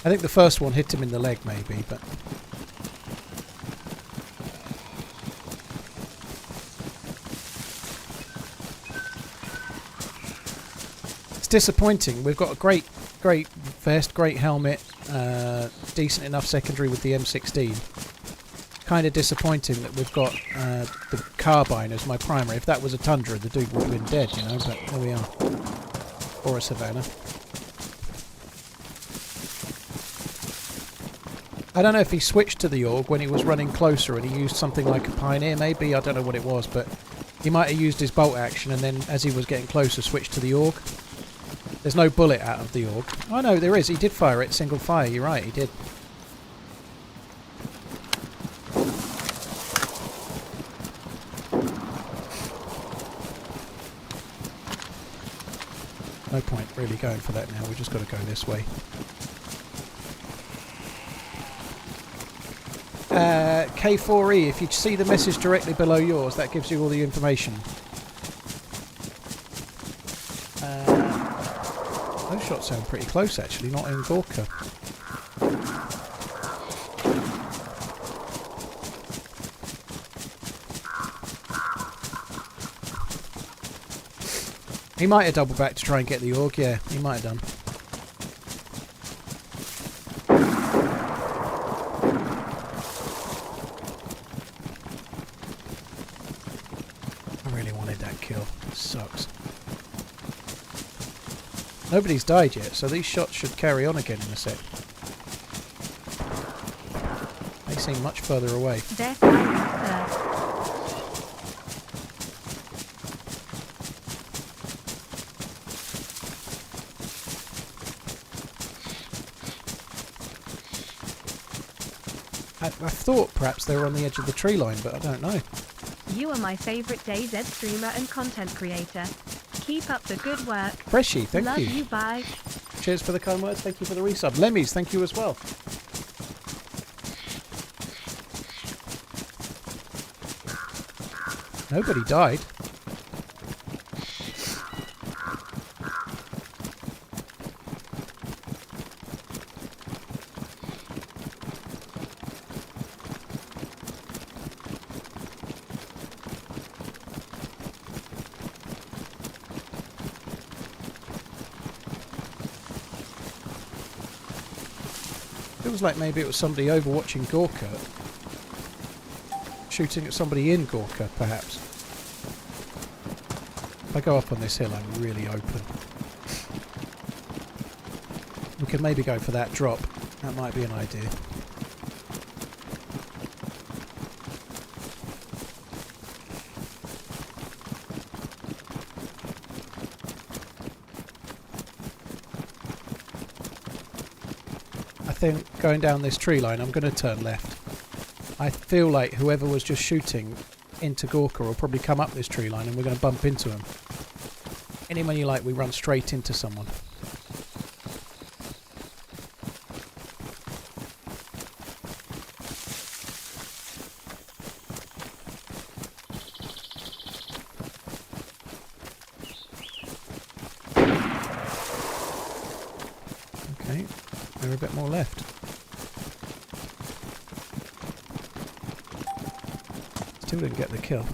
I think the first one hit him in the leg maybe, but... It's disappointing. We've got a great vest, great helmet, decent enough secondary with the M16. Kind of disappointing that we've got the carbine as my primary. If that was a Tundra, the dude would have been dead, you know, but there we are. Or a Savannah. I don't know if he switched to the AUG when he was running closer and he used something like a Pioneer maybe, I don't know what it was, but he might have used his bolt action and then as he was getting closer switched to the AUG. There's no bullet out of the AUG. Oh no, there is, he did fire it, single fire, you're right, he did. No point really going for that now, we've just got to go this way. K4E, if you see the message directly below yours, that gives you all the information. Those shots sound pretty close actually, not in Gorka. He might have doubled back to try and get the AUG, yeah, he might have done. I really wanted that kill. It sucks. Nobody's died yet, so these shots should carry on again in a sec. They seem much further away. They're firing first. I thought perhaps they were on the edge of the tree line, but I don't know. You are my favourite DayZ streamer and content creator. Keep up the good work. Freshy, thank Love you. you, bye. Cheers for the kind words, thank you for the resub. Lemmys, thank you as well. Nobody died. Sounds like maybe it was somebody overwatching Gorka. Shooting at somebody in Gorka, perhaps. If I go up on this hill, I'm really open. We could maybe go for that drop. That might be an idea. I think going down this tree line, I'm going to turn left. I feel like whoever was just shooting into Gorka will probably come up this tree line and we're going to bump into them. Anyone you like, we run straight into someone. Okay, there are a bit more left. Still didn't get the kill.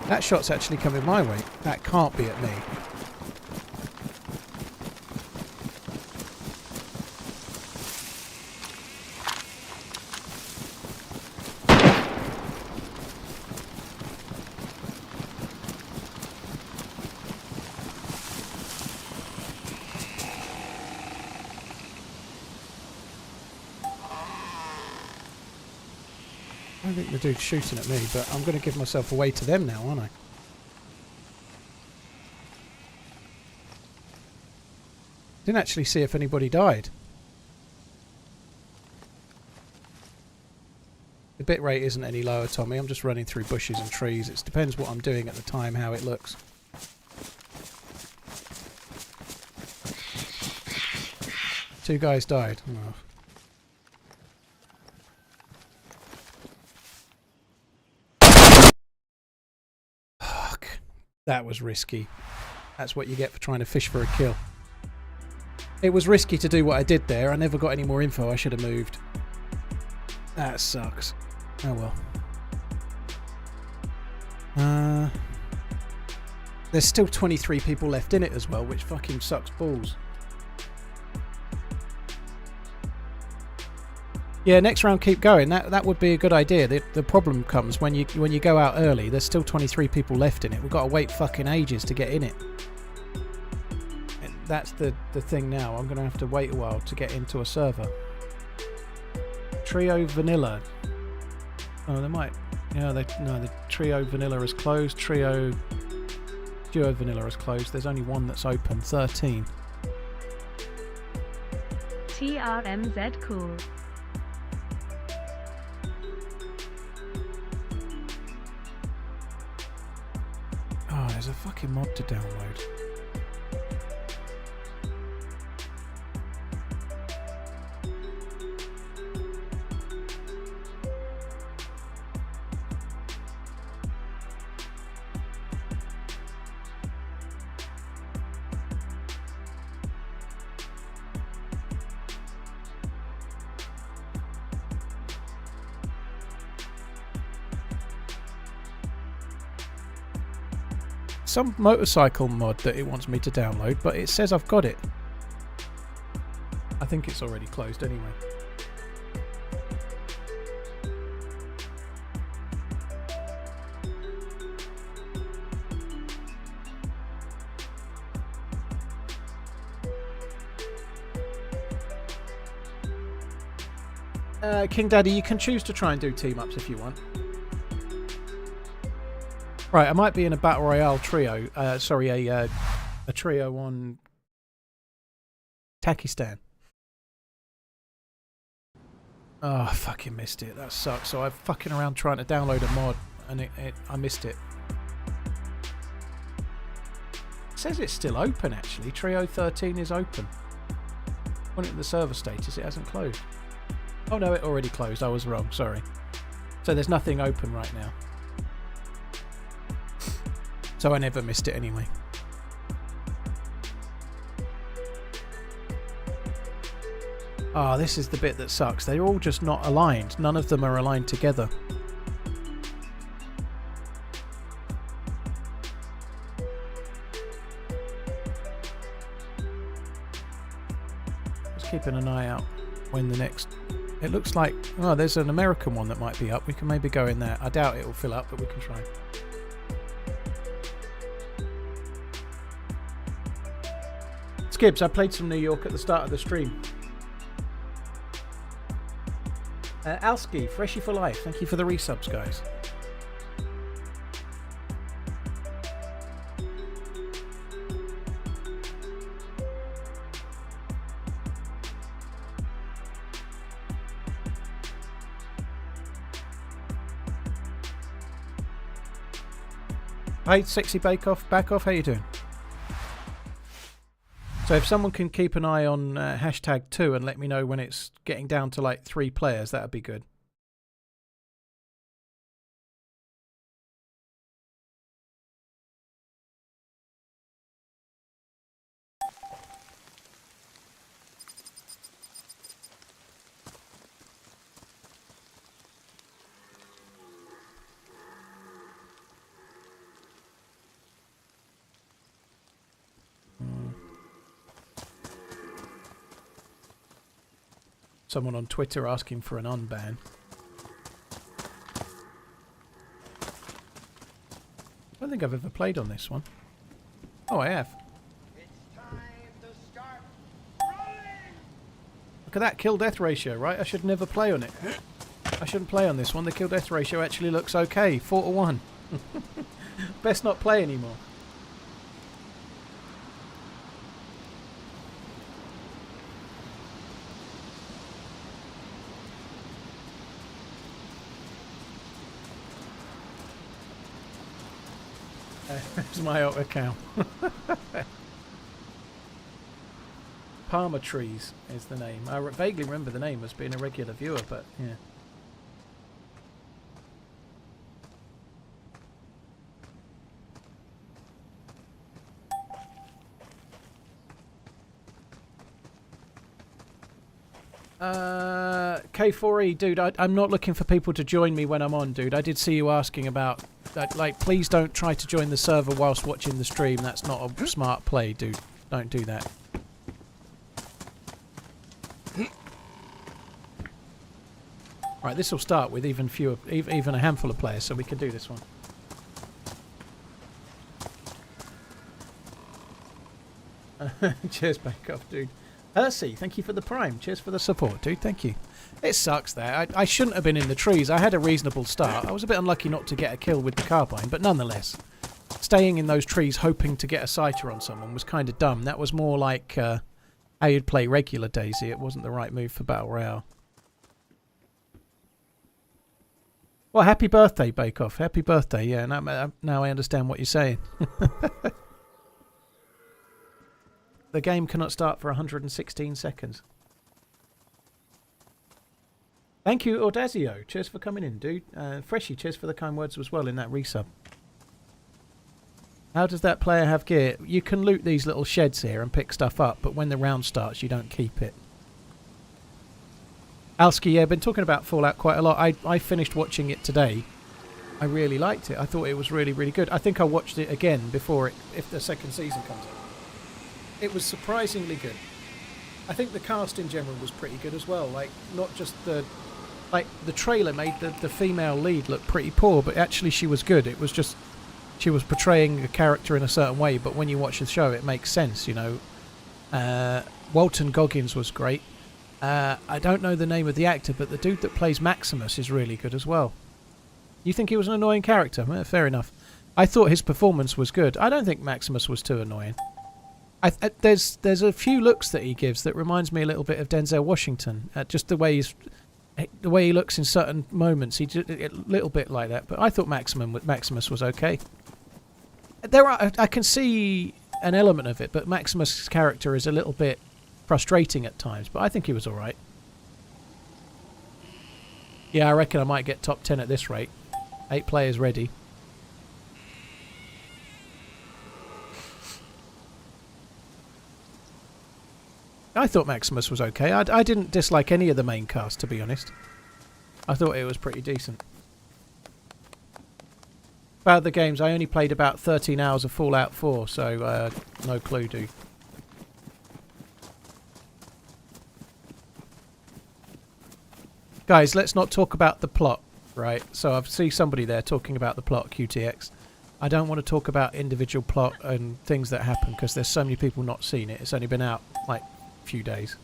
That shot's actually coming my way. That can't be at me. I think the dude's shooting at me, but I'm going to give myself away to them now, aren't I? Didn't actually see if anybody died. The bitrate isn't any lower, Tommy. I'm just running through bushes and trees. It depends what I'm doing at the time, how it looks. Two guys died. Oh. That was risky. That's what you get for trying to fish for a kill. It was risky to do what I did there. I never got any more info. I should have moved. That sucks. Oh well. There's still 23 people left in it as well, which fucking sucks balls. Yeah, next round keep going. That would be a good idea. The problem comes when you go out early. There's still 23 people left in it. We've got to wait fucking ages to get in it. And that's the thing now. I'm going to have to wait a while to get into a server. Trio Vanilla. Oh, they might. Yeah, no, the Trio Vanilla is closed. Duo Vanilla is closed. There's only one that's open. 13. TRMZ cool. Oh, there's a fucking mod to download. Some motorcycle mod that it wants me to download, but it says I've got it. I think it's already closed anyway. King Daddy, you can choose to try and do team ups if you want. Right, I might be in a battle royale trio. Sorry, a trio on Takistan. Oh, I fucking missed it. That sucks. So I'm fucking around trying to download a mod, and I missed it. It says it's still open, actually. Trio 13 is open. When it's the server status, it hasn't closed. Oh no, it already closed. I was wrong. Sorry. So there's nothing open right now. So I never missed it anyway. Ah, this is the bit that sucks. They're all just not aligned. None of them are aligned together. keeping an eye out when the next... It looks like... Oh, there's an American one that might be up. We can maybe go in there. I doubt it will fill up, but we can try. Skibbs, I played some New York at the start of the stream. Alski, Freshy for Life. Thank you for the resubs, guys. Hey, Sexy Bake Off, back off. How you doing? So if someone can keep an eye on hashtag 2 and let me know when it's getting down to like 3 players, that would be good. Someone on Twitter asking for an unban. I don't think I've ever played on this one. Oh, I have. It's time to start rolling. Look at that kill-death ratio, right? I should never play on it. I shouldn't play on this one. The kill-death ratio actually looks okay. 4-1. Best not play anymore. There's my alt account. Palmer Trees is the name. I vaguely remember the name as being a regular viewer, but yeah. K4E, dude, I'm not looking for people to join me when I'm on, dude. I did see you asking about that. Like, please don't try to join the server whilst watching the stream. That's not a smart play, dude. Don't do that. Right, this will start with even fewer, even a handful of players, so we can do this one. Cheers, back off, dude. Percy, thank you for the prime. Cheers for the support, dude. Thank you. It sucks there. I shouldn't have been in the trees. I had a reasonable start. I was a bit unlucky not to get a kill with the carbine, but nonetheless, staying in those trees hoping to get a sighter on someone was kind of dumb. That was more like how you'd play regular DayZ. It wasn't the right move for Battle Royale. Well, happy birthday, Bake Off. Happy birthday. Yeah, now I understand what you're saying. The game cannot start for 116 seconds. Thank you, Audazio. Cheers for coming in, dude. Freshy, cheers for the kind words as well in that resub. How does that player have gear? You can loot these little sheds here and pick stuff up, but when the round starts, you don't keep it. Alski, yeah, I've been talking about Fallout quite a lot. I finished watching it today. I really liked it. I thought it was really, really good. I think I'll watch it again before if the second season comes out. It was surprisingly good. I think the cast in general was pretty good as well. Like, not just the trailer made the female lead look pretty poor, but actually she was good. It was just she was portraying a character in a certain way, but when you watch the show, it makes sense. You know, Walton Goggins was great. I don't know the name of the actor, but the dude that plays Maximus is really good as well. You think he was an annoying character? Fair enough. I thought his performance was good. I don't think Maximus was too annoying. There's a few looks that he gives that reminds me a little bit of Denzel Washington. Just the way he looks in certain moments, a little bit like that. But I thought Maximus was okay. I can see an element of it, but Maximus' character is a little bit frustrating at times. But I think he was all right. Yeah, I reckon I might get top 10 at this rate. 8 players ready. I thought Maximus was okay. I didn't dislike any of the main cast, to be honest. I thought it was pretty decent. About the games, I only played about 13 hours of Fallout 4, so no clue, dude. Guys, let's not talk about the plot, right? So I see somebody there talking about the plot, QTX. I don't want to talk about individual plot and things that happen because there's so many people not seen it. It's only been out like a few days.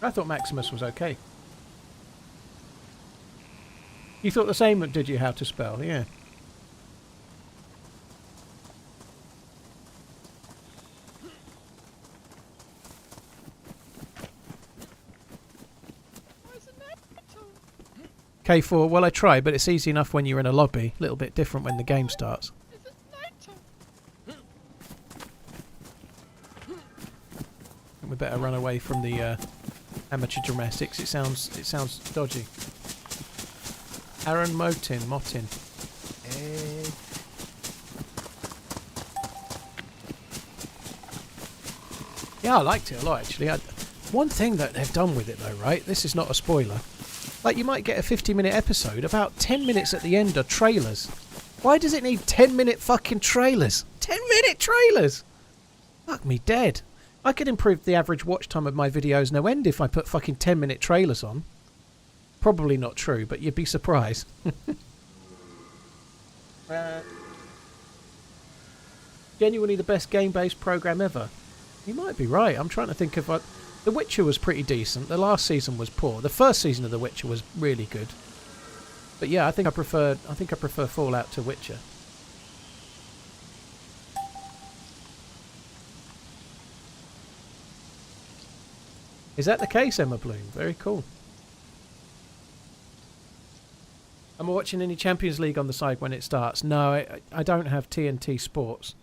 I thought Maximus was okay. You thought the same, did you, How to Spell? Yeah. K4, well I try, but it's easy enough when you're in a lobby. A little bit different when the game starts. We better run away from the amateur dramatics. It sounds dodgy. Aaron Motin. Yeah, I liked it a lot actually. One thing that they've done with it though, right? This is not a spoiler. Like, you might get a 50-minute episode, about 10 minutes at the end are trailers. Why does it need 10-minute fucking trailers? 10-minute trailers! Fuck me dead. I could improve the average watch time of my videos no end if I put fucking 10-minute trailers on. Probably not true, but you'd be surprised. Genuinely the best game-based program ever. You might be right. I'm trying to think of... The Witcher was pretty decent. The last season was poor. The first season of The Witcher was really good. But yeah, I think I prefer Fallout to Witcher. Is that the case, Emma Bloom? Very cool. Am I watching any Champions League on the side when it starts? No, I don't have TNT Sports.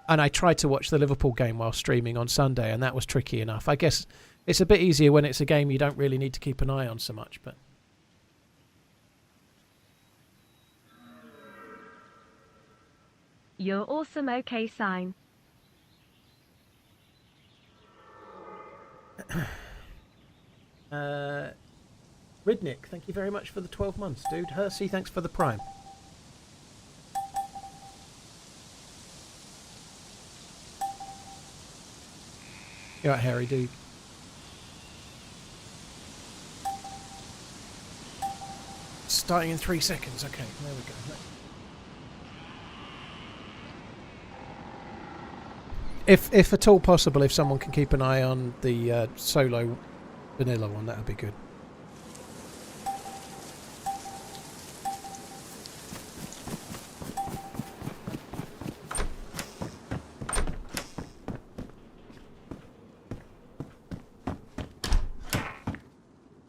And I tried to watch the Liverpool game while streaming on Sunday, and that was tricky enough. I guess it's a bit easier when it's a game you don't really need to keep an eye on so much, but... You're awesome, okay sign. Ridnick, thank you very much for the 12 months, dude. Hersey, thanks for the Prime. You're right, Harry, dude. Starting in 3 seconds. Okay, there we go. If at all possible, if someone can keep an eye on the solo vanilla one, that would be good.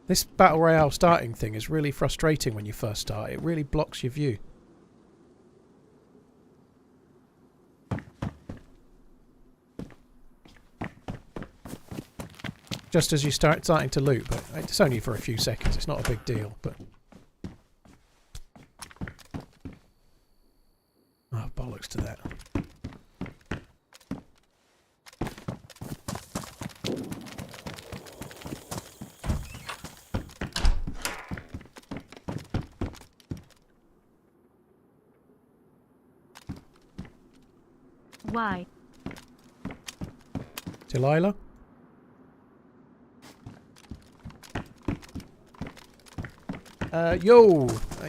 This Battle Royale starting thing is really frustrating when you first start. It really blocks your view. Just as you starting to loot, but it's only for a few seconds. It's not a big deal, but... Oh, bollocks to that. Why? Delilah?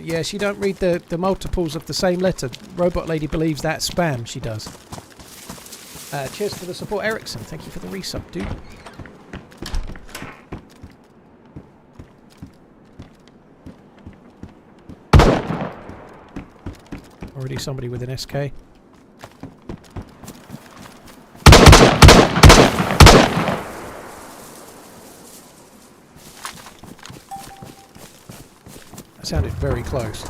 Yeah, she don't read the multiples of the same letter. Robot Lady believes that's spam, she does. Cheers for the support, Ericsson. Thank you for the resub, dude. Already somebody with an SK. That sounded very close.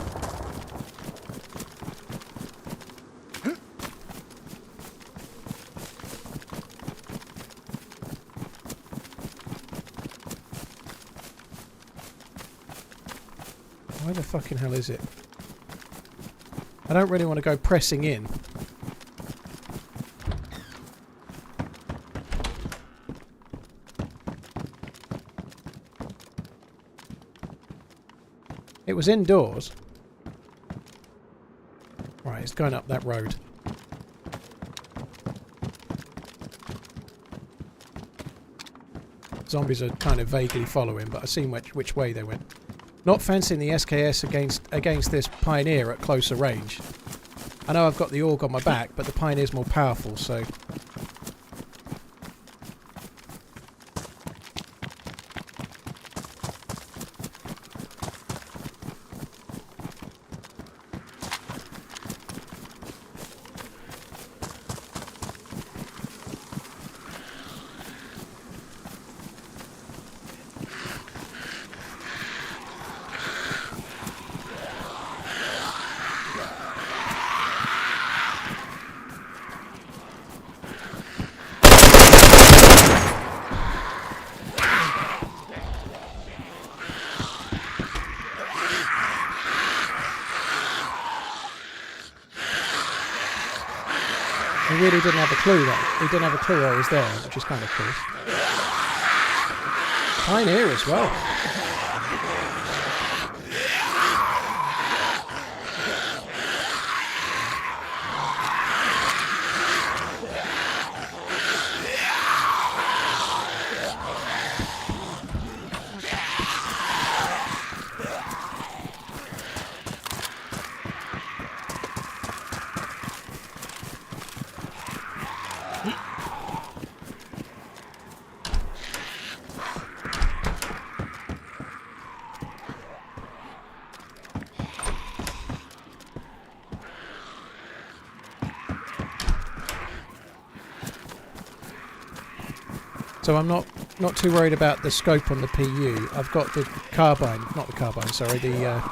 Why the fucking hell is it? I don't really want to go pressing in. It was indoors. Right, it's going up that road. Zombies are kind of vaguely following, but I've seen which way they went. Not fancying the SKS against this Pioneer at closer range. I know I've got the AUG on my back, but the Pioneer's more powerful, so... He really didn't have a clue that he didn't have a clue I was there, which is kind of cool. Pioneer as well. So I'm not too worried about the scope on the PU. I've got the carbine, not the carbine, sorry, the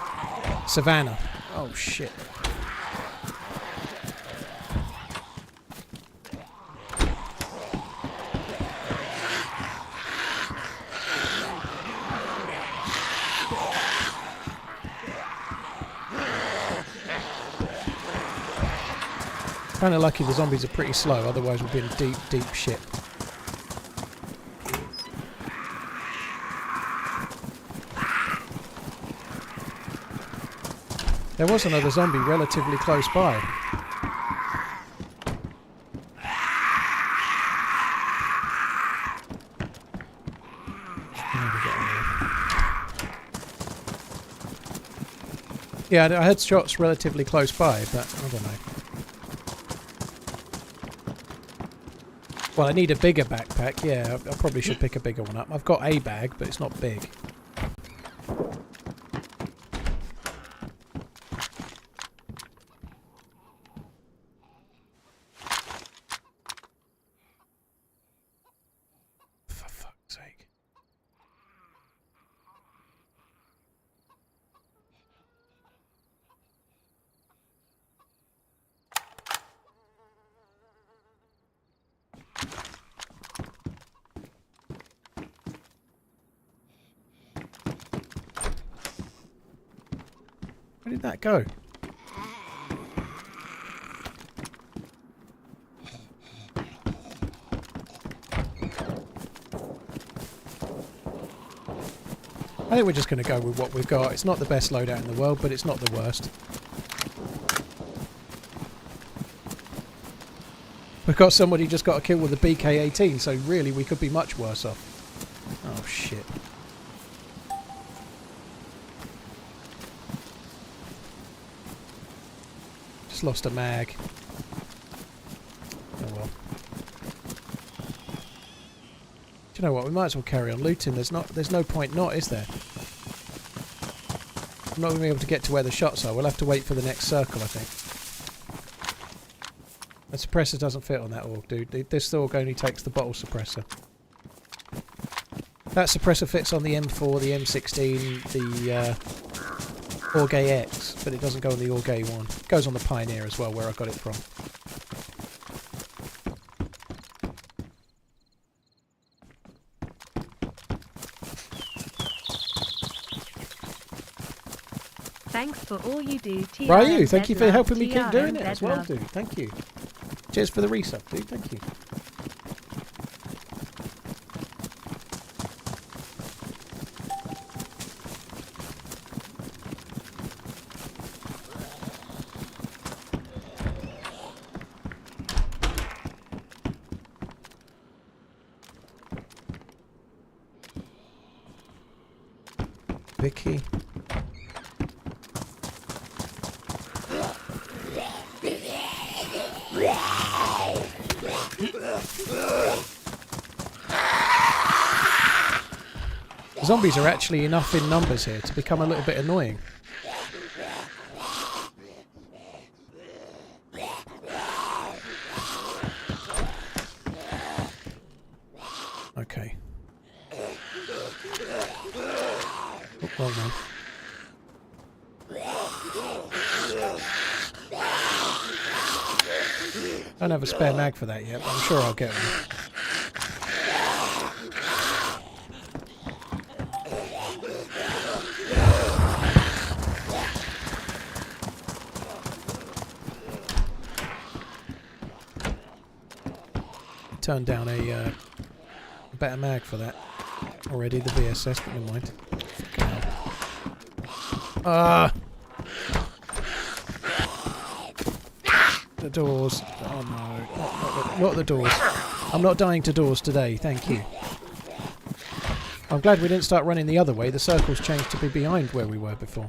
Savannah. Oh shit. Kind of lucky the zombies are pretty slow, otherwise we'd be in deep, deep shit. There was another zombie relatively close by. Yeah, I heard shots relatively close by, but I don't know. Well, I need a bigger backpack. Yeah, I probably should pick a bigger one up. I've got a bag, but it's not big. Where did that go? I think we're just going to go with what we've got. It's not the best loadout in the world, but it's not the worst. We've got somebody just got a kill with a BK-18, so really we could be much worse off. Oh shit. Just lost a mag. Oh well. Do you know what? We might as well carry on looting. There's no point not, is there? I'm not going to be able to get to where the shots are. We'll have to wait for the next circle, I think. The suppressor doesn't fit on that AUG, dude. This AUG only takes the bottle suppressor. That suppressor fits on the M4, the M16, the AUG AX, but it doesn't go on the AUG A1. It goes on the Pioneer as well, where I got it from. Thanks for all you do, TRMZ. Ryu, thank you for helping me keep doing it TRMZ as well, love. dude. Thank you. Cheers for the resub, dude. Thank you. Vicky. Zombies are actually enough in numbers here to become a little bit annoying. Okay. Oh, wrong one. Don't have a spare mag for that yet, but I'm sure I'll get one. Turned down a better mag for that already, the VSS, but never mind. The doors. Oh no, not the doors. I'm not dying to doors today, thank you. I'm glad we didn't start running the other way. The circle's changed to be behind where we were before.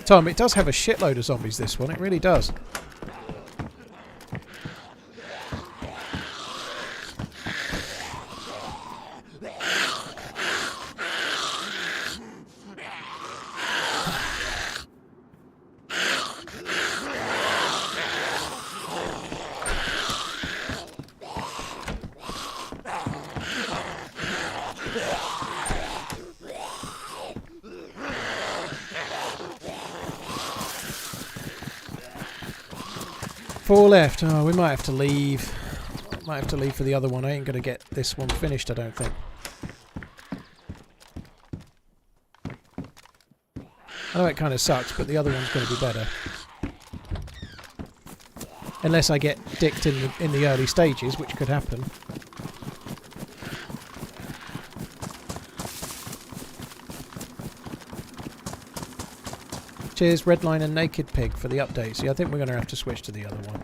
Tom, it does have a shitload of zombies, this one. It really does. Four left. Oh, we might have to leave. Might have to leave for the other one. I ain't going to get this one finished, I don't think. I know it kind of sucks, but the other one's going to be better. Unless I get dicked in the early stages, which could happen. Cheers, Redline and Naked Pig, for the update. See, I think we're going to have to switch to the other one.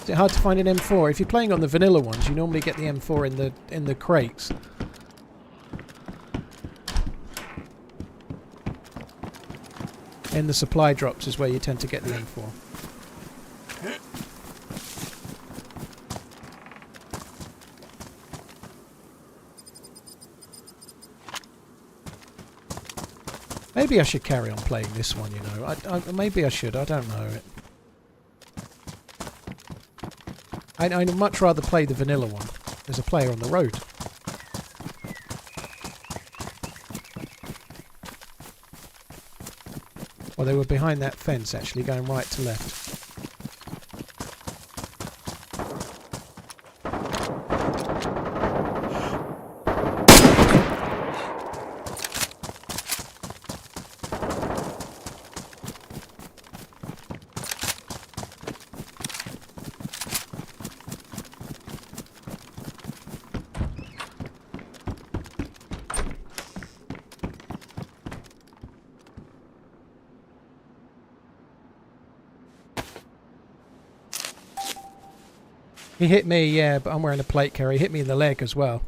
Is it hard to find an M4? If you're playing on the vanilla ones, you normally get the M4 in the crates. In the supply drops is where you tend to get the M4. Maybe I should carry on playing this one, you know. Maybe I should, I don't know. I'd much rather play the vanilla one. There's a player on the road. Well, they were behind that fence, actually, going right to left. He hit me, yeah, but I'm wearing a plate carrier. He hit me in the leg as well.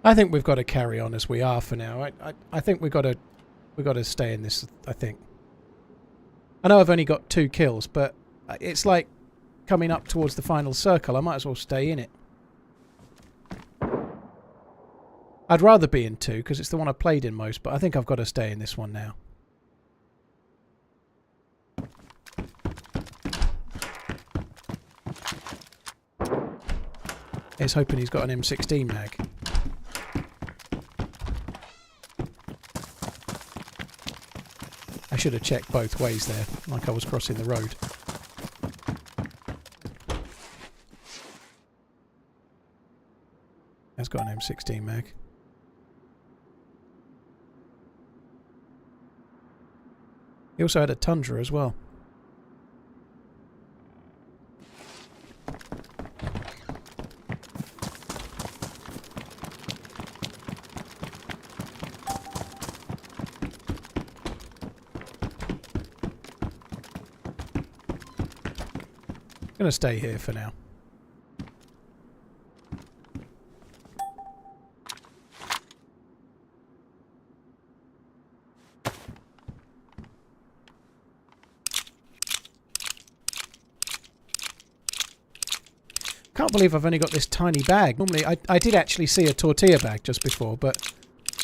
I think we've got to carry on as we are for now. I think we've got to stay in this, I think. I know I've only got 2 kills, but it's like coming up towards the final circle. I might as well stay in it. I'd rather be in 2 because it's the one I've played in most, but I think I've got to stay in this one now. He's hoping he's got an M16 mag. I should have checked both ways there, like I was crossing the road. He's got an M16 mag. He also had a Tundra as well. Gonna stay here for now. Can't believe I've only got this tiny bag. Normally, I did actually see a tortilla bag just before, but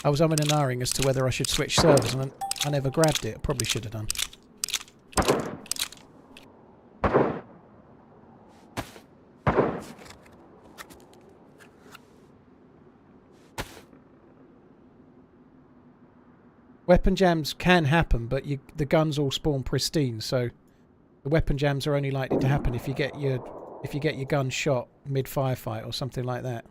I was umming and ahhing as to whether I should switch servers, and I never grabbed it. I probably should have done. Weapon jams can happen, but the guns all spawn pristine, so the weapon jams are only likely to happen if you get your gun shot mid-firefight or something like that.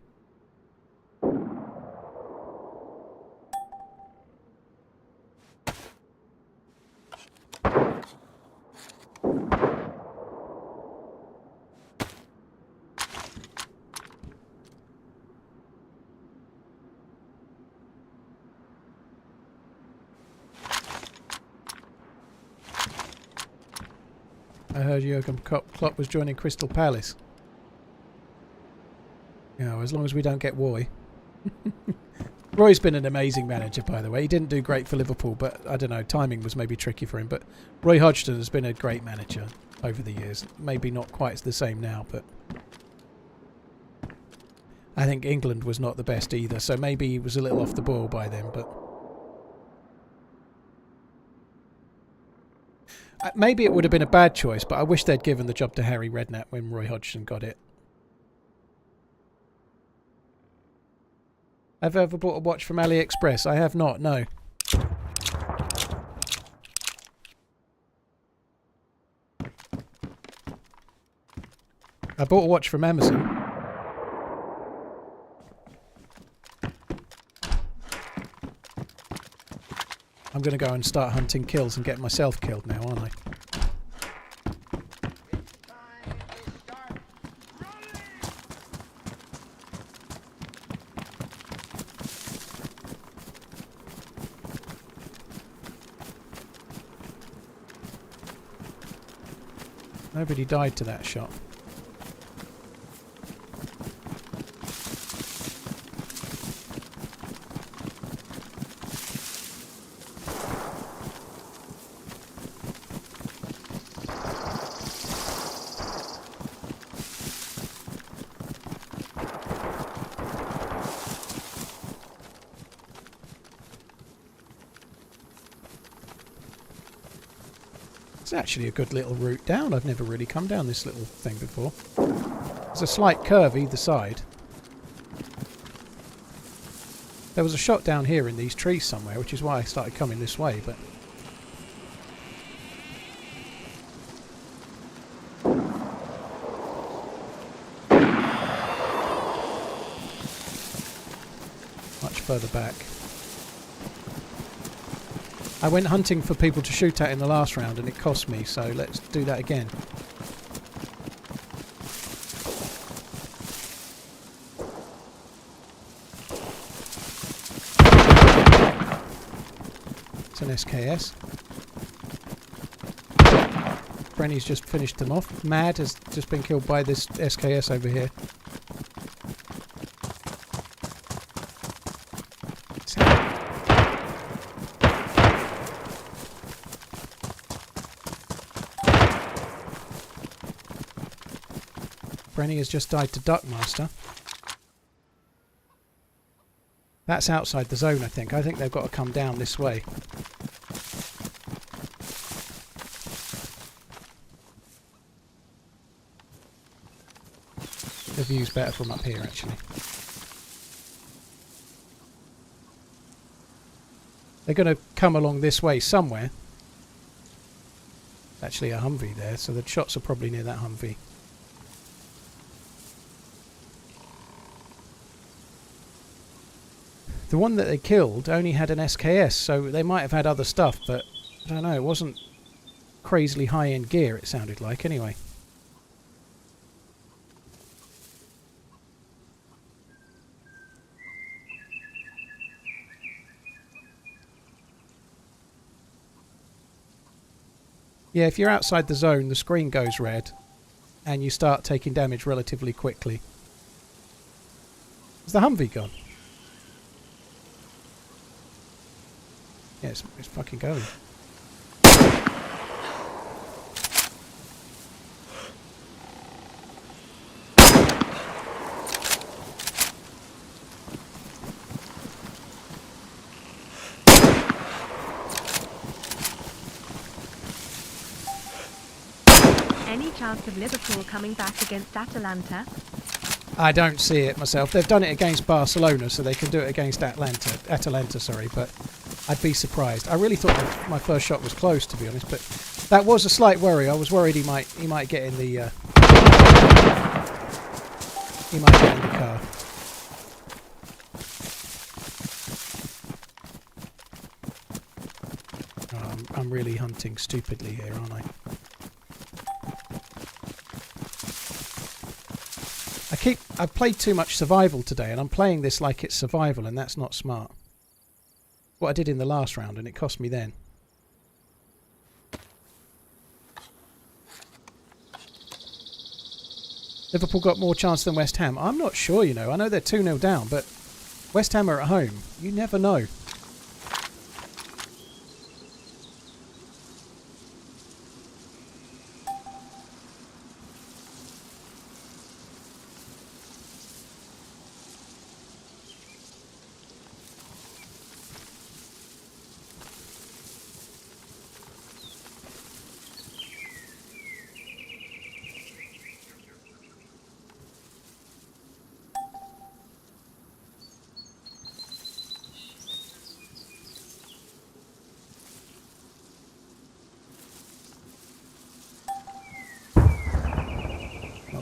I heard Jurgen Klopp was joining Crystal Palace. You know, as long as we don't get Roy. Roy's been an amazing manager, by the way. He didn't do great for Liverpool, but I don't know, timing was maybe tricky for him. But Roy Hodgson has been a great manager over the years. Maybe not quite the same now, but I think England was not the best either, so maybe he was a little off the ball by then, but maybe it would have been a bad choice, but I wish they'd given the job to Harry Redknapp when Roy Hodgson got it. Have you ever bought a watch from AliExpress? I have not, no. I bought a watch from Amazon. I'm going to go and start hunting kills and get myself killed now, aren't I? Nobody died to that shot. It's actually a good little route down. I've never really come down this little thing before. There's a slight curve either side. There was a shot down here in these trees somewhere, which is why I started coming this way, but much further back. I went hunting for people to shoot at in the last round and it cost me, so let's do that again. It's an SKS. Brenny's just finished them off. Mad has just been killed by this SKS over here. Brenny has just died to Duckmaster. That's outside the zone, I think. I think they've got to come down this way. The view's better from up here, actually. They're going to come along this way somewhere. Actually a Humvee there, so the shots are probably near that Humvee. The one that they killed only had an SKS, so they might have had other stuff, but I don't know, it wasn't crazily high-end gear, it sounded like, anyway. Yeah, if you're outside the zone, the screen goes red, and you start taking damage relatively quickly. Is the Humvee gone? Yeah, it's fucking going. Any chance of Liverpool coming back against Atalanta? I don't see it myself. They've done it against Barcelona, so they can do it against Atalanta, sorry, but I'd be surprised. I really thought my first shot was close, to be honest, but that was a slight worry. I was worried he might get in the car. Oh, I'm really hunting stupidly here, aren't I? I've played too much survival today, and I'm playing this like it's survival, and that's not smart. What I did in the last round, and it cost me then. Liverpool got more chance than West Ham. I'm not sure, you know. I know they're 2-0 down, but West Ham are at home. You never know.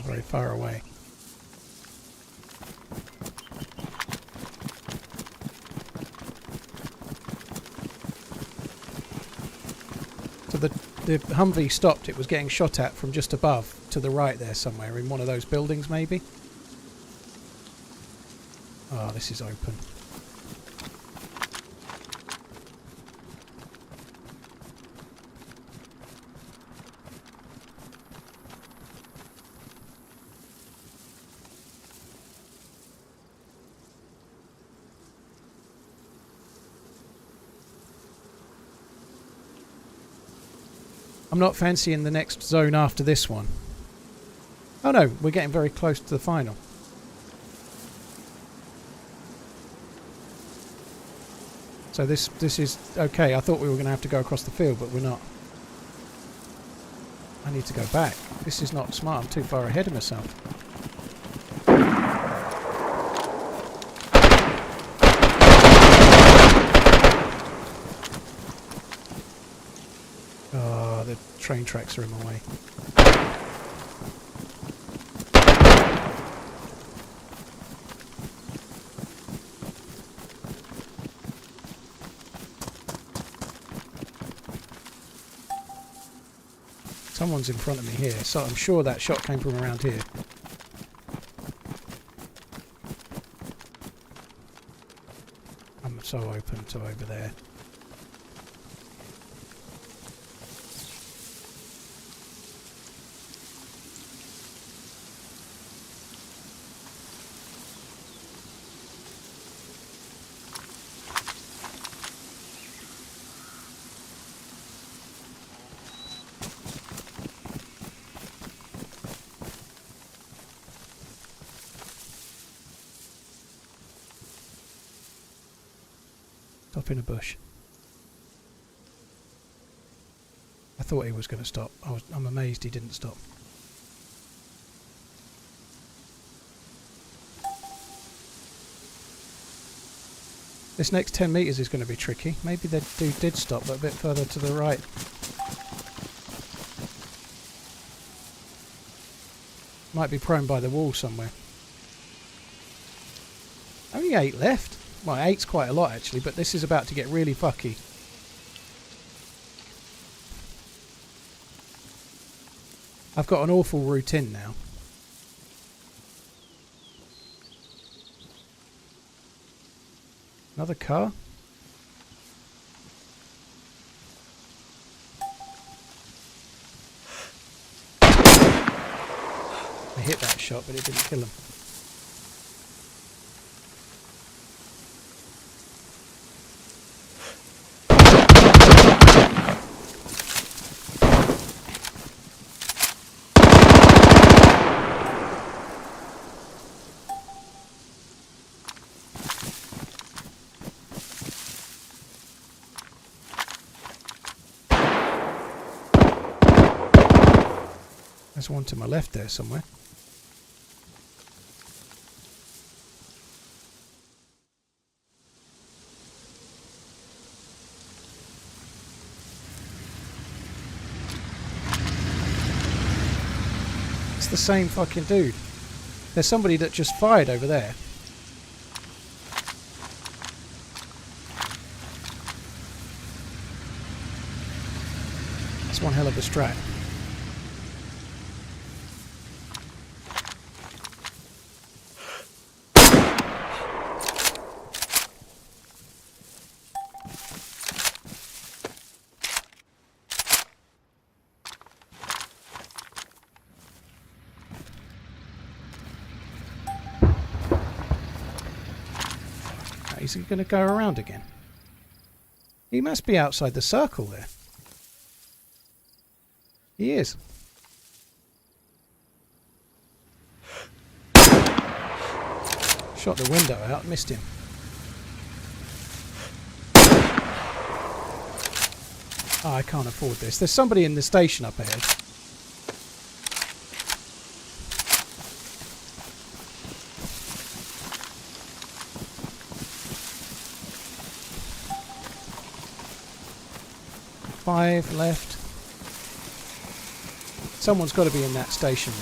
Very far away. So the Humvee stopped. It was getting shot at from just above to the right there somewhere in one of those buildings maybe. Oh, this is open. I'm not fancying the next zone after this one. Oh no, we're getting very close to the final. So this is okay. I thought we were going to have to go across the field, but we're not. I need to go back. This is not smart. I'm too far ahead of myself. Oh, the train tracks are in my way. Someone's in front of me here, so I'm sure that shot came from around here. I'm so open to over there. Stop in a bush. I thought he was going to stop. I'm amazed he didn't stop. This next 10 metres is going to be tricky. Maybe the dude did stop, but a bit further to the right. Might be prone by the wall somewhere. Only 8 left. Well, 8's quite a lot actually, but this is about to get really fucky. I've got an awful routine now. Another car? I hit that shot, but it didn't kill him. There's one to my left there somewhere. It's the same fucking dude. There's somebody that just fired over there. That's one hell of a strat. Is he going to go around again? He must be outside the circle there. He is. Shot the window out, missed him. Oh, I can't afford this. There's somebody in the station up ahead. Five left. Someone's got to be in that station room.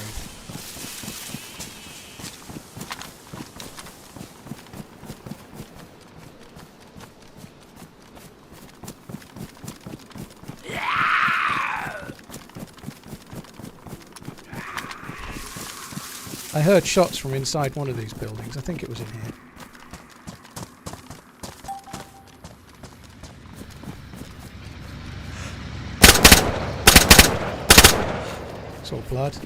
I heard shots from inside one of these buildings. I think it was in here. It's all blood.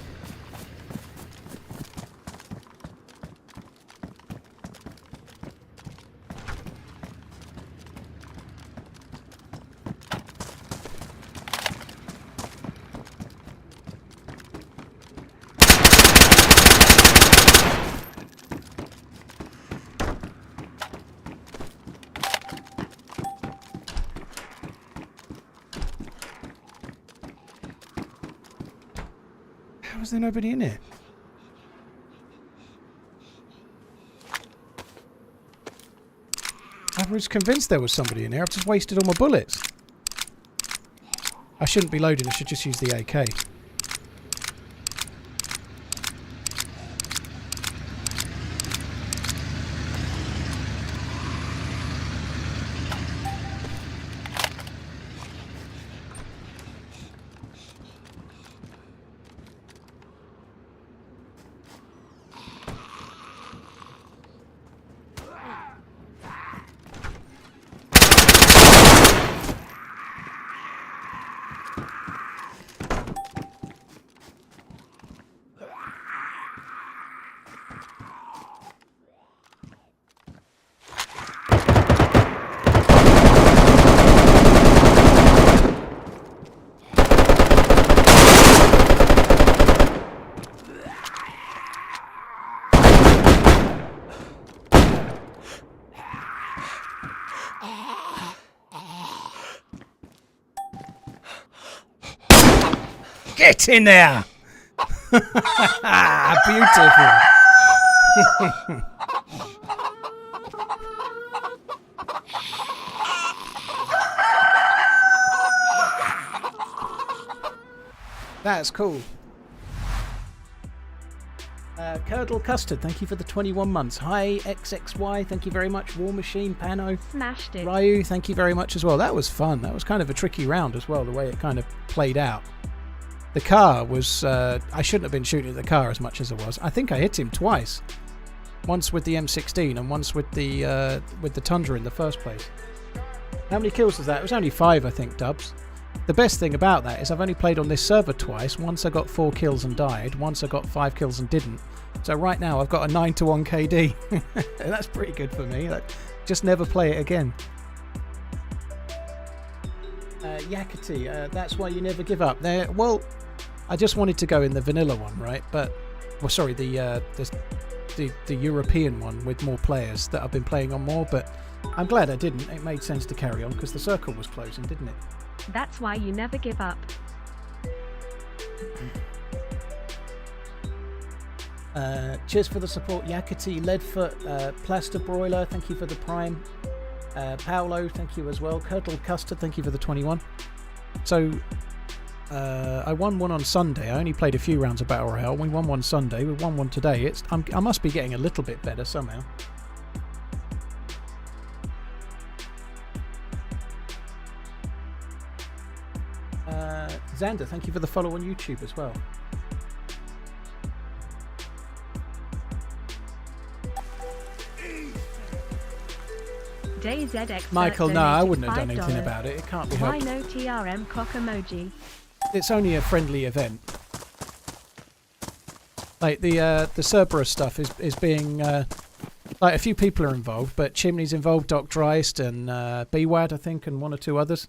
How is there nobody in here? I was convinced there was somebody in here. I've just wasted all my bullets. I shouldn't be loading. I should just use the AK. Get in there! Beautiful! That's cool. Curdle Custard, thank you for the 21 months. Hi, XXY, thank you very much. War Machine, Pano. Smashed it. Ryu, thank you very much as well. That was fun. That was kind of a tricky round as well, the way it kind of played out. The car was... I shouldn't have been shooting at the car as much as I was. I think I hit him twice. Once with the M16 and once with the Tundra in the first place. How many kills was that? It was only 5, I think, Dubs. The best thing about that is I've only played on this server twice. Once I got 4 kills and died. Once I got 5 kills and didn't. So right now I've got a 9-1 KD. That's pretty good for me. Just never play it again. Yakety, that's why you never give up. Well, I just wanted to go in the vanilla one, right? But, well, sorry, the European one with more players that I've been playing on more. But I'm glad I didn't. It made sense to carry on because the circle was closing, didn't it? That's why you never give up. Cheers for the support, Yakety, Leadfoot, Plaster Broiler, thank you for the Prime. Paolo, thank you as well. Curdled Custard, thank you for the 21. So, I won one on Sunday. I only played a few rounds of Battle Royale. We won one Sunday. We won one today. I must be getting a little bit better somehow. Xander, thank you for the follow on YouTube as well. DayZ expert Michael, no, I donated wouldn't have done $5. anything about it. It can't be Why helped. no TRM cock emoji? It's only a friendly event. Like the Cerberus stuff is being like a few people are involved, but Chimney's involved, Doc Dreist and BWAD, I think, and 1 or 2 others.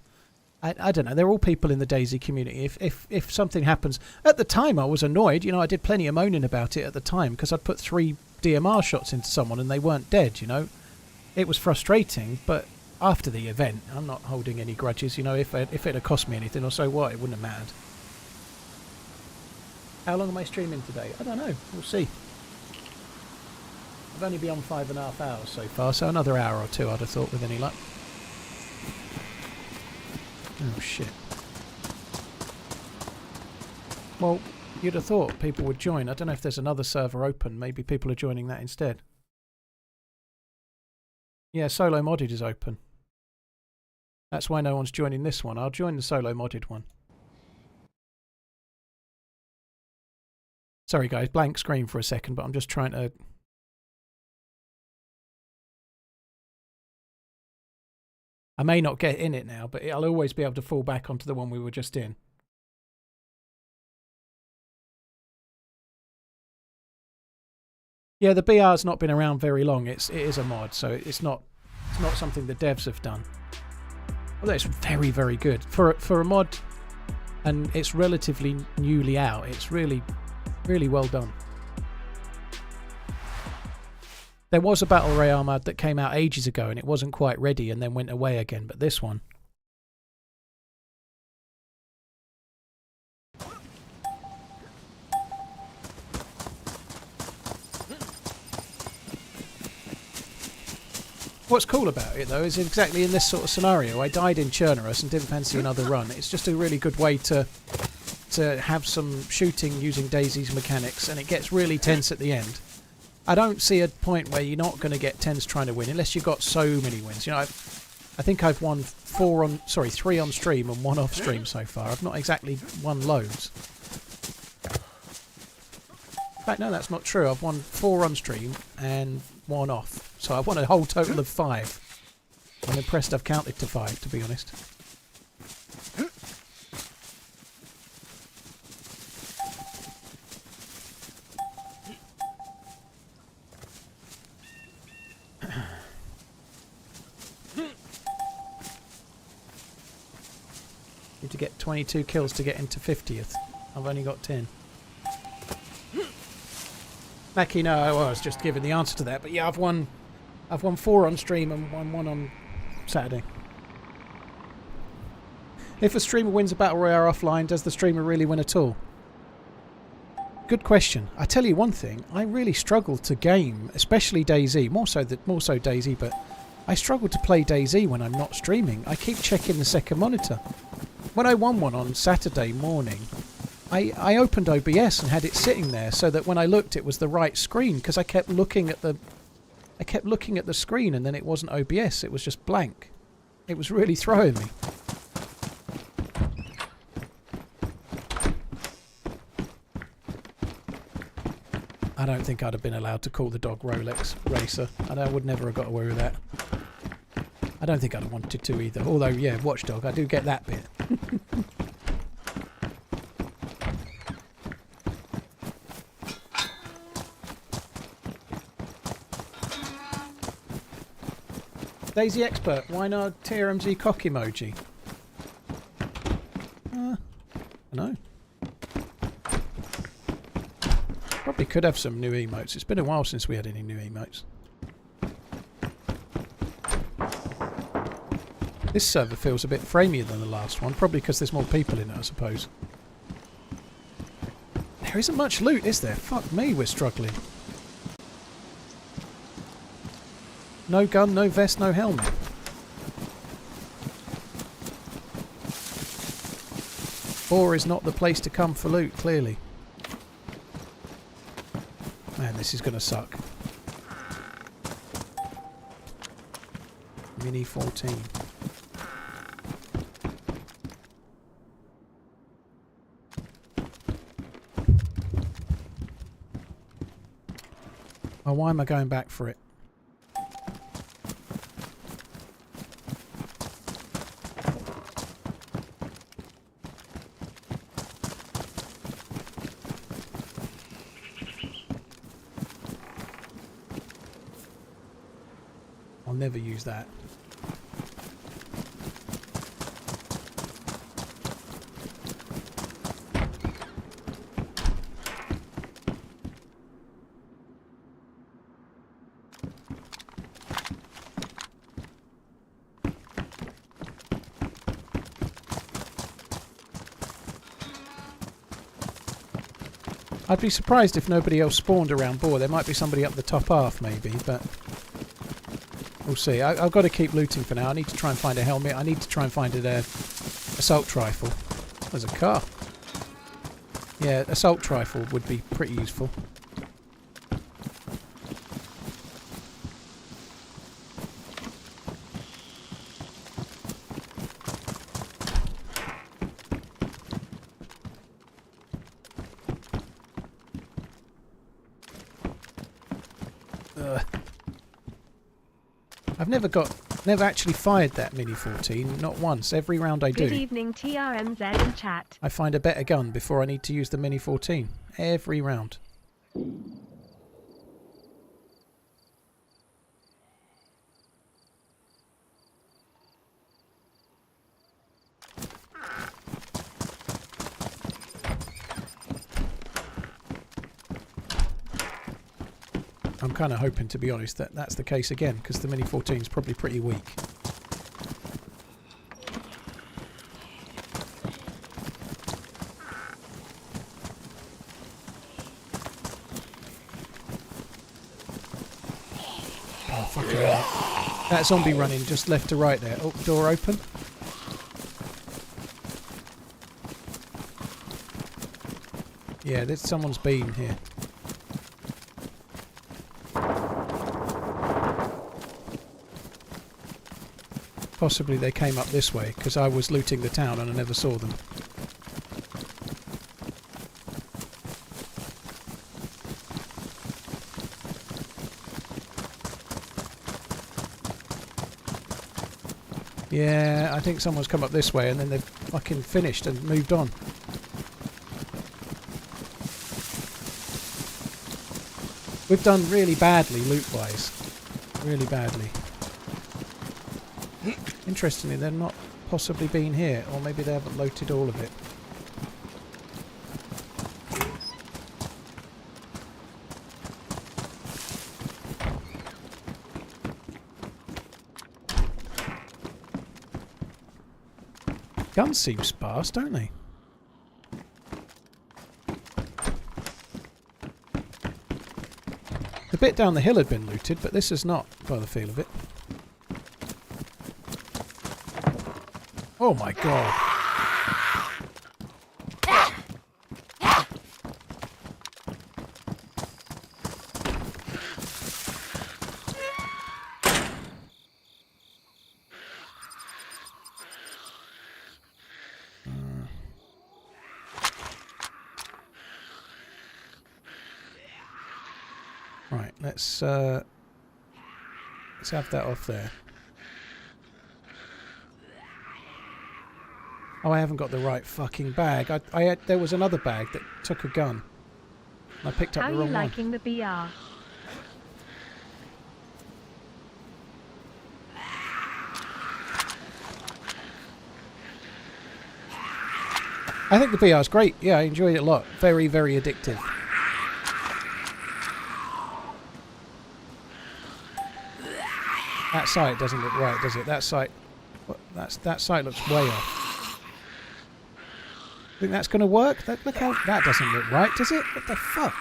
I don't know. They're all people in the DayZ community. If something happens, at the time I was annoyed. You know, I did plenty of moaning about it at the time because I'd put 3 DMR shots into someone and they weren't dead. You know, it was frustrating. But after the event, I'm not holding any grudges. You know, if it had cost me anything or so what, it wouldn't have mattered. How long am I streaming today? I don't know. We'll see. I've only been on 5.5 hours so far, so another hour or 2 I'd have thought with any luck. Oh shit. Well, you'd have thought people would join. I don't know if there's another server open. Maybe people are joining that instead. Yeah, solo modded is open. That's why no one's joining this one. I'll join the solo modded one. Sorry guys, blank screen for a second, but I'm just trying to... I may not get in it now, but I'll always be able to fall back onto the one we were just in. Yeah, the BR's not been around very long. It is a mod, so it's not something the devs have done. Although it's very, very good. For a mod, and it's relatively newly out, it's really, really well done. There was a Battle Royale mod that came out ages ago and it wasn't quite ready and then went away again, but this one... What's cool about it though is exactly in this sort of scenario. I died in Chernerus and didn't fancy another run. It's just a really good way to have some shooting using DayZ's mechanics, and it gets really tense at the end. I don't see a point where you're not going to get tense trying to win unless you've got so many wins. You know, I think I've won 3 on stream and 1 off stream so far. I've not exactly won loads. In fact, no, that's not true. I've won 4 on stream and 1 off. So I've won a whole total of 5. I'm impressed I've counted to 5, to be honest. Need to get 22 kills to get into 50th. I've only got 10. Mackie, no, I was just giving the answer to that, but yeah, I've won 4 on stream and won 1 on Saturday. If a streamer wins a Battle Royale offline, does the streamer really win at all? Good question. I tell you one thing, I really struggle to game, especially DayZ, more so DayZ, but I struggle to play DayZ when I'm not streaming. I keep checking the second monitor. When I won one on Saturday morning, I opened OBS and had it sitting there so that when I looked it was the right screen, because I kept looking at the screen and then it wasn't OBS, it was just blank. It was really throwing me. I don't think I'd have been allowed to call the dog Rolex Racer. I would never have got away with that. I don't think I'd have wanted to either. Although, yeah, Watchdog, I do get that bit. DayZ Expert, why not TRMZ cock emoji? I don't know. Probably could have some new emotes. It's been a while since we had any new emotes. This server feels a bit framier than the last one, probably because there's more people in it, I suppose. There isn't much loot, is there? Fuck me, we're struggling. No gun, no vest, no helmet. Or is not the place to come for loot, clearly. Man, this is going to suck. Mini 14. Oh, why am I going back for it? I'll never use that. I'd be surprised if nobody else spawned around Boar. There might be somebody up the top half maybe, but we'll see. I've got to keep looting for now. I need to try and find a helmet. I need to try and find an assault rifle. There's a car. Yeah, assault rifle would be pretty useful. I've never actually fired that Mini 14, not once. Every round I do. Good evening, TRMZ in chat. I find a better gun before I need to use the Mini 14. Every round. I'm kind of hoping, to be honest, that that's the case again, because the Mini 14 is probably pretty weak. Oh, fuck it up. That zombie running just left to right there. Oh, door open. Yeah, there's someone's been here. Possibly they came up this way, because I was looting the town and I never saw them. Yeah, I think someone's come up this way and then they've fucking finished and moved on. We've done really badly loot-wise. Really badly. Interestingly, they're not possibly been here, or maybe they haven't looted all of it. Guns seem sparse, don't they? The bit down the hill had been looted, but this is not, by the feel of it. Oh my god. Let's have that off there. Oh, I haven't got the right fucking bag. There was another bag that took a gun. I picked up How the you wrong one. liking the BR? I think the BR is great. Yeah, I enjoyed it a lot. Very, very addictive. That sight doesn't look right, does it? That sight looks way off. Think that's going to work? Look how that doesn't look right, does it? What the fuck?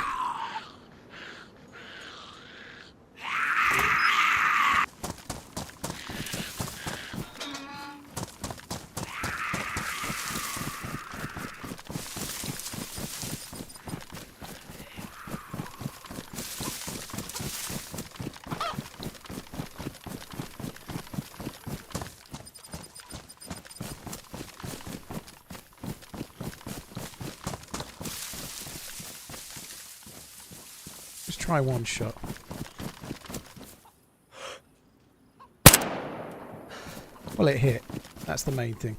Try one shot. Well, it hit. That's the main thing.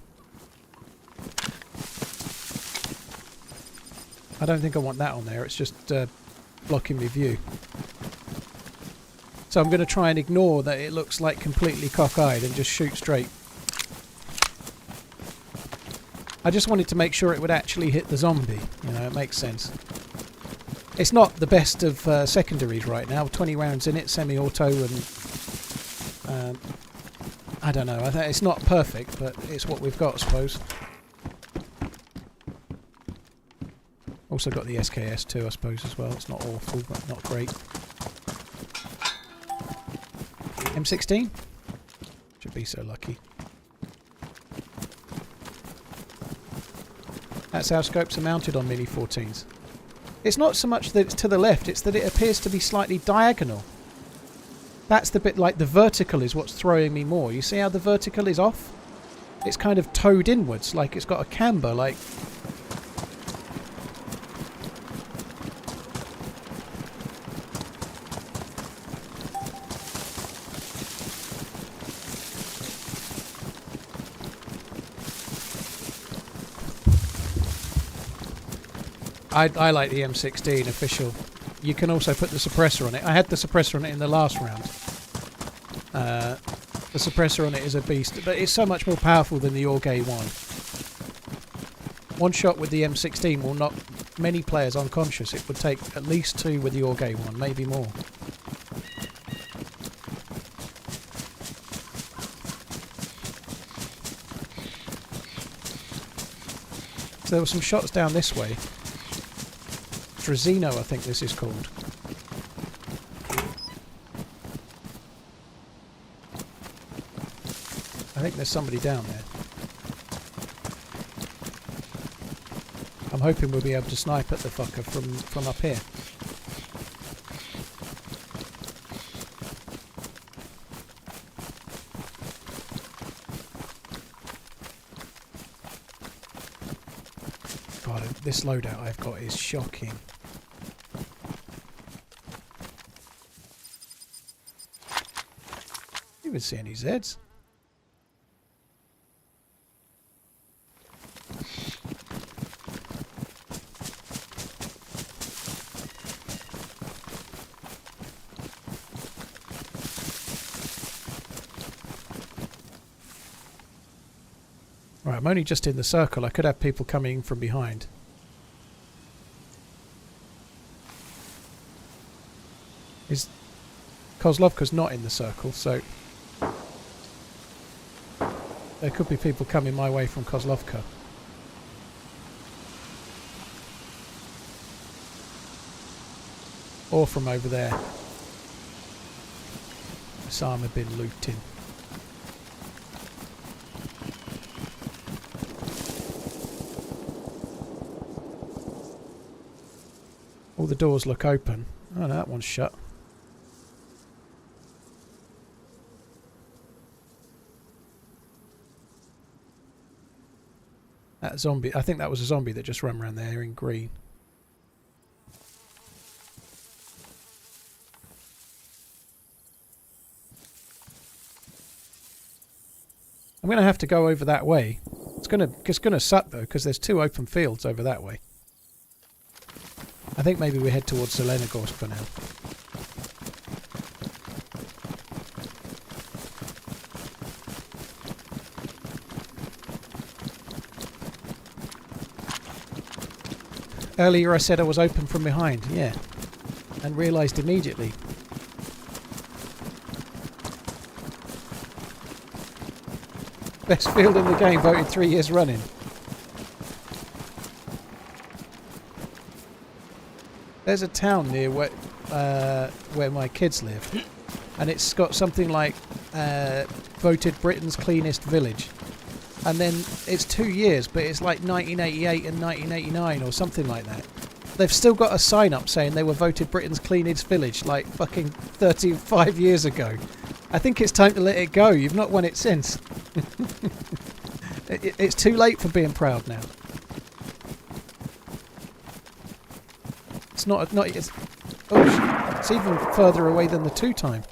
I don't think I want that on there. It's just blocking my view. So I'm going to try and ignore that it looks like completely cockeyed and just shoot straight. I just wanted to make sure it would actually hit the zombie. You know, it makes sense. It's not the best of secondaries right now. 20 rounds in it, semi-auto, and I don't know. It's not perfect, but it's what we've got, I suppose. Also got the SKS too, I suppose, as well. It's not awful, but not great. M16? Should be so lucky. That's how scopes are mounted on Mini 14s. It's not so much that it's to the left, it's that it appears to be slightly diagonal. That's the bit, like the vertical is what's throwing me more. You see how the vertical is off? It's kind of towed inwards, like it's got a camber, like... I like the M16 official. You can also put the suppressor on it. I had the suppressor on it in the last round. The suppressor on it is a beast, but it's so much more powerful than the Orgay one. One shot with the M16 will knock many players unconscious. It would take at least 2 with the Orgay one, maybe more. So there were some shots down this way. Drazino, I think this is called. I think there's somebody down there. I'm hoping we'll be able to snipe at the fucker from up here. God, this loadout I've got is shocking. You would see any Zeds. Right, I'm only just in the circle. I could have people coming from behind. Kozlovka's not in the circle, so there could be people coming my way from Kozlovka. Or from over there. Osama bin Lutin. All the doors look open. Oh no, that one's shut. That zombie, I think that was a zombie that just ran around there in green. I'm going to have to go over that way. It's gonna suck though, because there's 2 open fields over that way. I think maybe we head towards Zelenogorsk for now. Earlier I said I was open from behind, yeah. And realised immediately. Best field in the game, voted 3 years running. There's a town near where my kids live, and it's got something like voted Britain's cleanest village. And then it's 2 years, but it's like 1988 and 1989 or something like that. They've still got a sign up saying they were voted Britain's cleanest village like fucking 35 years ago. I think it's time to let it go. You've not won it since. It's too late for being proud now. It's not. It's even further away than the 2 time.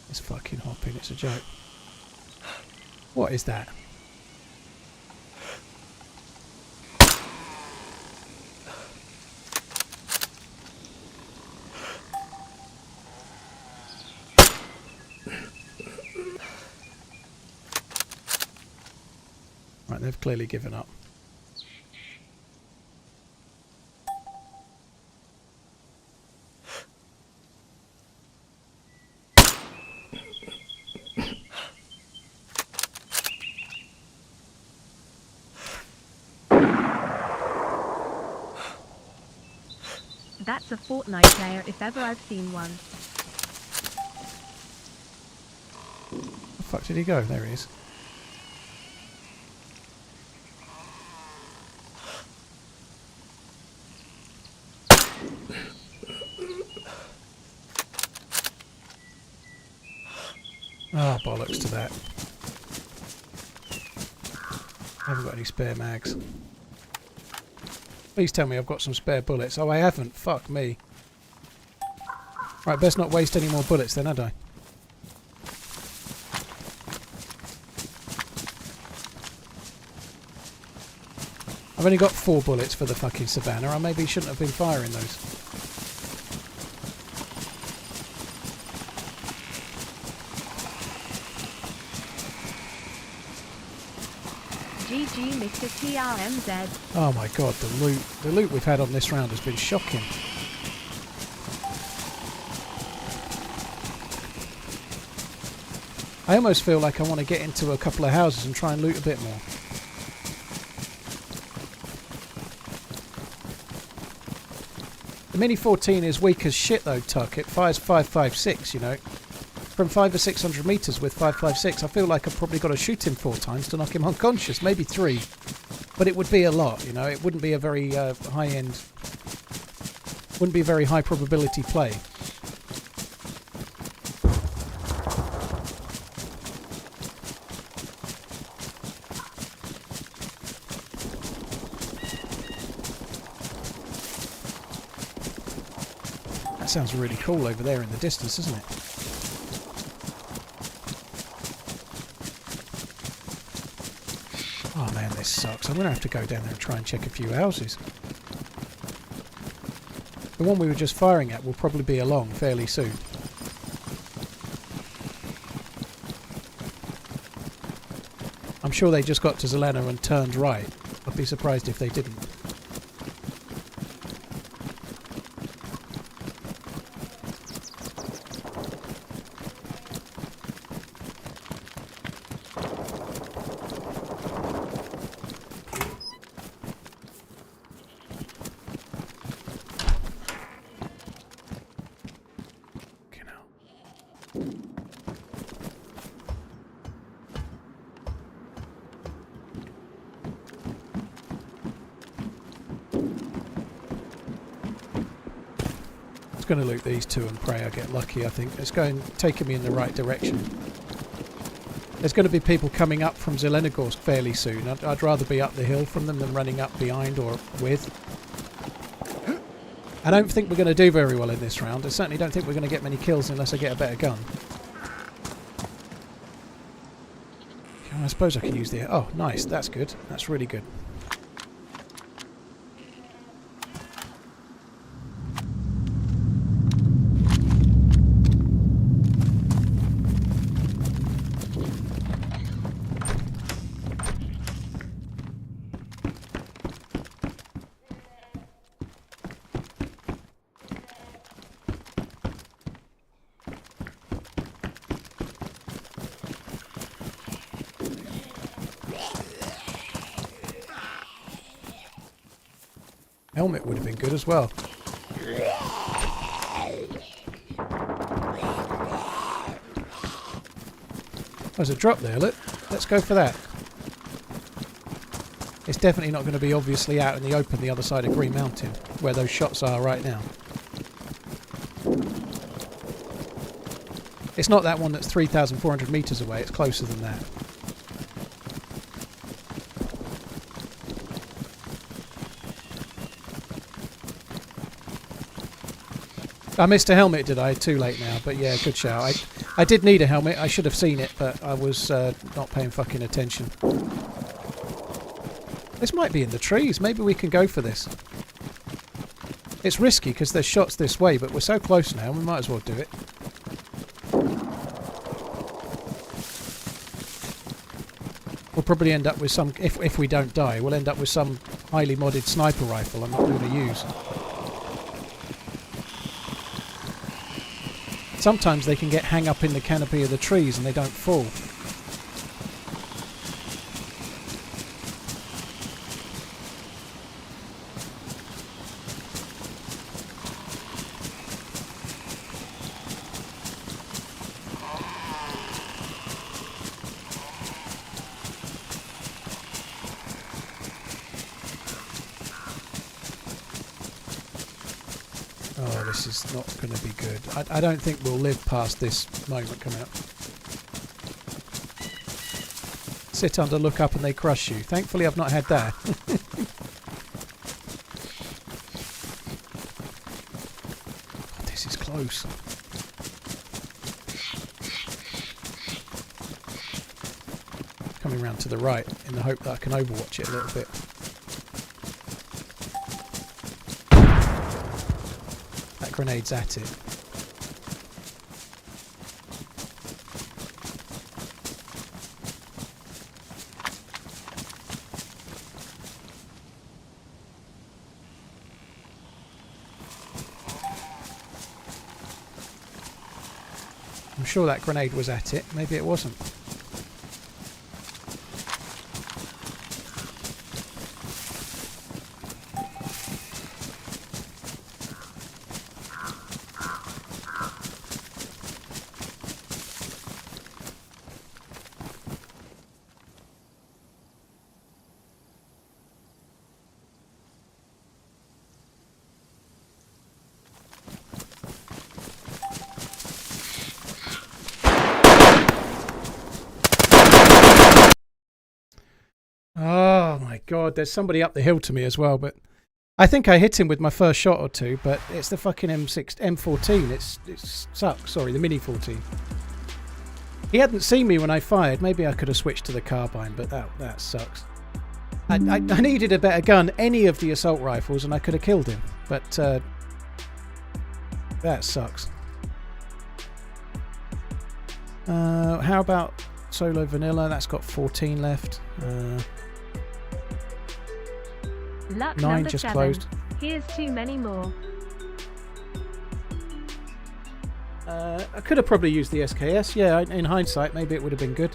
It's fucking hopping, it's a joke. What is that? Right, they've clearly given up. That's a Fortnite player if ever I've seen one. Where the fuck did he go? There he is. Ah, bollocks to that. I haven't got any spare mags. Please tell me I've got some spare bullets. Oh, I haven't. Fuck me. Right, best not waste any more bullets then, had I? I've only got 4 bullets for the fucking Savannah. I maybe shouldn't have been firing those. GG Mr. TRMZ. Oh my god, the loot we've had on this round has been shocking. I almost feel like I want to get into a couple of houses and try and loot a bit more. The Mini 14 is weak as shit though, Tuck. It fires 5.56, you know. From 500 or 600 metres with 5.56, I feel like I've probably got to shoot him 4 times to knock him unconscious, maybe 3. But it would be a lot, you know. It wouldn't be a very high-end... Wouldn't be a very high probability play. That sounds really cool over there in the distance, doesn't it? Oh man, this sucks. I'm going to have to go down there and try and check a few houses. The one we were just firing at will probably be along fairly soon. I'm sure they just got to Zelena and turned right. I'd be surprised if they didn't. going to loot these two and pray I get lucky. I think it's taking me in the right direction. There's going to be people coming up from Zelenogorsk fairly soon. I'd rather be up the hill from them than running up behind or with. I don't think we're going to do very well in this round. I certainly don't think we're going to get many kills unless I get a better gun. I suppose I can use the... Oh, nice. That's good. That's really good. Helmet would have been good as well. There's a drop there, look. Let's go for that. It's definitely not going to be obviously out in the open the other side of Green Mountain, where those shots are right now. It's not that one that's 3,400 metres away, it's closer than that. I missed a helmet, did I? Too late now, but yeah, good shout. I did need a helmet. I should have seen it, but I was not paying fucking attention. This might be in the trees. Maybe we can go for this. It's risky because there's shots this way, but we're so close now, we might as well do it. We'll probably end up with some, if we don't die, we'll end up with some highly modded sniper rifle I'm not going to use. Sometimes they can get hang up in the canopy of the trees and they don't fall. Oh, this is not going to be good. I don't think we'll live past this moment come out. Sit under, look up and they crush you. Thankfully I've not had that. God, this is close. Coming round to the right in the hope that I can overwatch it a little bit. Grenades at it. I'm sure that grenade was at it. Maybe it wasn't. Oh my god, there's somebody up the hill to me as well, but I think I hit him with my first shot or two, but it's the fucking M14. It sucks. Sorry, the Mini 14. He hadn't seen me when I fired. Maybe I could have switched to the carbine, but that sucks. I needed a better gun, any of the assault rifles, and I could have killed him, but that sucks. How about solo vanilla? That's got 14 left. Luck 9 number just 7. closed. Here's too many more. I could have probably used the SKS. Yeah, in hindsight, maybe it would have been good.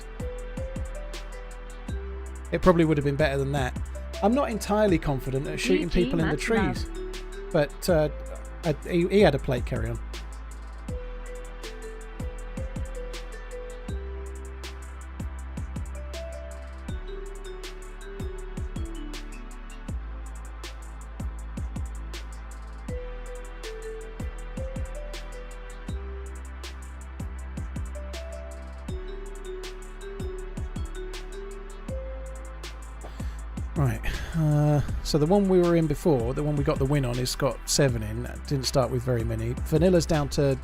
It probably would have been better than that. I'm not entirely confident at shooting people in the trees, but he had a plate carry on. Right, so the one we were in before, the one we got the win on, has got 7 in. That didn't start with very many. Vanilla's down to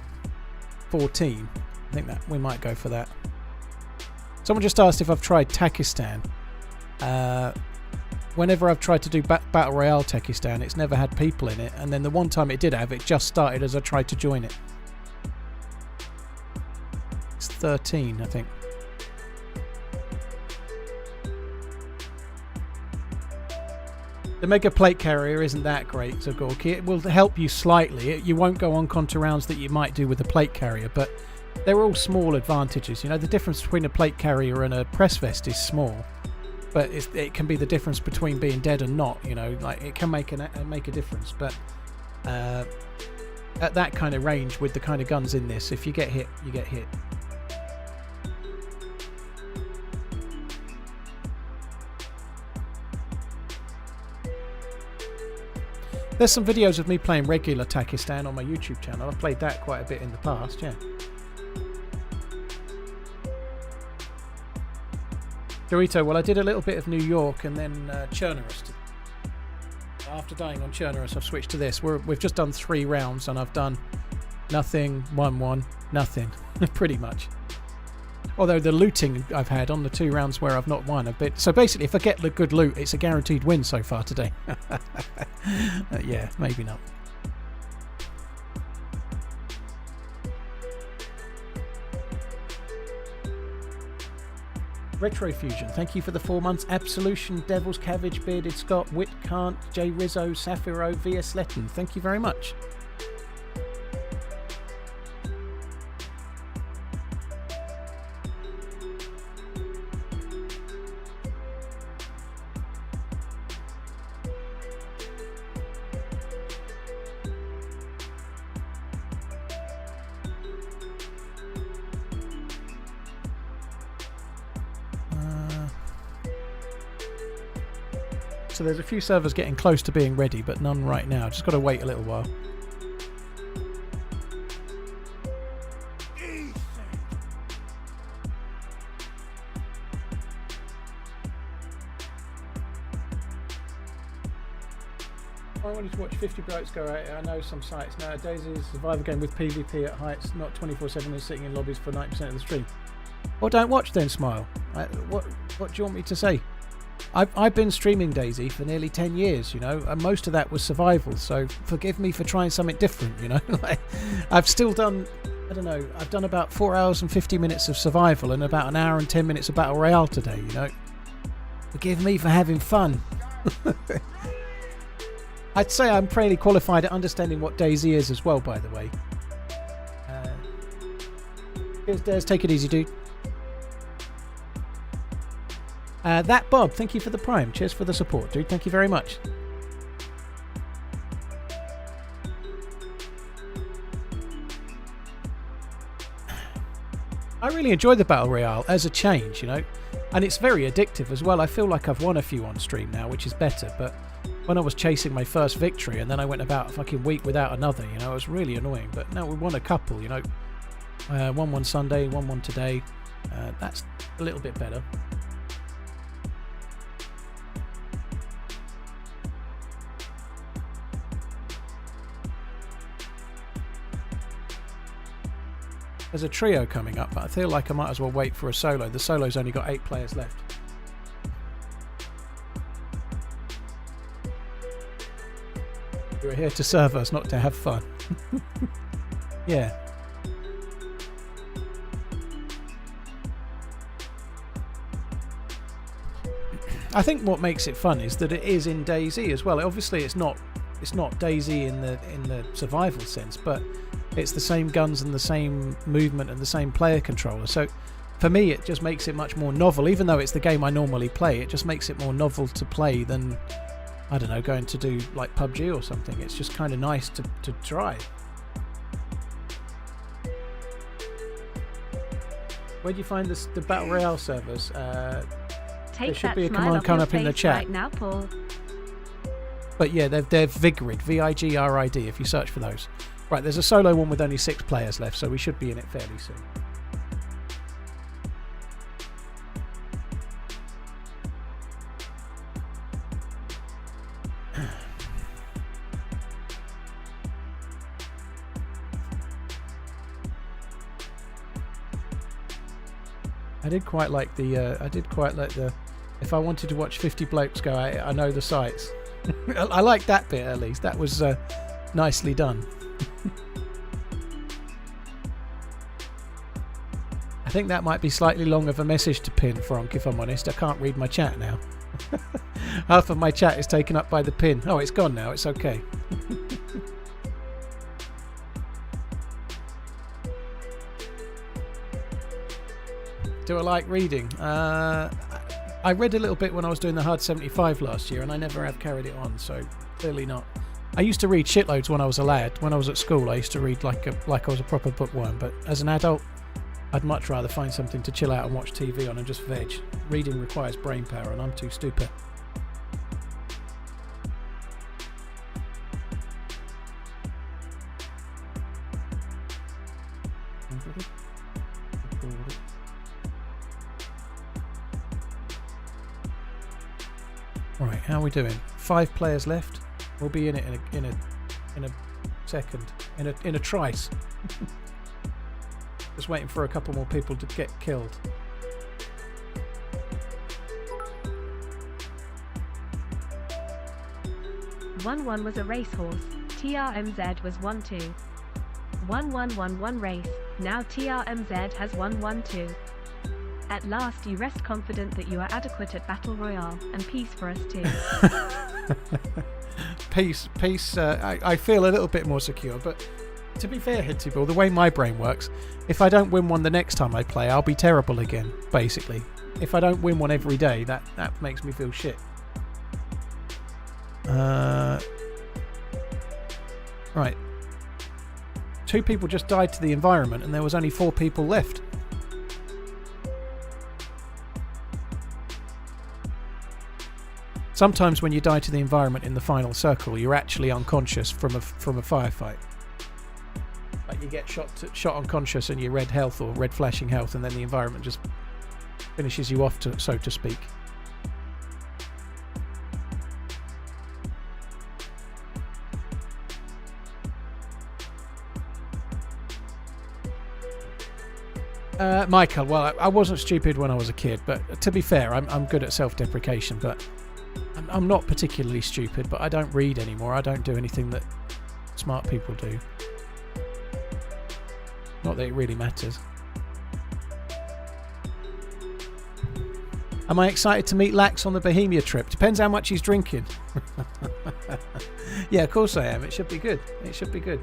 14. I think that we might go for that. Someone just asked if I've tried Takistan. Whenever I've tried to do Battle Royale Takistan, it's never had people in it. And then the one time it did have, it just started as I tried to join it. It's 13, I think. The Mega Plate Carrier isn't that great, so Gorky. It will help you slightly. You won't go on contra rounds that you might do with the Plate Carrier, but they're all small advantages. You know, the difference between a Plate Carrier and a Press Vest is small, but it can be the difference between being dead and not. You know, like it can make a difference. But at that kind of range, with the kind of guns in this, if you get hit, you get hit. There's some videos of me playing regular Takistan on my YouTube channel. I've played that quite a bit in the past, yeah. Dorito, well, I did a little bit of New York and then Chernerus. After dying on Chernerus, I've switched to this. We've just done 3 rounds and I've done nothing, 1-1, nothing, pretty much. Although the looting I've had on the 2 rounds where I've not won a bit. So basically, if I get the good loot, it's a guaranteed win so far today. Yeah, maybe not. Retrofusion, thank you for the 4 months. Absolution, Devil's Cabbage, Bearded Scott, Wit Can't, J Rizzo, Safiro, VS Letton. Thank you very much. So there's a few servers getting close to being ready, but none right now. Just got to wait a little while. I wanted to watch 50 blokes go out. I know some sites now. DayZ is a survivor game with PvP at heights, not 24/7 and sitting in lobbies for 90% of the stream. Well, don't watch then, Smile. What do you want me to say? I've been streaming DayZ for nearly 10 years, you know, and most of that was survival, so forgive me for trying something different, you know. I've still done, I don't know, I've done about 4 hours and 50 minutes of survival and about an hour and 10 minutes of Battle Royale today, you know. Forgive me for having fun. I'd say I'm fairly qualified at understanding what DayZ is as well, by the way. Here's Des, take it easy, dude. That Bob, thank you for the Prime. Cheers for the support, dude. Thank you very much. I really enjoy the Battle Royale as a change, you know, and it's very addictive as well. I feel like I've won a few on stream now, which is better, but when I was chasing my first victory and then I went about a fucking week without another, you know, it was really annoying. But now we won a couple, you know. Won one Sunday, won one today. That's a little bit better. There's a trio coming up, but I feel like I might as well wait for a solo. The solo's only got 8 players left. You're here to serve us, not to have fun. Yeah. I think what makes it fun is that it is in DayZ as well. Obviously, it's not DayZ in the survival sense, but it's the same guns and the same movement and the same player controller. So for me, it just makes it much more novel. Even though it's the game I normally play, it just makes it more novel to play than, I don't know, going to do like PUBG or something. It's just kind of nice to try. Where do you find the Battle Royale servers? There should be a command coming up in the chat. Right now, Paul. But yeah, they're Vigrid, V-I-G-R-I-D, if you search for those. Right, there's a solo one with only 6 players left, so we should be in it fairly soon. I did quite like the. If I wanted to watch 50 blokes go at it, I know the sites. I like that bit at least. That was nicely done. I think that might be slightly long of a message to pin, Frank, if I'm honest. I can't read my chat now. Half of my chat is taken up by the pin. Oh, it's gone now. It's okay. Do I like reading? I read a little bit when I was doing the Hard 75 last year, and I never have carried it on, so clearly not. I used to read shitloads when I was a lad. When I was at school, I used to read like I was a proper bookworm, but as an adult, I'd much rather find something to chill out and watch TV on and just veg. Reading requires brain power, and I'm too stupid. Right, how are we doing? 5 players left. We'll be in it in a second, in a trice. Just waiting for a couple more people to get killed. One was a racehorse. TRMZ was 1-2. 1-1-1-1 race. Now TRMZ has 1-1-2. At last you rest confident that you are adequate at Battle Royale, and peace for us too. Peace. I feel a little bit more secure, but to be fair, Hittyball, the way my brain works, if I don't win one the next time I play, I'll be terrible again, basically. If I don't win one every day, that makes me feel shit. Right. 2 people just died to the environment, and there was only 4 people left. Sometimes when you die to the environment in the final circle, you're actually unconscious from a firefight. Like you get shot unconscious and you're red health or red flashing health, and then the environment just finishes you off, so to speak. Michael, well, I wasn't stupid when I was a kid, but to be fair, I'm good at self-deprecation, but I'm not particularly stupid, but I don't read anymore. I don't do anything that smart people do. Not that it really matters. Am I excited to meet Lax on the Bohemia trip? Depends how much he's drinking. Yeah, of course I am. It should be good. It should be good.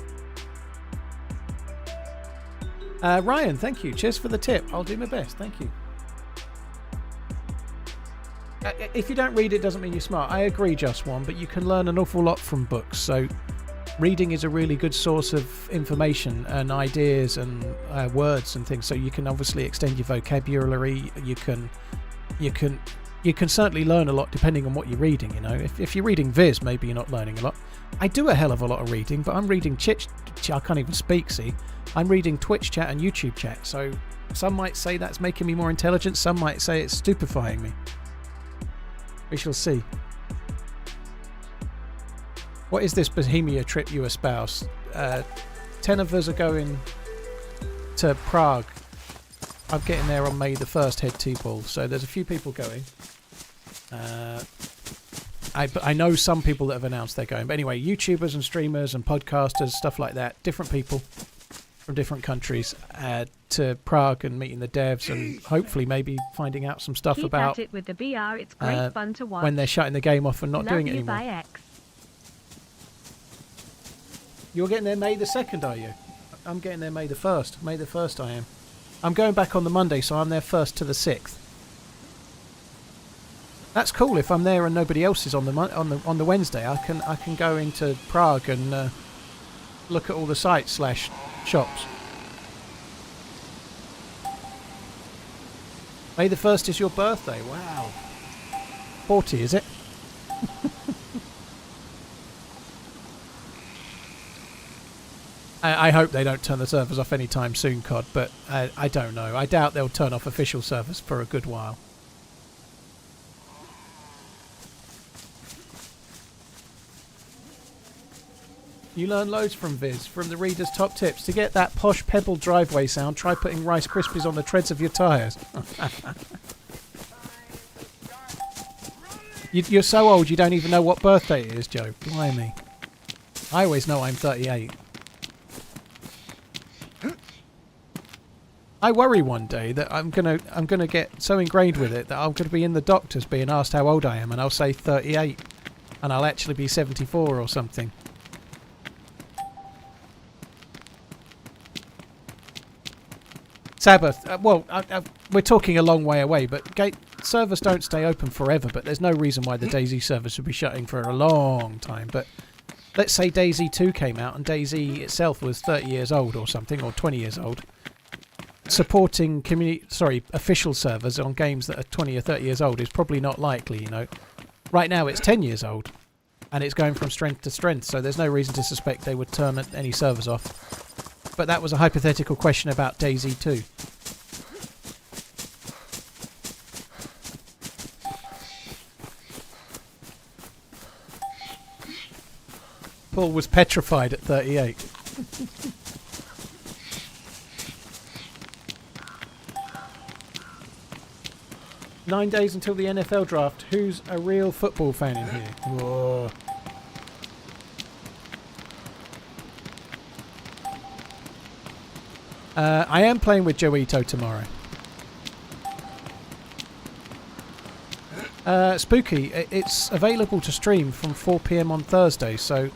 Ryan, thank you. Cheers for the tip. I'll do my best. Thank you. If you don't read it doesn't mean you're smart. I agree, Just One, but you can learn an awful lot from books. So reading is a really good source of information and ideas and words and things. So you can obviously extend your vocabulary. You can certainly learn a lot depending on what you're reading. You know, if you're reading Viz, maybe you're not learning a lot. I do a hell of a lot of reading, but I'm reading I can't even speak. See, I'm reading Twitch chat and YouTube chat. So some might say that's making me more intelligent. Some might say it's stupefying me. We shall see. What is this Bohemia trip you espouse? 10 of us are going to Prague. I'm getting there on May the 1st, head T-ball. So there's a few people going. I know some people that have announced they're going. But anyway, YouTubers and streamers and podcasters, stuff like that. Different people from different countries to Prague and meeting the devs and hopefully maybe finding out some stuff Keep about at it with the BR. It's great fun to watch. when they're shutting the game off and not Love doing it you anymore. by X. You're getting there May the 2nd, are you? I'm getting there May the 1st. May the 1st I am. I'm going back on the Monday, so I'm there 1st to the 6th. That's cool. If I'm there and nobody else is on the Wednesday, I can go into Prague and look at all the sites / shops. May the 1st is your birthday. Wow. 40, is it? I hope they don't turn the servers off anytime soon, COD, but I don't know. I doubt they'll turn off official servers for a good while. You learn loads from Viz, from the reader's top tips. To get that posh pebble driveway sound, try putting Rice Krispies on the treads of your tyres. You're so old you don't even know what birthday it is, Joe. Blimey. I always know I'm 38. I worry one day that I'm gonna get so ingrained with it that I'm gonna be in the doctors being asked how old I am, and I'll say 38, and I'll actually be 74 or something. Sabbath. We're talking a long way away, but servers don't stay open forever. But there's no reason why the DayZ server should be shutting for a long time. But let's say DayZ 2 came out and DayZ itself was 30 years old or something, or 20 years old. Supporting official servers on games that are 20 or 30 years old is probably not likely, you know. Right now it's 10 years old and it's going from strength to strength, so there's no reason to suspect they would turn any servers off. But that was a hypothetical question about DayZ 2. Paul was petrified at 38. "9 days until the NFL draft. Who's a real football fan in here?" Whoa. I am playing with Joito tomorrow. Spooky, it's available to stream from 4 PM on Thursday, so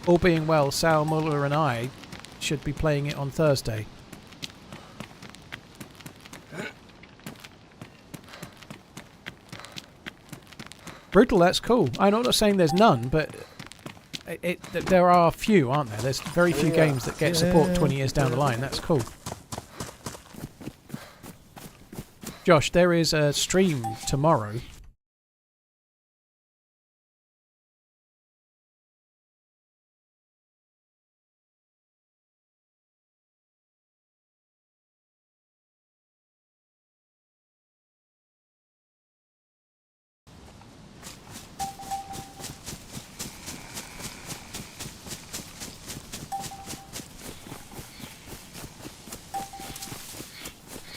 all being well, Sal, Muller and I should be playing it on Thursday. Brutal, that's cool. I'm not saying there's none, but there are few, aren't there? There's very few games that get support 20 years down the line. That's cool. Josh, there is a stream tomorrow.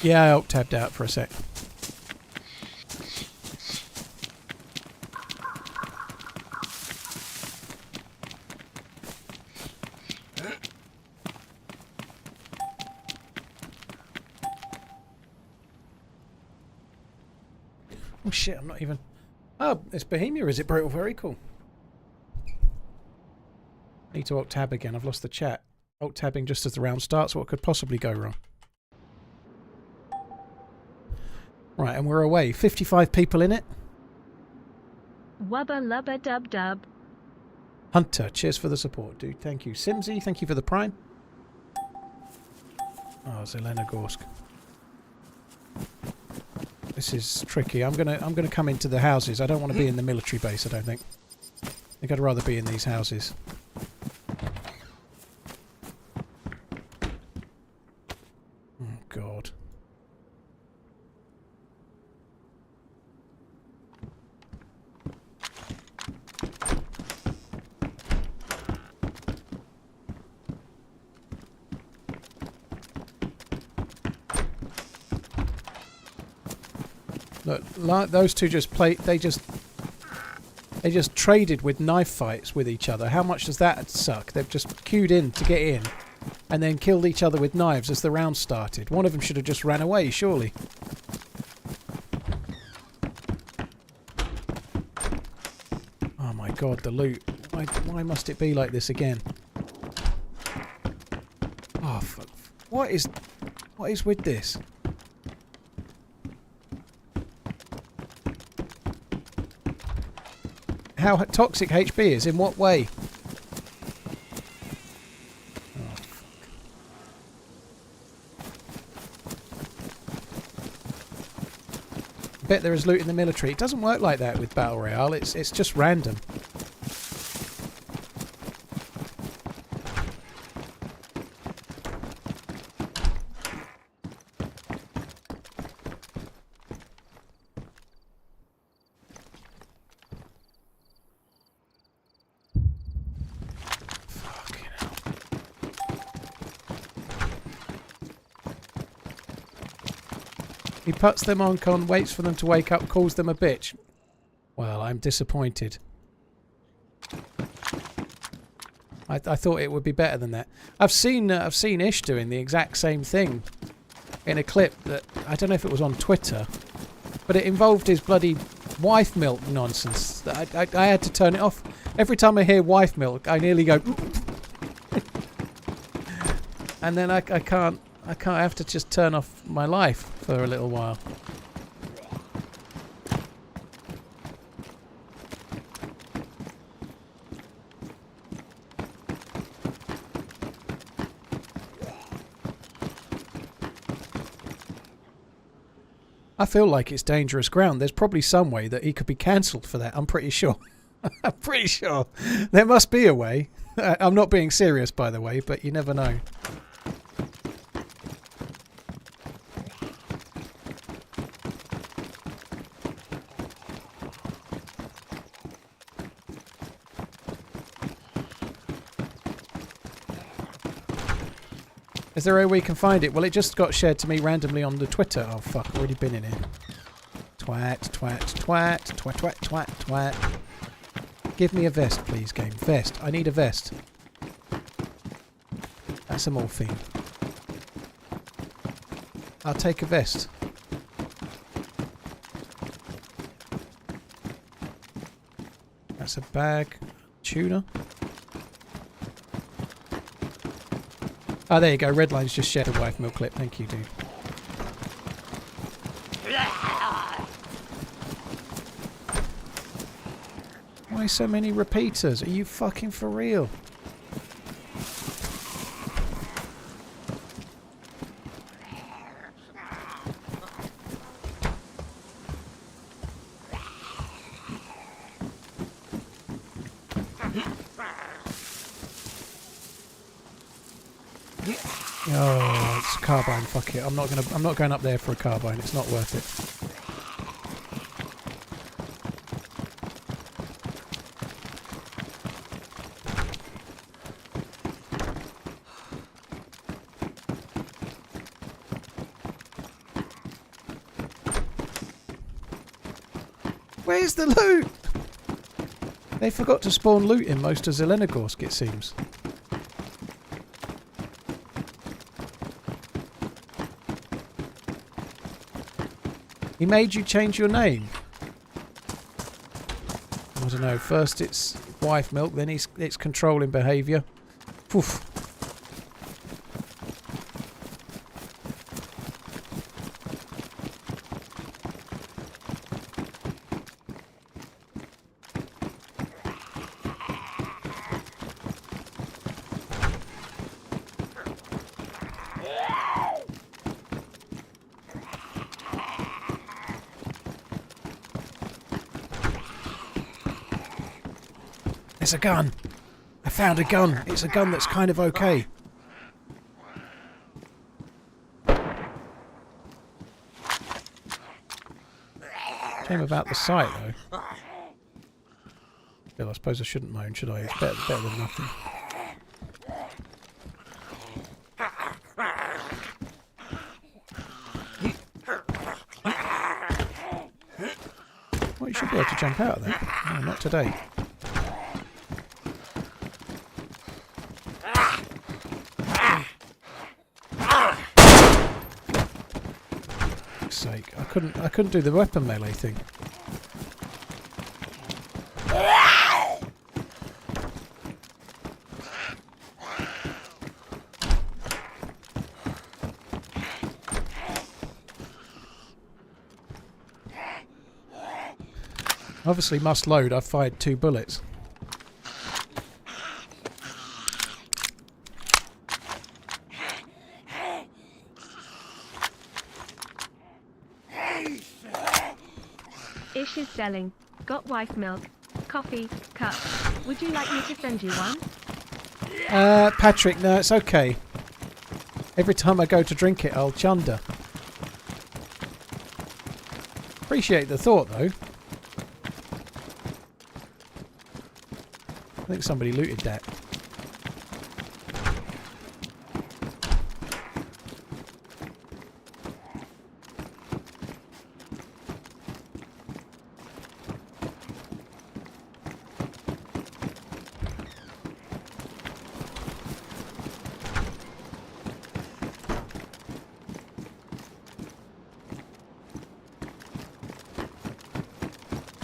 Yeah, I alt-tabbed out for a sec. Oh shit, I'm not even... Oh, it's Bohemia, is it, Brutal? Very cool. Need to alt-tab again, I've lost the chat. Alt-tabbing just as the round starts, what could possibly go wrong? Right, and we're away. 55 people in it. Wubba lubba dub dub. Hunter, cheers for the support, dude. Thank you. Simsy, thank you for the prime. Oh, Zelena Gorsk. This is tricky. I'm gonna come into the houses. I don't want to be in the military base, I don't think. I think I'd rather be in these houses. Oh God. Look, like those two just played. They just traded with knife fights with each other. How much does that suck? They've just queued in to get in, and then killed each other with knives as the round started. One of them should have just ran away, surely. Oh my God, the loot! Why must it be like this again? Oh, fuck. What is with this? How toxic HB is? In what way? Oh, fuck. I bet there is loot in the military. It doesn't work like that with Battle Royale. It's just random. He puts them on con, waits for them to wake up, calls them a bitch. Well, I'm disappointed. I thought it would be better than that. I've seen Ish doing the exact same thing in a clip that I don't know if it was on Twitter, but it involved his bloody wife milk nonsense. I had to turn it off. Every time I hear wife milk, I nearly go, and then I can't. I have to just turn off my life for a little while. I feel like it's dangerous ground. There's probably some way that he could be cancelled for that. I'm pretty sure. I'm pretty sure. There must be a way. I'm not being serious, by the way, but you never know. Is there a way we can find it? Well, it just got shared to me randomly on the Twitter. Oh, fuck. I've already been in here. Twat, twat, twat, twat, twat, twat, twat. Give me a vest, please, game. Vest. I need a vest. That's a morphine. I'll take a vest. That's a bag. Tuna. Oh, there you go. Redline's just shared a wife milk clip. Thank you, dude. Why so many repeaters? Are you fucking for real? Oh, it's a carbine. Fuck it. I'm not going up there for a carbine. It's not worth it. Where's the loot? They forgot to spawn loot in most of Zelenogorsk, it seems. He made you change your name. I don't know. First it's wife milk, then it's controlling behaviour. Poof. There's a gun. I found a gun. It's a gun that's kind of okay. Shame about the sight, though. Still, I suppose I shouldn't moan, should I? It's better than nothing. Well, you should be able to jump out of that. No, not today. Sake. I couldn't do the weapon melee thing. Obviously must load. I've fired 2 bullets. Ish is selling. Got wife milk. Coffee. Cup. Would you like me to send you one? Patrick, no, it's okay. Every time I go to drink it, I'll chunder. Appreciate the thought, though. I think somebody looted that.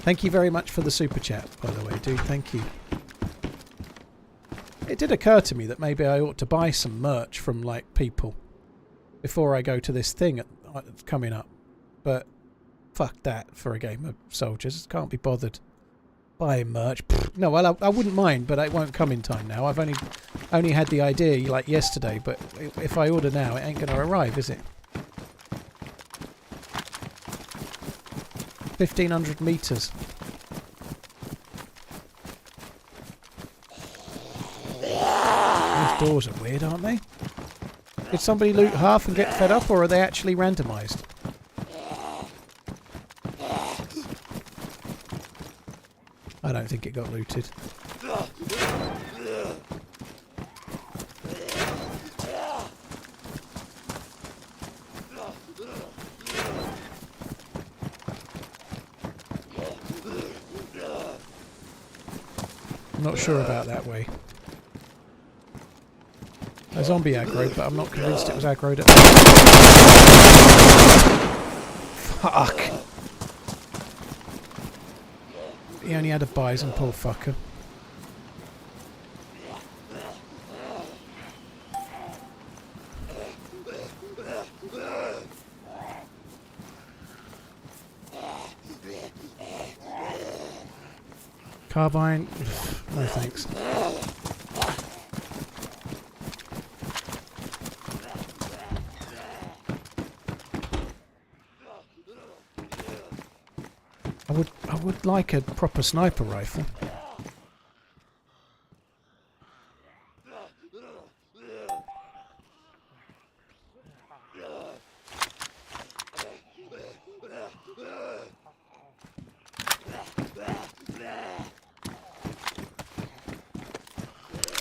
Thank you very much for the super chat, by the way, dude. Thank you. It did occur to me that maybe I ought to buy some merch from, like, people before I go to this thing coming up. But fuck that for a game of soldiers. Can't be bothered buying merch. No, well, I wouldn't mind, but it won't come in time now. I've only had the idea, like, yesterday, but if I order now, it ain't going to arrive, is it? 1,500 metres. These doors are weird, aren't they? Did somebody loot half and get fed up, or are they actually randomised? I don't think it got looted. I'm not sure about that way. A zombie aggro, but I'm not convinced it was aggroed at... Fuck! He only had a bison, poor fucker. Carbine? No thanks. I would like a proper sniper rifle.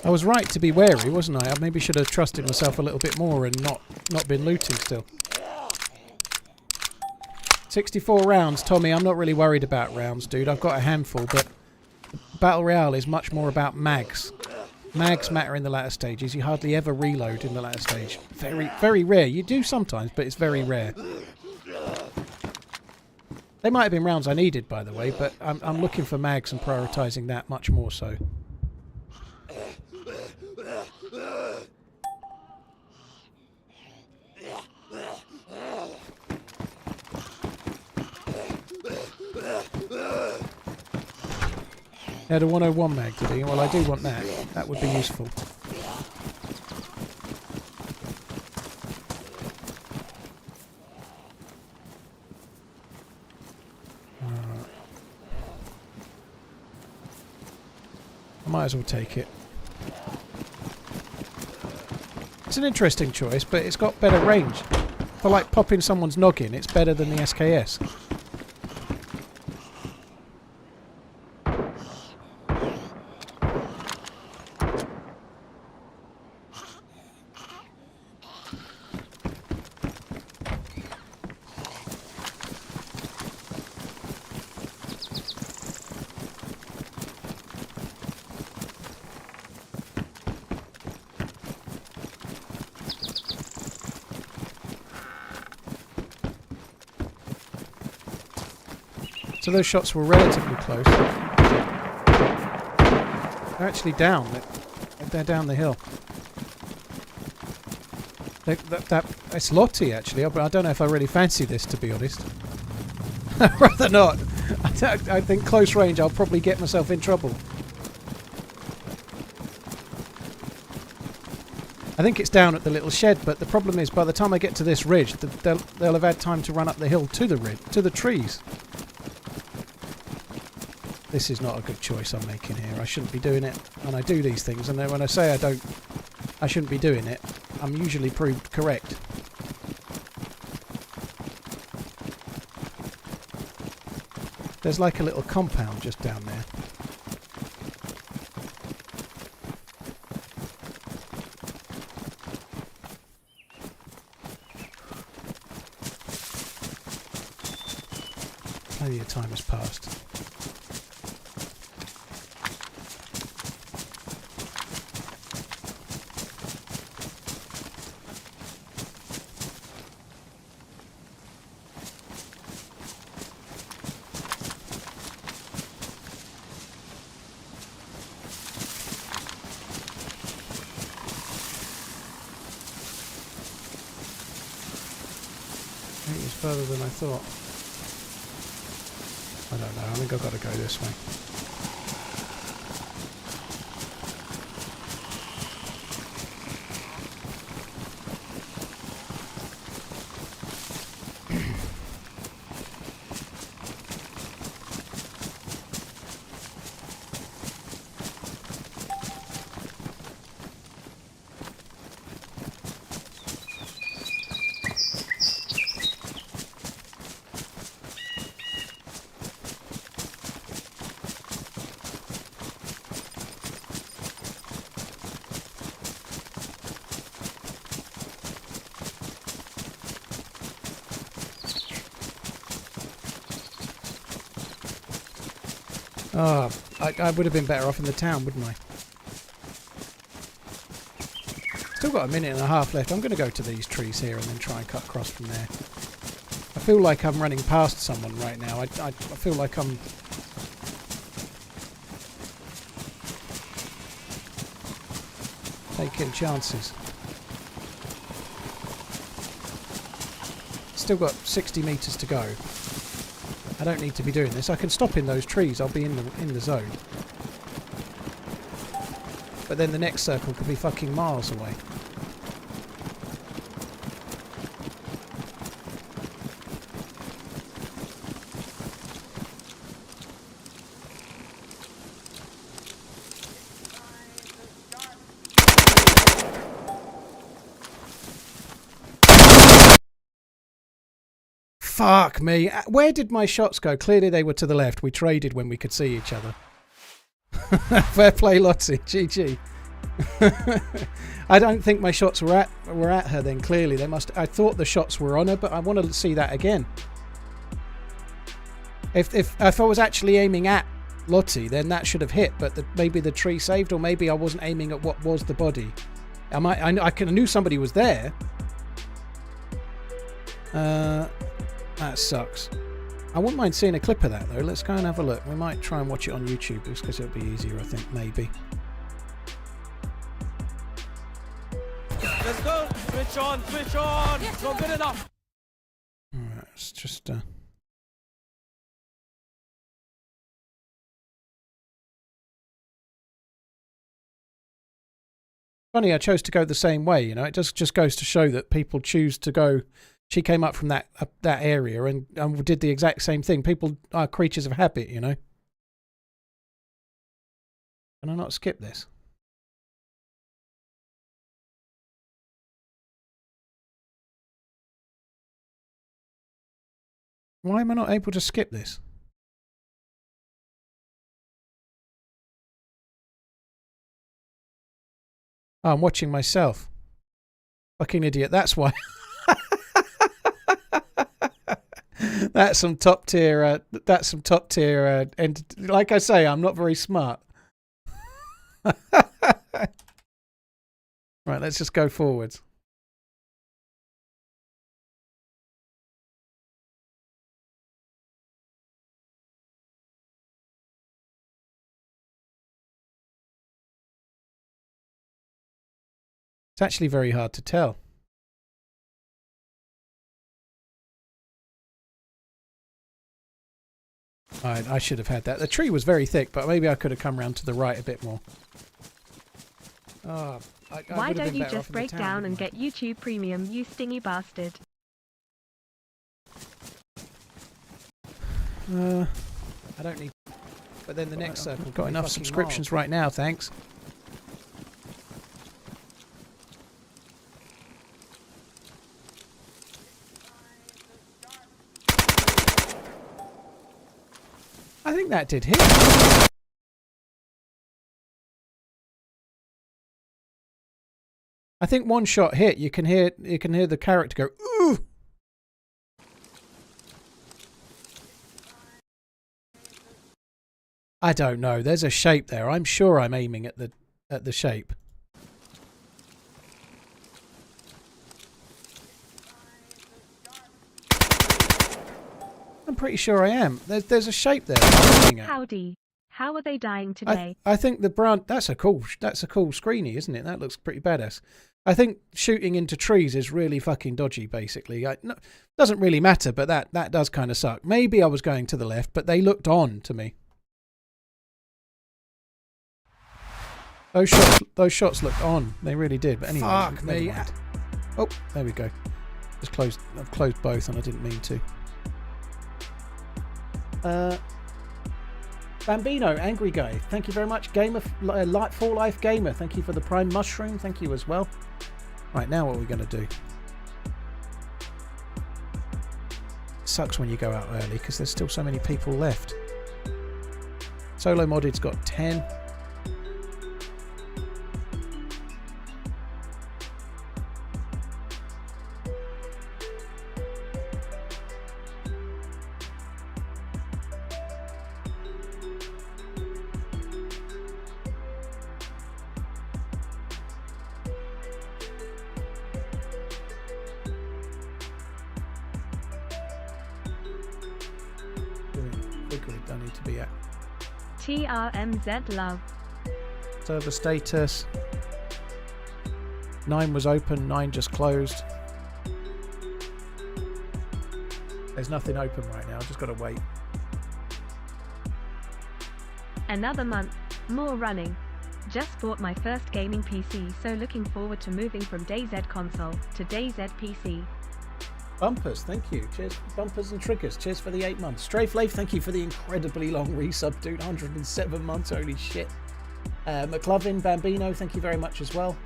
I was right to be wary, wasn't I? I maybe should have trusted myself a little bit more and not been looting still. 64 rounds, Tommy. I'm not really worried about rounds, dude. I've got a handful, but Battle Royale is much more about mags. Mags matter in the latter stages. You hardly ever reload in the latter stage. Very, very rare. You do sometimes, but it's very rare. They might have been rounds I needed, by the way, but I'm looking for mags and prioritising that much more so. He had a 101 mag, did he? Well, I do want that. That would be useful. I might as well take it. It's an interesting choice, but it's got better range. For like popping someone's noggin, it's better than the SKS. So those shots were relatively close. They're actually down. They're down the hill. It's Lottie, actually, but I don't know if I really fancy this, to be honest. I'd rather not. I think close range, I'll probably get myself in trouble. I think it's down at the little shed, but the problem is by the time I get to this ridge, they'll have had time to run up the hill to the ridge, to the trees. This is not a good choice I'm making here. I shouldn't be doing it, and I do these things, and then when I say I shouldn't be doing it, I'm usually proved correct. There's like a little compound just down there. Plenty of time has passed. further than I thought. I don't know. I think I've got to go this way. Oh, I would have been better off in the town, wouldn't I? Still got a minute and a half left. I'm going to go to these trees here and then try and cut across from there. I feel like I'm running past someone right now. I feel like I'm... taking chances. Still got 60 metres to go. I don't need to be doing this. I can stop in those trees. I'll be in the zone. But then the next circle could be fucking miles away. Fuck me. Where did my shots go? Clearly they were to the left. We traded when we could see each other. Fair play, Lottie. GG. I don't think my shots were at her then, clearly. They must. I thought the shots were on her, but I want to see that again. If I was actually aiming at Lottie, then that should have hit, but maybe the tree saved, or maybe I wasn't aiming at what was the body. I knew somebody was there. That sucks. I wouldn't mind seeing a clip of that though. Let's go and have a look. We might try and watch it on YouTube just because it'll be easier, I think, maybe. Let's go! Switch on! Switch on! It's not good enough! Alright, let's just... Funny, I chose to go the same way, you know. It just goes to show that people choose to go... She came up from that area and did the exact same thing. People are creatures of habit, you know. Can I not skip this? Why am I not able to skip this? Oh, I'm watching myself. Fucking idiot. That's why. That's some top tier. And like I say, I'm not very smart. Right, let's just go forwards. It's actually very hard to tell. I should have had that. The tree was very thick, but maybe I could have come round to the right a bit more. Oh, Why don't you just break down and get YouTube Premium, you stingy bastard? I don't need... But then the next circle... Got enough subscriptions right now, thanks. I think that did hit. I think one shot hit. You can hear the character go, ooh. I don't know. There's a shape there. I'm sure I'm aiming at the shape. I'm pretty sure I am. There's a shape there. Howdy. How are they dying today? I think the brand that's a cool screeny, isn't it? That looks pretty badass. I think shooting into trees is really fucking dodgy. Basically, doesn't really matter, but that does kind of suck. Maybe I was going to the left, but they looked on to me. Those shots looked on. They really did. But anyway, Fuck me. mind. Oh, there we go. Just closed. I've closed both, and I didn't mean to. Bambino, Angry Guy, thank you very much. Gamer, Fall Life Gamer, thank you for the Prime Mushroom, thank you as well. Right, now what are we going to do? Sucks when you go out early because there's still so many people left. Solo Modded's got 10. TRMZ love. Server status. 9 was open, 9 just closed. There's nothing open right now, I've just got to wait. Another month, more running. Just bought my first gaming PC, so looking forward to moving from DayZ console to DayZ PC. Bumpers, thank you. Cheers. Bumpers and Triggers, cheers for the 8 months. Straflave, thank you for the incredibly long resub, dude. 107 months, holy shit. McLovin, Bambino, thank you very much as well.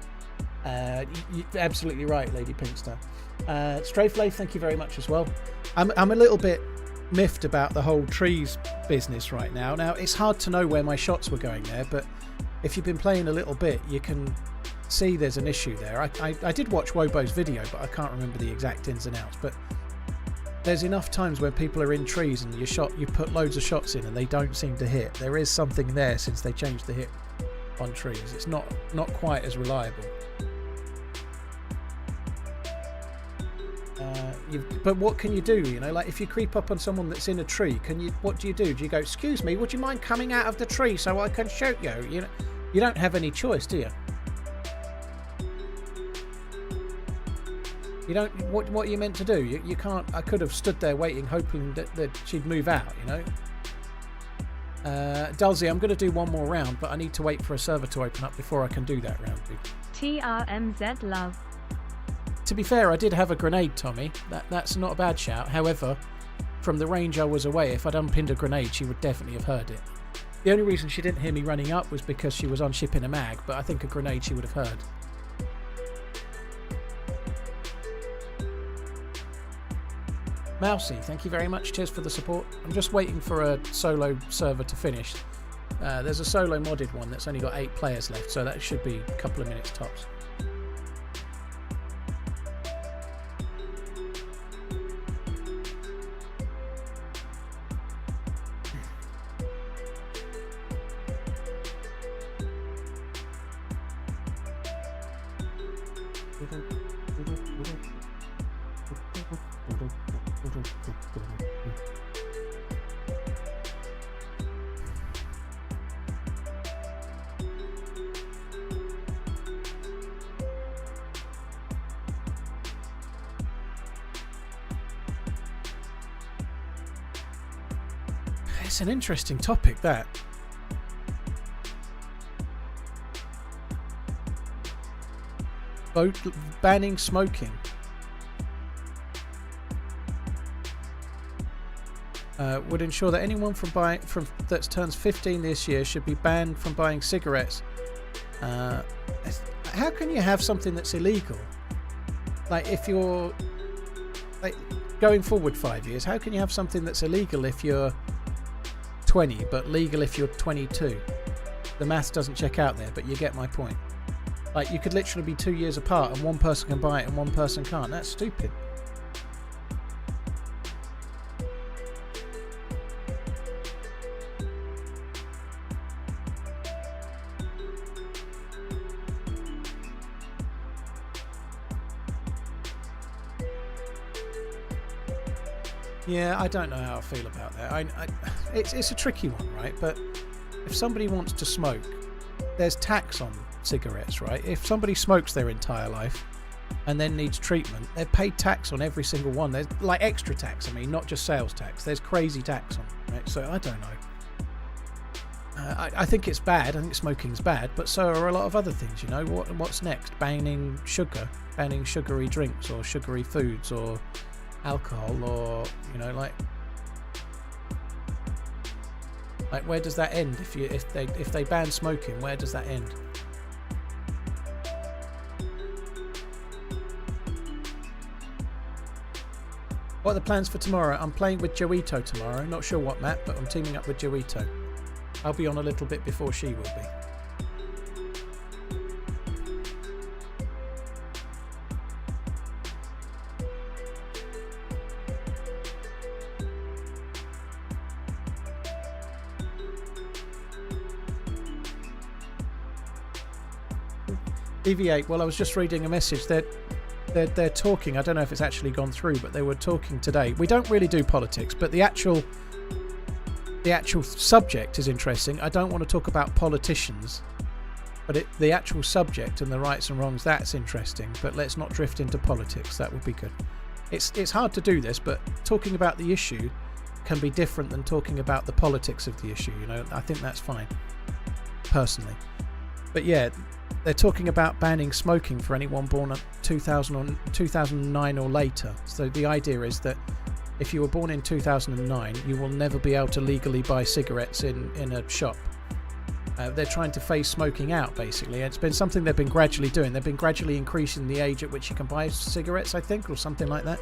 You're absolutely right, Lady Pinkster. Straflave, thank you very much as well. I'm a little bit miffed about the whole trees business right now. Now, it's hard to know where my shots were going there, but if you've been playing a little bit, you can see there's an issue there. I did watch Wobo's video, but I can't remember the exact ins and outs. But there's enough times when people are in trees and you put loads of shots in and they don't seem to hit. There is something there since they changed the hit on trees. It's not quite as reliable. But what can you do? You know, like if you creep up on someone that's in a tree, what do you do? Do you go, "Excuse me, would you mind coming out of the tree so I can shoot you?" You know, you don't have any choice, do you? You don't. What are you meant to do? You can't. I could have stood there waiting, hoping that she'd move out. You know. Dulzy, I'm going to do one more round, but I need to wait for a server to open up before I can do that round, dude. TRMZ love. To be fair, I did have a grenade, Tommy. That's not a bad shout. However, from the range I was away, if I'd unpinned a grenade, she would definitely have heard it. The only reason she didn't hear me running up was because she was unshipping a mag, but I think a grenade she would have heard. Mousy, thank you very much. Cheers for the support. I'm just waiting for a solo server to finish. There's a solo modded one that's only got 8 players left, so that should be a couple of minutes tops. It's an interesting topic, that. Banning smoking. Would ensure that anyone that turns 15 this year should be banned from buying cigarettes. How can you have something that's illegal? Like, if you're going forward 5 years, how can you have something that's illegal if you're 20 but legal if you're 22? The maths doesn't check out there, but you get my point. Like, you could literally be 2 years apart and one person can buy it and one person can't. That's stupid. Yeah, I don't know how I feel about that. It's a tricky one, right? But if somebody wants to smoke, there's tax on cigarettes, right? If somebody smokes their entire life and then needs treatment, they're paid tax on every single one. There's like extra tax, I mean, not just sales tax. There's crazy tax on it, right? So I don't know. I think it's bad. I think smoking's bad, but so are a lot of other things, you know. What's next? Banning sugar, banning sugary drinks or sugary foods or alcohol, or, you know, like where does that end? If they ban smoking, where does that end? What are the plans for tomorrow? I'm playing with Joito tomorrow. Not sure what map, but I'm teaming up with Joito. I'll be on a little bit before she will be. EV8, well, I was just reading a message that they're talking. I don't know if it's actually gone through, but they were talking today. We don't really do politics, but the actual subject is interesting. I don't want to talk about politicians, but the actual subject and the rights and wrongs, that's interesting. But let's not drift into politics. That would be good. It's hard to do this, but talking about the issue can be different than talking about the politics of the issue. You know, I think that's fine, personally. But yeah, they're talking about banning smoking for anyone born at 2009 or later. So the idea is that if you were born in 2009, you will never be able to legally buy cigarettes in a shop. They're trying to phase smoking out, basically. It's been something they've been gradually doing. They've been gradually increasing the age at which you can buy cigarettes, I think, or something like that,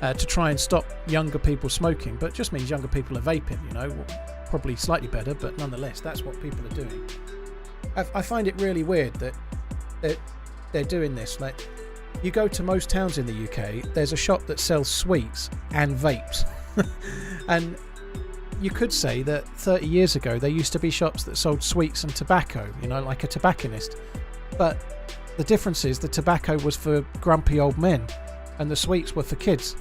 to try and stop younger people smoking. But it just means younger people are vaping, you know, probably slightly better, but nonetheless, that's what people are doing. I find it really weird that they're doing this. Like, you go to most towns in the UK, there's a shop that sells sweets and vapes. And you could say that 30 years ago there used to be shops that sold sweets and tobacco, you know, like a tobacconist. But the difference is the tobacco was for grumpy old men and the sweets were for kids.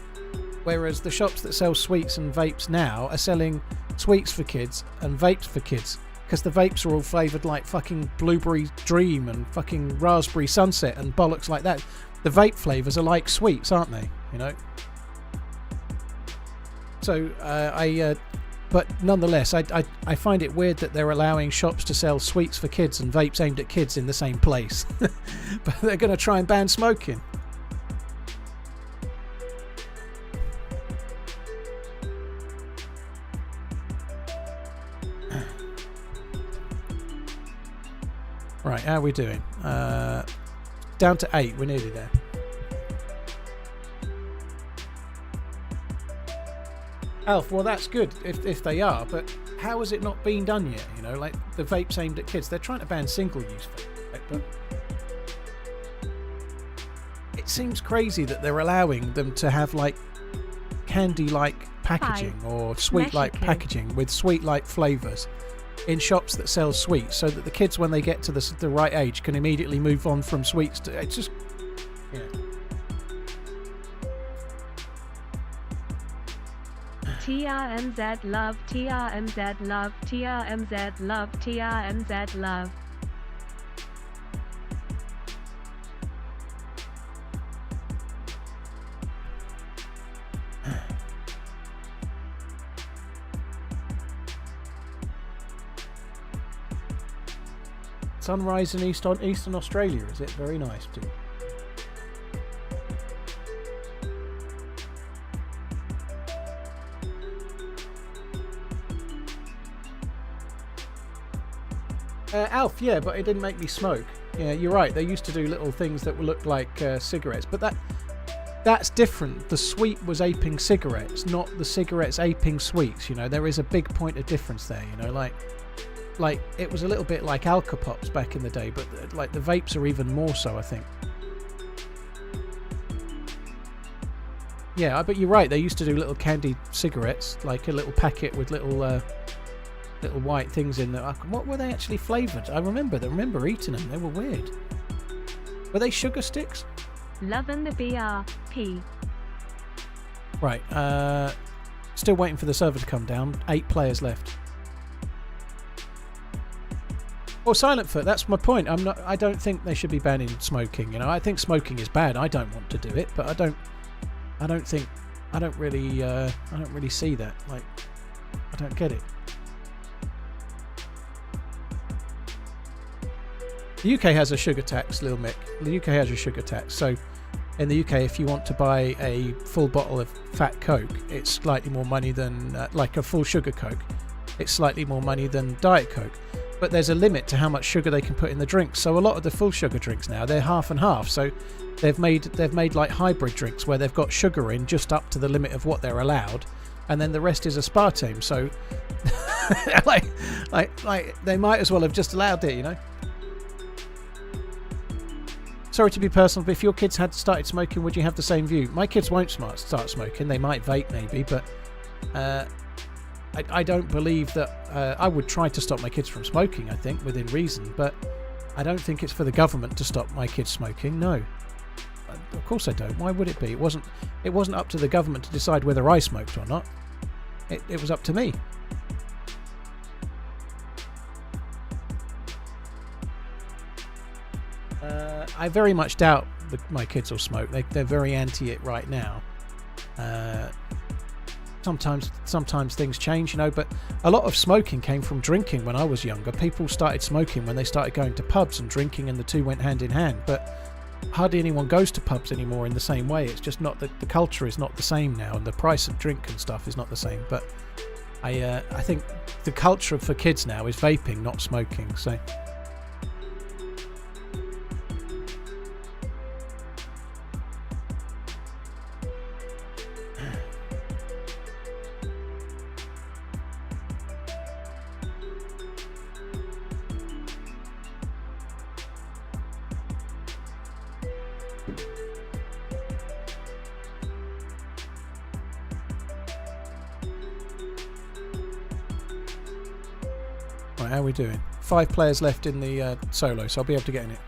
Whereas the shops that sell sweets and vapes now are selling sweets for kids and vapes for kids. Because the vapes are all flavoured like fucking Blueberry Dream and fucking Raspberry Sunset and bollocks like that. The vape flavours are like sweets, aren't they? You know? So, but nonetheless, I find it weird that they're allowing shops to sell sweets for kids and vapes aimed at kids in the same place. But they're going to try and ban smoking. Right, how are we doing? Down to 8, we're nearly there. Alf, well that's good if they are, but how has it not been done yet? You know, like the vapes aimed at kids, they're trying to ban single-use vape, but it seems crazy that they're allowing them to have like candy-like packaging or sweet-like packaging with sweet-like flavours in shops that sell sweets, so that the kids, when they get to the right age, can immediately move on from sweets to... It's just... Yeah. TRMZ love, TRMZ love, TRMZ love, TRMZ love. Sunrise in Eastern Australia, is it? Very nice too. Alf, yeah, but it didn't make me smoke. Yeah, you're right. They used to do little things that looked like cigarettes, but that's different. The sweet was aping cigarettes, not the cigarettes aping sweets. You know, there is a big point of difference there. You know, like it was a little bit like Argofox back in the day, but like the vapes are even more so, I think. Yeah, but you're right. They used to do little candy cigarettes, like a little packet with little white things in there. What were they actually flavoured? I remember eating them. They were weird. Were they sugar sticks? Lovin' the BRP. Right. Still waiting for the server to come down. 8 players left. Well, Silent Foot, that's my point. I don't think they should be banning smoking. You know, I think smoking is bad. I don't want to do it, but I don't really see that. Like, I don't get it. The UK has a sugar tax, Lil Mick. The UK has a sugar tax. So, in the UK, if you want to buy a full bottle of fat Coke, it's slightly more money than like a full sugar Coke. It's slightly more money than Diet Coke. But there's a limit to how much sugar they can put in the drink. So a lot of the full sugar drinks now, they're half and half. So they've made like hybrid drinks where they've got sugar in just up to the limit of what they're allowed, and then the rest is aspartame. So like they might as well have just allowed it, you know. Sorry to be personal, but if your kids had started smoking, would you have the same view? My kids won't start smoking. They might vape maybe, but I don't believe that. I would try to stop my kids from smoking, I think, within reason, but I don't think it's for the government to stop my kids smoking. No, of course I don't. Why would it be? It wasn't up to the government to decide whether I smoked or not. It was up to me. I very much doubt my kids will smoke. They're very anti it right now. Sometimes things change, you know, but a lot of smoking came from drinking when I was younger. People started smoking when they started going to pubs and drinking, and the two went hand in hand. But hardly anyone goes to pubs anymore in the same way. It's just not that the culture is not the same now, and the price of drink and stuff is not the same. But I think the culture for kids now is vaping, not smoking. So. Right, how are we doing? 5 players left in the solo, so I'll be able to get in it.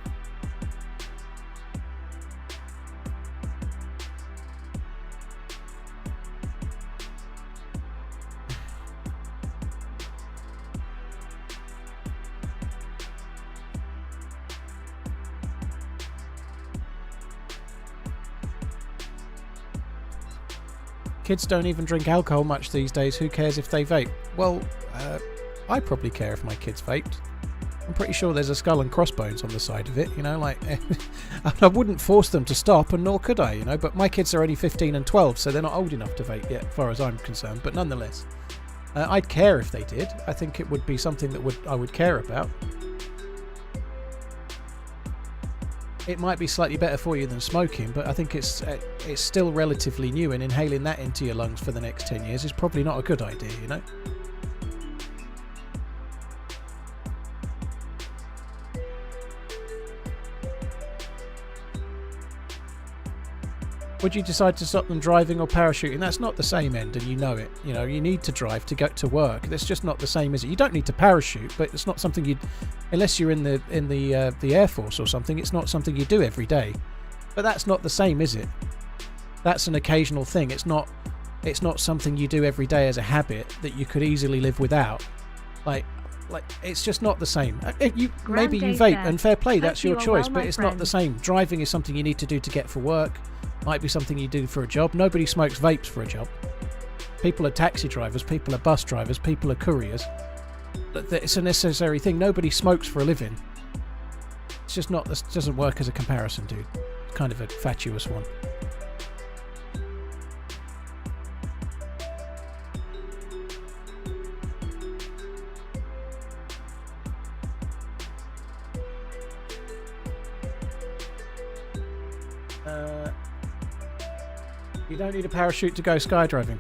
Kids don't even drink alcohol much these days. Who cares if they vape? Well, I probably care if my kids vaped. I'm pretty sure there's a skull and crossbones on the side of it, you know, like I wouldn't force them to stop, and nor could I, you know, but my kids are only 15 and 12, so they're not old enough to vape yet, as far as I'm concerned, but nonetheless, I'd care if they did. I think it would be something that I would care about. It might be slightly better for you than smoking, but I think it's still relatively new, and inhaling that into your lungs for the next 10 years is probably not a good idea, you know? Would you decide to stop them driving or parachuting? That's not the same end, and you know it. You know, you need to drive to get to work. That's just not the same, is it? You don't need to parachute, but it's not something you'd, unless you're in the Air Force or something. It's not something you do every day. But that's not the same, is it? That's an occasional thing. It's not something you do every day as a habit that you could easily live without. Like it's just not the same. Maybe you vape, and fair play, that's your choice, but it's not the same. Driving is something you need to do to get for work. Might be something you do for a job. Nobody smokes vapes for a job. People are taxi drivers, people are bus drivers, people are couriers. It's a necessary thing. Nobody smokes for a living. It's just not. This doesn't work as a comparison, dude. It's kind of a fatuous one. You don't need a parachute to go skydiving.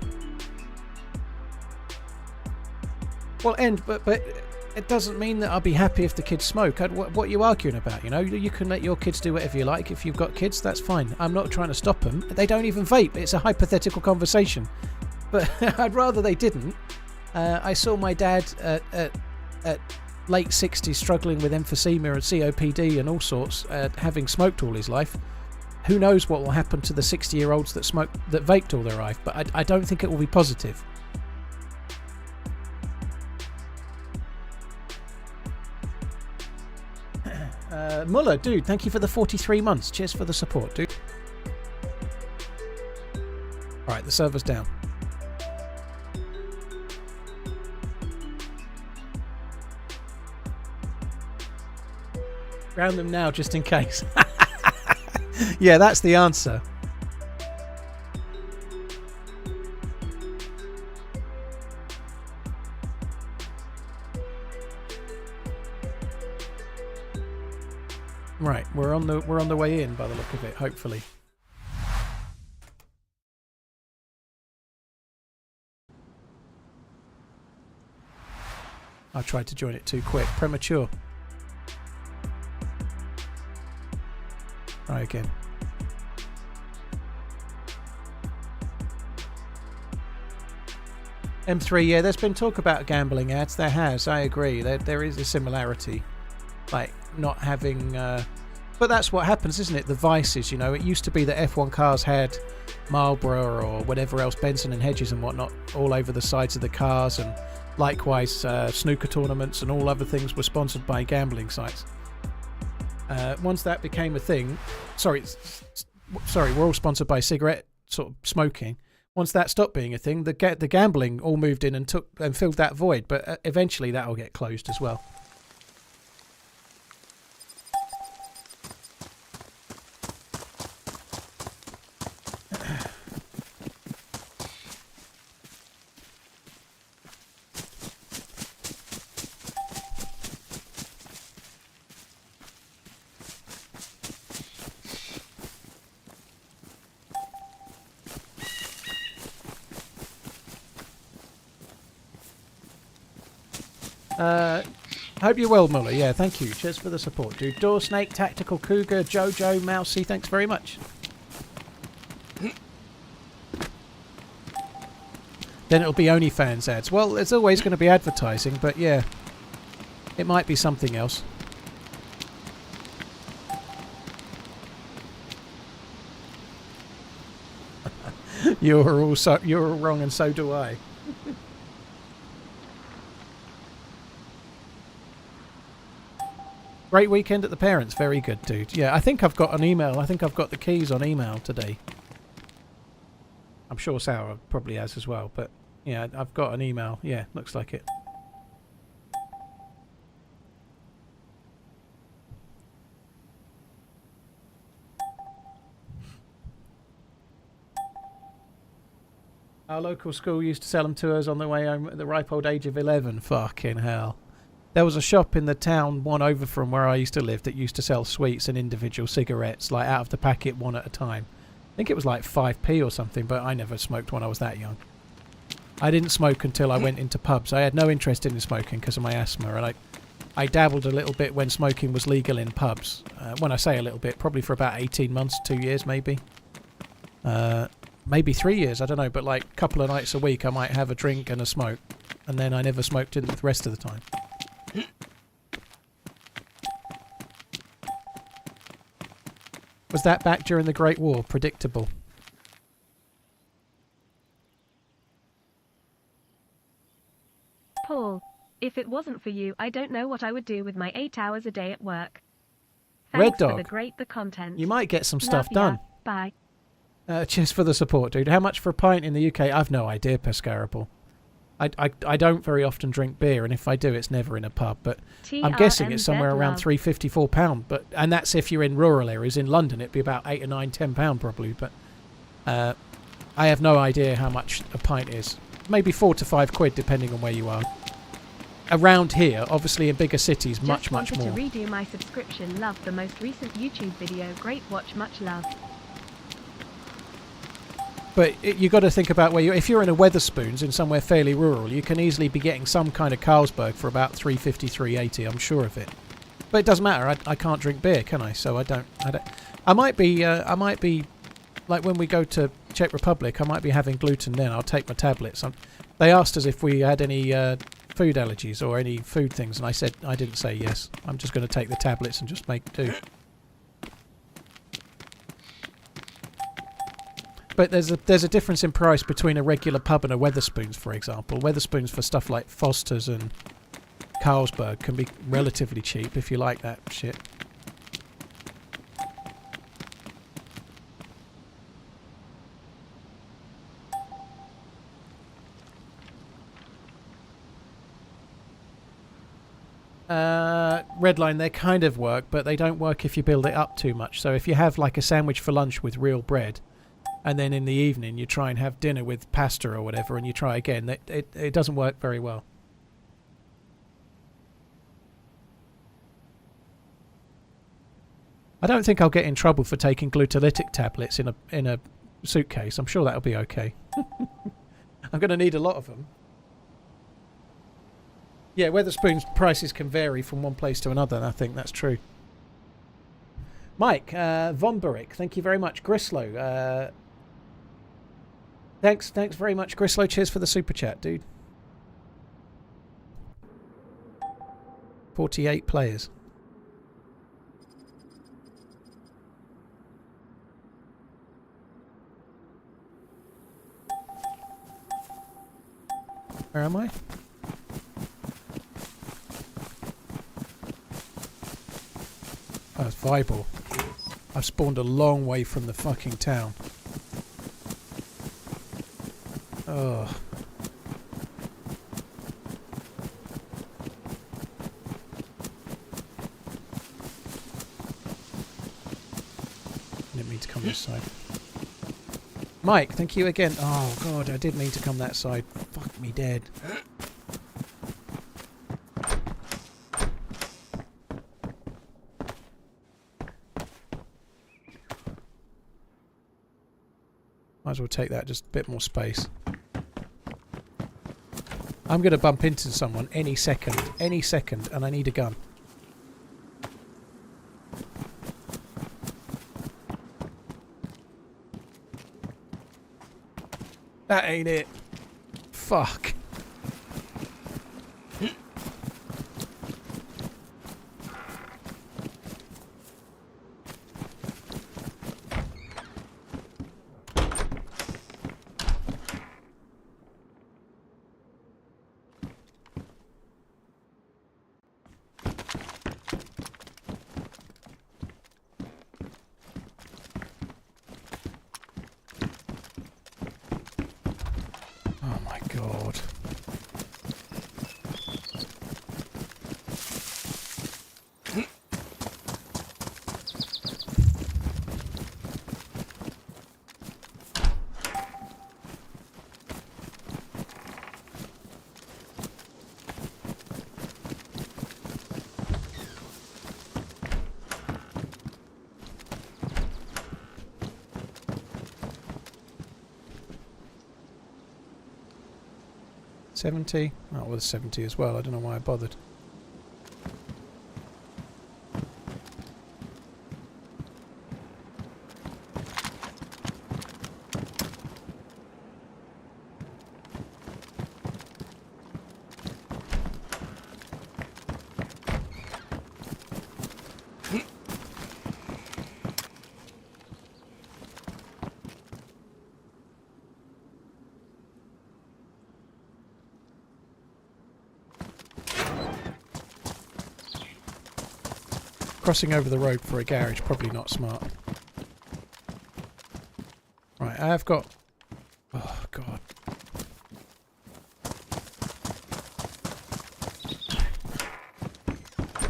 Well, but it doesn't mean that I'll be happy if the kids smoke. What are you arguing about? You know, you can let your kids do whatever you like. If you've got kids, that's fine. I'm not trying to stop them. They don't even vape. It's a hypothetical conversation. But I'd rather they didn't. I saw my dad at late 60s struggling with emphysema and COPD and all sorts, having smoked all his life. Who knows what will happen to the 60-year-olds that vaped all their life, but I don't think it will be positive. Muller, dude, thank you for the 43 months. Cheers for the support, dude. Alright, the server's down. Ground them now just in case. Yeah, that's the answer. Right, we're on the way in by the look of it, hopefully. I tried to join it too quick. Premature. Try again. M3, yeah, there's been talk about gambling ads. There has, I agree. There is a similarity. Like, not having... but that's what happens, isn't it? The vices, you know. It used to be that F1 cars had Marlboro or whatever else, Benson and Hedges and whatnot, all over the sides of the cars. And likewise, snooker tournaments and all other things were sponsored by gambling sites. Once that became a thing... Sorry, we're all sponsored by cigarette sort of smoking. Once that stopped being a thing, the gambling all moved in and filled that void. But eventually that will get closed as well. Hope you're well, Muller. Yeah, thank you. Cheers for the support, dude. Door Snake, Tactical Cougar, Jojo, Mousy, thanks very much. Then it'll be OnlyFans ads. Well, there's always going to be advertising, but yeah, it might be something else. You're all wrong, and so do I. Great weekend at the parents. Very good, dude. Yeah, I think I've got an email. I think I've got the keys on email today. I'm sure Sarah probably has as well, but yeah, I've got an email. Yeah, looks like it. Our local school used to sell them to us on the way home at the ripe old age of 11. Fucking hell. There was a shop in the town, one over from where I used to live, that used to sell sweets and individual cigarettes, like out of the packet, one at a time. I think it was like 5p or something, but I never smoked when I was that young. I didn't smoke until I went into pubs. I had no interest in smoking because of my asthma, and I dabbled a little bit when smoking was legal in pubs. When I say a little bit, probably for about 18 months, 2 years maybe. Maybe 3 years, I don't know, but like a couple of nights a week I might have a drink and a smoke, and then I never smoked it the rest of the time. Was that back during the Great War? Predictable. Paul, if it wasn't for you, I don't know what I would do with my 8 hours a day at work. Red Thanks Dog. for the content. You might get some stuff Love ya. done. Bye. Cheers for the support, dude. How much for a pint in the UK? I've no idea, Pescarable. I don't very often drink beer, and if I do, it's never in a pub. But I'm guessing it's somewhere around £3.50, £4. And that's if you're in rural areas. In London, it'd be about £8 or £9, £10 probably. But I have no idea how much a pint is. Maybe £4 to £5, depending on where you are. Around here, obviously in bigger cities, much more. Just wanted to redo my subscription. Love the most recent YouTube video. Great watch. Much love. But you got to think about where if you're in a Wetherspoons in somewhere fairly rural, you can easily be getting some kind of Carlsberg for about £3.50, £3.80. I'm sure of it. But it doesn't matter. I can't drink beer, can I? So I don't. I might be like when we go to Czech Republic. I might be having gluten then. I'll take my tablets. They asked us if we had any food allergies or any food things, and I said I didn't say yes. I'm just going to take the tablets and just make do. But there's a difference in price between a regular pub and a Wetherspoons, for example. Wetherspoons for stuff like Foster's and Carlsberg can be relatively cheap if you like that shit. Redline, they kind of work, but they don't work if you build it up too much. So if you have like a sandwich for lunch with real bread, and then in the evening you try and have dinner with pasta or whatever, and you try again, it doesn't work very well. I don't think I'll get in trouble for taking glucolytic tablets in a suitcase. I'm sure that'll be okay. I'm going to need a lot of them. Yeah, Weatherspoon's prices can vary from one place to another, and I think that's true. Mike, Von Burick, thank you very much. Grislow, thanks very much, Grislow. Cheers for the super chat, dude. 48 players. Where am I? Oh, it's Vibor. I've spawned a long way from the fucking town. Oh. Didn't mean to come this side. Mike, thank you again. Oh god, I did mean to come that side. Fuck me dead. Might as well take that, just a bit more space. I'm going to bump into someone any second, and I need a gun. That ain't it. Fuck. $70? Oh, well, it's $70 as well. I don't know why I bothered. Crossing over the road for a garage, probably not smart. Right, I have got... Oh, God.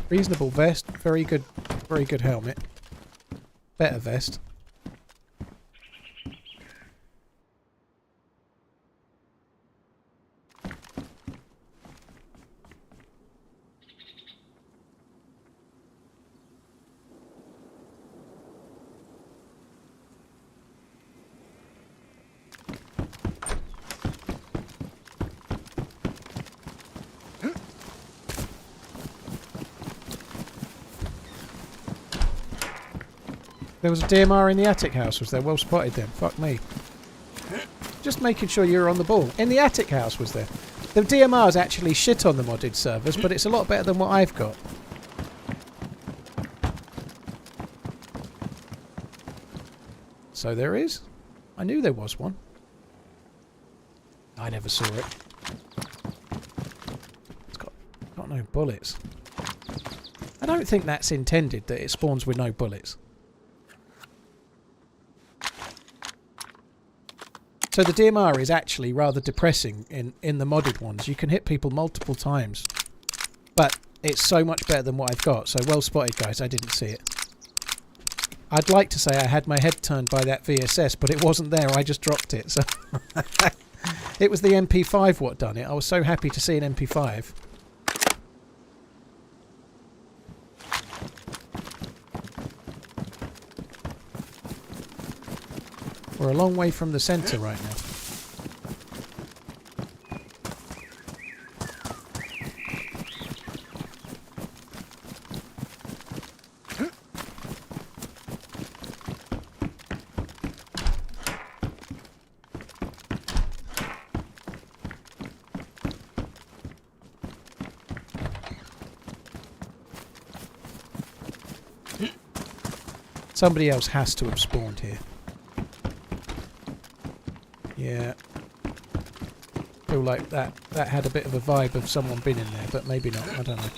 Reasonable vest, very good helmet. Better vest. There was a DMR in the attic house, was there? Well spotted then. Fuck me. Just making sure you're on the ball. In the attic house, was there? The DMR's actually shit on the modded servers, but it's a lot better than what I've got. So there is? I knew there was one. I never saw it. It's got no bullets. I don't think that's intended, that it spawns with no bullets. So the DMR is actually rather depressing in the modded ones. You can hit people multiple times, but it's so much better than what I've got. So well spotted, guys. I didn't see it. I'd like to say I had my head turned by that VSS, but it wasn't there. I just dropped it. So it was the MP5 what done it. I was so happy to see an MP5. We're a long way from the centre right now. Somebody else has to have spawned here. Yeah. Feel like that had a bit of a vibe of someone been in there, but maybe not. I don't know.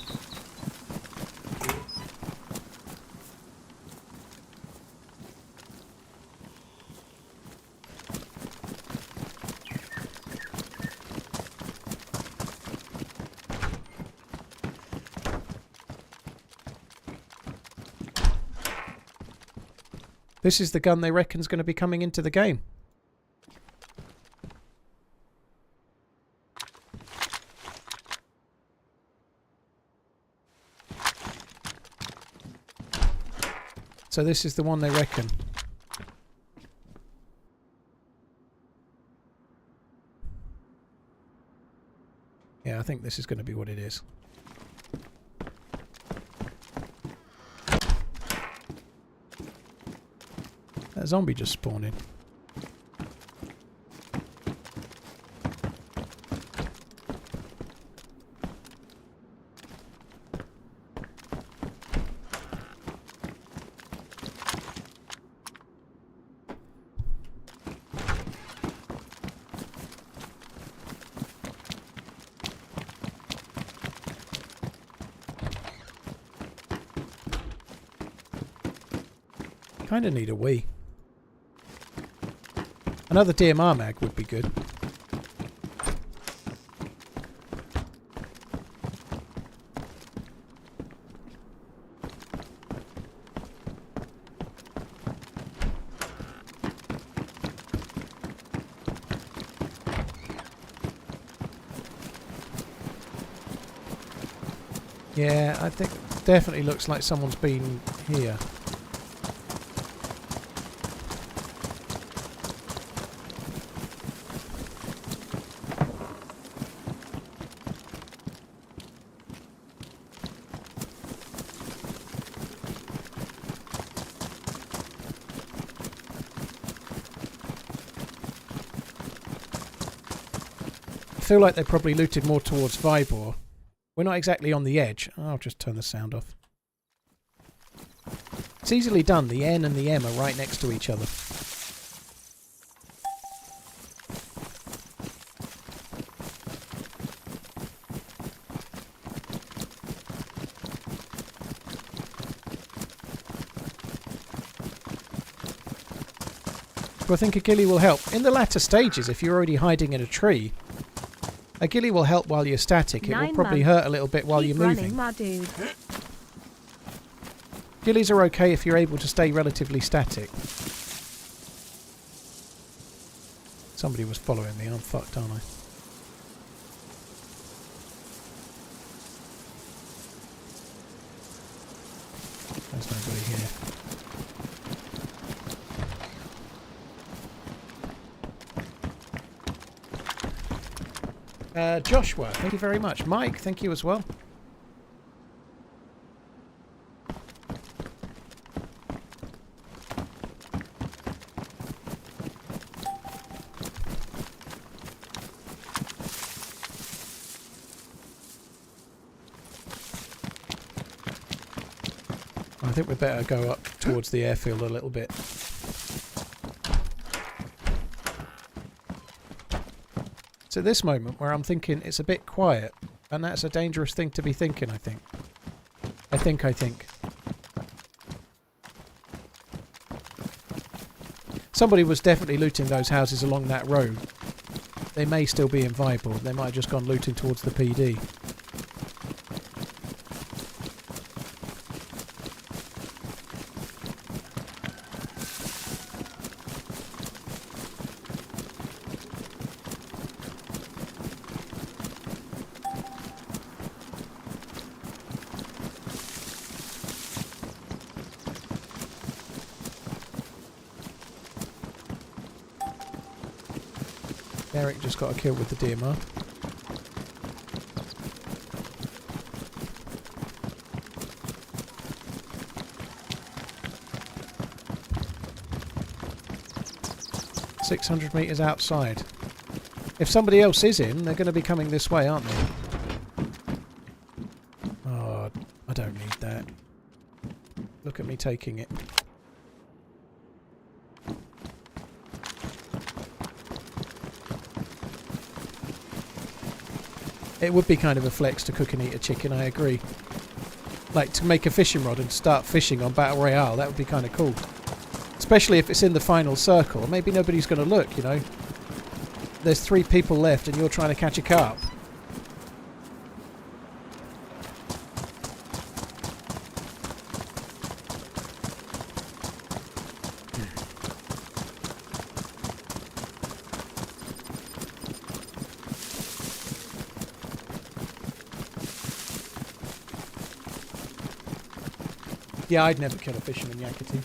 This is the gun they reckon's going to be coming into the game. So this is the one they reckon. Yeah, I think this is going to be what it is. That zombie just spawned in. Kinda need a Wii. Another DMR mag would be good. Yeah, I think definitely looks like someone's been here. I feel like they probably looted more towards Vibor. We're not exactly on the edge. I'll just turn the sound off. It's easily done. The N and the M are right next to each other. So I think a ghillie will help. In the latter stages, if you're already hiding in a tree, a ghillie will help while you're static. It will probably hurt a little bit while you're moving. Ghillies are okay if you're able to stay relatively static. Somebody was following me. I'm fucked, aren't I? There's nobody here. Joshua, thank you very much. Mike, thank you as well. I think we better go up towards the airfield a little bit. It's at this moment where I'm thinking it's a bit quiet, and that's a dangerous thing to be thinking, I think. I think. Somebody was definitely looting those houses along that road. They may still be in Vibor. They might have just gone looting towards the PD. Eric just got a kill with the DMR. ...600 metres outside. If somebody else is in, they're going to be coming this way, aren't they? Oh, I don't need that. Look at me taking it. It would be kind of a flex to cook and eat a chicken, I agree. Like, to make a fishing rod and start fishing on Battle Royale, that would be kind of cool. Especially if it's in the final circle. Maybe nobody's going to look, you know. There's 3 people left and you're trying to catch a carp. Yeah, I'd never kill a fisherman, Yakety.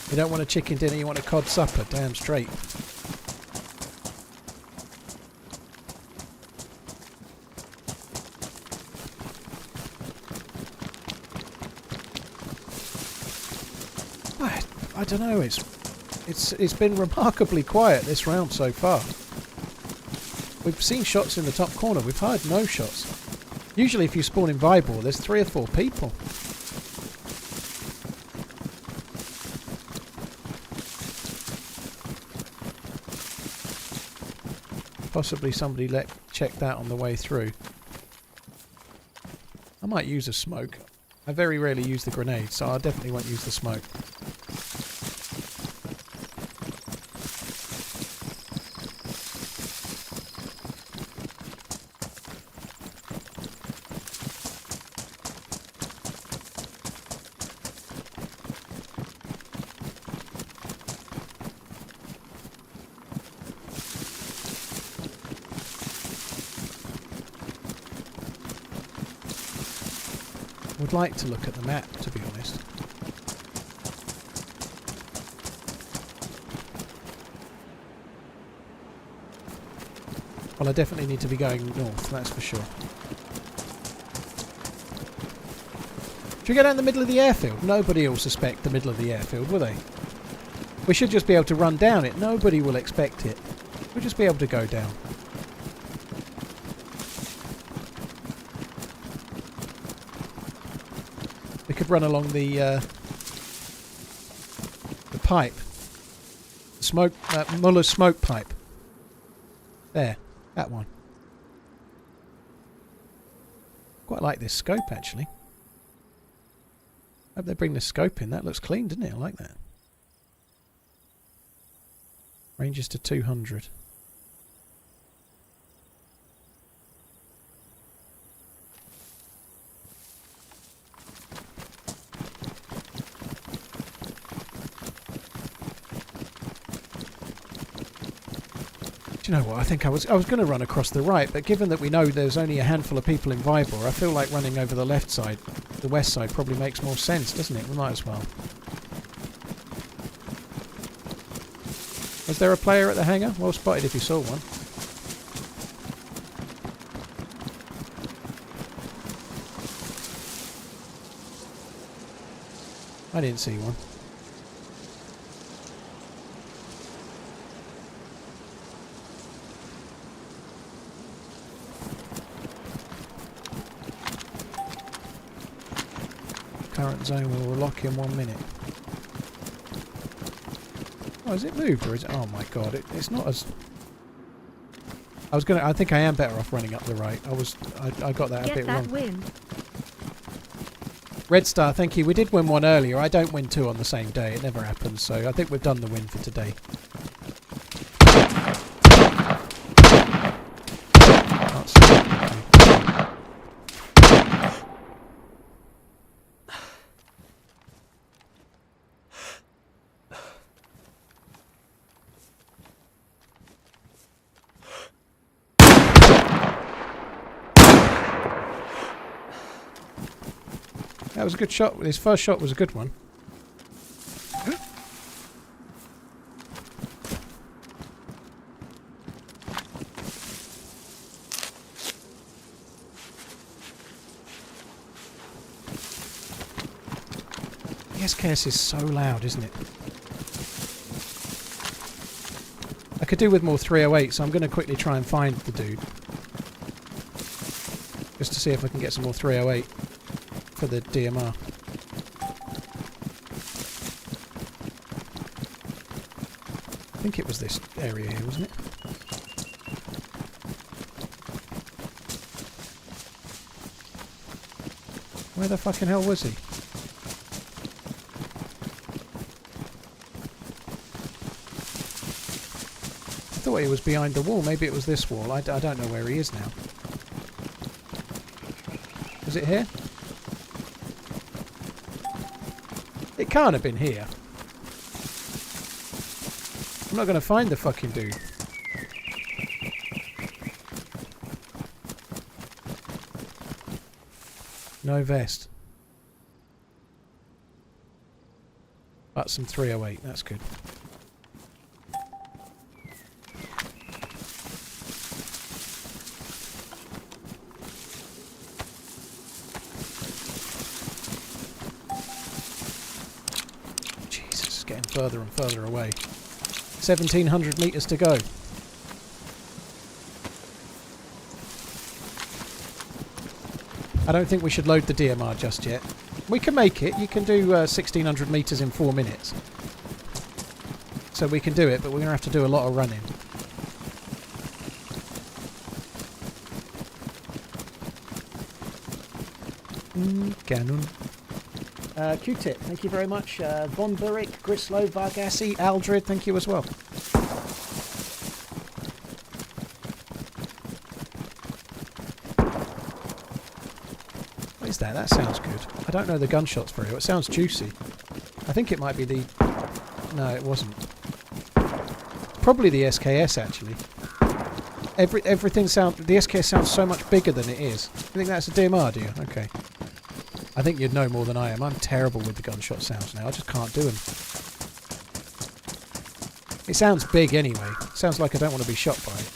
You don't want a chicken dinner, you want a cod supper, damn straight. I don't know, it's been remarkably quiet this round so far. We've seen shots in the top corner, we've heard no shots. Usually if you spawn in Vybor, there's 3 or 4 people. Possibly somebody checked that on the way through. I might use a smoke. I very rarely use the grenade, so I definitely won't use the smoke. Would like to look at the map, to be honest. Well, I definitely need to be going north, that's for sure. Should we go down the middle of the airfield? Nobody will suspect the middle of the airfield, will they? We should just be able to run down it. Nobody will expect it. We'll just be able to go down. We could run along the pipe. Smoke, Muller's smoke pipe. There, that one. Quite like this scope, actually. Hope they bring the scope in. That looks clean, doesn't it? I like that. Ranges to 200. Do you know what? I think I was going to run across the right, but given that we know there's only a handful of people in Vybor, I feel like running over the left side, the west side, probably makes more sense, doesn't it? We might as well. Was there a player at the hangar? Well spotted if you saw one. I didn't see one. Current zone will lock in 1 minute. Oh, has it moved or is it? Oh my god, it's not as. I think I am better off running up the right. I got that a bit wrong. Win. Red Star, thank you. We did win one earlier. I don't win 2 on the same day. It never happens. So I think we've done the win for today. Can't see. That was a good shot. His first shot was a good one. SKS is so loud, isn't it? I could do with more 308, so I'm going to quickly try and find the dude. Just to see if I can get some more 308 for the DMR. I think it was this area here, wasn't it? Where the fucking hell was he? I thought he was behind the wall. Maybe it was this wall. I don't know where he is now. Was it here? It can't have been here. I'm not going to find the fucking dude. No vest. But some 308, that's good. Jesus, it's getting further and further away. 1,700 metres to go. I don't think we should load the DMR just yet. We can make it. You can do 1,600 metres in 4 minutes. So we can do it, but we're going to have to do a lot of running. Canon. Q-Tip, thank you very much. Von Burick, Grislow, Vargassi, Aldred, thank you as well. What is that? That sounds good. I don't know the gunshots very well. It sounds juicy. I think it might be the... No, it wasn't. Probably the SKS, actually. Everything sounds... The SKS sounds so much bigger than it is. You think that's a DMR, do you? Okay. I think you'd know more than I am. I'm terrible with the gunshot sounds now. I just can't do them. It sounds big anyway. It sounds like I don't want to be shot by it.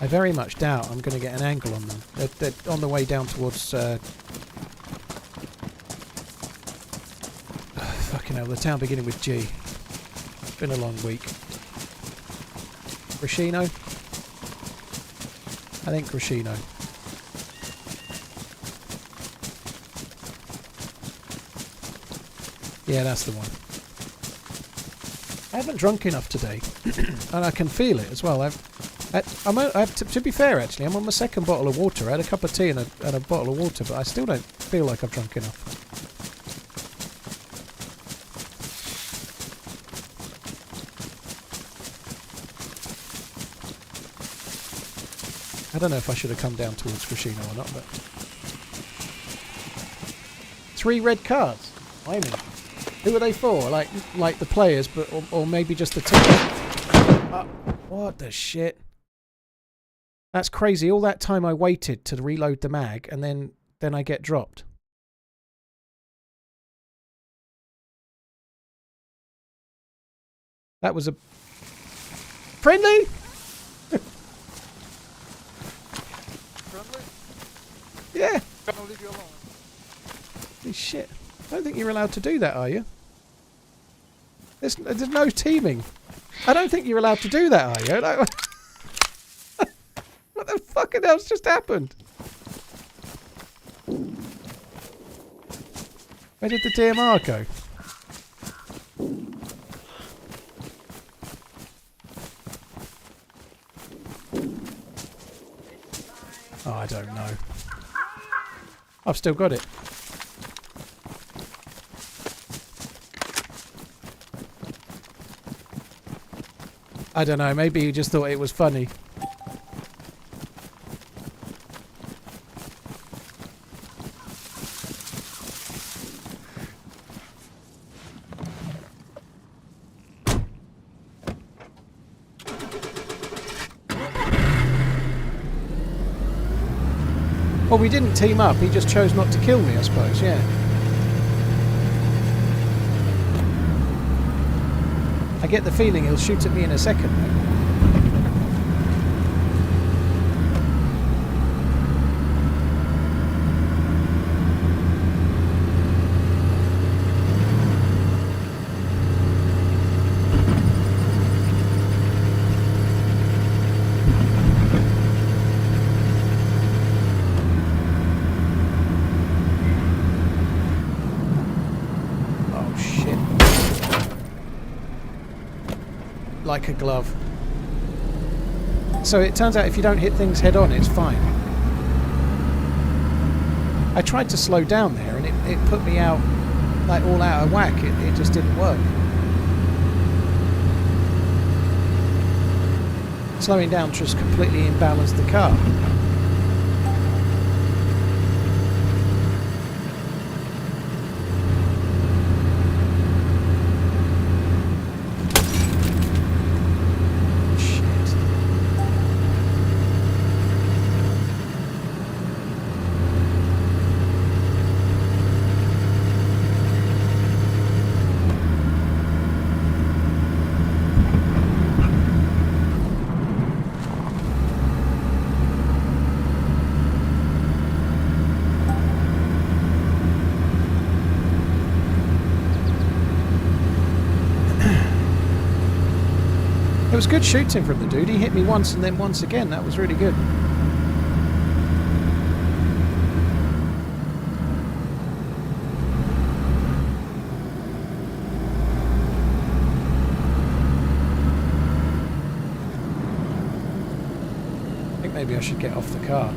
I very much doubt I'm going to get an angle on them. They're on the way down towards... fucking hell, the town beginning with G. It's been a long week. Rashino? I think Rashino. Yeah, that's the one. I haven't drunk enough today, and I can feel it as well. To be fair, actually, I'm on my second bottle of water. I had a cup of tea and a bottle of water, but I still don't feel like I've drunk enough. I don't know if I should have come down towards Fushino or not, but... 3 red cards? Wait a minute. Who are they for? Like the players, but or maybe just the team? What the shit? That's crazy. All that time I waited to reload the mag, and then I get dropped. That was a... Friendly? Yeah. I'll leave you alone. Holy shit. I don't think you're allowed to do that, are you? There's no teaming. I don't think you're allowed to do that, are you? No. What the fucking hell's just happened? Where did the DMR go? Oh, I don't know. I've still got it. I don't know, maybe he just thought it was funny. Well, we didn't team up, he just chose not to kill me, I suppose, yeah. I get the feeling he'll shoot at me in a second, though. like a glove. So it turns out if you don't hit things head on, it's fine. I tried to slow down there and it put me out, like all out of whack. It just didn't work. Slowing down just completely imbalanced the car. It was good shooting from the dude. He hit me once and then once again. That was really good. I think maybe I should get off the car.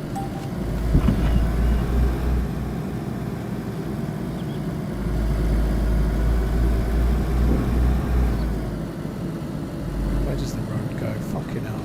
Where does the road go? Fucking hell.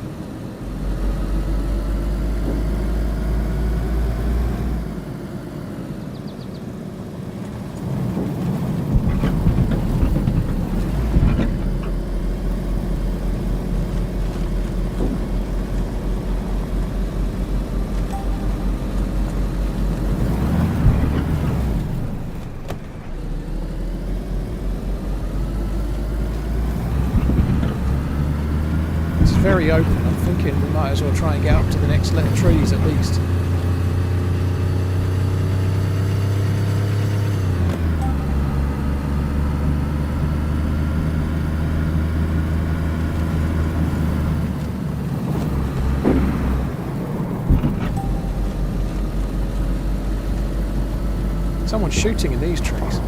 Very open. I'm thinking we might as well try and get up to the next let of trees at least. Someone's shooting in these trees.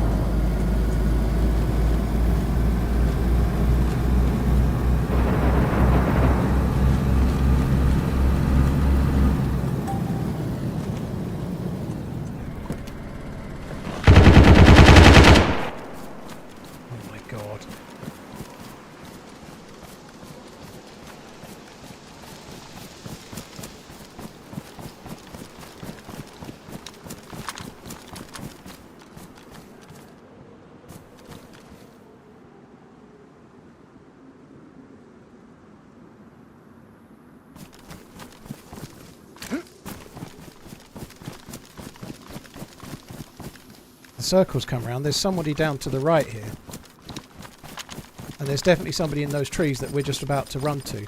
Circles come around. There's somebody down to the right here, and there's definitely somebody in those trees that we're just about to run to.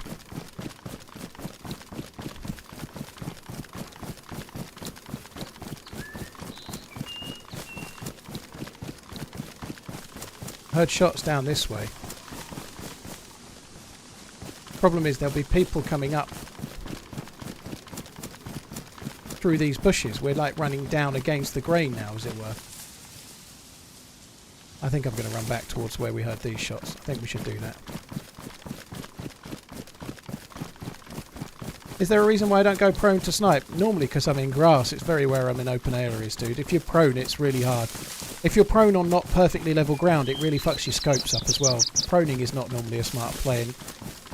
Heard shots down this way. Problem is there'll be people coming up through these bushes. We're like running down against the grain now, as it were. I think I'm going to run back towards where we heard these shots. I think we should do that. Is there a reason why I don't go prone to snipe? Normally because I'm in grass. It's very rare I'm in open areas, dude. If you're prone, it's really hard. If you're prone on not perfectly level ground, it really fucks your scopes up as well. Proning is not normally a smart play. And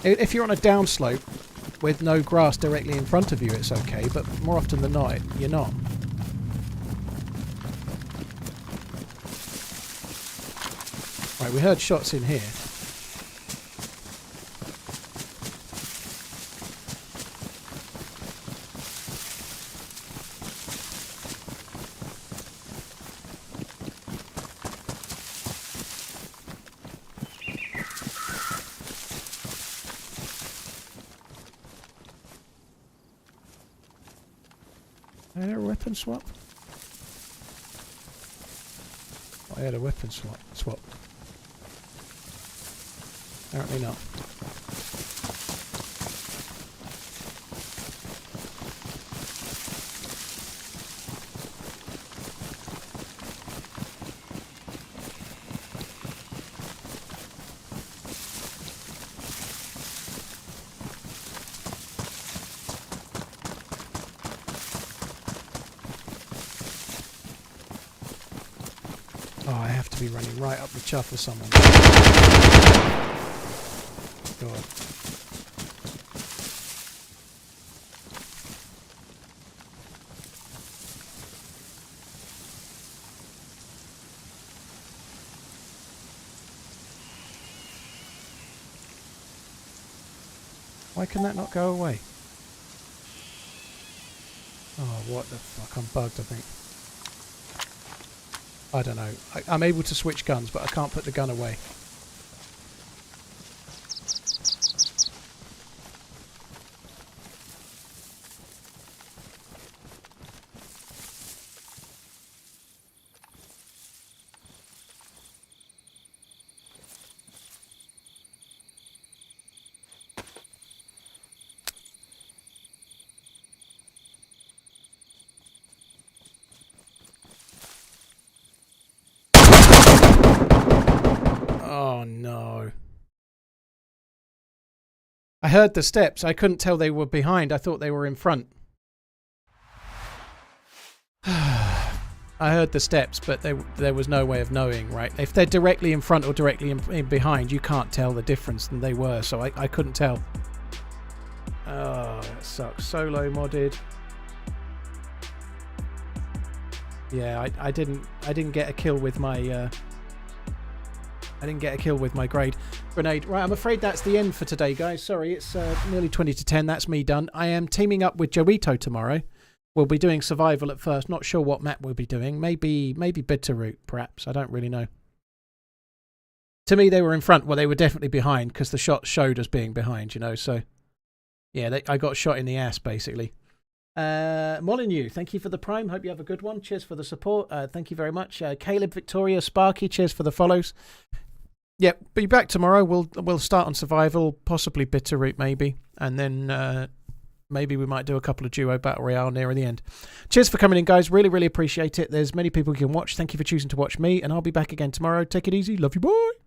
if you're on a downslope with no grass directly in front of you, it's okay. But more often than not, you're not. Right, we heard shots in here. Is there a weapon swap? I had a weapon swap. Apparently not. Oh, I have to be running right up the chuff with someone. God. Why can that not go away? Oh, what the fuck? I'm bugged, I think. I don't know. I'm able to switch guns, but I can't put the gun away. Oh no. I heard the steps. I couldn't tell they were behind. I thought they were in front. I heard the steps, but there was no way of knowing, right? If they're directly in front or directly in behind, you can't tell the difference, and they were, so I couldn't tell. Oh, that sucks. Solo modded. Yeah, I didn't get a kill with my I didn't get a kill with my grade grenade. Right, I'm afraid that's the end for today, guys. Sorry, it's nearly 20 to 10. That's me done. I am teaming up with Joito tomorrow. We'll be doing survival at first. Not sure what map we'll be doing. Maybe Bitterroot, perhaps. I don't really know. To me, they were in front. Well, they were definitely behind because the shot showed us being behind, you know. So, yeah, I got shot in the ass, basically. Molyneux, thank you for the prime. Hope you have a good one. Cheers for the support. Thank you very much. Caleb, Victoria, Sparky, cheers for the follows. Yeah, be back tomorrow. We'll start on survival, possibly Bitterroot maybe, and then maybe we might do a couple of duo battle royale near the end. Cheers for coming in, guys. Really, really appreciate it. There's many people who can watch. Thank you for choosing to watch me, and I'll be back again tomorrow. Take it easy. Love you. Bye.